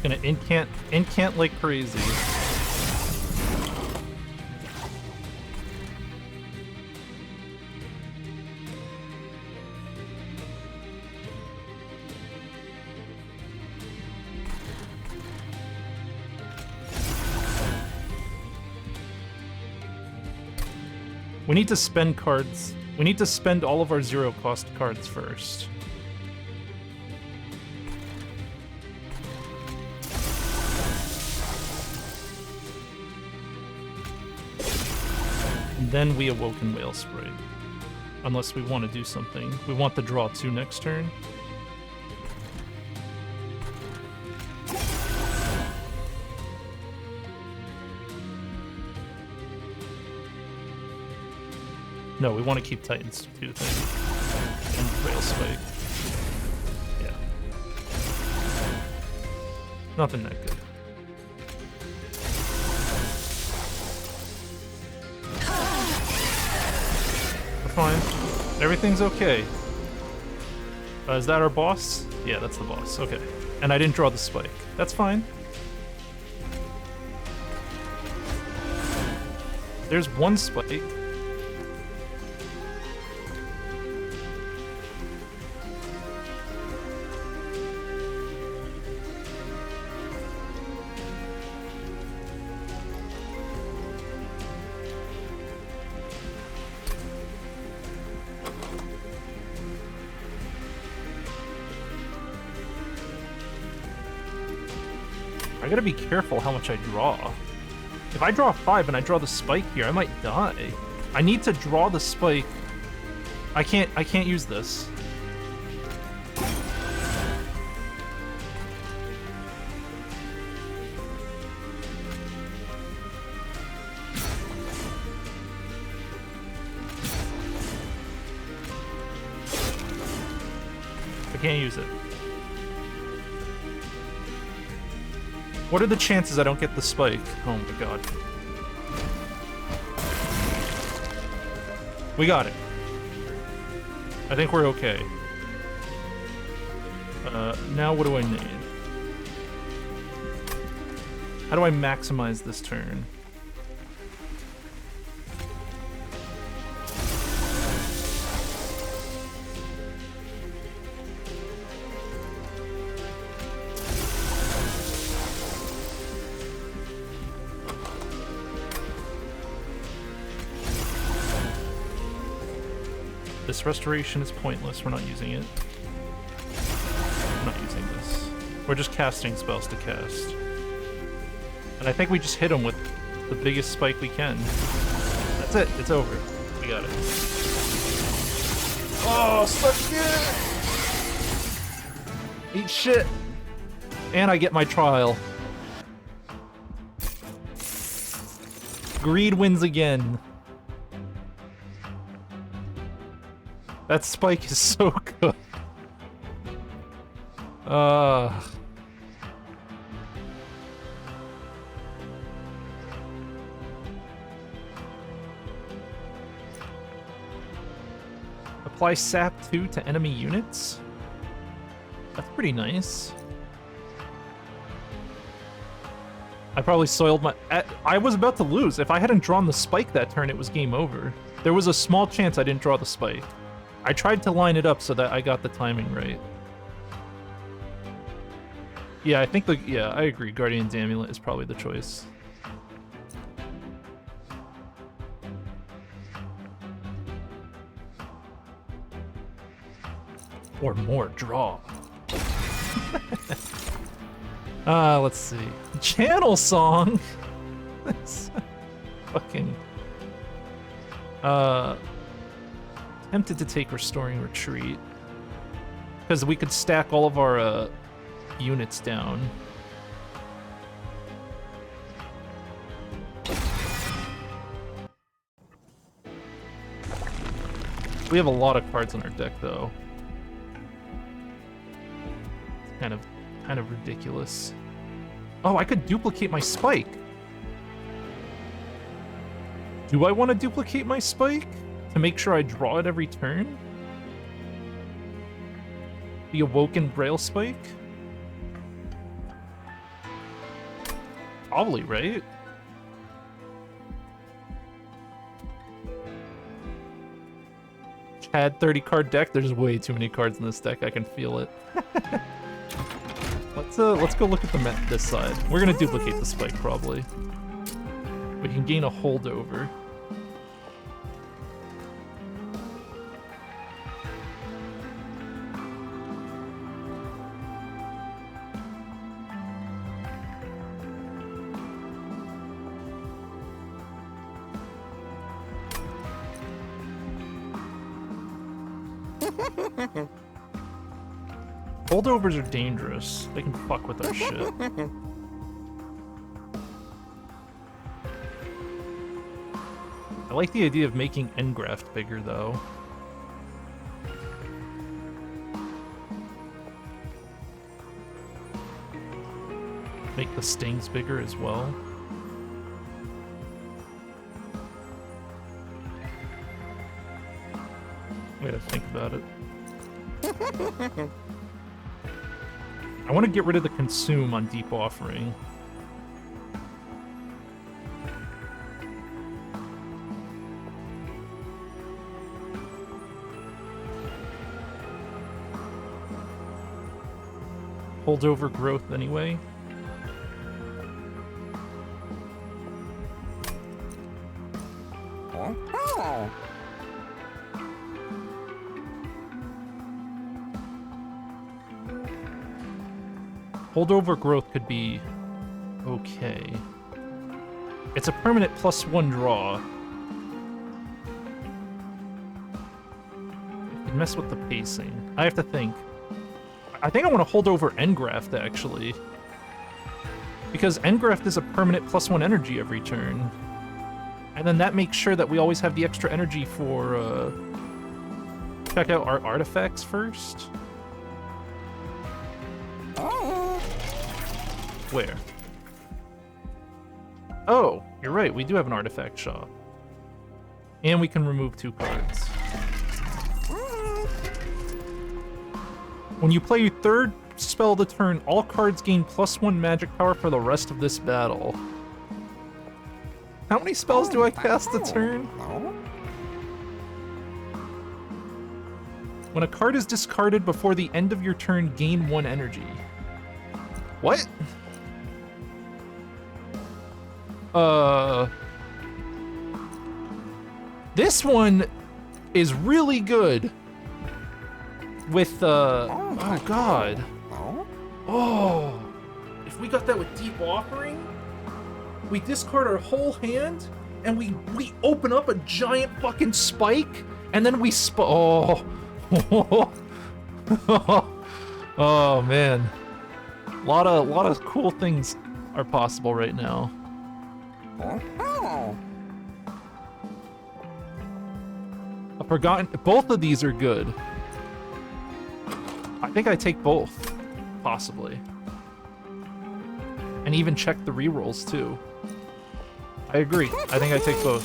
S2: Gonna incant like crazy. We need to spend cards. We need to spend all of our zero cost cards first. And then we Awoken Whale Sprite. Unless we want to do something. We want the draw 2 next turn. No, we want to keep Titans 2 thing. And Rail Spike. Yeah. Nothing that good. We're fine. Everything's okay. Is that our boss? Yeah, that's the boss. Okay. And I didn't draw the spike. That's fine. There's one spike. I gotta be careful how much I draw. If I draw 5 and I draw the spike here, I might die. I need to draw the spike. I can't use this. I can't use it. What are the chances I don't get the spike? Oh my god. We got it. I think we're okay. Now what do I need? How do I maximize this turn? This restoration is pointless. We're not using it. I'm not using this. We're just casting spells to cast. And I think we just hit him with the biggest spike we can. That's it. It's over. We got it.
S3: Oh, suck it! Eat shit!
S2: And I get my trial. Greed wins again. That spike is so good. Apply sap 2 to enemy units. That's pretty nice. I probably soiled my... I was about to lose. If I hadn't drawn the spike that turn, it was game over. There was a small chance I didn't draw the spike. I tried to line it up so that I got the timing right. Yeah, I think the... Yeah, I agree. Guardian's Amulet is probably the choice. Or more draw. Let's see. Channel song. That's fucking. Tempted to take Restoring Retreat because we could stack all of our units down. We have a lot of cards on our deck, though. It's kind of ridiculous. Oh, I could duplicate my spike. Do I want to duplicate my spike to make sure I draw it every turn? The Awoken Braille spike? Probably, right? Chad 30 card deck. There's way too many cards in this deck. I can feel it. Let's go look at the this side. We're gonna duplicate the spike probably. We can gain a holdover. Holdovers are dangerous. They can fuck with our shit. I like the idea of making Engraft bigger, though. Make the stings bigger as well. I gotta think about it. I want to get rid of the consume on Deep Offering. Holdover growth anyway. Holdover growth could be okay. It's a permanent +1 draw. It could mess with the pacing. I have to think. I think I want to hold over Engraft, actually. Because Engraft is a permanent +1 energy every turn. And then that makes sure that we always have the extra energy for, check out our artifacts first. Where? Oh, you're right, we do have an artifact shop. And we can remove 2 cards. When you play your 3rd spell of the turn, all cards gain +1 magic power for the rest of this battle. How many spells do I cast a turn? When a card is discarded before the end of your turn, gain 1 energy. What? This one is really good with, oh god. Oh, if we got that with Deep Offering, we discard our whole hand, and we open up a giant fucking spike, and then we oh. Oh, man. A lot of cool things are possible right now. A forgotten. Both of these are good. I think I take both, possibly, and even check the rerolls too. I agree. I think I take both.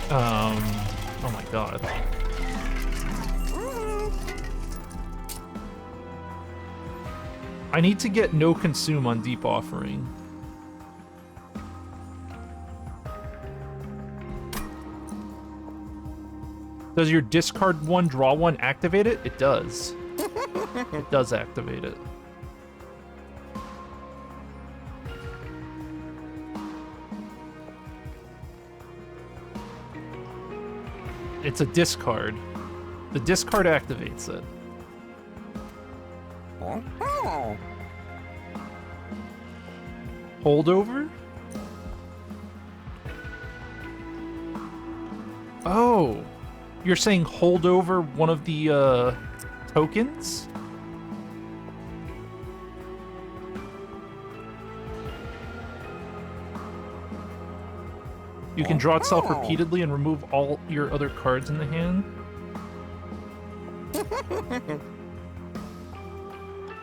S2: Oh my god. I need to get no consume on Deep Offering. Does your discard one, draw one activate it? It does. It does activate it. It's a discard. The discard activates it. Holdover? Oh. You're saying hold over one of the tokens? You can draw itself repeatedly and remove all your other cards in the hand.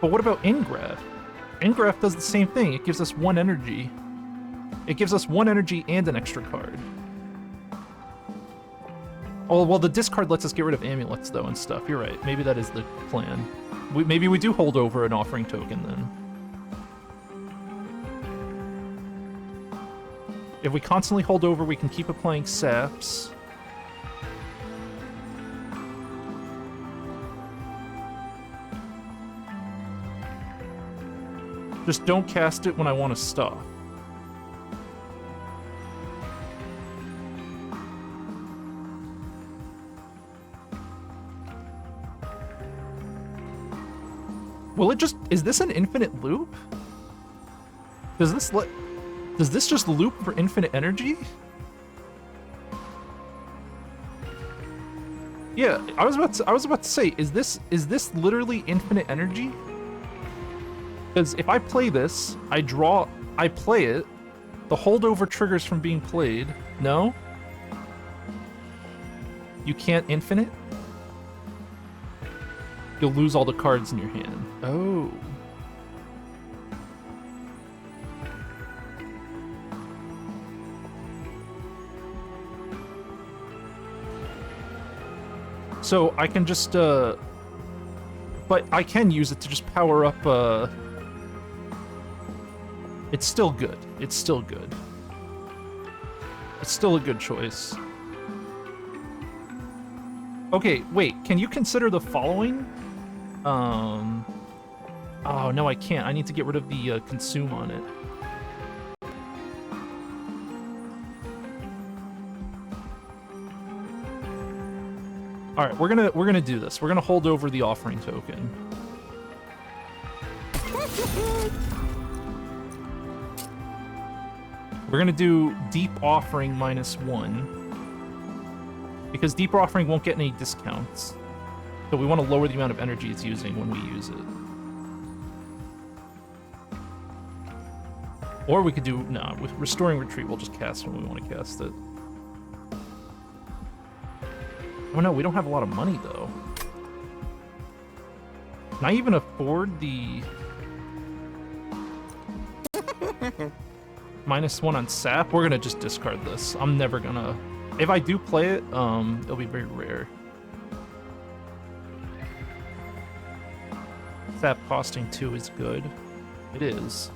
S2: But what about Engraft? Engraft does the same thing. It gives us 1 energy. It gives us 1 energy and an extra card. Oh, well, the discard lets us get rid of amulets, though, and stuff. You're right. Maybe that is the plan. Maybe we do hold over an offering token, then. If we constantly hold over, we can keep applying saps. Just don't cast it when I want to stop. Will it just... Is this an infinite loop? Does this just loop for infinite energy? Yeah, I was about to say, is this literally infinite energy? Because if I play this, I play it, the holdover triggers from being played. No? You can't infinite? You'll lose all the cards in your hand. Oh. So I can just, but I can use it to just power up, It's still good. It's still good. It's still a good choice. Okay, wait, can you consider the following? Oh, no, I can't. I need to get rid of the consume on it. All right, we're gonna do this. We're gonna hold over the offering token. We're gonna do Deep Offering -1 because Deep Offering won't get any discounts. So we want to lower the amount of energy it's using when we use it. Or we could do, no, with Restoring Retreat, we'll just cast when we want to cast it. Oh no, we don't have a lot of money though. Can I even afford the -1 on sap? We're gonna just discard this. I'm never gonna... If I do play it, it'll be very rare. Sap costing 2 is good. It is.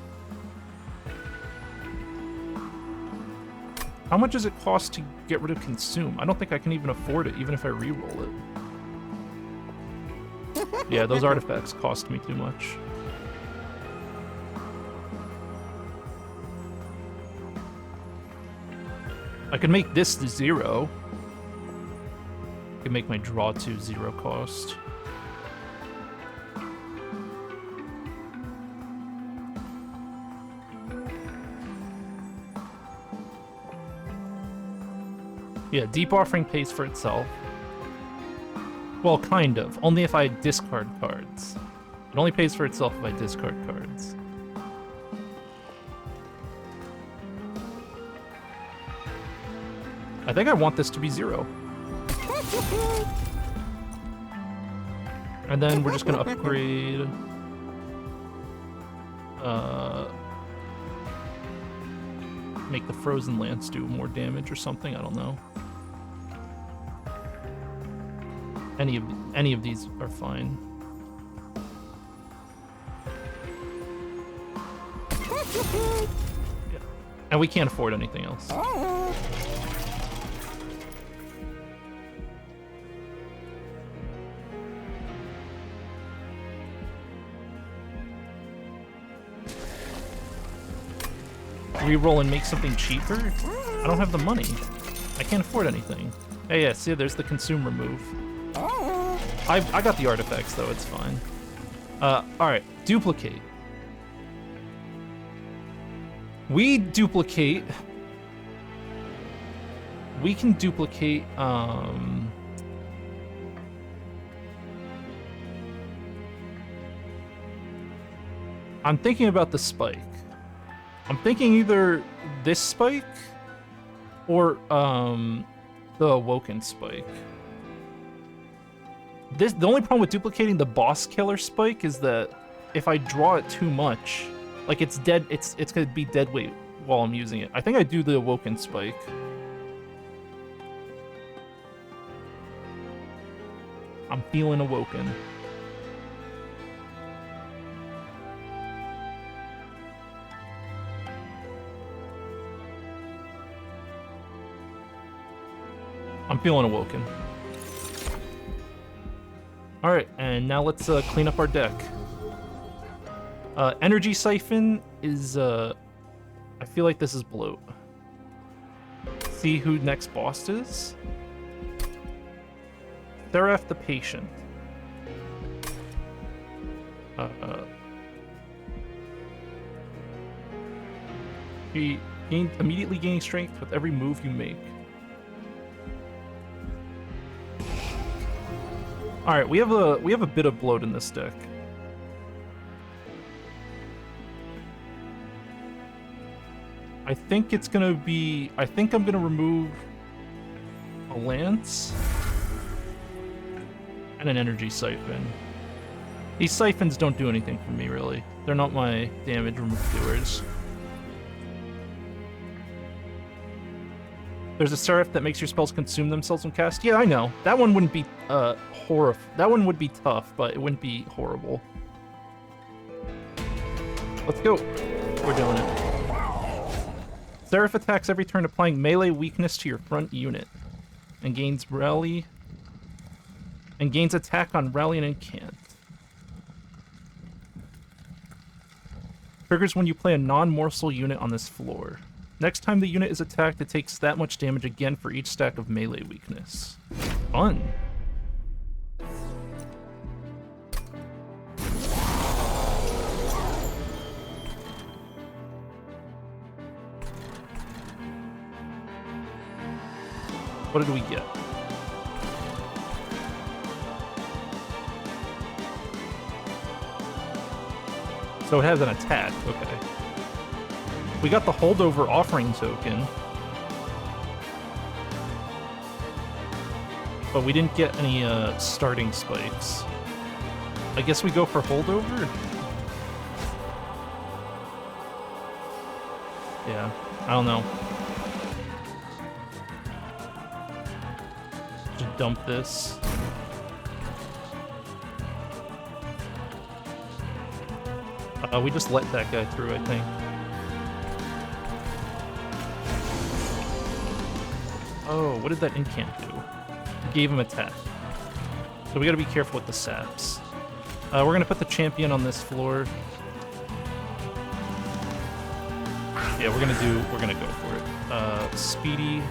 S2: How much does it cost to get rid of consume? I don't think I can even afford it, even if I re-roll it. Yeah, those artifacts cost me too much. I could make this 0. I could make my draw to 0 cost. Yeah, Deep Offering pays for itself. Well, kind of. Only if I discard cards. It only pays for itself if I discard cards. I think I want this to be 0. And then we're just gonna upgrade... make the Frozen Lance do more damage or something, I don't know. Any of these are fine. Yeah. And we can't afford anything else. Reroll and make something cheaper? I don't have the money. I can't afford anything. Hey, yeah, see, there's the consumer move. I got the artifacts, though. It's fine. Alright. Duplicate. We duplicate... We can duplicate, I'm thinking about the spike. I'm thinking either this spike or the awoken spike. The only problem with duplicating the boss killer spike is that if I draw it too much, like it's dead, it's gonna be dead weight while I'm using it. I think I do the awoken spike. I'm feeling awoken. I'm feeling awoken. Alright, and now let's clean up our deck. Energy Siphon is, I feel like this is bloat. See who next boss is? Seraph the Patient. He immediately gaining strength with every move you make. All right, we have a bit of bloat in this deck. I think it's gonna be. I think I'm gonna remove a lance and an energy siphon. These siphons don't do anything for me, really. They're not my damage remove doers. There's a Seraph that makes your spells consume themselves when cast. Yeah, I know. That one wouldn't be that one would be tough, but it wouldn't be horrible. Let's go. We're doing it. Seraph attacks every turn, applying melee weakness to your front unit, and gains rally. And gains attack on rally and incant. Triggers when you play a non-morsel unit on this floor. Next time the unit is attacked, it takes that much damage again for each stack of melee weakness. Fun. What did we get? So it has an attack, okay. We got the holdover offering token. But we didn't get any starting spikes. I guess we go for holdover? Yeah, I don't know. Just dump this. We just let that guy through, I think. Oh, what did that incant do? It gave him attack. So we gotta be careful with the saps. We're gonna put the champion on this floor. Yeah, we're gonna go for it. Speedy.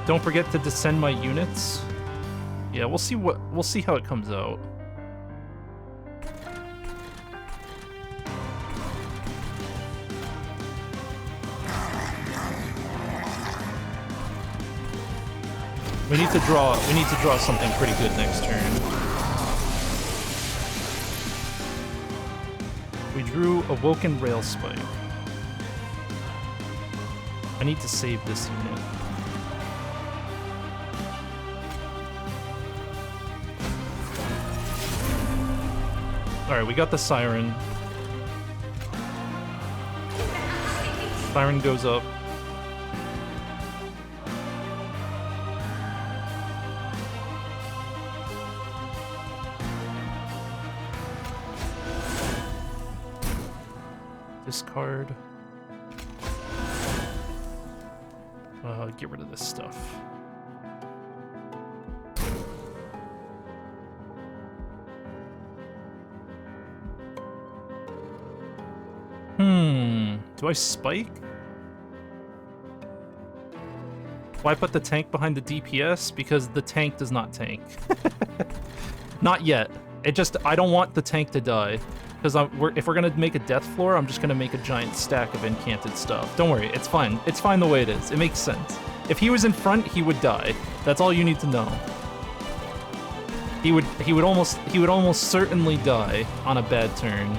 S2: Don't forget to descend my units. Yeah, we'll see how it comes out. We need to draw something pretty good next turn. We drew Awoken Rail Spike. I need to save this unit. Alright, we got the Siren. Siren goes up. Discard. Get rid of this stuff. Do I spike? Why put the tank behind the DPS? Because the tank does not tank. Not yet. I don't want the tank to die. Because if we're gonna make a death floor, I'm just gonna make a giant stack of incanted stuff. Don't worry, it's fine. It's fine the way it is. It makes sense. If he was in front, he would die. That's all you need to know. He would almost certainly die on a bad turn.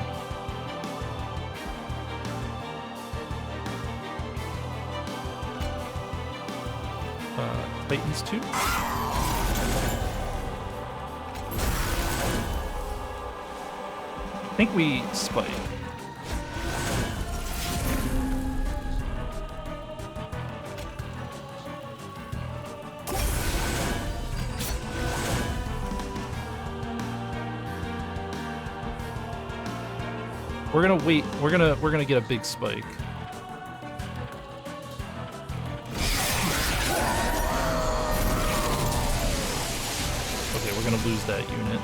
S2: Titans 2. I think we spike. We're gonna wait. We're gonna get a big spike. Okay, we're gonna lose that unit.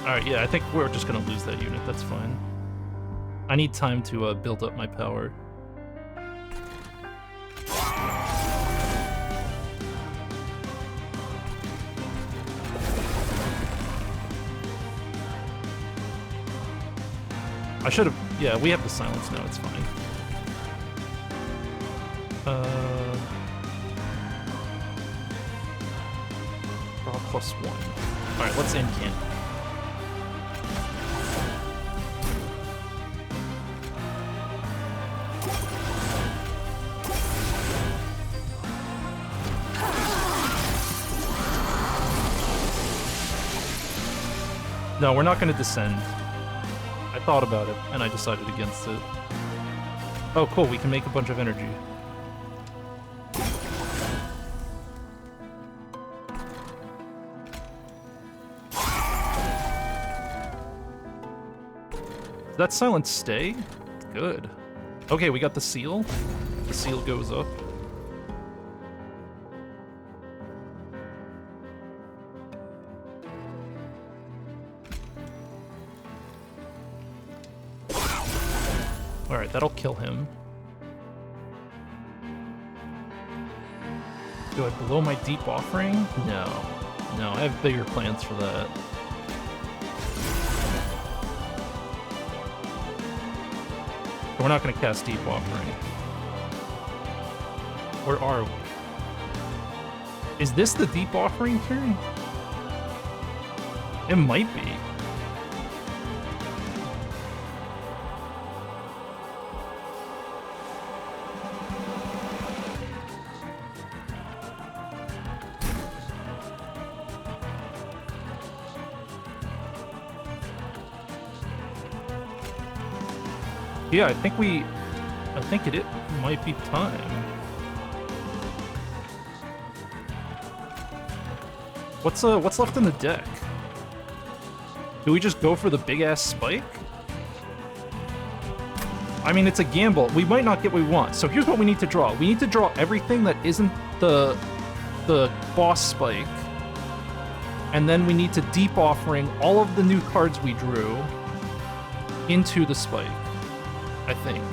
S2: Alright, yeah, I think we're just gonna lose that unit, that's fine. I need time to build up my power. I should have... Yeah, we have the silence now, it's fine. Draw +1. Alright, let's incant. No, we're not going to descend. I thought about it, and I decided against it. Oh, cool, we can make a bunch of energy. Does that silence stay? Good. Okay, we got the seal. The seal goes up. Alright, that'll kill him. Do I blow my deep offering? No. No, I have bigger plans for that. We're not going to cast deep offering. Where are we? Is this the deep offering turn? It might be. Yeah, I think it might be time. What's left in the deck? Do we just go for the big ass spike? I mean, it's a gamble. We might not get what we want. So here's what we need to draw. We need to draw everything that isn't the boss spike. And then we need to deep offering all of the new cards we drew into the spike. I think.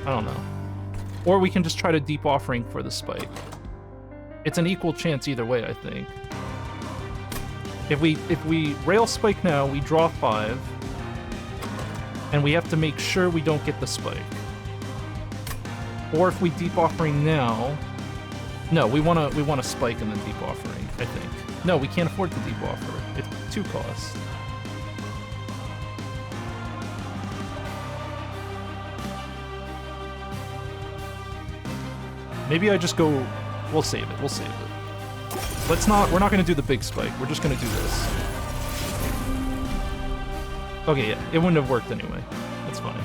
S2: I don't know. Or we can just try to deep offering for the spike. It's an equal chance either way, I think. If we rail spike now, we draw 5. And we have to make sure we don't get the spike. Or if we deep offering now... No, we wanna spike and then deep offering, I think. No, we can't afford to deep offer. It's 2 costs. Maybe I just go... We'll save it, we'll save it. Let's not... We're not gonna do the big spike, we're just gonna do this. Okay, yeah, it wouldn't have worked anyway. That's fine.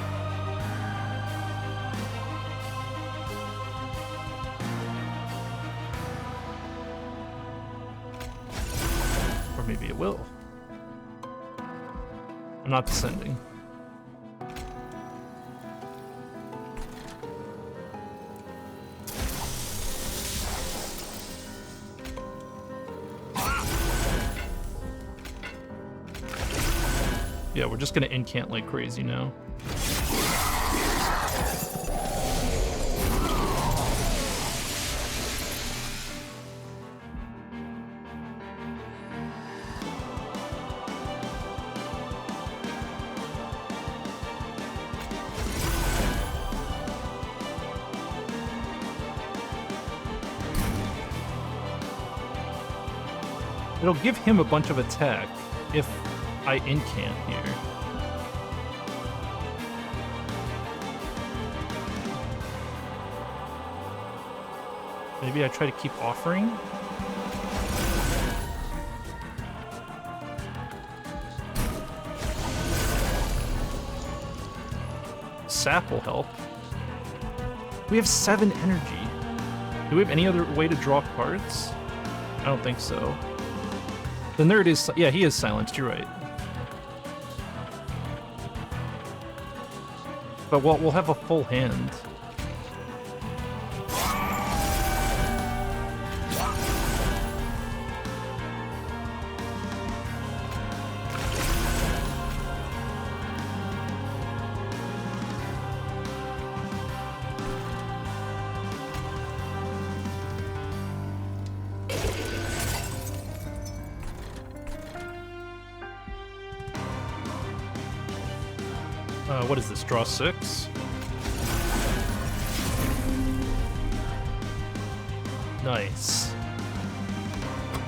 S2: Or maybe it will. I'm not descending. Yeah, we're just gonna incant like crazy now. It'll give him a bunch of attack if I incant here. Maybe I try to keep offering? Sap will help. We have 7 energy. Do we have any other way to draw cards? I don't think so. The nerd is... Yeah, he is silenced, you're right. But we'll have a full hand. What is this? Draw 6? Nice.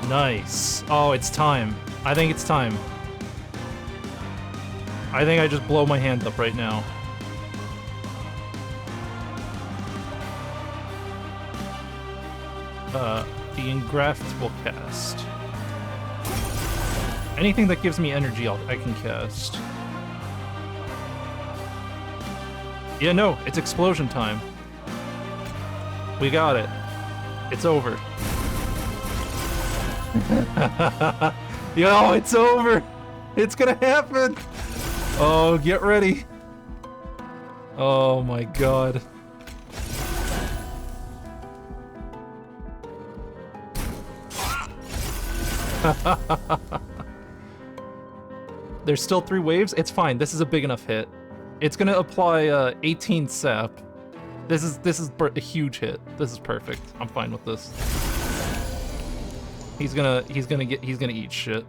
S2: Nice. Oh, it's time. I think it's time. I think I just blow my hand up right now. The engraft will cast. Anything that gives me energy, I can cast. Yeah, no, it's explosion time. We got it. It's over. Yo, it's over! It's gonna happen! Oh, get ready. Oh my god. There's still 3 waves? It's fine, this is a big enough hit. It's gonna apply 18 sap. This is a huge hit. This is perfect. I'm fine with this. He's gonna eat shit.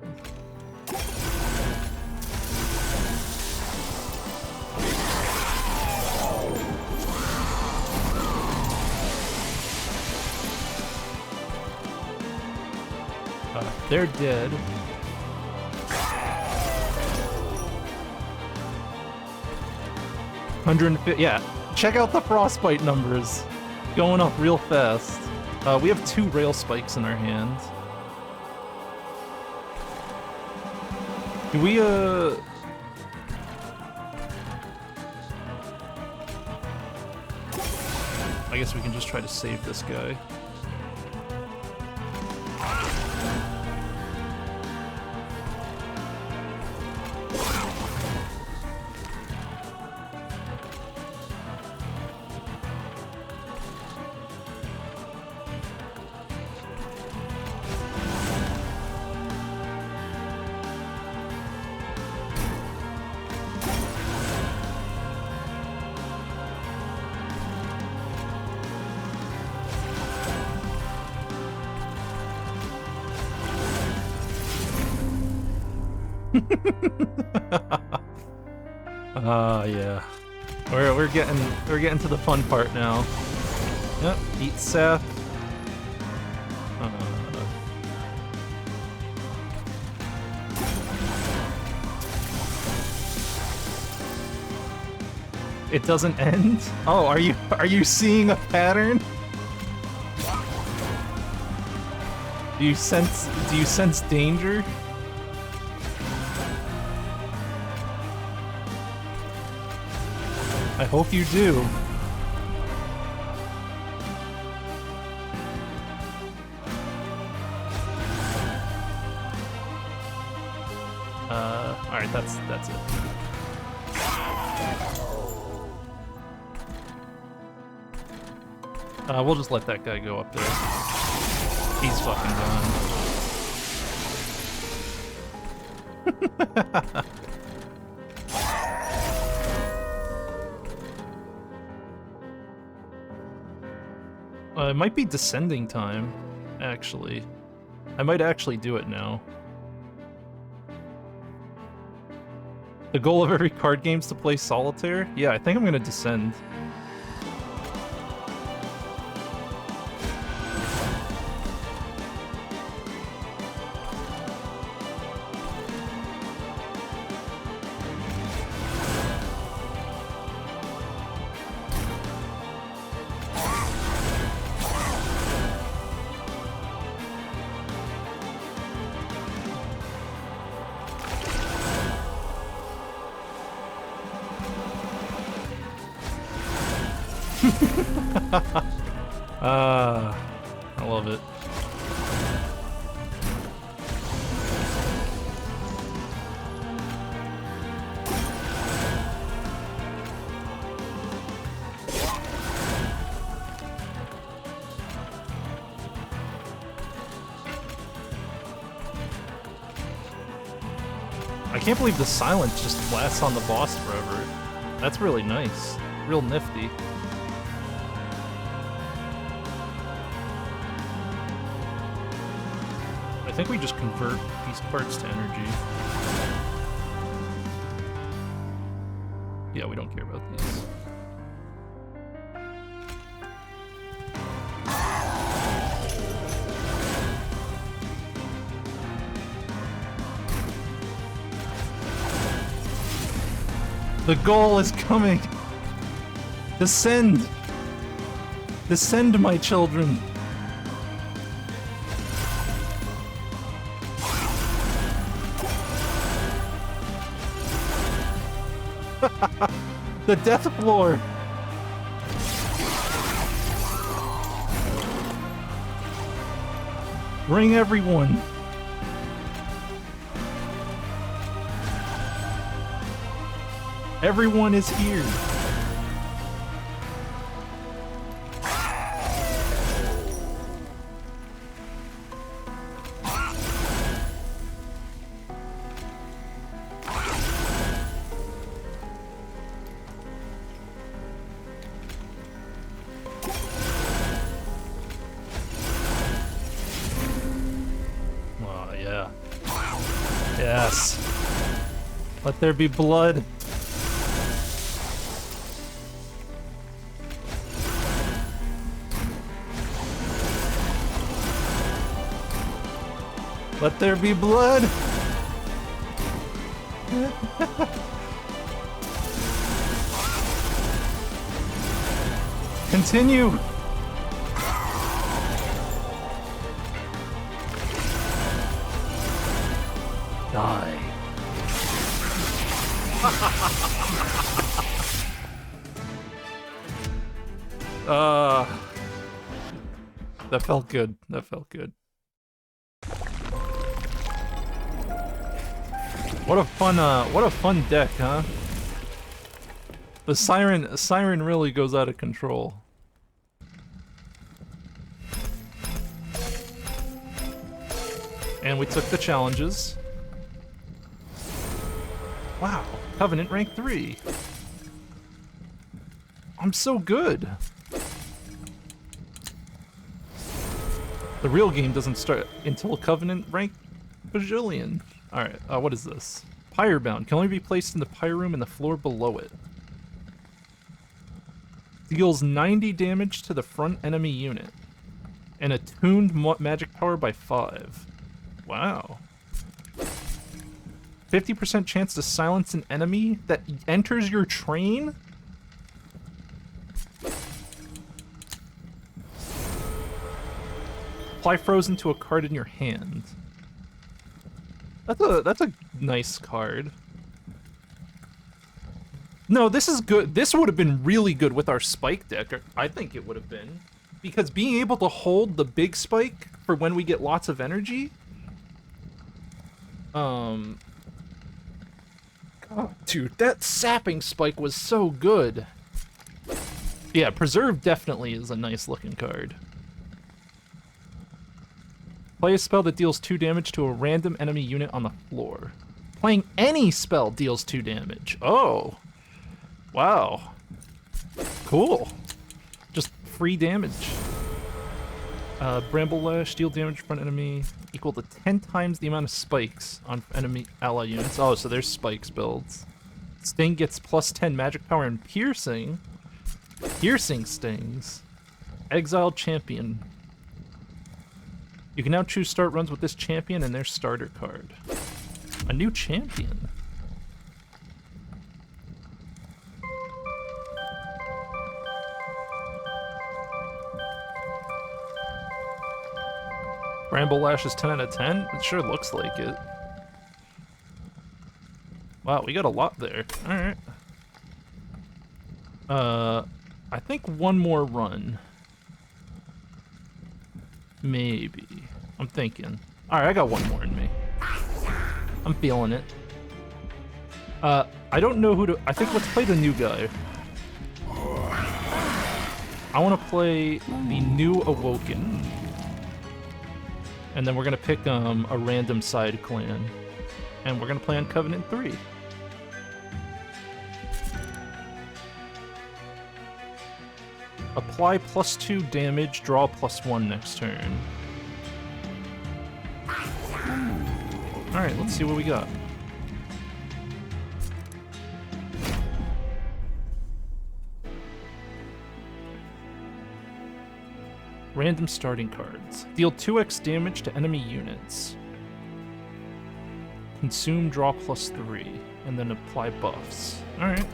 S2: They're dead. Yeah, check out the frostbite numbers. Going up real fast. We have 2 rail spikes in our hand. Do we, I guess we can just try to save this guy. Yeah. We're getting to the fun part now. Yep, eat sap. It doesn't end? Oh, are you seeing a pattern? Do you sense danger? I hope you do. Alright, that's it. We'll just let that guy go up there. He's fucking gone. It might be descending time, actually. I might actually do it now. The goal of every card game is to play solitaire? Yeah, I think I'm gonna descend. I love it. I can't believe the silence just lasts on the boss forever. That's really nice. Real nifty. I think we just convert these parts to energy. Yeah, we don't care about these. The goal is coming! Descend! Descend, my children! The death floor! Bring everyone! Everyone is here! Oh, yeah. Yes. Let there be blood. Let there be blood! Continue! Die. That felt good. That felt good. What a fun deck, huh? The Siren really goes out of control. And we took the challenges. Wow, Covenant rank 3. I'm so good. The real game doesn't start until Covenant rank bajillion. Alright, what is this? Pyrebound can only be placed in the pyre room and the floor below it. Deals 90 damage to the front enemy unit. And attuned magic power by 5. Wow. 50% chance to silence an enemy that enters your train? Apply frozen to a card in your hand. That's a nice card. No, this is good. This would have been really good with our spike deck. I think it would have been. Because being able to hold the big spike for when we get lots of energy... Oh, dude, that sapping spike was so good. Yeah, Preserve definitely is a nice looking card. Play a spell that deals 2 damage to a random enemy unit on the floor. Playing any spell deals 2 damage. Oh. Wow. Cool. Just free damage. Bramble Lash, deal damage front enemy equal to 10 times the amount of spikes on enemy ally units. Oh, so there's spikes builds. Sting gets plus 10 magic power and piercing. Piercing stings. Exiled champion. You can now choose start runs with this champion and their starter card. A new champion. Bramble Lash is 10 out of 10? It sure looks like it. Wow, we got a lot there. Alright. I think one more run. Maybe. I'm thinking. Alright, I got one more in me. I'm feeling it. I don't know who to... I think let's play the new guy. I want to play the new Awoken. And then we're going to pick a random side clan. And we're going to play on Covenant 3. Apply +2 damage, draw +1 next turn. Alright, let's see what we got. Random starting cards. Deal 2x damage to enemy units. Consume, draw +3, and then apply buffs. Alright.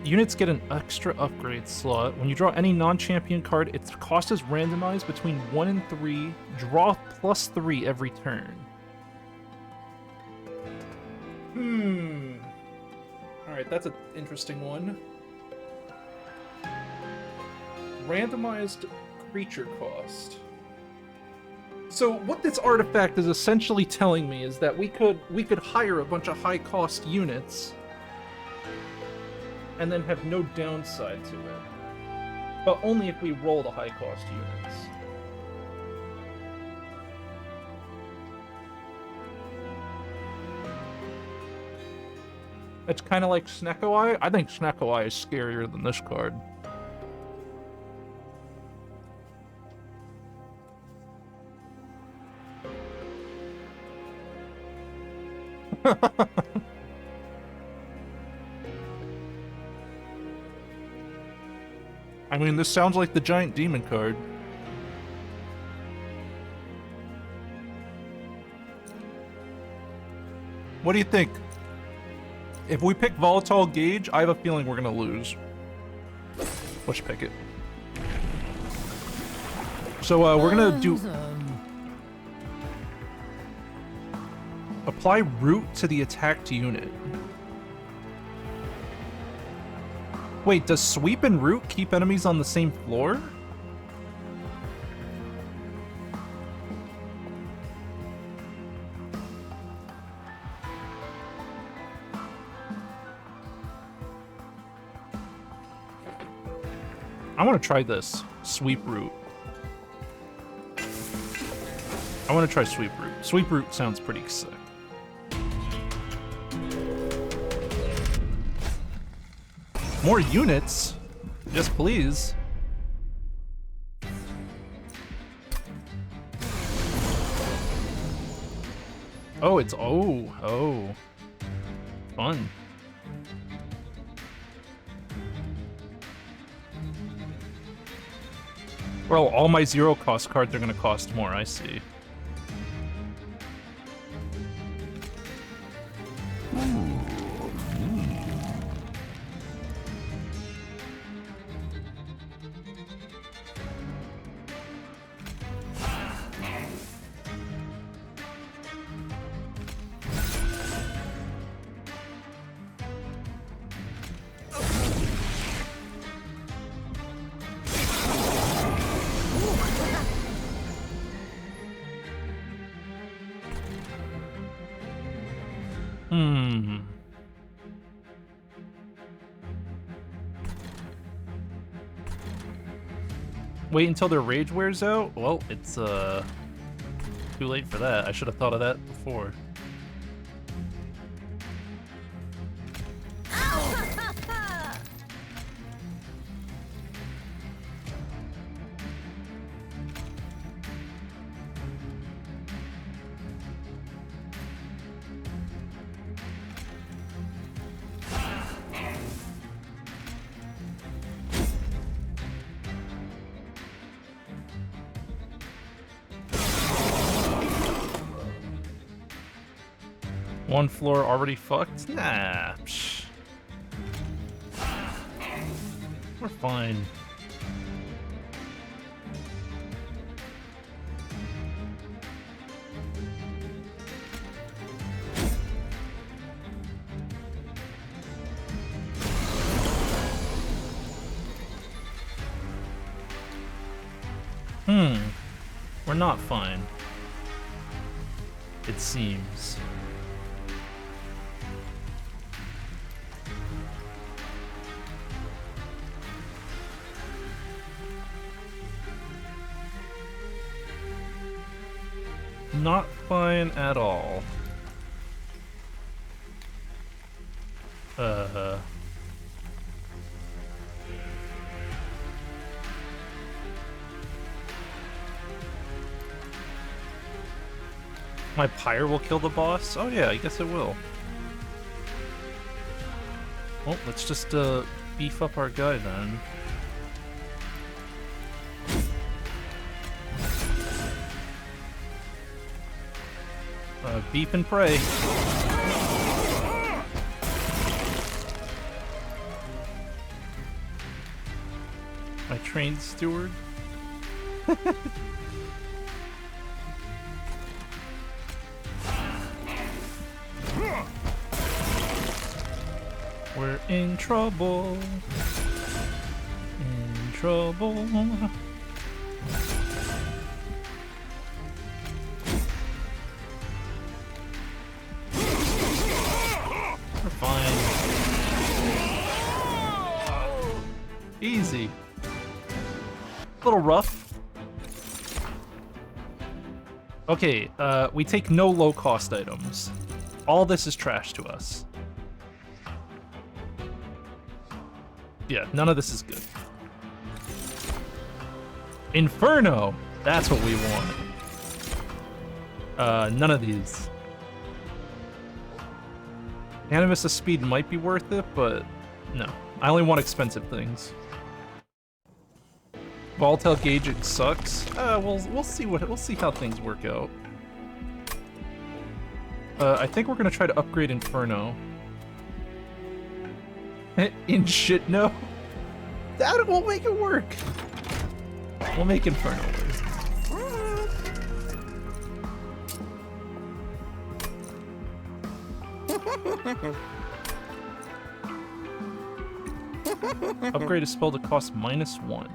S2: Units get an extra upgrade slot. When you draw any non-champion card, its cost is randomized between 1 and 3. Draw +3 every turn. Alright, that's an interesting one. Randomized creature cost. So what this artifact is essentially telling me is that we could hire a bunch of high-cost units and then have no downside to it. But only if we roll the high-cost units. It's kind of like Snecko Eye. I think Snecko Eye is scarier than this card. I mean, this sounds like the giant demon card. What do you think? If we pick Volatile Gauge, I have a feeling we're gonna lose. Let's pick it. So, we're gonna do... Apply Root to the attacked unit. Wait, does Sweep and Root keep enemies on the same floor? I want to try this. Sweep Root. I want to try Sweep Root. Sweep Root sounds pretty sick. More units? Yes, please. Oh, it's... Oh. Fun. Well, all my zero-cost cards are going to cost more, I see. Hmm. Wait until their rage wears out? Well, it's too late for that. I should have thought of that before. One floor already fucked? Nah. Psh. We're fine. We're not fine. It seems. Not fine at all. My pyre will kill the boss? Oh yeah, I guess it will. Well, let's just beef up our guy then. Beep and pray. My trained steward. We're in trouble. In trouble. Easy. A little rough. Okay, we take no low-cost items. All this is trash to us. Yeah, none of this is good. Inferno! That's what we want. None of these. Animus of Speed might be worth it, but no. I only want expensive things. Volatile Gauge, it sucks. We'll see how things work out. I think we're gonna try to upgrade Inferno. In shit, no. That will make it work. We'll make Inferno work. Upgrade a spell to cost -1.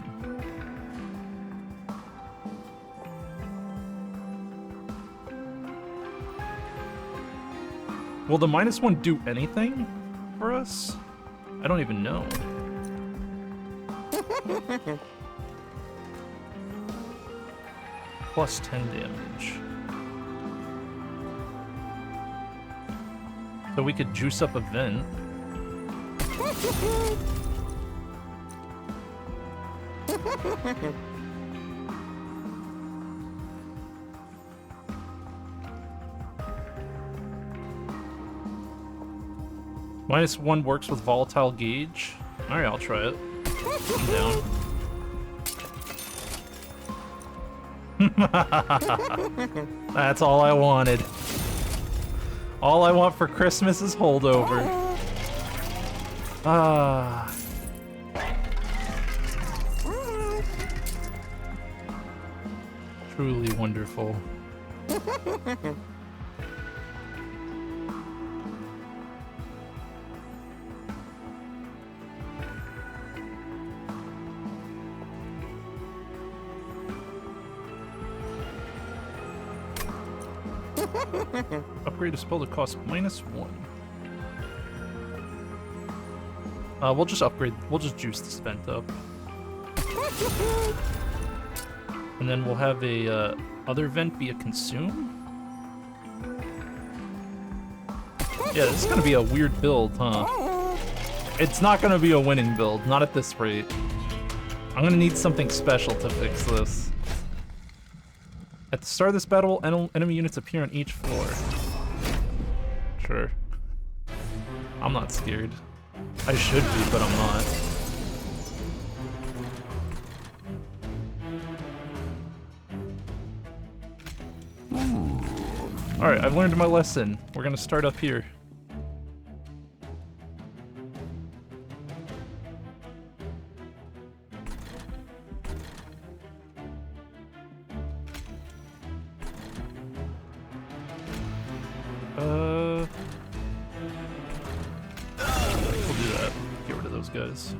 S2: Will the -1 do anything for us? I don't even know. Plus 10 damage. So we could juice up a vent. -1 works with Volatile Gauge. Alright, I'll try it. I'm down. That's all I wanted. All I want for Christmas is holdover. Ah. Truly wonderful. Upgrade a spell that costs -1. We'll just upgrade. We'll just juice this vent up. And then we'll have a other vent be a consume. Yeah, this is gonna be a weird build, huh? It's not gonna be a winning build, not at this rate. I'm gonna need something special to fix this. At the start of this battle, enemy units appear on each floor. Sure. I'm not scared. I should be, but I'm not. Alright, I've learned my lesson. We're gonna start up here. We'll do that. Get rid of those guys.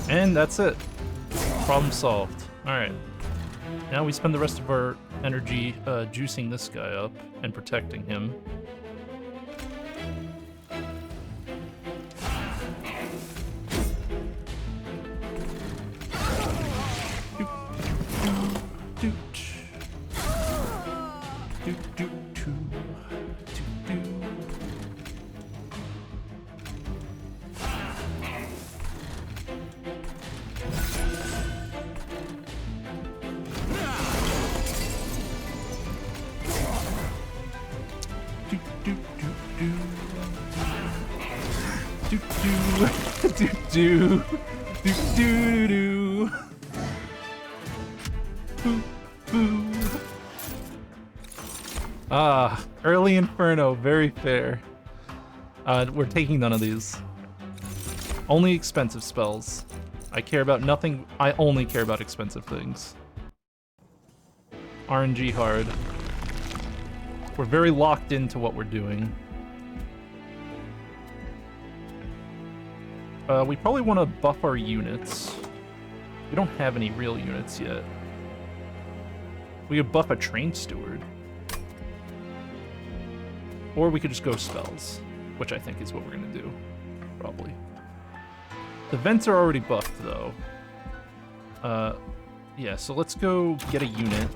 S2: And that's it. Problem solved. Alright. Now we spend the rest of our energy juicing this guy up and protecting him. Ah, early Inferno, very fair. We're taking none of these. Only expensive spells. I care about nothing. I only care about expensive things. RNG hard. We're very locked into what we're doing. We probably want to buff our units. We don't have any real units yet. We could buff a train steward. Or we could just go spells, which I think is what we're gonna do, probably. The vents are already buffed, though. Yeah, so let's go get a unit.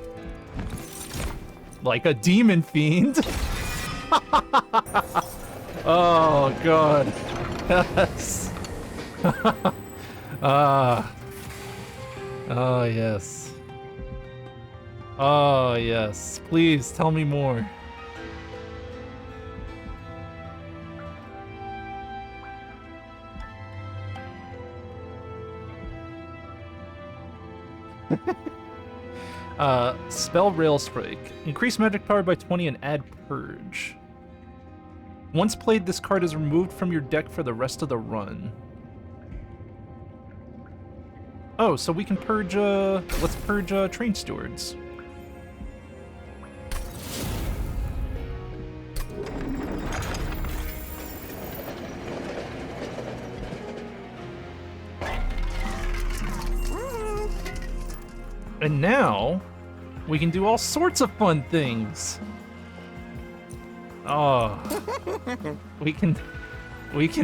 S2: Like a demon fiend. Oh, God. Yes. Oh, yes. Oh, yes. Please, tell me more. Spell Rail Strike. Increase magic power by 20 and add Purge. Once played, this card is removed from your deck for the rest of the run. Oh, so we can purge, let's purge, Train Stewards. And now, we can do all sorts of fun things. Oh, we can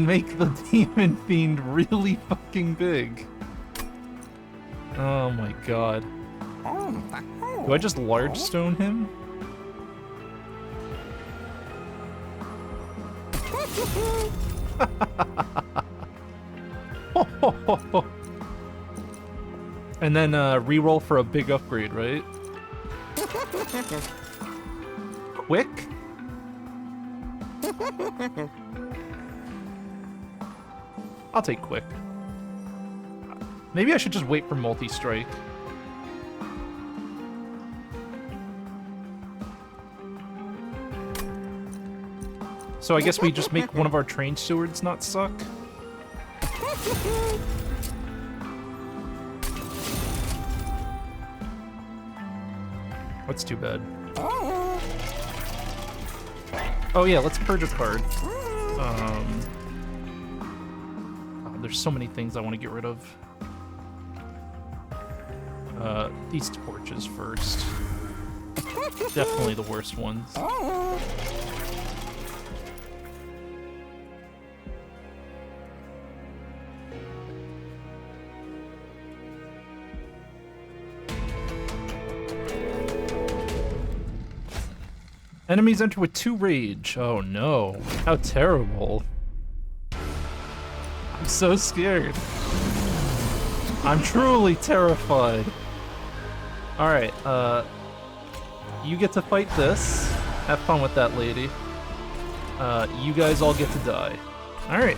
S2: make the Demon Fiend really fucking big. Oh my god. Do I just large stone him? And then reroll for a big upgrade, right? Quick? I'll take quick. Maybe I should just wait for multi-strike. So I guess we just make one of our train stewards not suck? That's too bad. Oh yeah, let's purge a card. Oh, there's so many things I want to get rid of. These torches first. Definitely the worst ones. Enemies enter with 2 rage. Oh no. How terrible. I'm so scared. I'm truly terrified. Alright, you get to fight this. Have fun with that lady. You guys all get to die. Alright.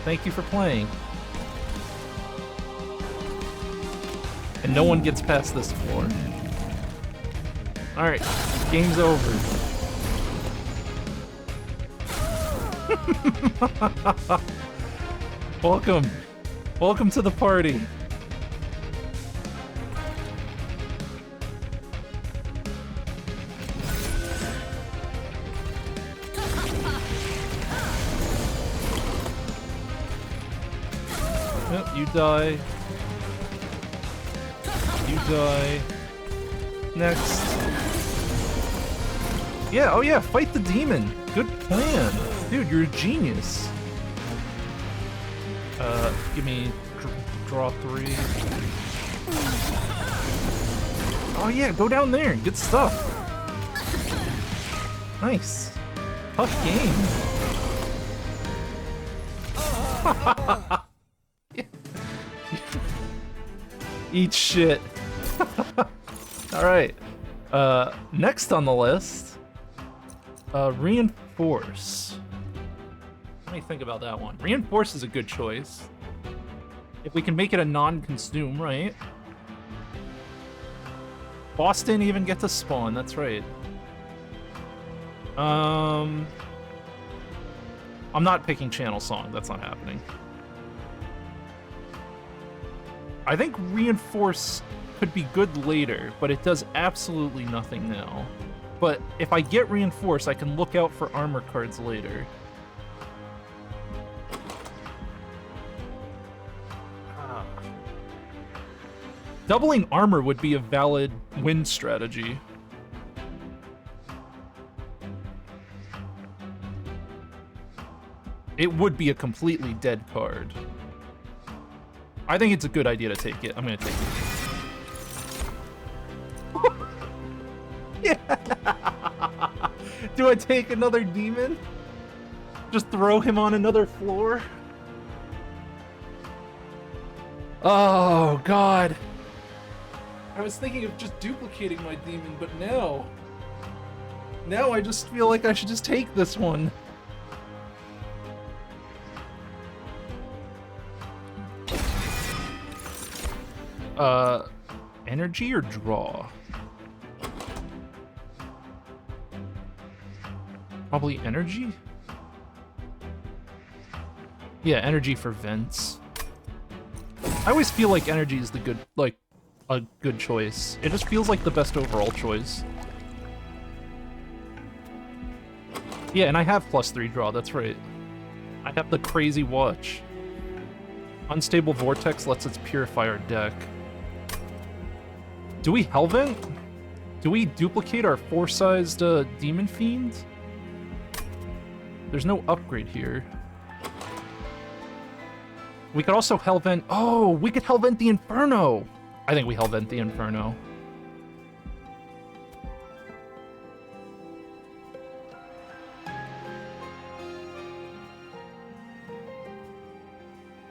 S2: Thank you for playing. And no one gets past this floor. Alright. Game's over. Welcome. Welcome to the party. Yep, you die. You die. Next. Yeah, oh yeah, fight the demon. Good plan. Dude, you're a genius. Give me draw 3. Oh yeah, go down there and get stuff. Nice. Tough game. Eat shit. Alright. Next on the list, Reinforce. Let me think about that one. Reinforce is a good choice. If we can make it a non-consume, right? Boston even get to spawn, that's right. I'm not picking channel song, that's not happening. I think Reinforce could be good later, but it does absolutely nothing now. But if I get Reinforce, I can look out for armor cards later. Doubling armor would be a valid win strategy. It would be a completely dead card. I think it's a good idea to take it. I'm gonna take it. Yeah. Do I take another demon? Just throw him on another floor? Oh, God. I was thinking of just duplicating my demon, but now I just feel like I should just take this one. Energy or draw? Probably energy? Yeah, energy for vents. I always feel like energy is the good, like, a good choice. It just feels like the best overall choice. Yeah, and I have +3 draw, that's right. I have the crazy watch. Unstable Vortex lets us purify our deck. Do we Hellvent? Do we duplicate our 4-sized Demon Fiend? There's no upgrade here. We could also Hellvent... Oh, we could Hellvent the Inferno! I think we Hellvent the Inferno.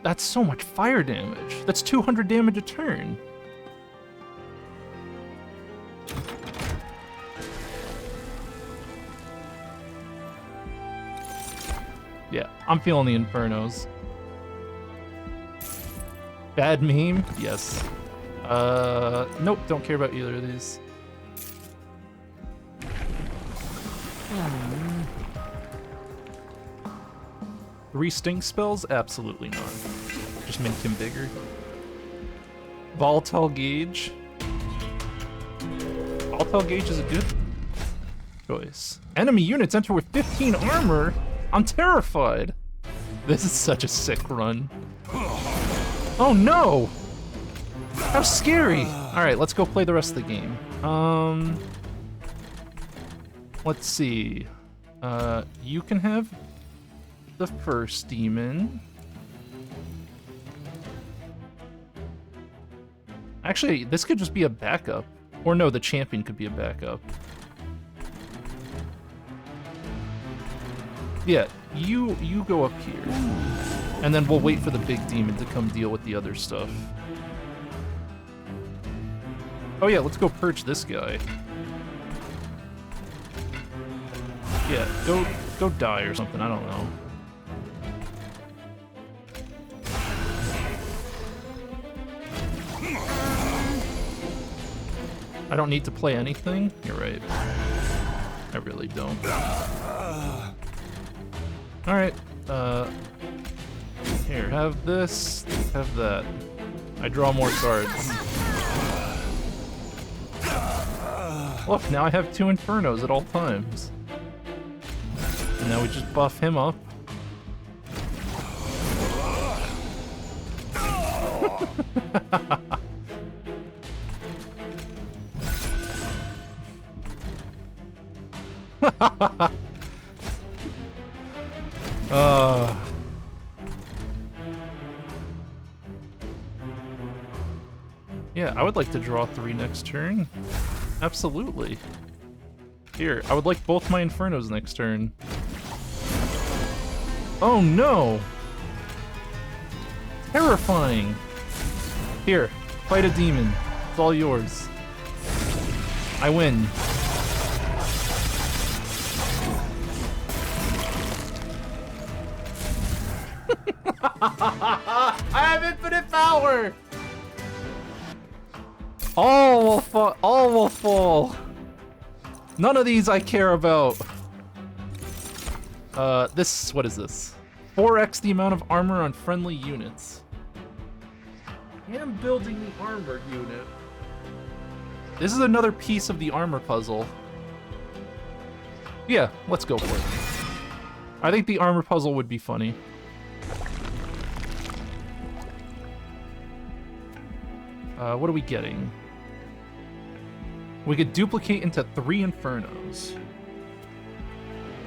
S2: That's so much fire damage. That's 200 damage a turn. Yeah, I'm feeling the Infernos. Bad meme? Yes. Nope, don't care about either of these. Three stink spells? Absolutely not. Just make him bigger. Volatile Gauge. Volatile Gauge is a good choice. Enemy units enter with 15 armor? I'm terrified. This is such a sick run. Oh no! How scary! Alright, let's go play the rest of the game. Let's see. You can have the first demon. Actually, this could just be a backup. Or no, the champion could be a backup. Yeah, you go up here. And then we'll wait for the big demon to come deal with the other stuff. Oh yeah, let's go purge this guy. Yeah, go die or something, I don't know. I don't need to play anything? You're right. I really don't. Alright, here, have this, have that. I draw more cards. Look, now I have 2 Infernos at all times. And now we just buff him up. Yeah, I would like to draw 3 next turn. Absolutely. Here, I would like both my Infernos next turn. Oh no! Terrifying! Here, fight a demon. It's all yours. I win. I have infinite power! All will fall. None of these I care about. What is this? 4x the amount of armor on friendly units. I am building the armor unit. This is another piece of the armor puzzle. Yeah, let's go for it. I think the armor puzzle would be funny. What are we getting? We could duplicate into 3 Infernos.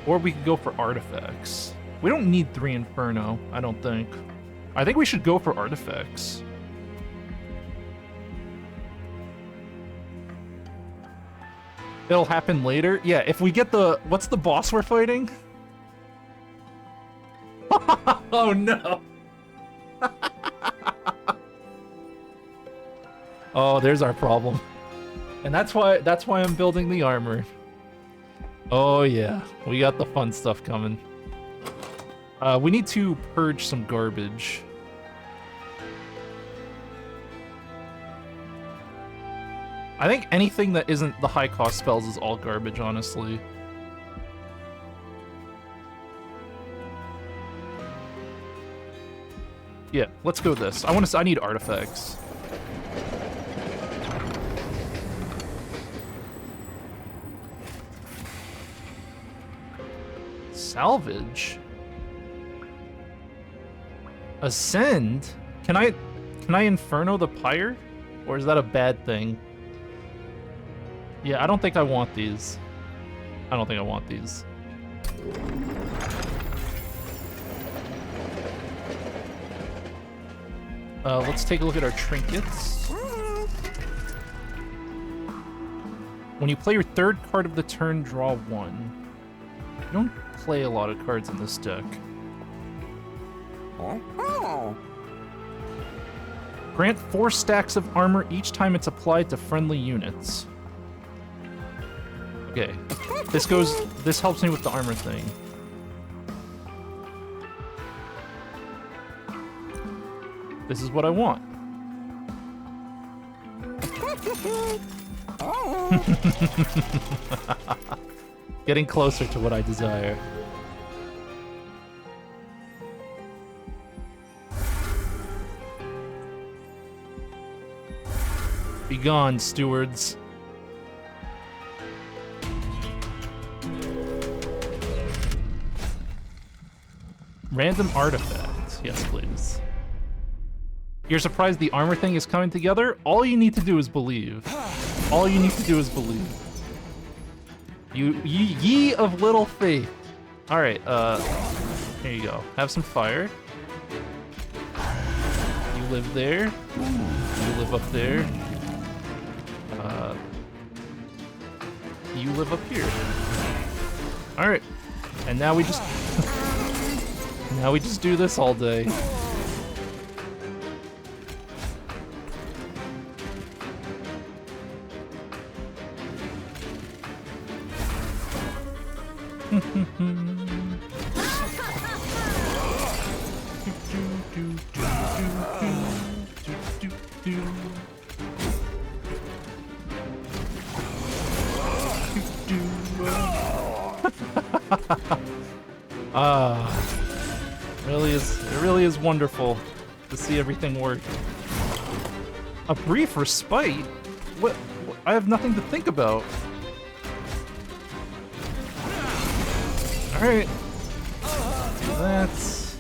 S2: Or we could go for artifacts. We don't need 3 Inferno, I don't think. I think we should go for artifacts. It'll happen later? Yeah, if we get the... What's the boss we're fighting? Oh no! Oh, there's our problem. And that's why I'm building the armor. Oh yeah, we got the fun stuff coming. We need to purge some garbage. I think anything that isn't the high cost spells is all garbage, honestly. Yeah, let's go this. I need artifacts. Salvage? Ascend? Can I Inferno the Pyre? Or is that a bad thing? Yeah, I don't think I want these. I don't think I want these. Let's take a look at our trinkets. When you play your 3rd card of the turn, draw 1. You don't play a lot of cards in this deck. Grant 4 stacks of armor each time it's applied to friendly units. Okay. This helps me with the armor thing. This is what I want. Getting closer to what I desire. Be gone, stewards. Random artifacts. Yes, please. You're surprised the armor thing is coming together? All you need to do is believe. All you need to do is believe. Ye of little faith. Alright, here you go. Have some fire. You live there. You live up there. You live up here. Alright. And now we just... now we just do this all day. It really is wonderful to see everything work. A brief respite? What? I have nothing to think about. Alright. That's...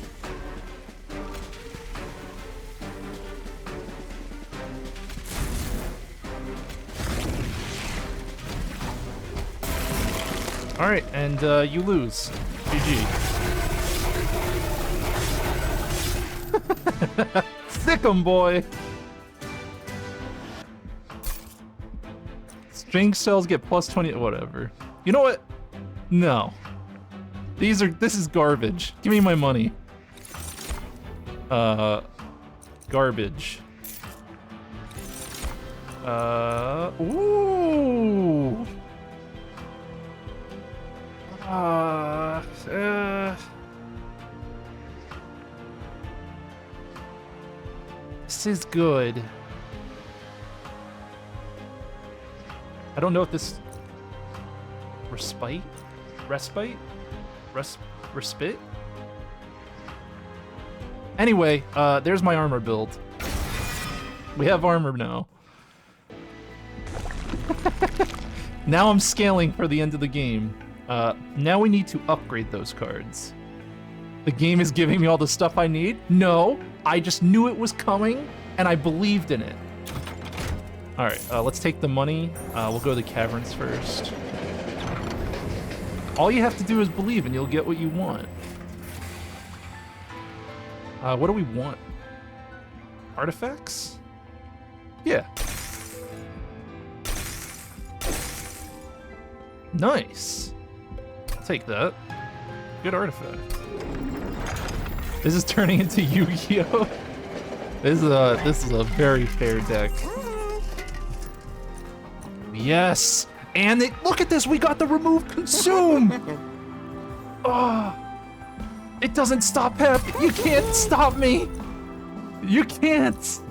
S2: Alright, and you lose. GG. Sick 'em, boy! String cells get plus 20, whatever. You know what? No. This is garbage. Give me my money. Garbage. Ooh! This is good. I don't know if this... Respite? Respite? Respite? Anyway, there's my armor build. We have armor now. Now I'm scaling for the end of the game. Now we need to upgrade those cards. The game is giving me all the stuff I need? No, I just knew it was coming, and I believed in it. Alright, let's take the money. We'll go to the caverns first. All you have to do is believe, and you'll get what you want. What do we want? Artifacts? Yeah. Nice. I'll take that. Good artifact. This is turning into Yu-Gi-Oh! This is a very fair deck. Yes! And look at this, we got the remove consume! Oh, it doesn't stop him! You can't stop me! You can't!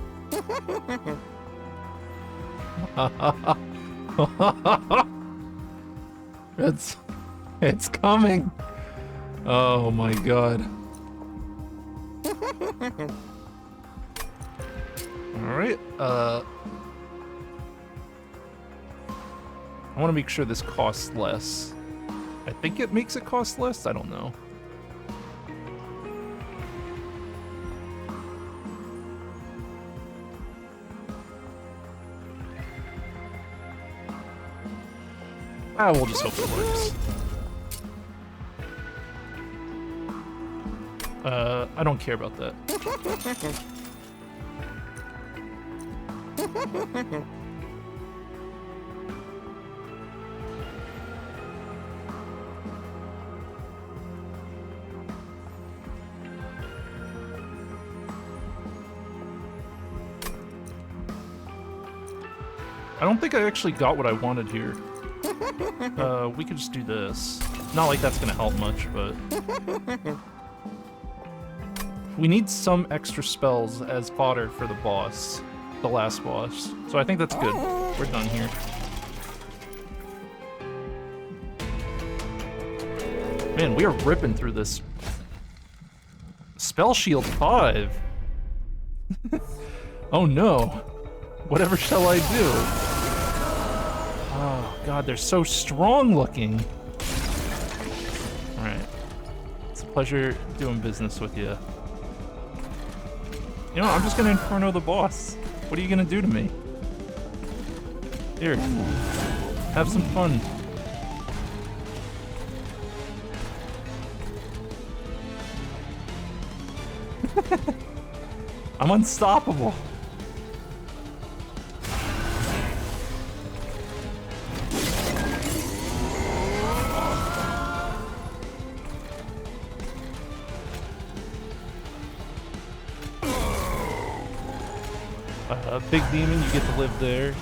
S2: It's coming! Oh my god. Alright, I want to make sure this costs less. I think it makes it cost less? I don't know. We'll just hope it works. I don't care about that. I don't think I actually got what I wanted here. We could just do this. Not like that's gonna help much, but... We need some extra spells as fodder for the boss. The last boss. So I think that's good. We're done here. Man, we are ripping through this. Spell Shield 5. Oh no. Whatever shall I do? Oh god, they're so strong looking. Alright. It's a pleasure doing business with you. You know, I'm just gonna Inferno the boss. What are you gonna do to me? Here. Have some fun. I'm unstoppable. Big demon, you get to live there.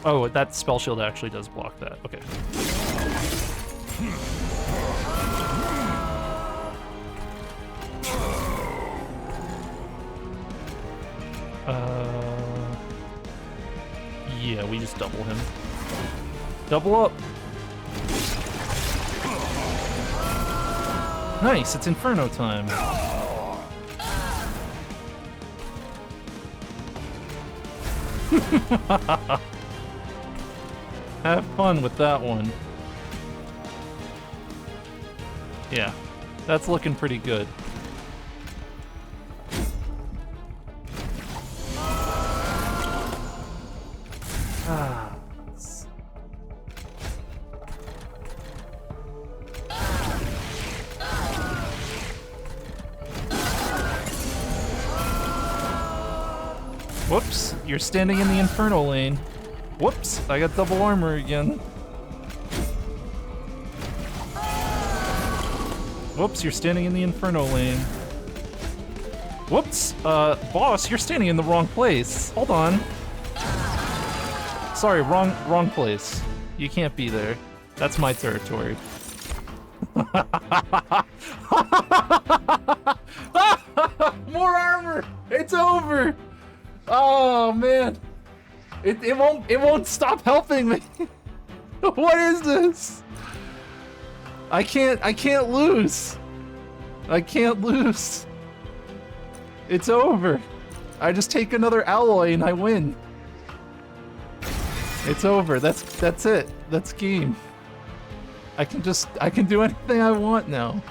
S2: Oh, that spell shield actually does block that. Okay. Yeah, we just double him. Double up. Nice, it's Inferno time. Have fun with that one. Yeah, that's looking pretty good. Whoops, you're standing in the Inferno lane. Whoops, I got double armor again. Whoops, you're standing in the Inferno lane. Whoops, boss, you're standing in the wrong place. Hold on. Sorry, wrong place. You can't be there. That's my territory. More armor! It's over! Oh man. It won't stop helping me. What is this? I can't lose. I can't lose. It's over. I just take another alloy and I win. It's over. That's it. That's game. I can do anything I want now.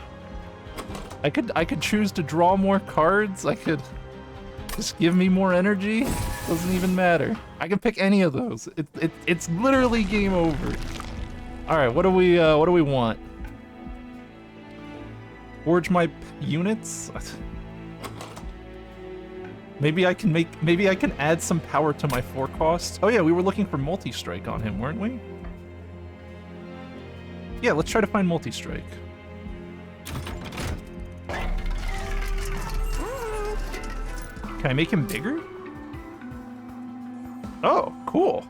S2: I could choose to draw more cards. I could just give me more energy. Doesn't even matter. I can pick any of those. It's literally game over. All right, what do we want? Forge my units. Maybe I can add some power to my forecast. Oh yeah, we were looking for multi-strike on him, weren't we? Yeah, let's try to find multi-strike. Can I make him bigger? Oh, cool.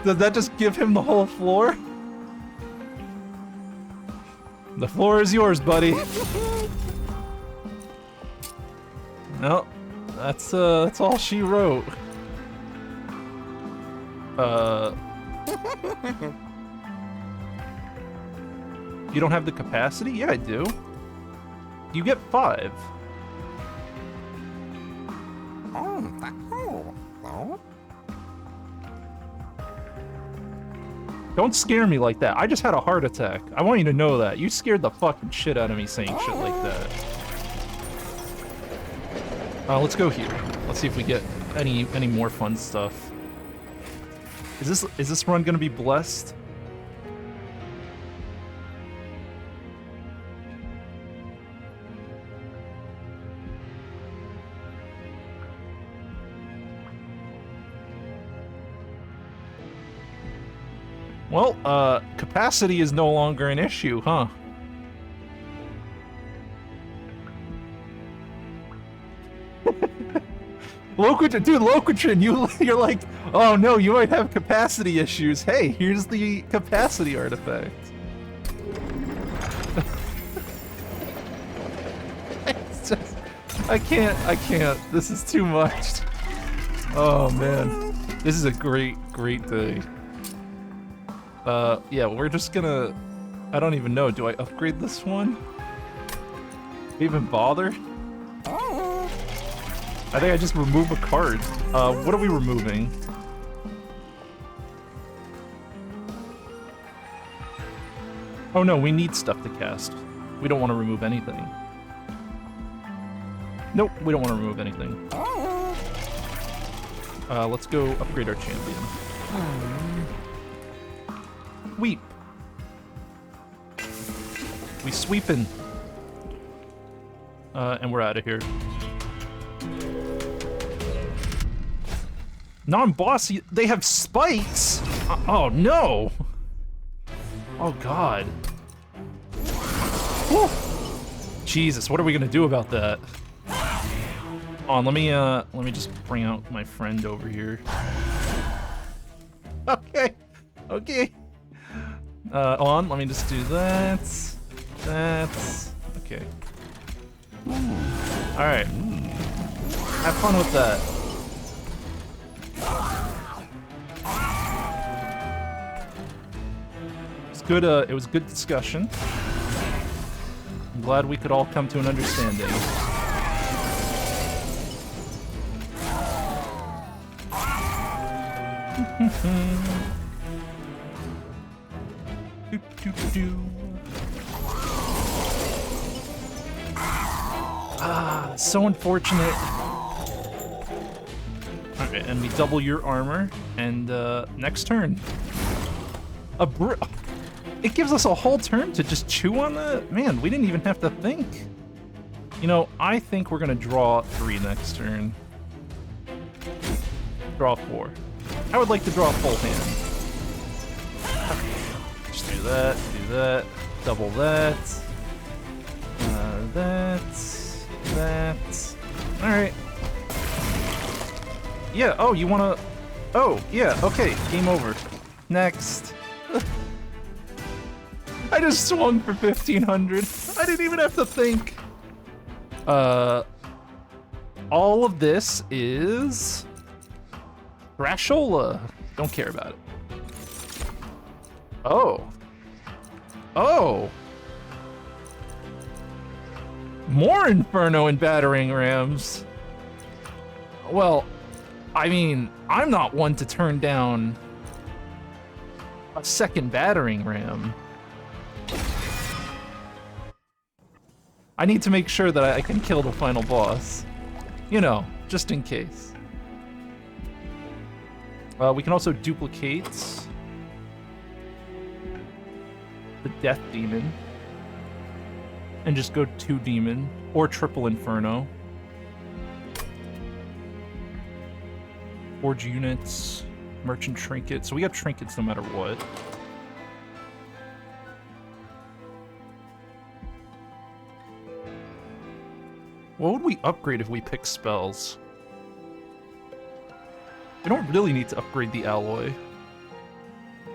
S2: Does that just give him the whole floor? The floor is yours, buddy. No, that's all she wrote. You don't have the capacity? Yeah, I do. You get 5. Don't scare me like that. I just had a heart attack. I want you to know that. You scared the fucking shit out of me saying shit like that. Let's go here. Let's see if we get any more fun stuff. Is this run gonna be blessed? Well, capacity is no longer an issue, huh? Loquitrin, you're like, oh no, you might have capacity issues. Hey, here's the capacity artifact. It's just, I can't. This is too much. Oh man, this is a great day. Yeah, we're just gonna... I don't even know. Do I upgrade this one? Even bother? I think I just remove a card. What are we removing? Oh no, we need stuff to cast. We don't want to remove anything. Nope, we don't want to remove anything. Let's go upgrade our champion. Sweep. We sweepin'. And we're out of here. Non-boss, they have spikes? Oh no! Oh god. Woo. Jesus, what are we gonna do about that? Hold on, let me just bring out my friend over here. Okay, okay. On, let me just do that. That. Okay. Alright. Have fun with that. Good, it was good discussion. I'm glad we could all come to an understanding. Ah, so unfortunate. Alright, and we double your armor, and next turn. It gives us a whole turn to just chew on that? Man, we didn't even have to think. You know, I think we're gonna draw 3 next turn. Draw 4. I would like to draw a full hand. Just do that, double that. That. Alright. Yeah, oh, you wanna... Oh, yeah, okay, game over. Next. I just swung for 1,500. I didn't even have to think. All of this is... Brashola. Don't care about it. Oh. Oh. More Inferno and Battering Rams. Well, I mean, I'm not one to turn down a second Battering Ram. I need to make sure that I can kill the final boss. You know, just in case. We can also duplicate the Death Demon. And just go 2 Demon, or triple Inferno. Forge units, Merchant Trinket. So we got trinkets no matter what. What would we upgrade if we pick spells? We don't really need to upgrade the alloy.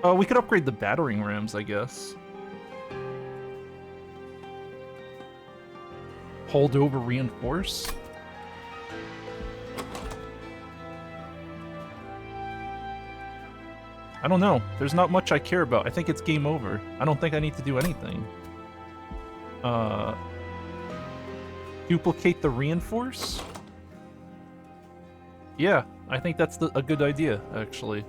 S2: We could upgrade the battering rams, I guess. Hold over reinforce? I don't know. There's not much I care about. I think it's game over. I don't think I need to do anything. Duplicate the reinforce? Yeah, I think that's a good idea, actually.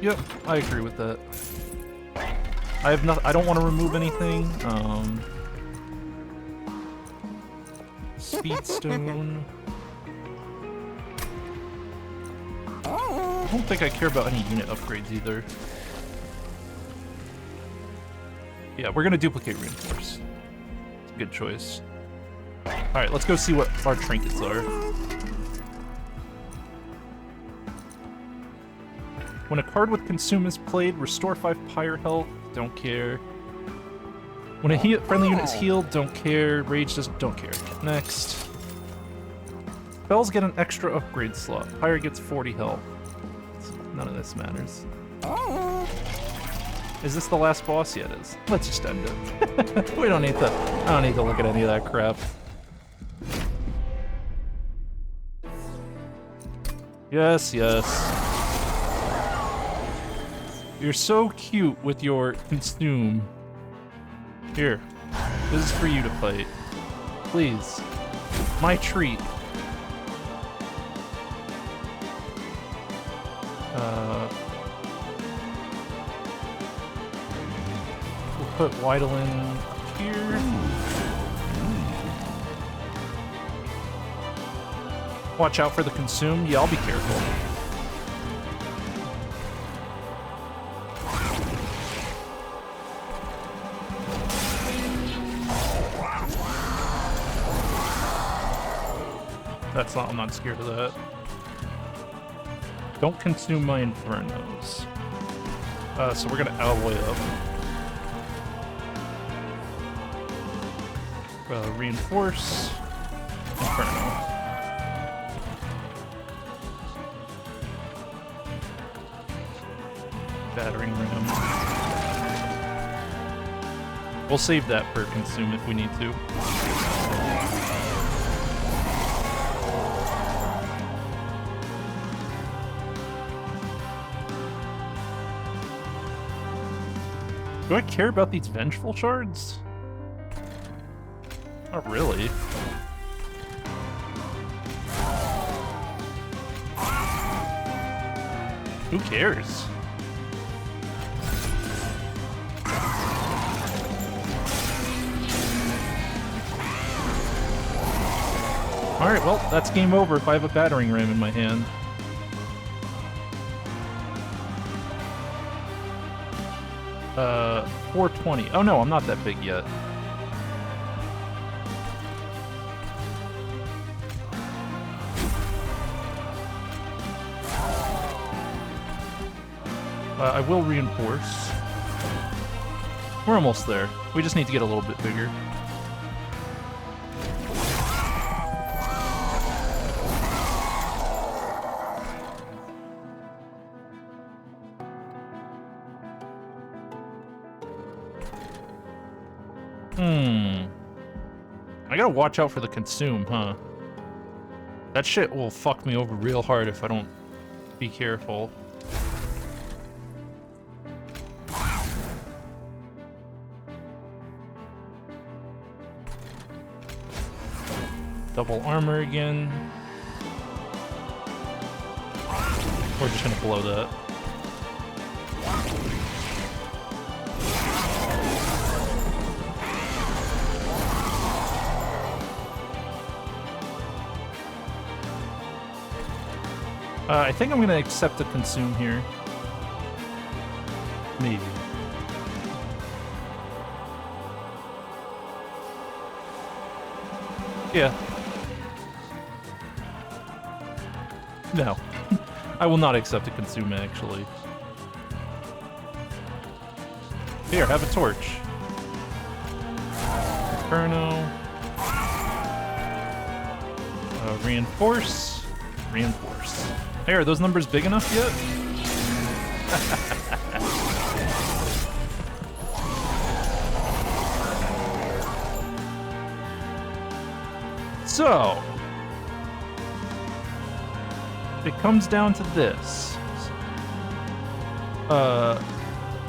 S2: Yep, I agree with that. I don't want to remove anything. Speedstone. I don't think I care about any unit upgrades either. Yeah, we're gonna duplicate reinforce. It's a good choice. Alright, let's go see what our trinkets are. When a card with Consume is played, restore 5 Pyre health, don't care. When a friendly unit is healed, don't care. Rage don't care. Next. Spells get an extra upgrade slot. Pyre gets 40 health. None of this matters. Is this the last boss? Yeah, it is. Let's just end it. I don't need to look at any of that crap. Yes, yes. You're so cute with your Consume. Here. This is for you to fight. Please. My treat. We'll put Wydelin up here. Watch out for the consume. Yeah, I'll be careful. That's not, I'm not scared of that. Don't consume my Infernos. So we're gonna alloy up. Reinforce. Inferno. Battering ram. We'll save that for consume if we need to. Do I care about these vengeful shards? Not really. Who cares? Alright, well, that's game over if I have a battering ram in my hand. Uh, 420. Oh no, I'm not that big yet. I will reinforce. We're almost there. We just need to get a little bit bigger. I gotta watch out for the consume, huh? That shit will fuck me over real hard if I don't be careful. Double armor again. We're just gonna blow that. I think I'm going to accept a consume here. Maybe. Yeah. No. I will not accept a consume, actually. Here, have a torch. Inferno. Reinforce. Reinforce. Hey, are those numbers big enough yet? So, it comes down to this.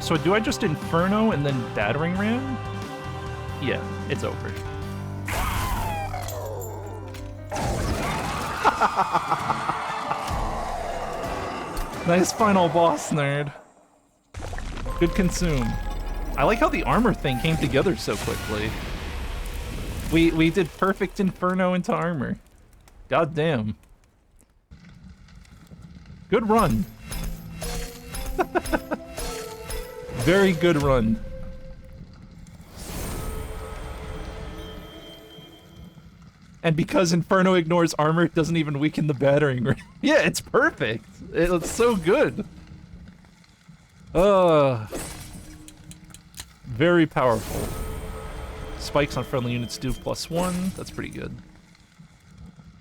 S2: So do I just Inferno and then Battering Ram? Yeah, it's over. Nice final boss, nerd. Good consume. I like how the armor thing came together so quickly. We did perfect Inferno into armor. God damn. Good run. Very good run. And because Inferno ignores armor, it doesn't even weaken the battering ram. Yeah, it's perfect. It's so good. Very powerful. Spikes on friendly units do +1. That's pretty good.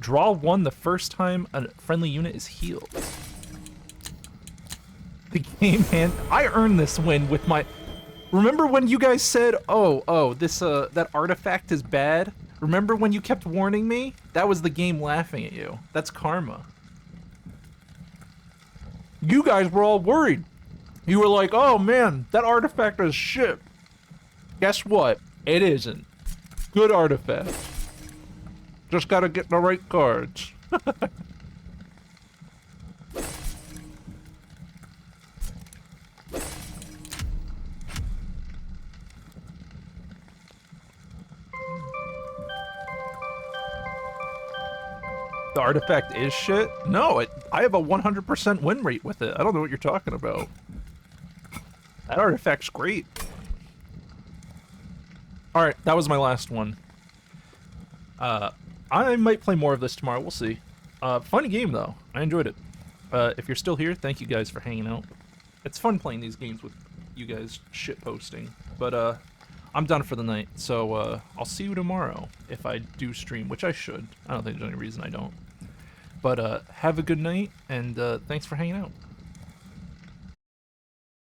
S2: Draw 1 the first time a friendly unit is healed. The game hand. I earned this win with my. Remember when you guys said, "Oh, this that artifact is bad"? Remember when you kept warning me? That was the game laughing at you. That's karma. You guys were all worried. You were like, "Oh man, that artifact is shit." Guess what? It isn't. Good artifact. Just gotta get the right cards. The artifact is shit? No, I have a 100% win rate with it. I don't know what you're talking about. That artifact's great. Alright, that was my last one. I might play more of this tomorrow, we'll see. Funny game, though. I enjoyed it. If you're still here, thank you guys for hanging out. It's fun playing these games with you guys shitposting. But, I'm done for the night, so, I'll see you tomorrow if I do stream, which I should. I don't think there's any reason I don't. But, have a good night, and, thanks for hanging out.